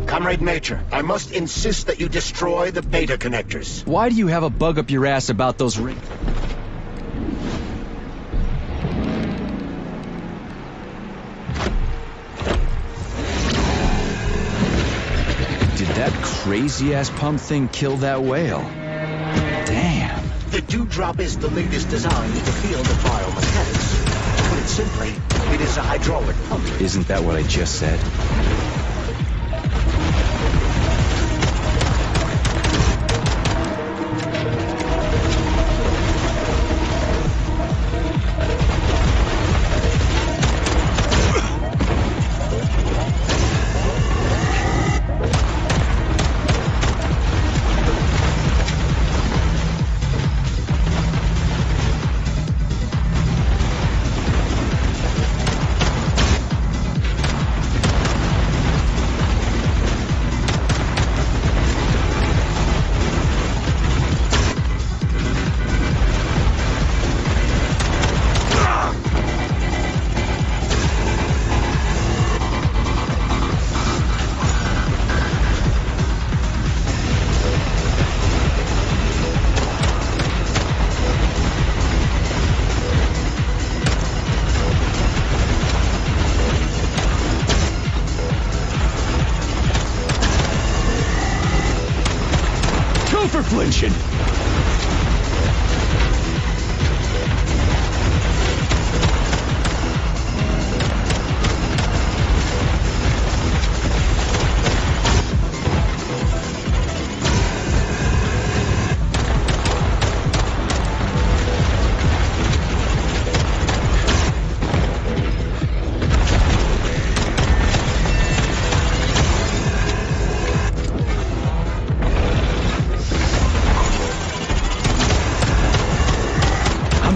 Comrade Major, I must insist that you destroy the beta connectors. Why do you have a bug up your ass about those rings? Did that crazy-ass pump thing kill that whale? Damn. The Dewdrop is the latest design in the field of biomechanics. To put it simply, it is a hydraulic pump. Isn't that what I just said? For flinching.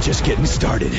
Just getting started.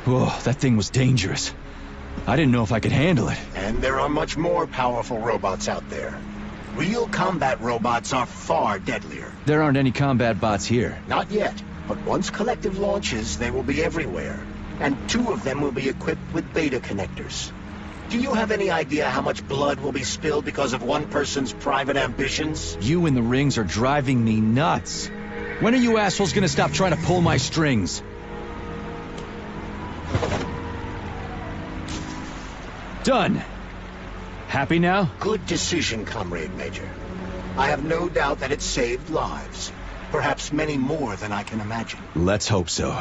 Whoa, that thing was dangerous. I didn't know if I could handle it. And there are much more powerful robots out there. Real combat robots are far deadlier. There aren't any combat bots here. Not yet, but once Collective launches, they will be everywhere. And 2 of them will be equipped with beta connectors. Do you have any idea how much blood will be spilled because of one person's private ambitions? You in the rings are driving me nuts. When are you assholes gonna stop trying to pull my strings? Done. Happy now? Good decision, Comrade Major. I have no doubt that it saved lives. Perhaps many more than I can imagine. Let's hope so.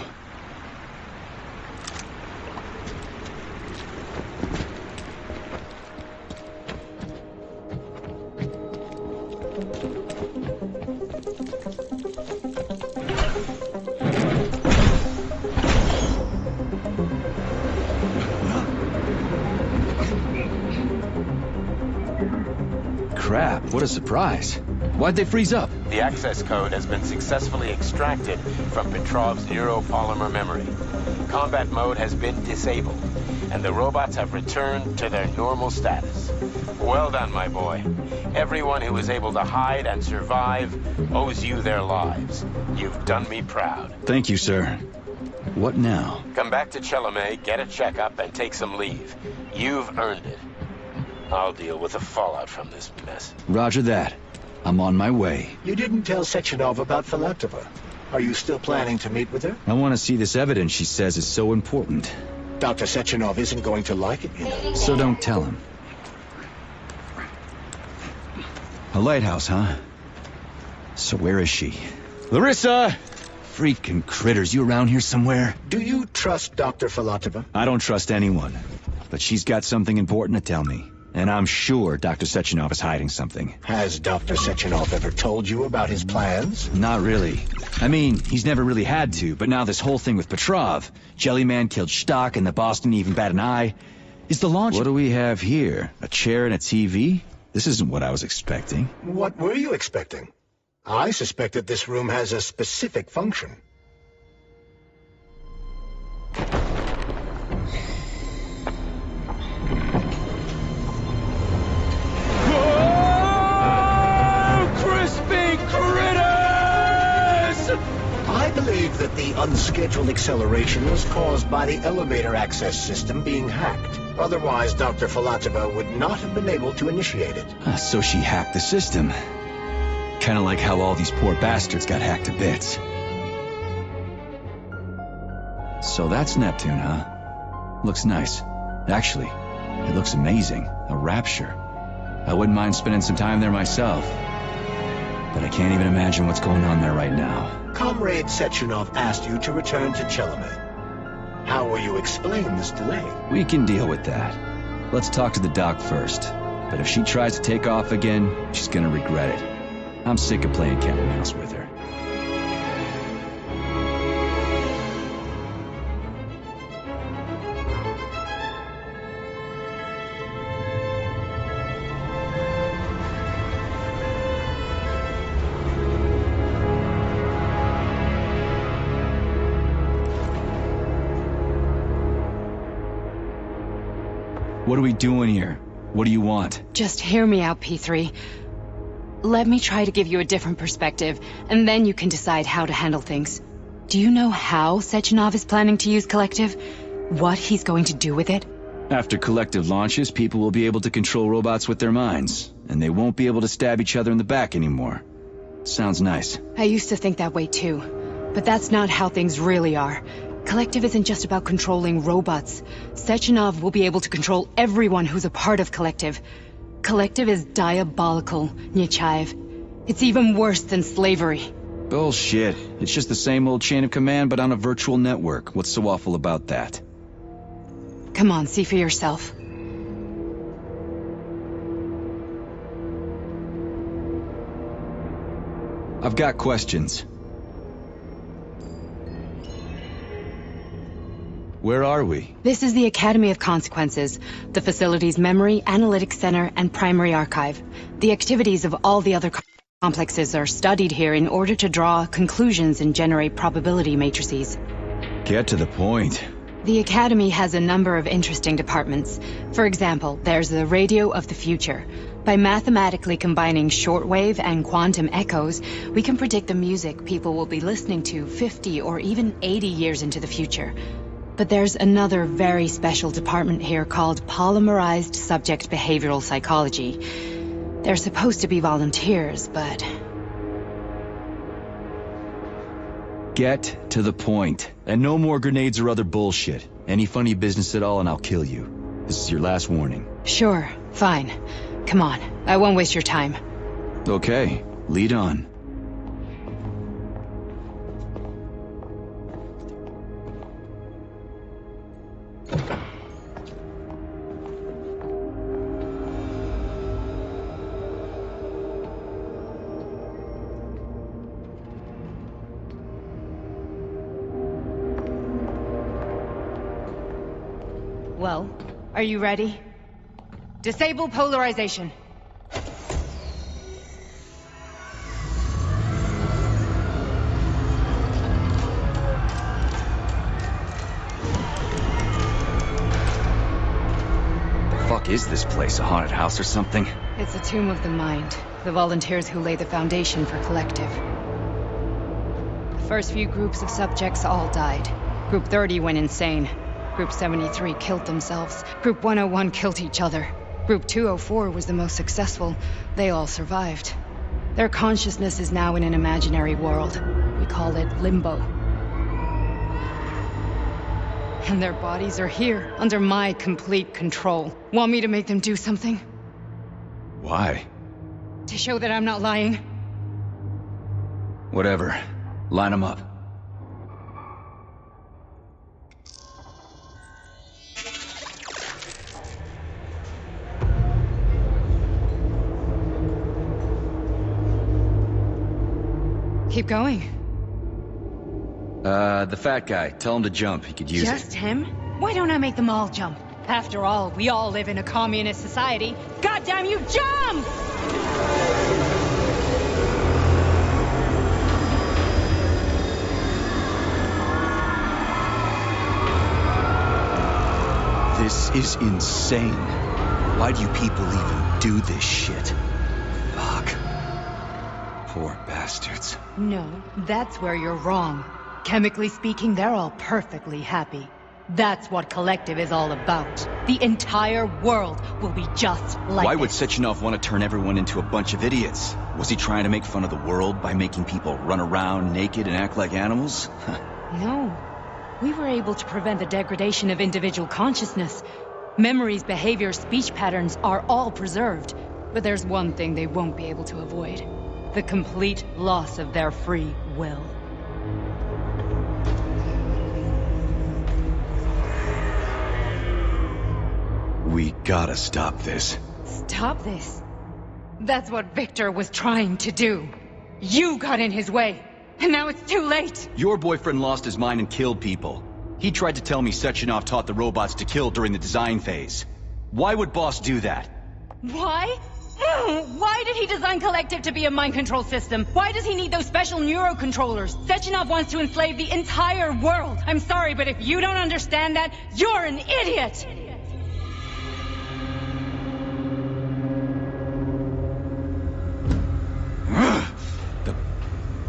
Crap, what a surprise. Why'd they freeze up? The access code has been successfully extracted from Petrov's neuropolymer memory. Combat mode has been disabled, and the robots have returned to their normal status. Well done, my boy. Everyone who was able to hide and survive owes you their lives. You've done me proud. Thank you, sir. What now? Come back to Chelome, get a checkup, and take some leave. You've earned it. I'll deal with the fallout from this mess. Roger that. I'm on my way. You didn't tell Sechenov about Filatova. Are you still planning to meet with her? I want to see this evidence she says is so important. Dr. Sechenov isn't going to like it, you know. So don't tell him. A lighthouse, huh? So where is she? Larissa! Freaking critters, you around here somewhere? Do you trust Dr. Filatova? I don't trust anyone. But she's got something important to tell me. And I'm sure Dr. Sechenov is hiding something. Has Dr. Sechenov ever told you about his plans? Not really. I mean, he's never really had to, but now this whole thing with Petrov, Jellyman killed Stock and the boss didn't even bat an eye. Is the launch— What do we have here? A chair and a TV? This isn't what I was expecting. What were you expecting? I suspected this room has a specific function. I believe that the unscheduled acceleration was caused by the elevator access system being hacked. Otherwise, Dr. Filatova would not have been able to initiate it. So she hacked the system. Kinda like how all these poor bastards got hacked to bits. So that's Neptune, huh? Looks nice. Actually, it looks amazing. A rapture. I wouldn't mind spending some time there myself. But I can't even imagine what's going on there right now. Comrade Sechenov asked you to return to Chelome. How will you explain this delay? We can deal with that. Let's talk to the doc first. But if she tries to take off again, she's gonna regret it. I'm sick of playing cat and mouse with her. What are we doing here? What do you want? Just hear me out, P3. Let me try to give you a different perspective, and then you can decide how to handle things. Do you know how Sechenov is planning to use Collective? What he's going to do with it? After Collective launches, people will be able to control robots with their minds, and they won't be able to stab each other in the back anymore. Sounds nice. I used to think that way too, but that's not how things really are. Collective isn't just about controlling robots. Sechenov will be able to control everyone who's a part of Collective. Collective is diabolical, Nechayev. It's even worse than slavery. Bullshit. It's just the same old chain of command, but on a virtual network. What's so awful about that? Come on, see for yourself. I've got questions. Where are we? This is the Academy of Consequences, the facility's memory, analytics center, and primary archive. The activities of all the other complexes are studied here in order to draw conclusions and generate probability matrices. Get to the point. The Academy has a number of interesting departments. For example, there's the Radio of the Future. By mathematically combining shortwave and quantum echoes, we can predict the music people will be listening to 50 or even 80 years into the future. But there's another very special department here called Polymerized Subject Behavioral Psychology. They're supposed to be volunteers, but... Get to the point. And no more grenades or other bullshit. Any funny business at all and I'll kill you. This is your last warning. Sure, fine. Come on, I won't waste your time. Okay, lead on. Well, are you ready? Disable polarization. The fuck is this place? A haunted house or something? It's a tomb of the mind. The volunteers who lay the foundation for Collective. The first few groups of subjects all died. Group 30 went insane. Group 73 killed themselves. Group 101 killed each other. Group 204 was the most successful. They all survived. Their consciousness is now in an imaginary world. We call it Limbo. And their bodies are here, under my complete control. Want me to make them do something? Why? To show that I'm not lying? Whatever. Line them up. Keep going. The fat guy. Tell him to jump. He could use it. Just him? Why don't I make them all jump? After all, we all live in a communist society. Goddamn you, jump! This is insane. Why do you people even do this shit? Fuck. Poor bastards. No, that's where you're wrong. Chemically speaking, they're all perfectly happy. That's what Collective is all about. The entire world will be just like Why would this. Sechenov want to turn everyone into a bunch of idiots? Was he trying to make fun of the world by making people run around naked and act like animals? No. We were able to prevent the degradation of individual consciousness. Memories, behavior, speech patterns are all preserved. But there's one thing they won't be able to avoid. The complete loss of their free will. We gotta stop this. Stop this. That's what Victor was trying to do. You got in his way, and now it's too late. Your boyfriend lost his mind and killed people. He tried to tell me Sechenov taught the robots to kill during the design phase. Why would Boss do that? Why? Why did he design Collective to be a mind control system? Why does he need those special neurocontrollers? Sechenov wants to enslave the entire world. I'm sorry, but if you don't understand that, you're an idiot! The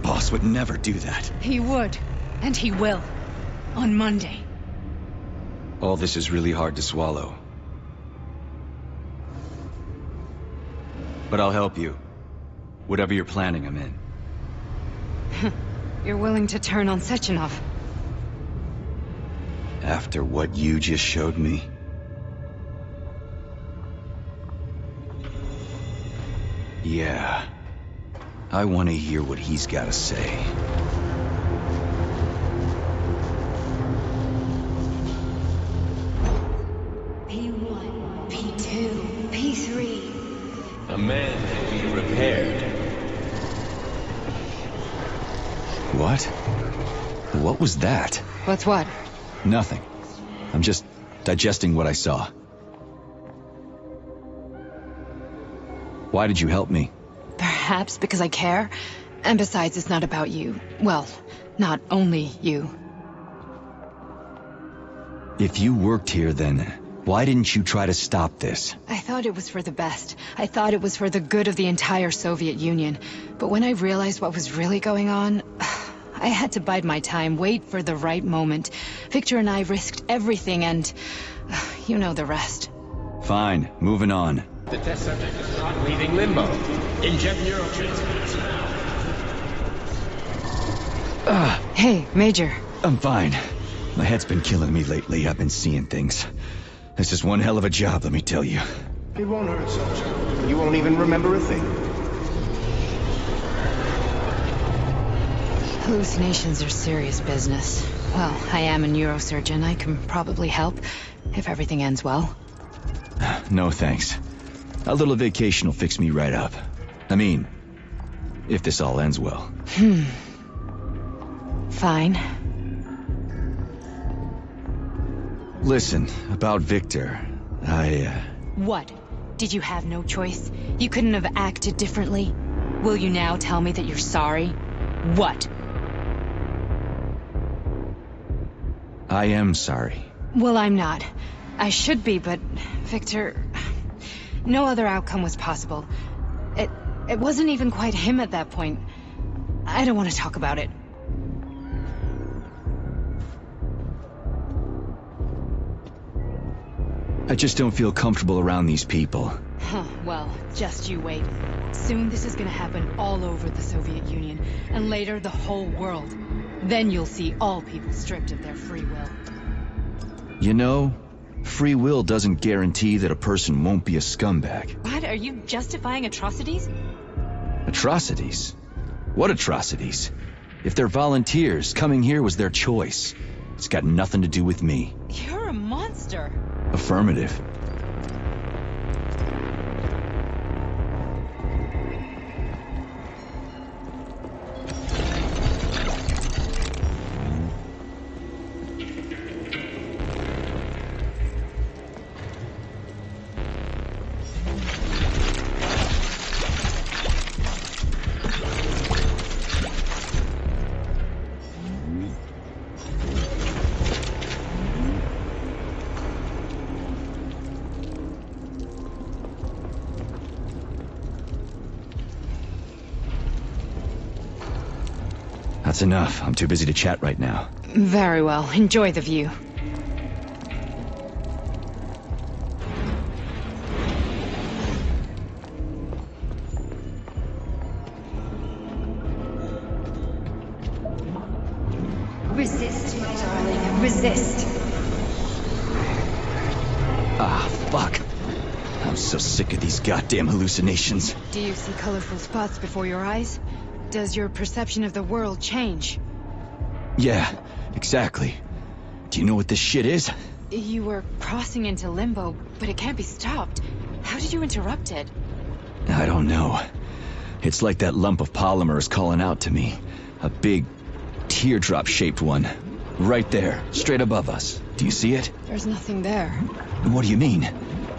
boss would never do that. He would, and he will. On Monday. All this is really hard to swallow. But I'll help you. Whatever you're planning, I'm in. You're willing to turn on Sechenov? After what you just showed me? Yeah. I want to hear what he's got to say. P1, P2, P3. A man can be repaired. What? What was that? What's what? Nothing. I'm just digesting what I saw. Why did you help me? Perhaps because I care. And besides, it's not about you. Well, not only you. If you worked here, then why didn't you try to stop this? I thought it was for the best. I thought it was for the good of the entire Soviet Union. But when I realized what was really going on, I had to bide my time, wait for the right moment. Victor and I risked everything and... you know the rest. Fine, moving on. The test subject is not leaving limbo. Inject neurotransmitters now. Hey, Major. I'm fine. My head's been killing me lately. I've been seeing things. This is one hell of a job, let me tell you. It won't hurt, soldier. You won't even remember a thing. Hallucinations are serious business. Well, I am a neurosurgeon. I can probably help, if everything ends well. No thanks. A little vacation will fix me right up. I mean, if this all ends well. Fine. Listen, about Victor, What? Did you have no choice? You couldn't have acted differently? Will you now tell me that you're sorry? What? I am sorry. Well, I'm not. I should be, but Victor... No other outcome was possible. It wasn't even quite him at that point. I don't want to talk about it. I just don't feel comfortable around these people. Well, just you wait. Soon this is gonna happen all over the Soviet Union, and later the whole world. Then you'll see all people stripped of their free will. You know, free will doesn't guarantee that a person won't be a scumbag. What? Are you justifying atrocities? Atrocities? What atrocities? If they're volunteers, coming here was their choice. It's got nothing to do with me. You're a monster. Affirmative. That's enough. I'm too busy to chat right now. Very well. Enjoy the view. Resist, my darling. Resist. Ah, fuck. I'm so sick of these goddamn hallucinations. Do you see colorful spots before your eyes? Does your perception of the world change? Yeah, exactly. Do you know what this shit is? You were crossing into limbo, but it can't be stopped. How did you interrupt it? I don't know. It's like that lump of polymer is calling out to me. A big, teardrop-shaped one. Right there, straight above us. Do you see it? There's nothing there. What do you mean?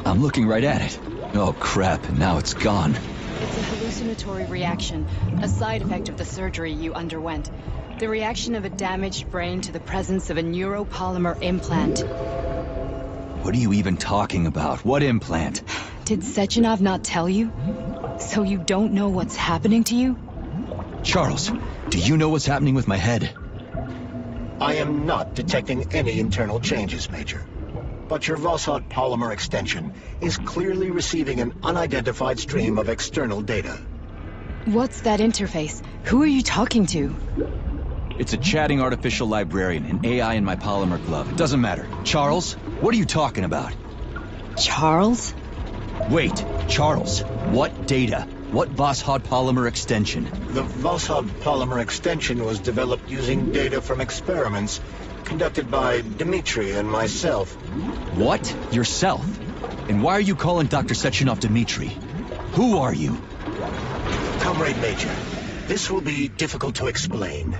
I'm looking right at it. Oh crap, now it's gone. It's a hallucinatory reaction, a side effect of the surgery you underwent. The reaction of a damaged brain to the presence of a neuropolymer implant. What are you even talking about? What implant? Did Sechenov not tell you? So you don't know what's happening to you? Charles, do you know what's happening with my head? I am not detecting any internal changes, Major. But your Vossot polymer extension is clearly receiving an unidentified stream of external data. What's that interface? Who are you talking to? It's a chatting artificial librarian, an AI in my polymer glove. It doesn't matter. Charles, what are you talking about? Charles? Wait, Charles, what data? What Vossot polymer extension? The Vossot polymer extension was developed using data from experiments conducted by Dmitri and myself. What? Yourself? And why are you calling Dr. Sechenov Dmitri? Who are you? Comrade Major, this will be difficult to explain.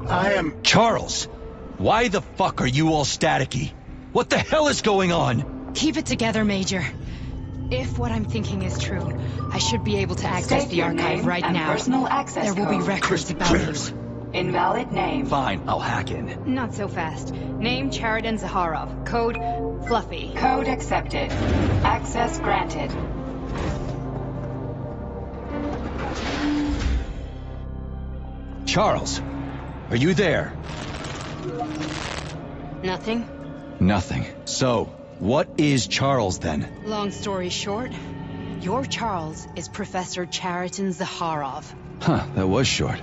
I am... Charles! Why the fuck are you all staticky? What the hell is going on? Keep it together, Major. If what I'm thinking is true, I should be able to access the archive right now. Personal access there will be records about you. Invalid name. Fine, I'll hack in. Not so fast. Name Chariton Zaharov. Code Fluffy. Code accepted. Access granted. Charles, are you there? Nothing? Nothing. So, what is Charles then? Long story short, your Charles is Professor Chariton Zaharov. Huh, that was short.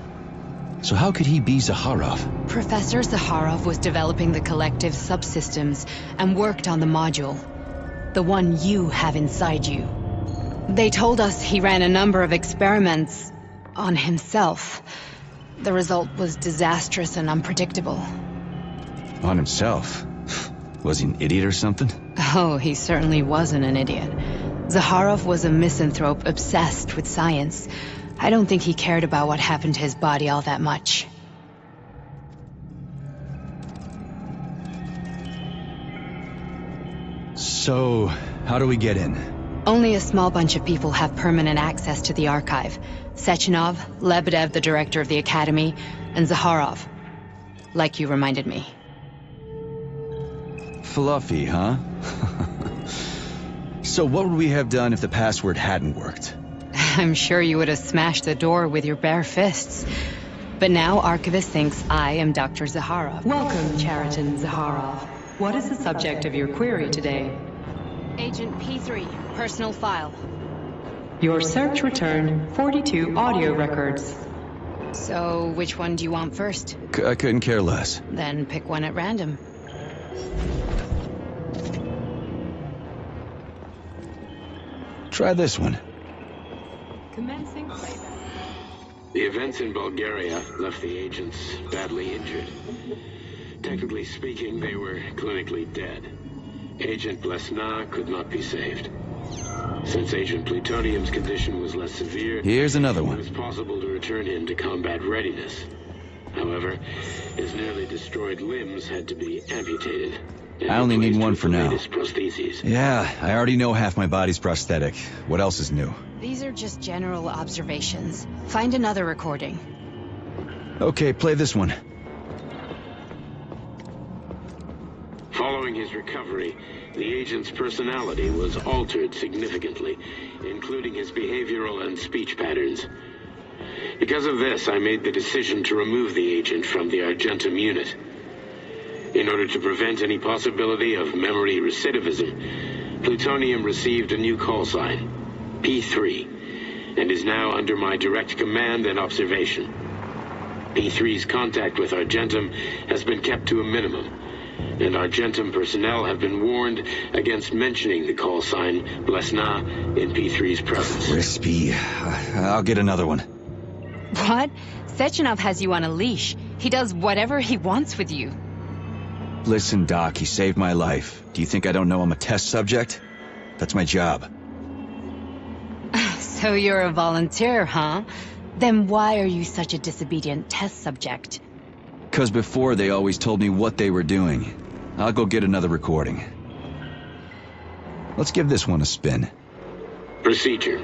So how could he be Zaharov? Professor Zaharov was developing the collective subsystems and worked on the module. The one you have inside you. They told us he ran a number of experiments on himself. The result was disastrous and unpredictable. On himself? Was he an idiot or something? Oh, he certainly wasn't an idiot. Zaharov was a misanthrope obsessed with science. I don't think he cared about what happened to his body all that much. So, how do we get in? Only a small bunch of people have permanent access to the archive. Sechenov, Lebedev, the director of the Academy, and Zaharov. Like you reminded me. Fluffy, huh? So what would we have done if the password hadn't worked? I'm sure you would have smashed the door with your bare fists. But now Archivist thinks I am Dr. Zaharov. Welcome, Chariton Zaharov. What is the subject of your query today? Agent P3, personal file. Your search returned 42 audio records. So, which one do you want first? I couldn't care less. Then pick one at random. Try this one. Commencing playback. The events in Bulgaria left the agents badly injured. Technically speaking, they were clinically dead. Agent Blesna could not be saved. Since Agent Plutonium's condition was less severe, here's another one. It was possible to return him to combat readiness. However, his nearly destroyed limbs had to be amputated. I only need one for now. Prostheses. Yeah, I already know half my body's prosthetic. What else is new? These are just general observations. Find another recording. Okay, play this one. Following his recovery, the agent's personality was altered significantly, including his behavioral and speech patterns. Because of this, I made the decision to remove the agent from the Argentum unit. In order to prevent any possibility of memory recidivism, Plutonium received a new call sign, P3, and is now under my direct command and observation. P3's contact with Argentum has been kept to a minimum, and Argentum personnel have been warned against mentioning the call sign Blesna in P3's presence. Crispy. I'll get another one. What? Sechenov has you on a leash. He does whatever he wants with you. Listen, Doc, he saved my life. Do you think I don't know I'm a test subject? That's my job. So you're a volunteer, huh? Then why are you such a disobedient test subject? 'Cause before they always told me what they were doing. I'll go get another recording. Let's give this one a spin. Procedure.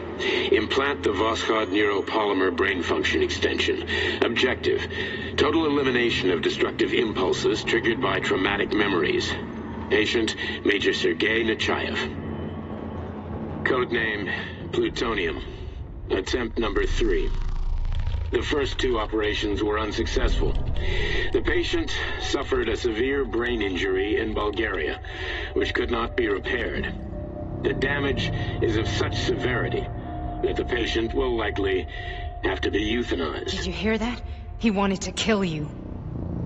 Implant the Voskhod neuropolymer brain function extension. Objective. Total elimination of destructive impulses triggered by traumatic memories. Patient, Major Sergei Nechayev. Codename, Plutonium. Attempt number 3. The first 2 operations were unsuccessful. The patient suffered a severe brain injury in Bulgaria, which could not be repaired. The damage is of such severity that the patient will likely have to be euthanized. Did you hear that? He wanted to kill you.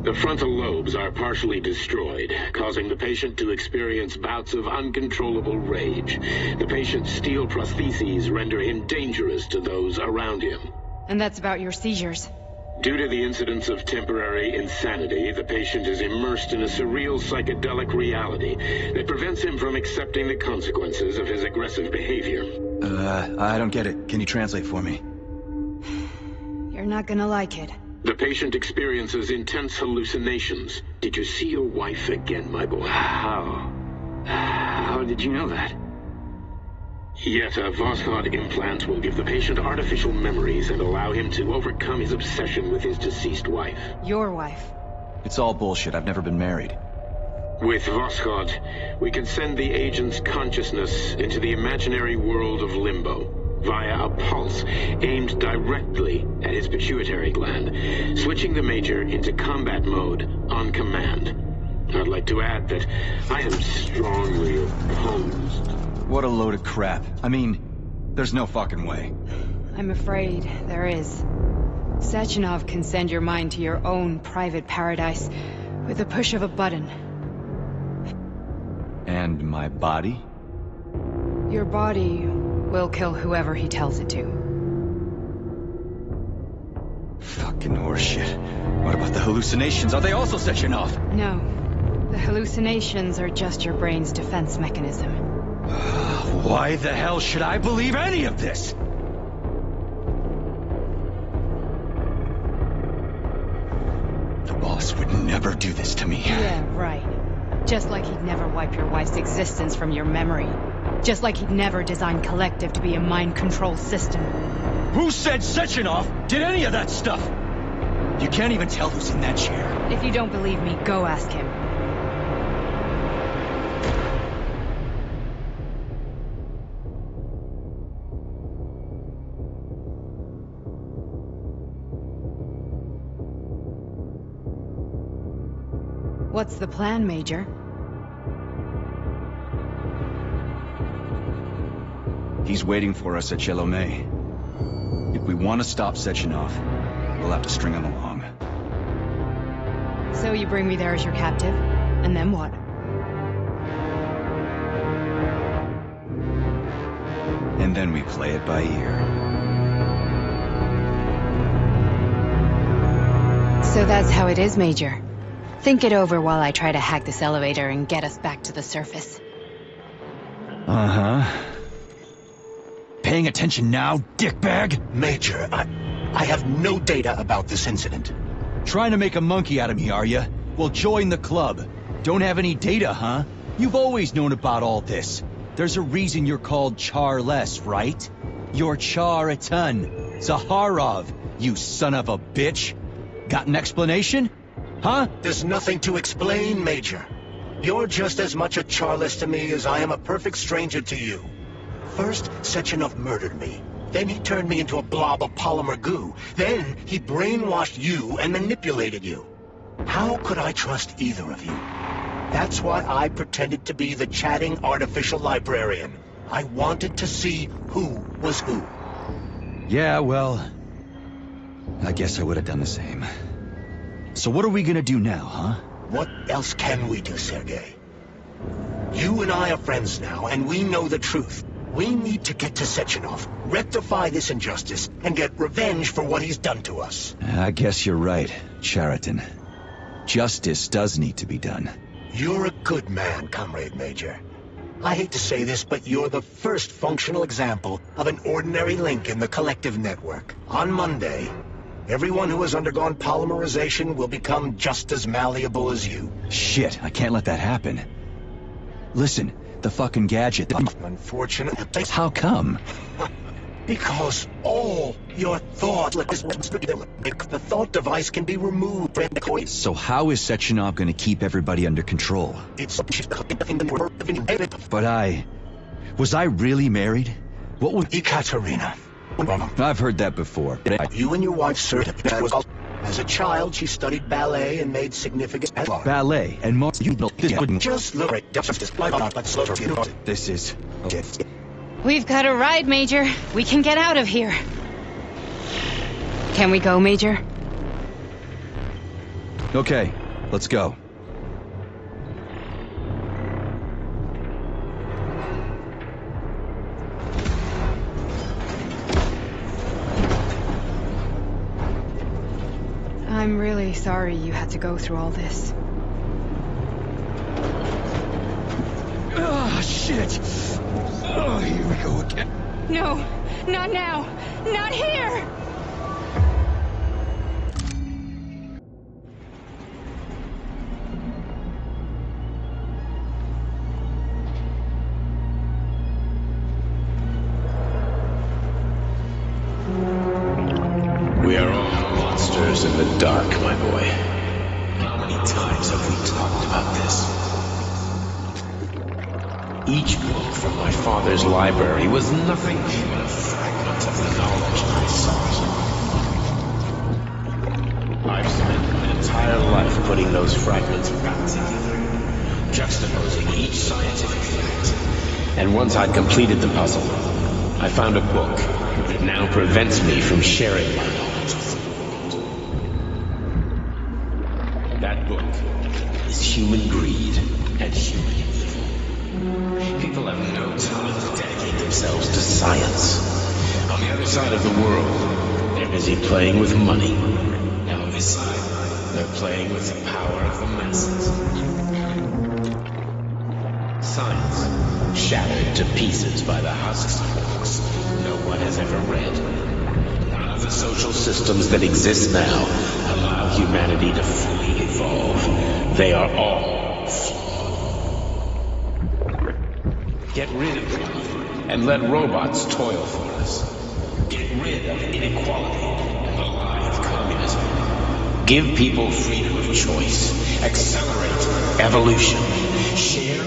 The frontal lobes are partially destroyed, causing the patient to experience bouts of uncontrollable rage. The patient's steel prostheses render him dangerous to those around him. And that's about your seizures. Due to the incidence of temporary insanity, the patient is immersed in a surreal psychedelic reality that prevents him from accepting the consequences of his aggressive behavior. I don't get it. Can you translate for me? You're not gonna like it. The patient experiences intense hallucinations. Did you see your wife again, my boy? How did you know that? Yet a Voskhod implant will give the patient artificial memories and allow him to overcome his obsession with his deceased wife. Your wife. It's all bullshit. I've never been married. With Voskhod, we can send the agent's consciousness into the imaginary world of limbo via a pulse aimed directly at his pituitary gland, switching the Major into combat mode on command. I'd like to add that I am strongly opposed. What a load of crap. I mean, there's no fucking way. I'm afraid there is. Sechenov can send your mind to your own private paradise with the push of a button. And my body? Your body will kill whoever he tells it to. Fucking horseshit. What about the hallucinations? Are they also Sechenov? No. The hallucinations are just your brain's defense mechanism. Why the hell should I believe any of this? The boss would never do this to me. Yeah, right. Just like he'd never wipe your wife's existence from your memory. Just like he'd never design Collective to be a mind control system. Who said Sechenov did any of that stuff? You can't even tell who's in that chair. If you don't believe me, go ask him. What's the plan, Major? He's waiting for us at Chelomey. If we want to stop Sechenov, we'll have to string him along. So you bring me there as your captive, and then what? And then we play it by ear. So that's how it is, Major. Think it over while I try to hack this elevator and get us back to the surface. Uh-huh. Paying attention now, dickbag? Major, I have no data about this incident. Trying to make a monkey out of me, are you? Well, join the club. Don't have any data, huh? You've always known about all this. There's a reason you're called Charless, right? You're Char-a-ton. Zaharov, you son of a bitch. Got an explanation? Huh? There's nothing to explain, Major. You're just as much a Charless to me as I am a perfect stranger to you. First, Sechenov murdered me. Then he turned me into a blob of polymer goo. Then he brainwashed you and manipulated you. How could I trust either of you? That's why I pretended to be the chatting artificial librarian. I wanted to see who was who. Yeah, well, I guess I would have done the same. So what are we gonna do now, huh? What else can we do, Sergei? You and I are friends now, and we know the truth. We need to get to Sechenov, rectify this injustice, and get revenge for what he's done to us. I guess you're right, Chariton. Justice does need to be done. You're a good man, Comrade Major. I hate to say this, but you're the first functional example of an ordinary link in the Collective network. On Monday, everyone who has undergone polymerization will become just as malleable as you. Shit, I can't let that happen. Listen, the fucking gadget... Unfortunately... How come? Because all your thought... The thought device can be removed. So how is Sechenov gonna keep everybody under control? But was I really married? What would... Ekaterina. I've heard that before. You and your wife, sir. As a child, she studied ballet and made significant... Ballet and more... You know, just look right. This is... Okay. We've got a ride, Major. We can get out of here. Can we go, Major? Okay, let's go. I'm really sorry you had to go through all this. Oh, shit! Oh, here we go again. No, not now! Not here! shoulders in the dark, my boy. How many times have we talked about this? Each book from my father's library was nothing but a fragment of the knowledge I sought. I've spent an entire life putting those fragments back together, juxtaposing each scientific fact. And once I'd completed the puzzle, I found a book that now prevents me from sharing my knowledge with the world. That book is Human Greed and Human Evil. People have no time to dedicate themselves to science. On the other side of the world, they're busy playing with money. Now on this side, they're playing with the power of the masses. Science, shattered to pieces by the husks of books no one has ever read. None of the social systems that exist now allow humanity to fully evolve. They are all flawed. Get rid of them and let robots toil for us. Get rid of inequality and the lie of communism. Give people freedom of choice. Accelerate evolution. Share.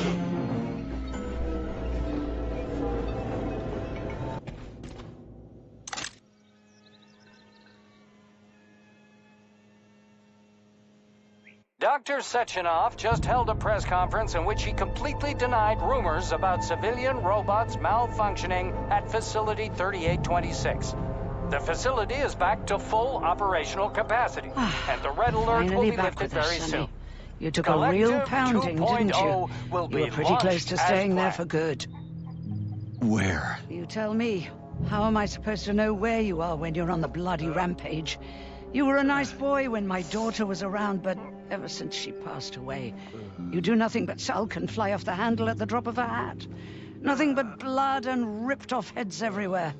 Dr. Sechenov just held a press conference in which he completely denied rumors about civilian robots malfunctioning at Facility 3826. The facility is back to full operational capacity, and the red alert will be lifted very soon. You took a real pounding, didn't you? You were pretty close to staying there for good. Where? You tell me. How am I supposed to know where you are when you're on the bloody rampage? You were a nice boy when my daughter was around, but ever since she passed away, you do nothing but sulk and fly off the handle at the drop of a hat. Nothing but blood and ripped off heads everywhere.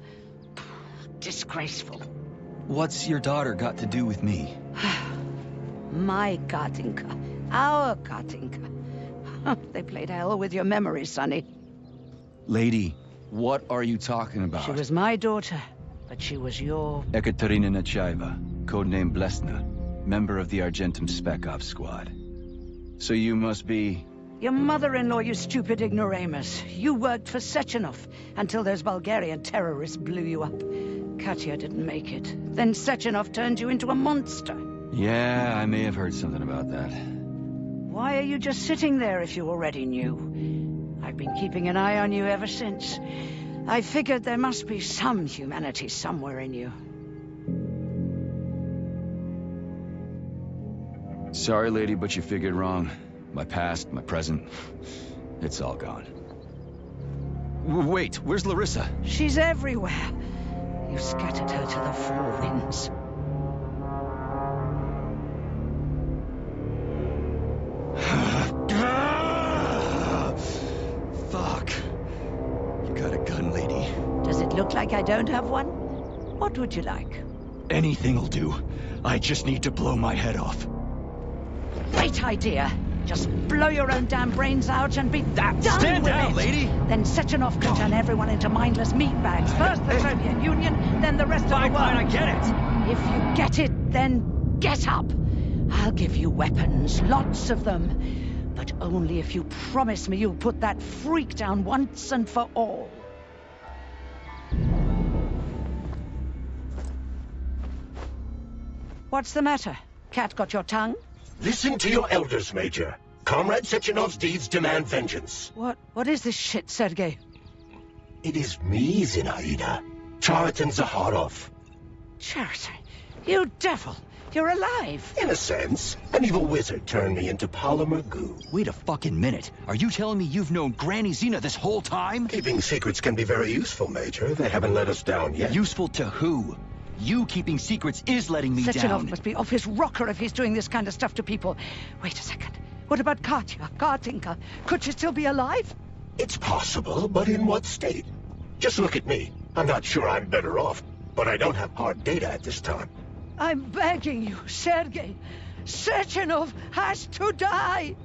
Disgraceful. What's your daughter got to do with me? My Katinka. Our Katinka. They played hell with your memory, Sonny. Lady, what are you talking about? She was my daughter, but she was your... Ekaterina Nechaeva, codename Blesna, member of the Argentum Spec Ops squad. So you must be... Your mother-in-law, you stupid ignoramus. You worked for Sechenov until those Bulgarian terrorists blew you up. Katya didn't make it. Then Sechenov turned you into a monster. Yeah, I may have heard something about that. Why are you just sitting there if you already knew? I've been keeping an eye on you ever since. I figured there must be some humanity somewhere in you. Sorry, lady, but you figured wrong. My past, my present, it's all gone. Wait, where's Larissa? She's everywhere. You scattered her to the four winds. Fuck. You got a gun, lady. Does it look like I don't have one? What would you like? Anything'll do. I just need to blow my head off. Great idea. Just blow your own damn brains out and be done with it. Stand down, lady! Then Sechenov could turn everyone into mindless meatbags. First the Soviet Union, then the rest of the world. Fine, I get it. If you get it, then get up. I'll give you weapons, lots of them. But only if you promise me you'll put that freak down once and for all. What's the matter? Cat got your tongue? Listen to your elders, Major. Comrade Sechenov's deeds demand vengeance. What is this shit, Sergei? It is me, Zinaida. Chariton Zaharov. Chariton? You devil! You're alive! In a sense. An evil wizard turned me into polymer goo. Wait a fucking minute. Are you telling me you've known Granny Zina this whole time? Keeping secrets can be very useful, Major. They haven't let us down yet. Useful to who? You keeping secrets is letting me down. Sechenov must be off his rocker if he's doing this kind of stuff to people. Wait a second. What about Katya, Katinka? Could she still be alive? It's possible, but in what state? Just look at me. I'm not sure I'm better off, but I don't have hard data at this time. I'm begging you, Sergei. Sechenov has to die!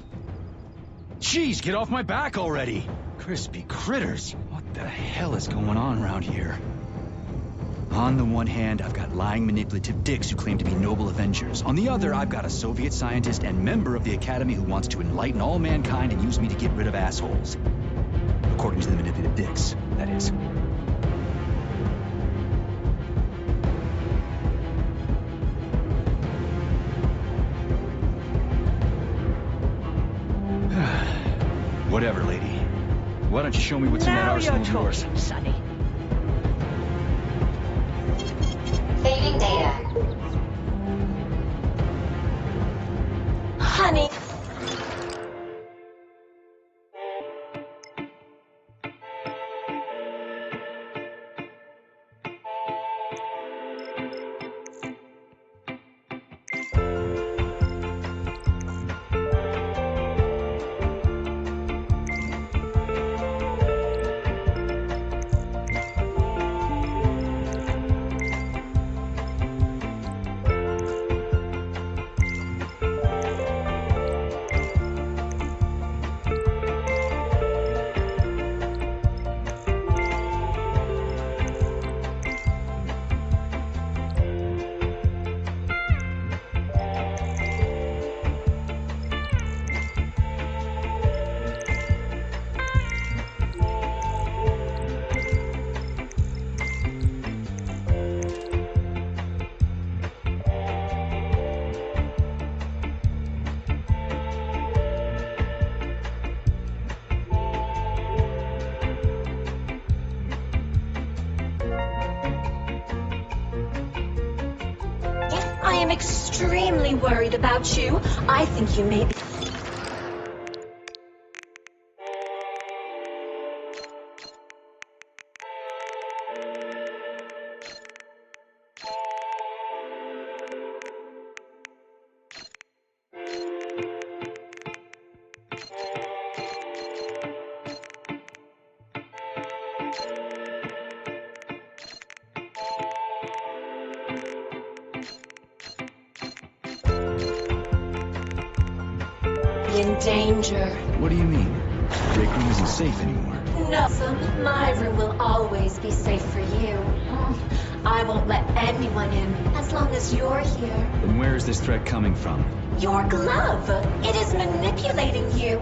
Jeez, get off my back already! Crispy critters. What the hell is going on around here? On the one hand, I've got lying, manipulative dicks who claim to be noble avengers. On the other, I've got a Soviet scientist and member of the Academy who wants to enlighten all mankind and use me to get rid of assholes. According to the manipulative dicks, that is. Whatever, lady. Why don't you show me what's in that arsenal of yours? Sonny. Saving data. Honey. I am extremely worried about you. I think you may be... in danger. What do you mean? The break room isn't safe anymore. No, my room will always be safe for you. I won't let anyone in as long as you're here. Then where is this threat coming from? Your glove. It is manipulating you.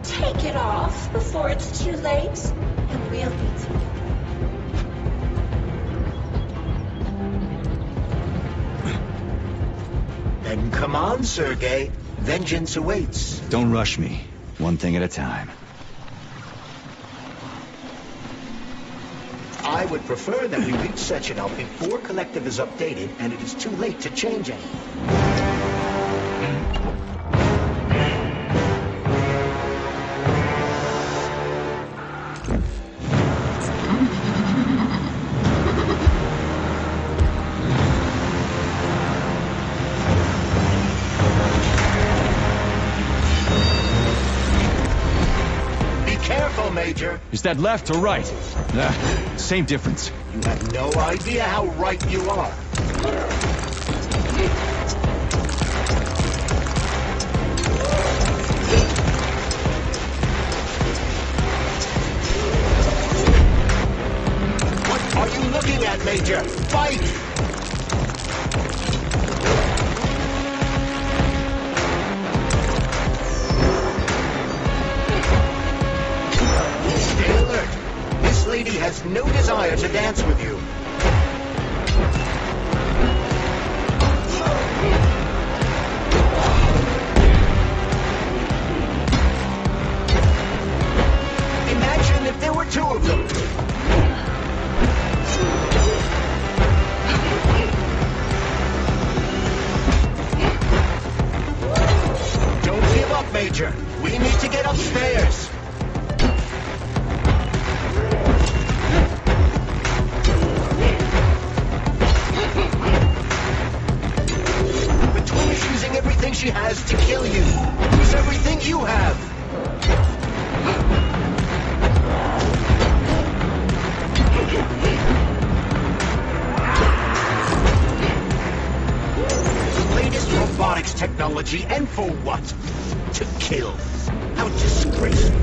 Take it off before it's too late, and we'll be together. Then come on, Sergei. Vengeance awaits. Don't rush me. One thing at a time. I would prefer that we reach Sechenov before Collective is updated and it is too late to change anything. Major. Is that left or right? Same difference. You have no idea how right you are. What are you looking at, Major? Fight! Lady has no desire to dance with you. Imagine if there were two of them. Don't give up, Major. We need to get upstairs. She has to kill you. Use everything you have. The latest robotics technology, and for what? To kill. How disgraceful.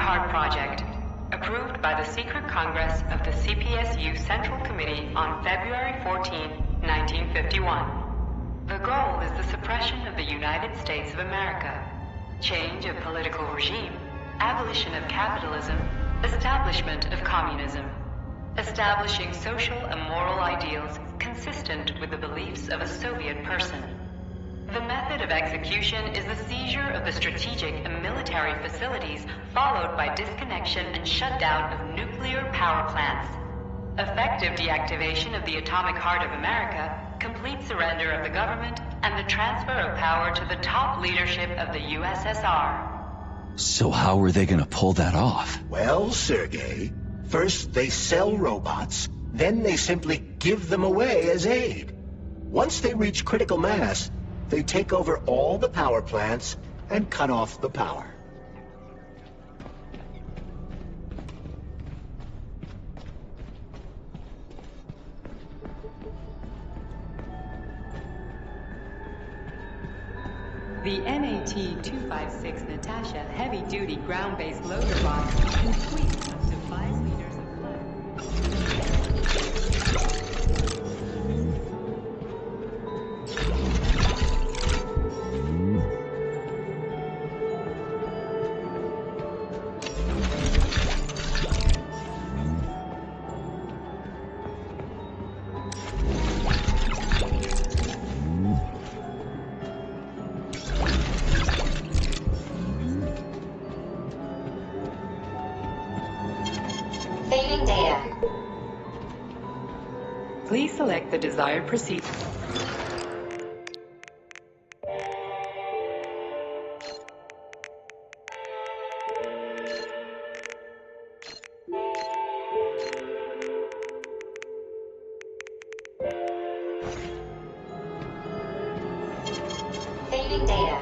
Heart Project, approved by the Secret Congress of the CPSU Central Committee on February 14, 1951. The goal is the suppression of the United States of America, change of political regime, abolition of capitalism, establishment of communism, establishing social and moral ideals consistent with the beliefs of a Soviet person. The method of execution is the seizure of the strategic and military facilities, followed by disconnection and shutdown of nuclear power plants. Effective deactivation of the atomic heart of America, complete surrender of the government, and the transfer of power to the top leadership of the USSR. So how are they gonna pull that off? Well, Sergei, first they sell robots, then they simply give them away as aid. Once they reach critical mass, they take over all the power plants and cut off the power. The NAT-256 Natasha heavy-duty ground-based loader box can squeeze up to 5 liters of blood. Fading data. Please select the desired procedure. Fading data.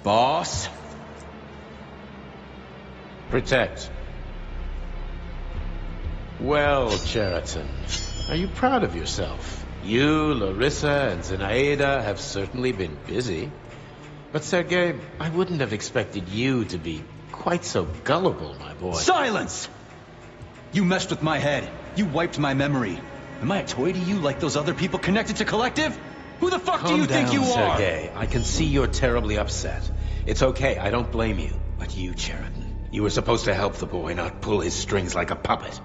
Boss? Protect. Well, Cheriton, are you proud of yourself? You, Larissa, and Zinaida have certainly been busy. But Sergei, I wouldn't have expected you to be quite so gullible, my boy. Silence! You messed with my head. You wiped my memory. Am I a toy to you like those other people connected to Collective? Who the fuck do you think you are? Sergei. I can see you're terribly upset. It's okay, I don't blame you. But you, Cheriton, you were supposed to help the boy, not pull his strings like a puppet.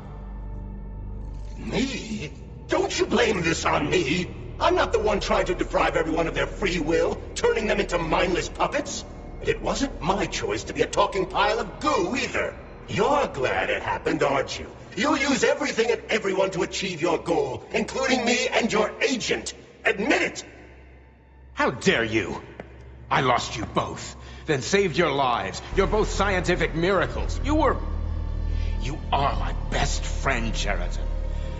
Me? Don't you blame this on me? I'm not the one trying to deprive everyone of their free will, turning them into mindless puppets. And it wasn't my choice to be a talking pile of goo either. You're glad it happened, aren't you? You'll use everything and everyone to achieve your goal, including me and your agent. Admit it! How dare you? I lost you both, then saved your lives. You're both scientific miracles. You are my best friend, Cheriton.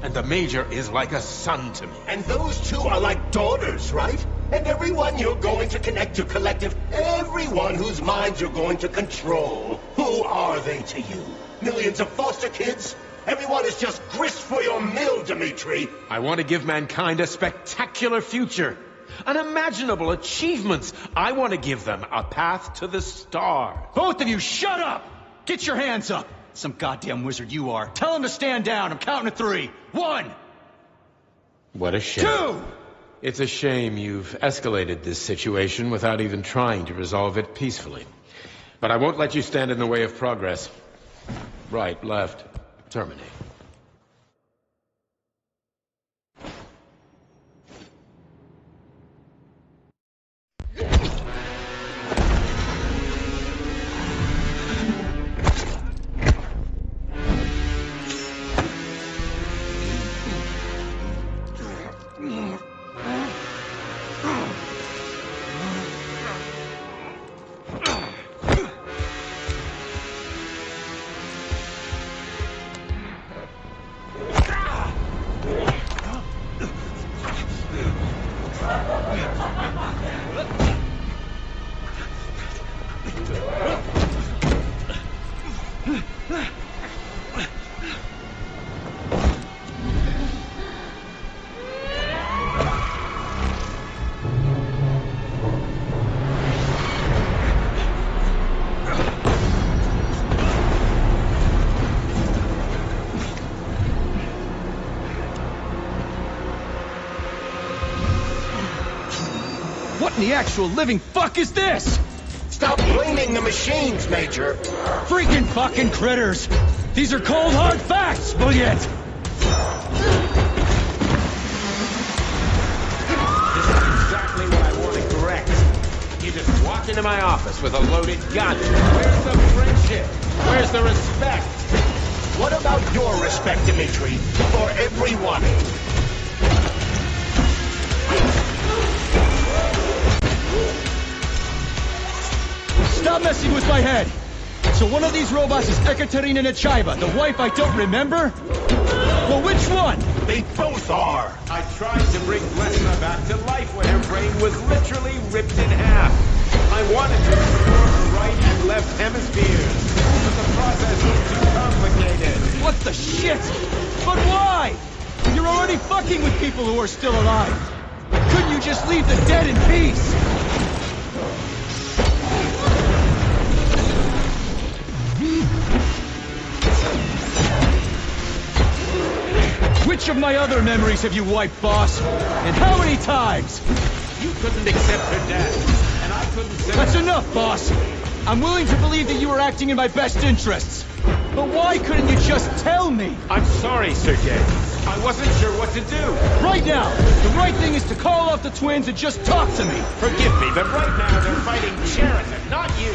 And the Major is like a son to me. And those two are like daughters, right? And everyone you're going to connect to Collective, everyone whose minds you're going to control. Who are they to you? Millions of foster kids? Everyone is just grist for your mill, Dimitri. I want to give mankind a spectacular future. Unimaginable achievements. I want to give them a path to the stars. Both of you, shut up! Get your hands up! Some goddamn wizard you are. Tell him to stand down. I'm counting to 3. 1! What a shame. 2! It's a shame you've escalated this situation without even trying to resolve it peacefully. But I won't let you stand in the way of progress. Right, left, terminate. What in the actual living fuck is this? Stop blaming the machines, Major. Freaking fucking critters! These are cold, hard facts, Bulliet! This is exactly what I want to correct. You just walked into my office with a loaded gun. Where's the friendship? Where's the respect? What about your respect, Dimitri, for everyone? Stop messing with my head! So one of these robots is Ekaterina Nechaeva, the wife I don't remember? Well, which one? They both are. I tried to bring Lesna back to life when her brain was literally ripped in half. I wanted to restore her right and left hemispheres, but the process was too complicated. What the shit? But why? You're already fucking with people who are still alive. Couldn't you just leave the dead in peace? Which of my other memories have you wiped, boss? And how many times? You couldn't accept her death, and I couldn't say... That's enough, boss! I'm willing to believe that you were acting in my best interests. But why couldn't you just tell me? I'm sorry, Sergei. I wasn't sure what to do. Right now, the right thing is to call off the twins and just talk to me. Forgive me, but right now they're fighting Sheraton, not you.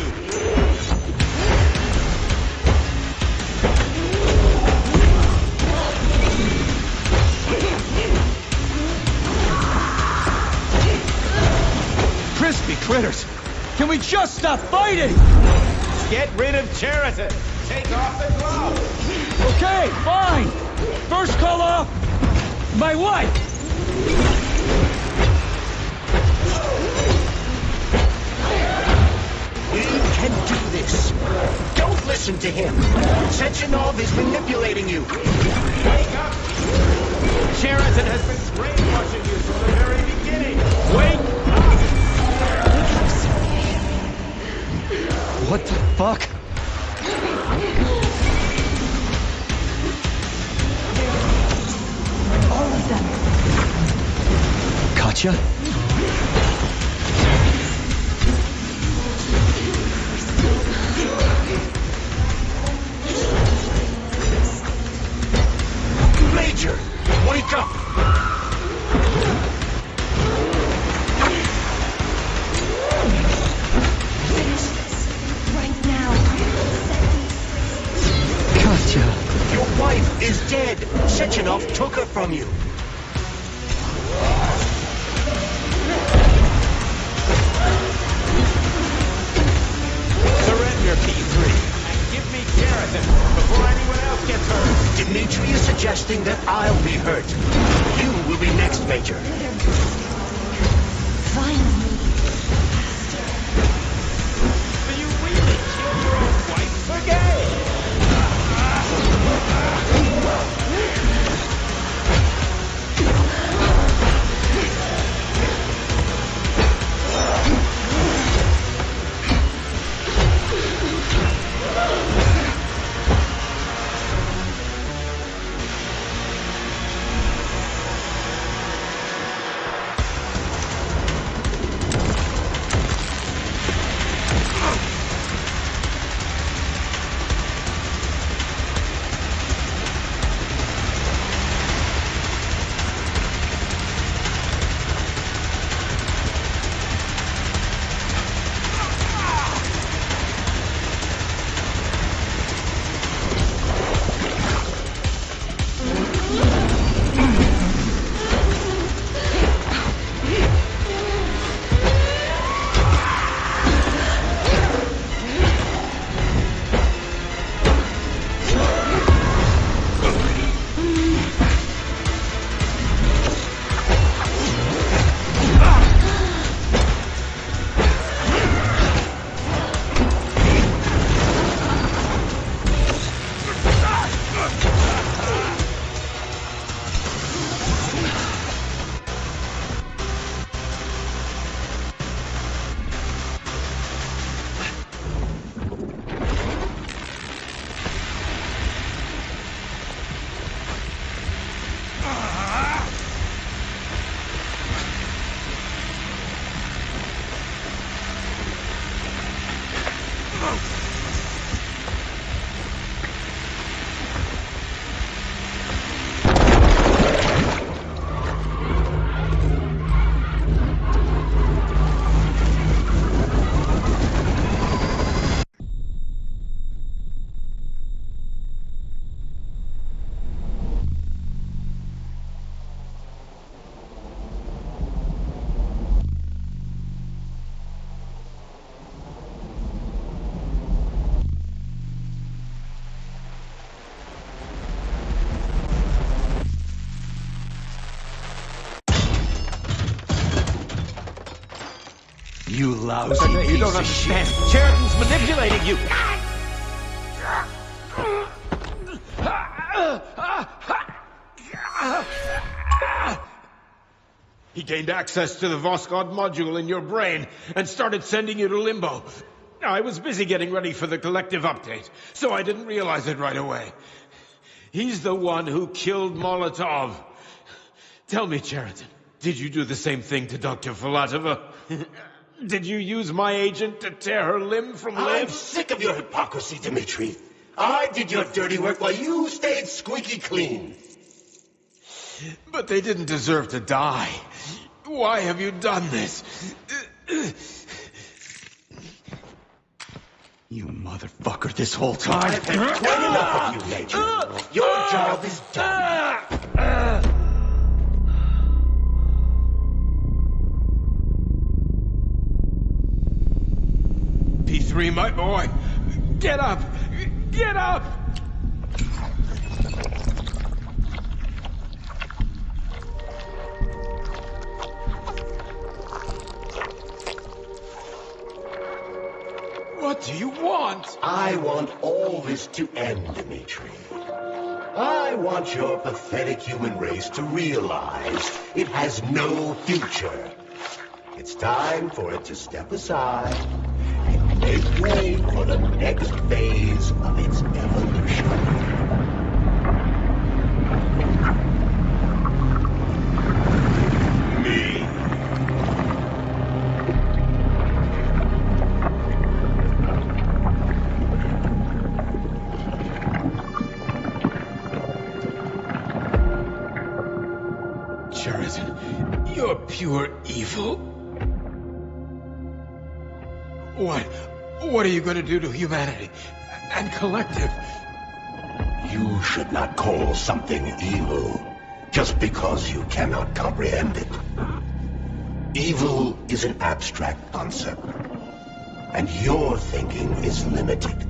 Crispy critters! Can we just stop fighting? Get rid of Sheraton. Take off the glove. Okay, fine. First call off my wife. We can do this. Don't listen to him. Sechenov is manipulating you. Wake up! Sheraton has been brainwashing you from the very beginning. Wake up! What the fuck? All of them. Katya? Major, wake up! Your wife is dead. Sechenov took her from you. Surrender P3 and give me Sheraton before anyone else gets hurt. Dimitri is suggesting that I'll be hurt. You will be next, Major. Finally. So you really killed your own wife, Sergei? You lousy You piece don't of understand. shit. Sheridan's manipulating you. He gained access to the Voskhod module in your brain and started sending you to limbo. I was busy getting ready for the collective update, so I didn't realize it right away. He's the one who killed Molotov. Tell me, Sheridan, did you do the same thing to Dr. Filatova? Did you use my agent to tear her limb from limb? I'm sick of your hypocrisy, Dmitri. I did your dirty work while you stayed squeaky clean. But they didn't deserve to die. Why have you done this? You motherfucker, this whole time. I've had quite enough of you, Major. Your job is done. P3, my boy. Get up! Get up! What do you want? I want all this to end, Dmitri. I want your pathetic human race to realize it has no future. It's time for it to step aside and make way for the next phase of its evolution. Sheridan, you're pure evil. What are you going to do to humanity and collective? You should not call something evil just because you cannot comprehend it. Evil is an abstract concept, and your thinking is limited.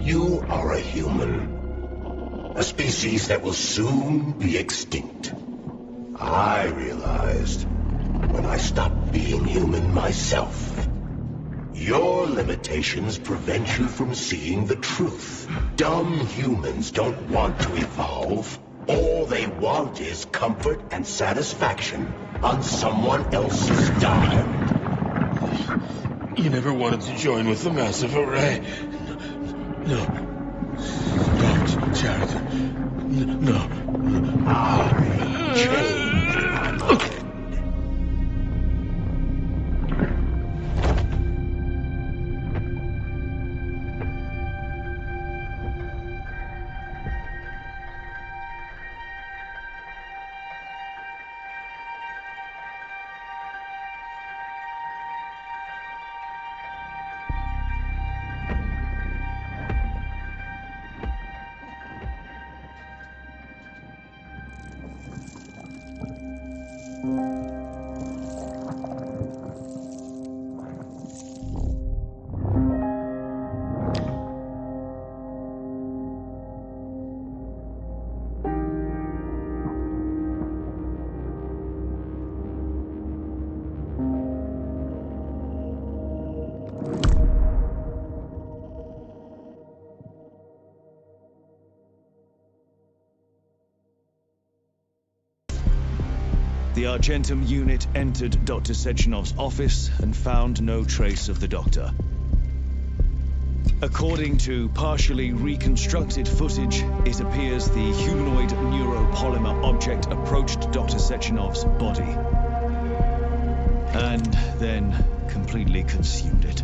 You are a human, a species that will soon be extinct. I realized when I stopped being human myself. Your limitations prevent you from seeing the truth. Dumb humans don't want to evolve. All they want is comfort and satisfaction on someone else's dime. You never wanted to join with the massive array. No. Don't, Sheridan. No. I changed my mind. The Argentum unit entered Dr. Sechenov's office and found no trace of the doctor. According to partially reconstructed footage, it appears the humanoid neuropolymer object approached Dr. Sechenov's body and then completely consumed it.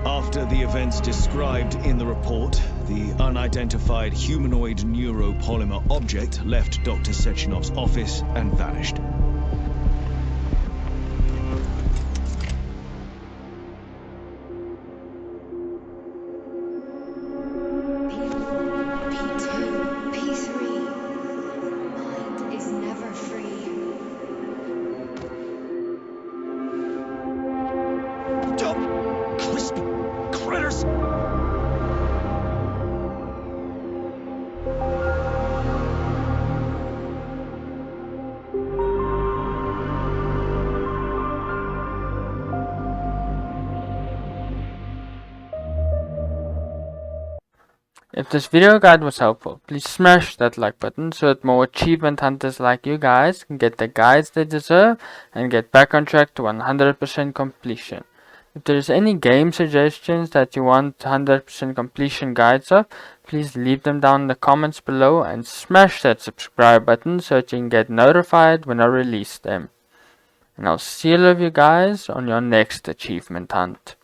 After the events described in the report, the unidentified humanoid neuropolymer object left Dr. Sechenov's office and vanished. If this video guide was helpful, please smash that like button so that more achievement hunters like you guys can get the guides they deserve and get back on track to 100% completion. If there is any game suggestions that you want 100% completion guides of, please leave them down in the comments below and smash that subscribe button so that you can get notified when I release them. And I'll see all of you guys on your next achievement hunt.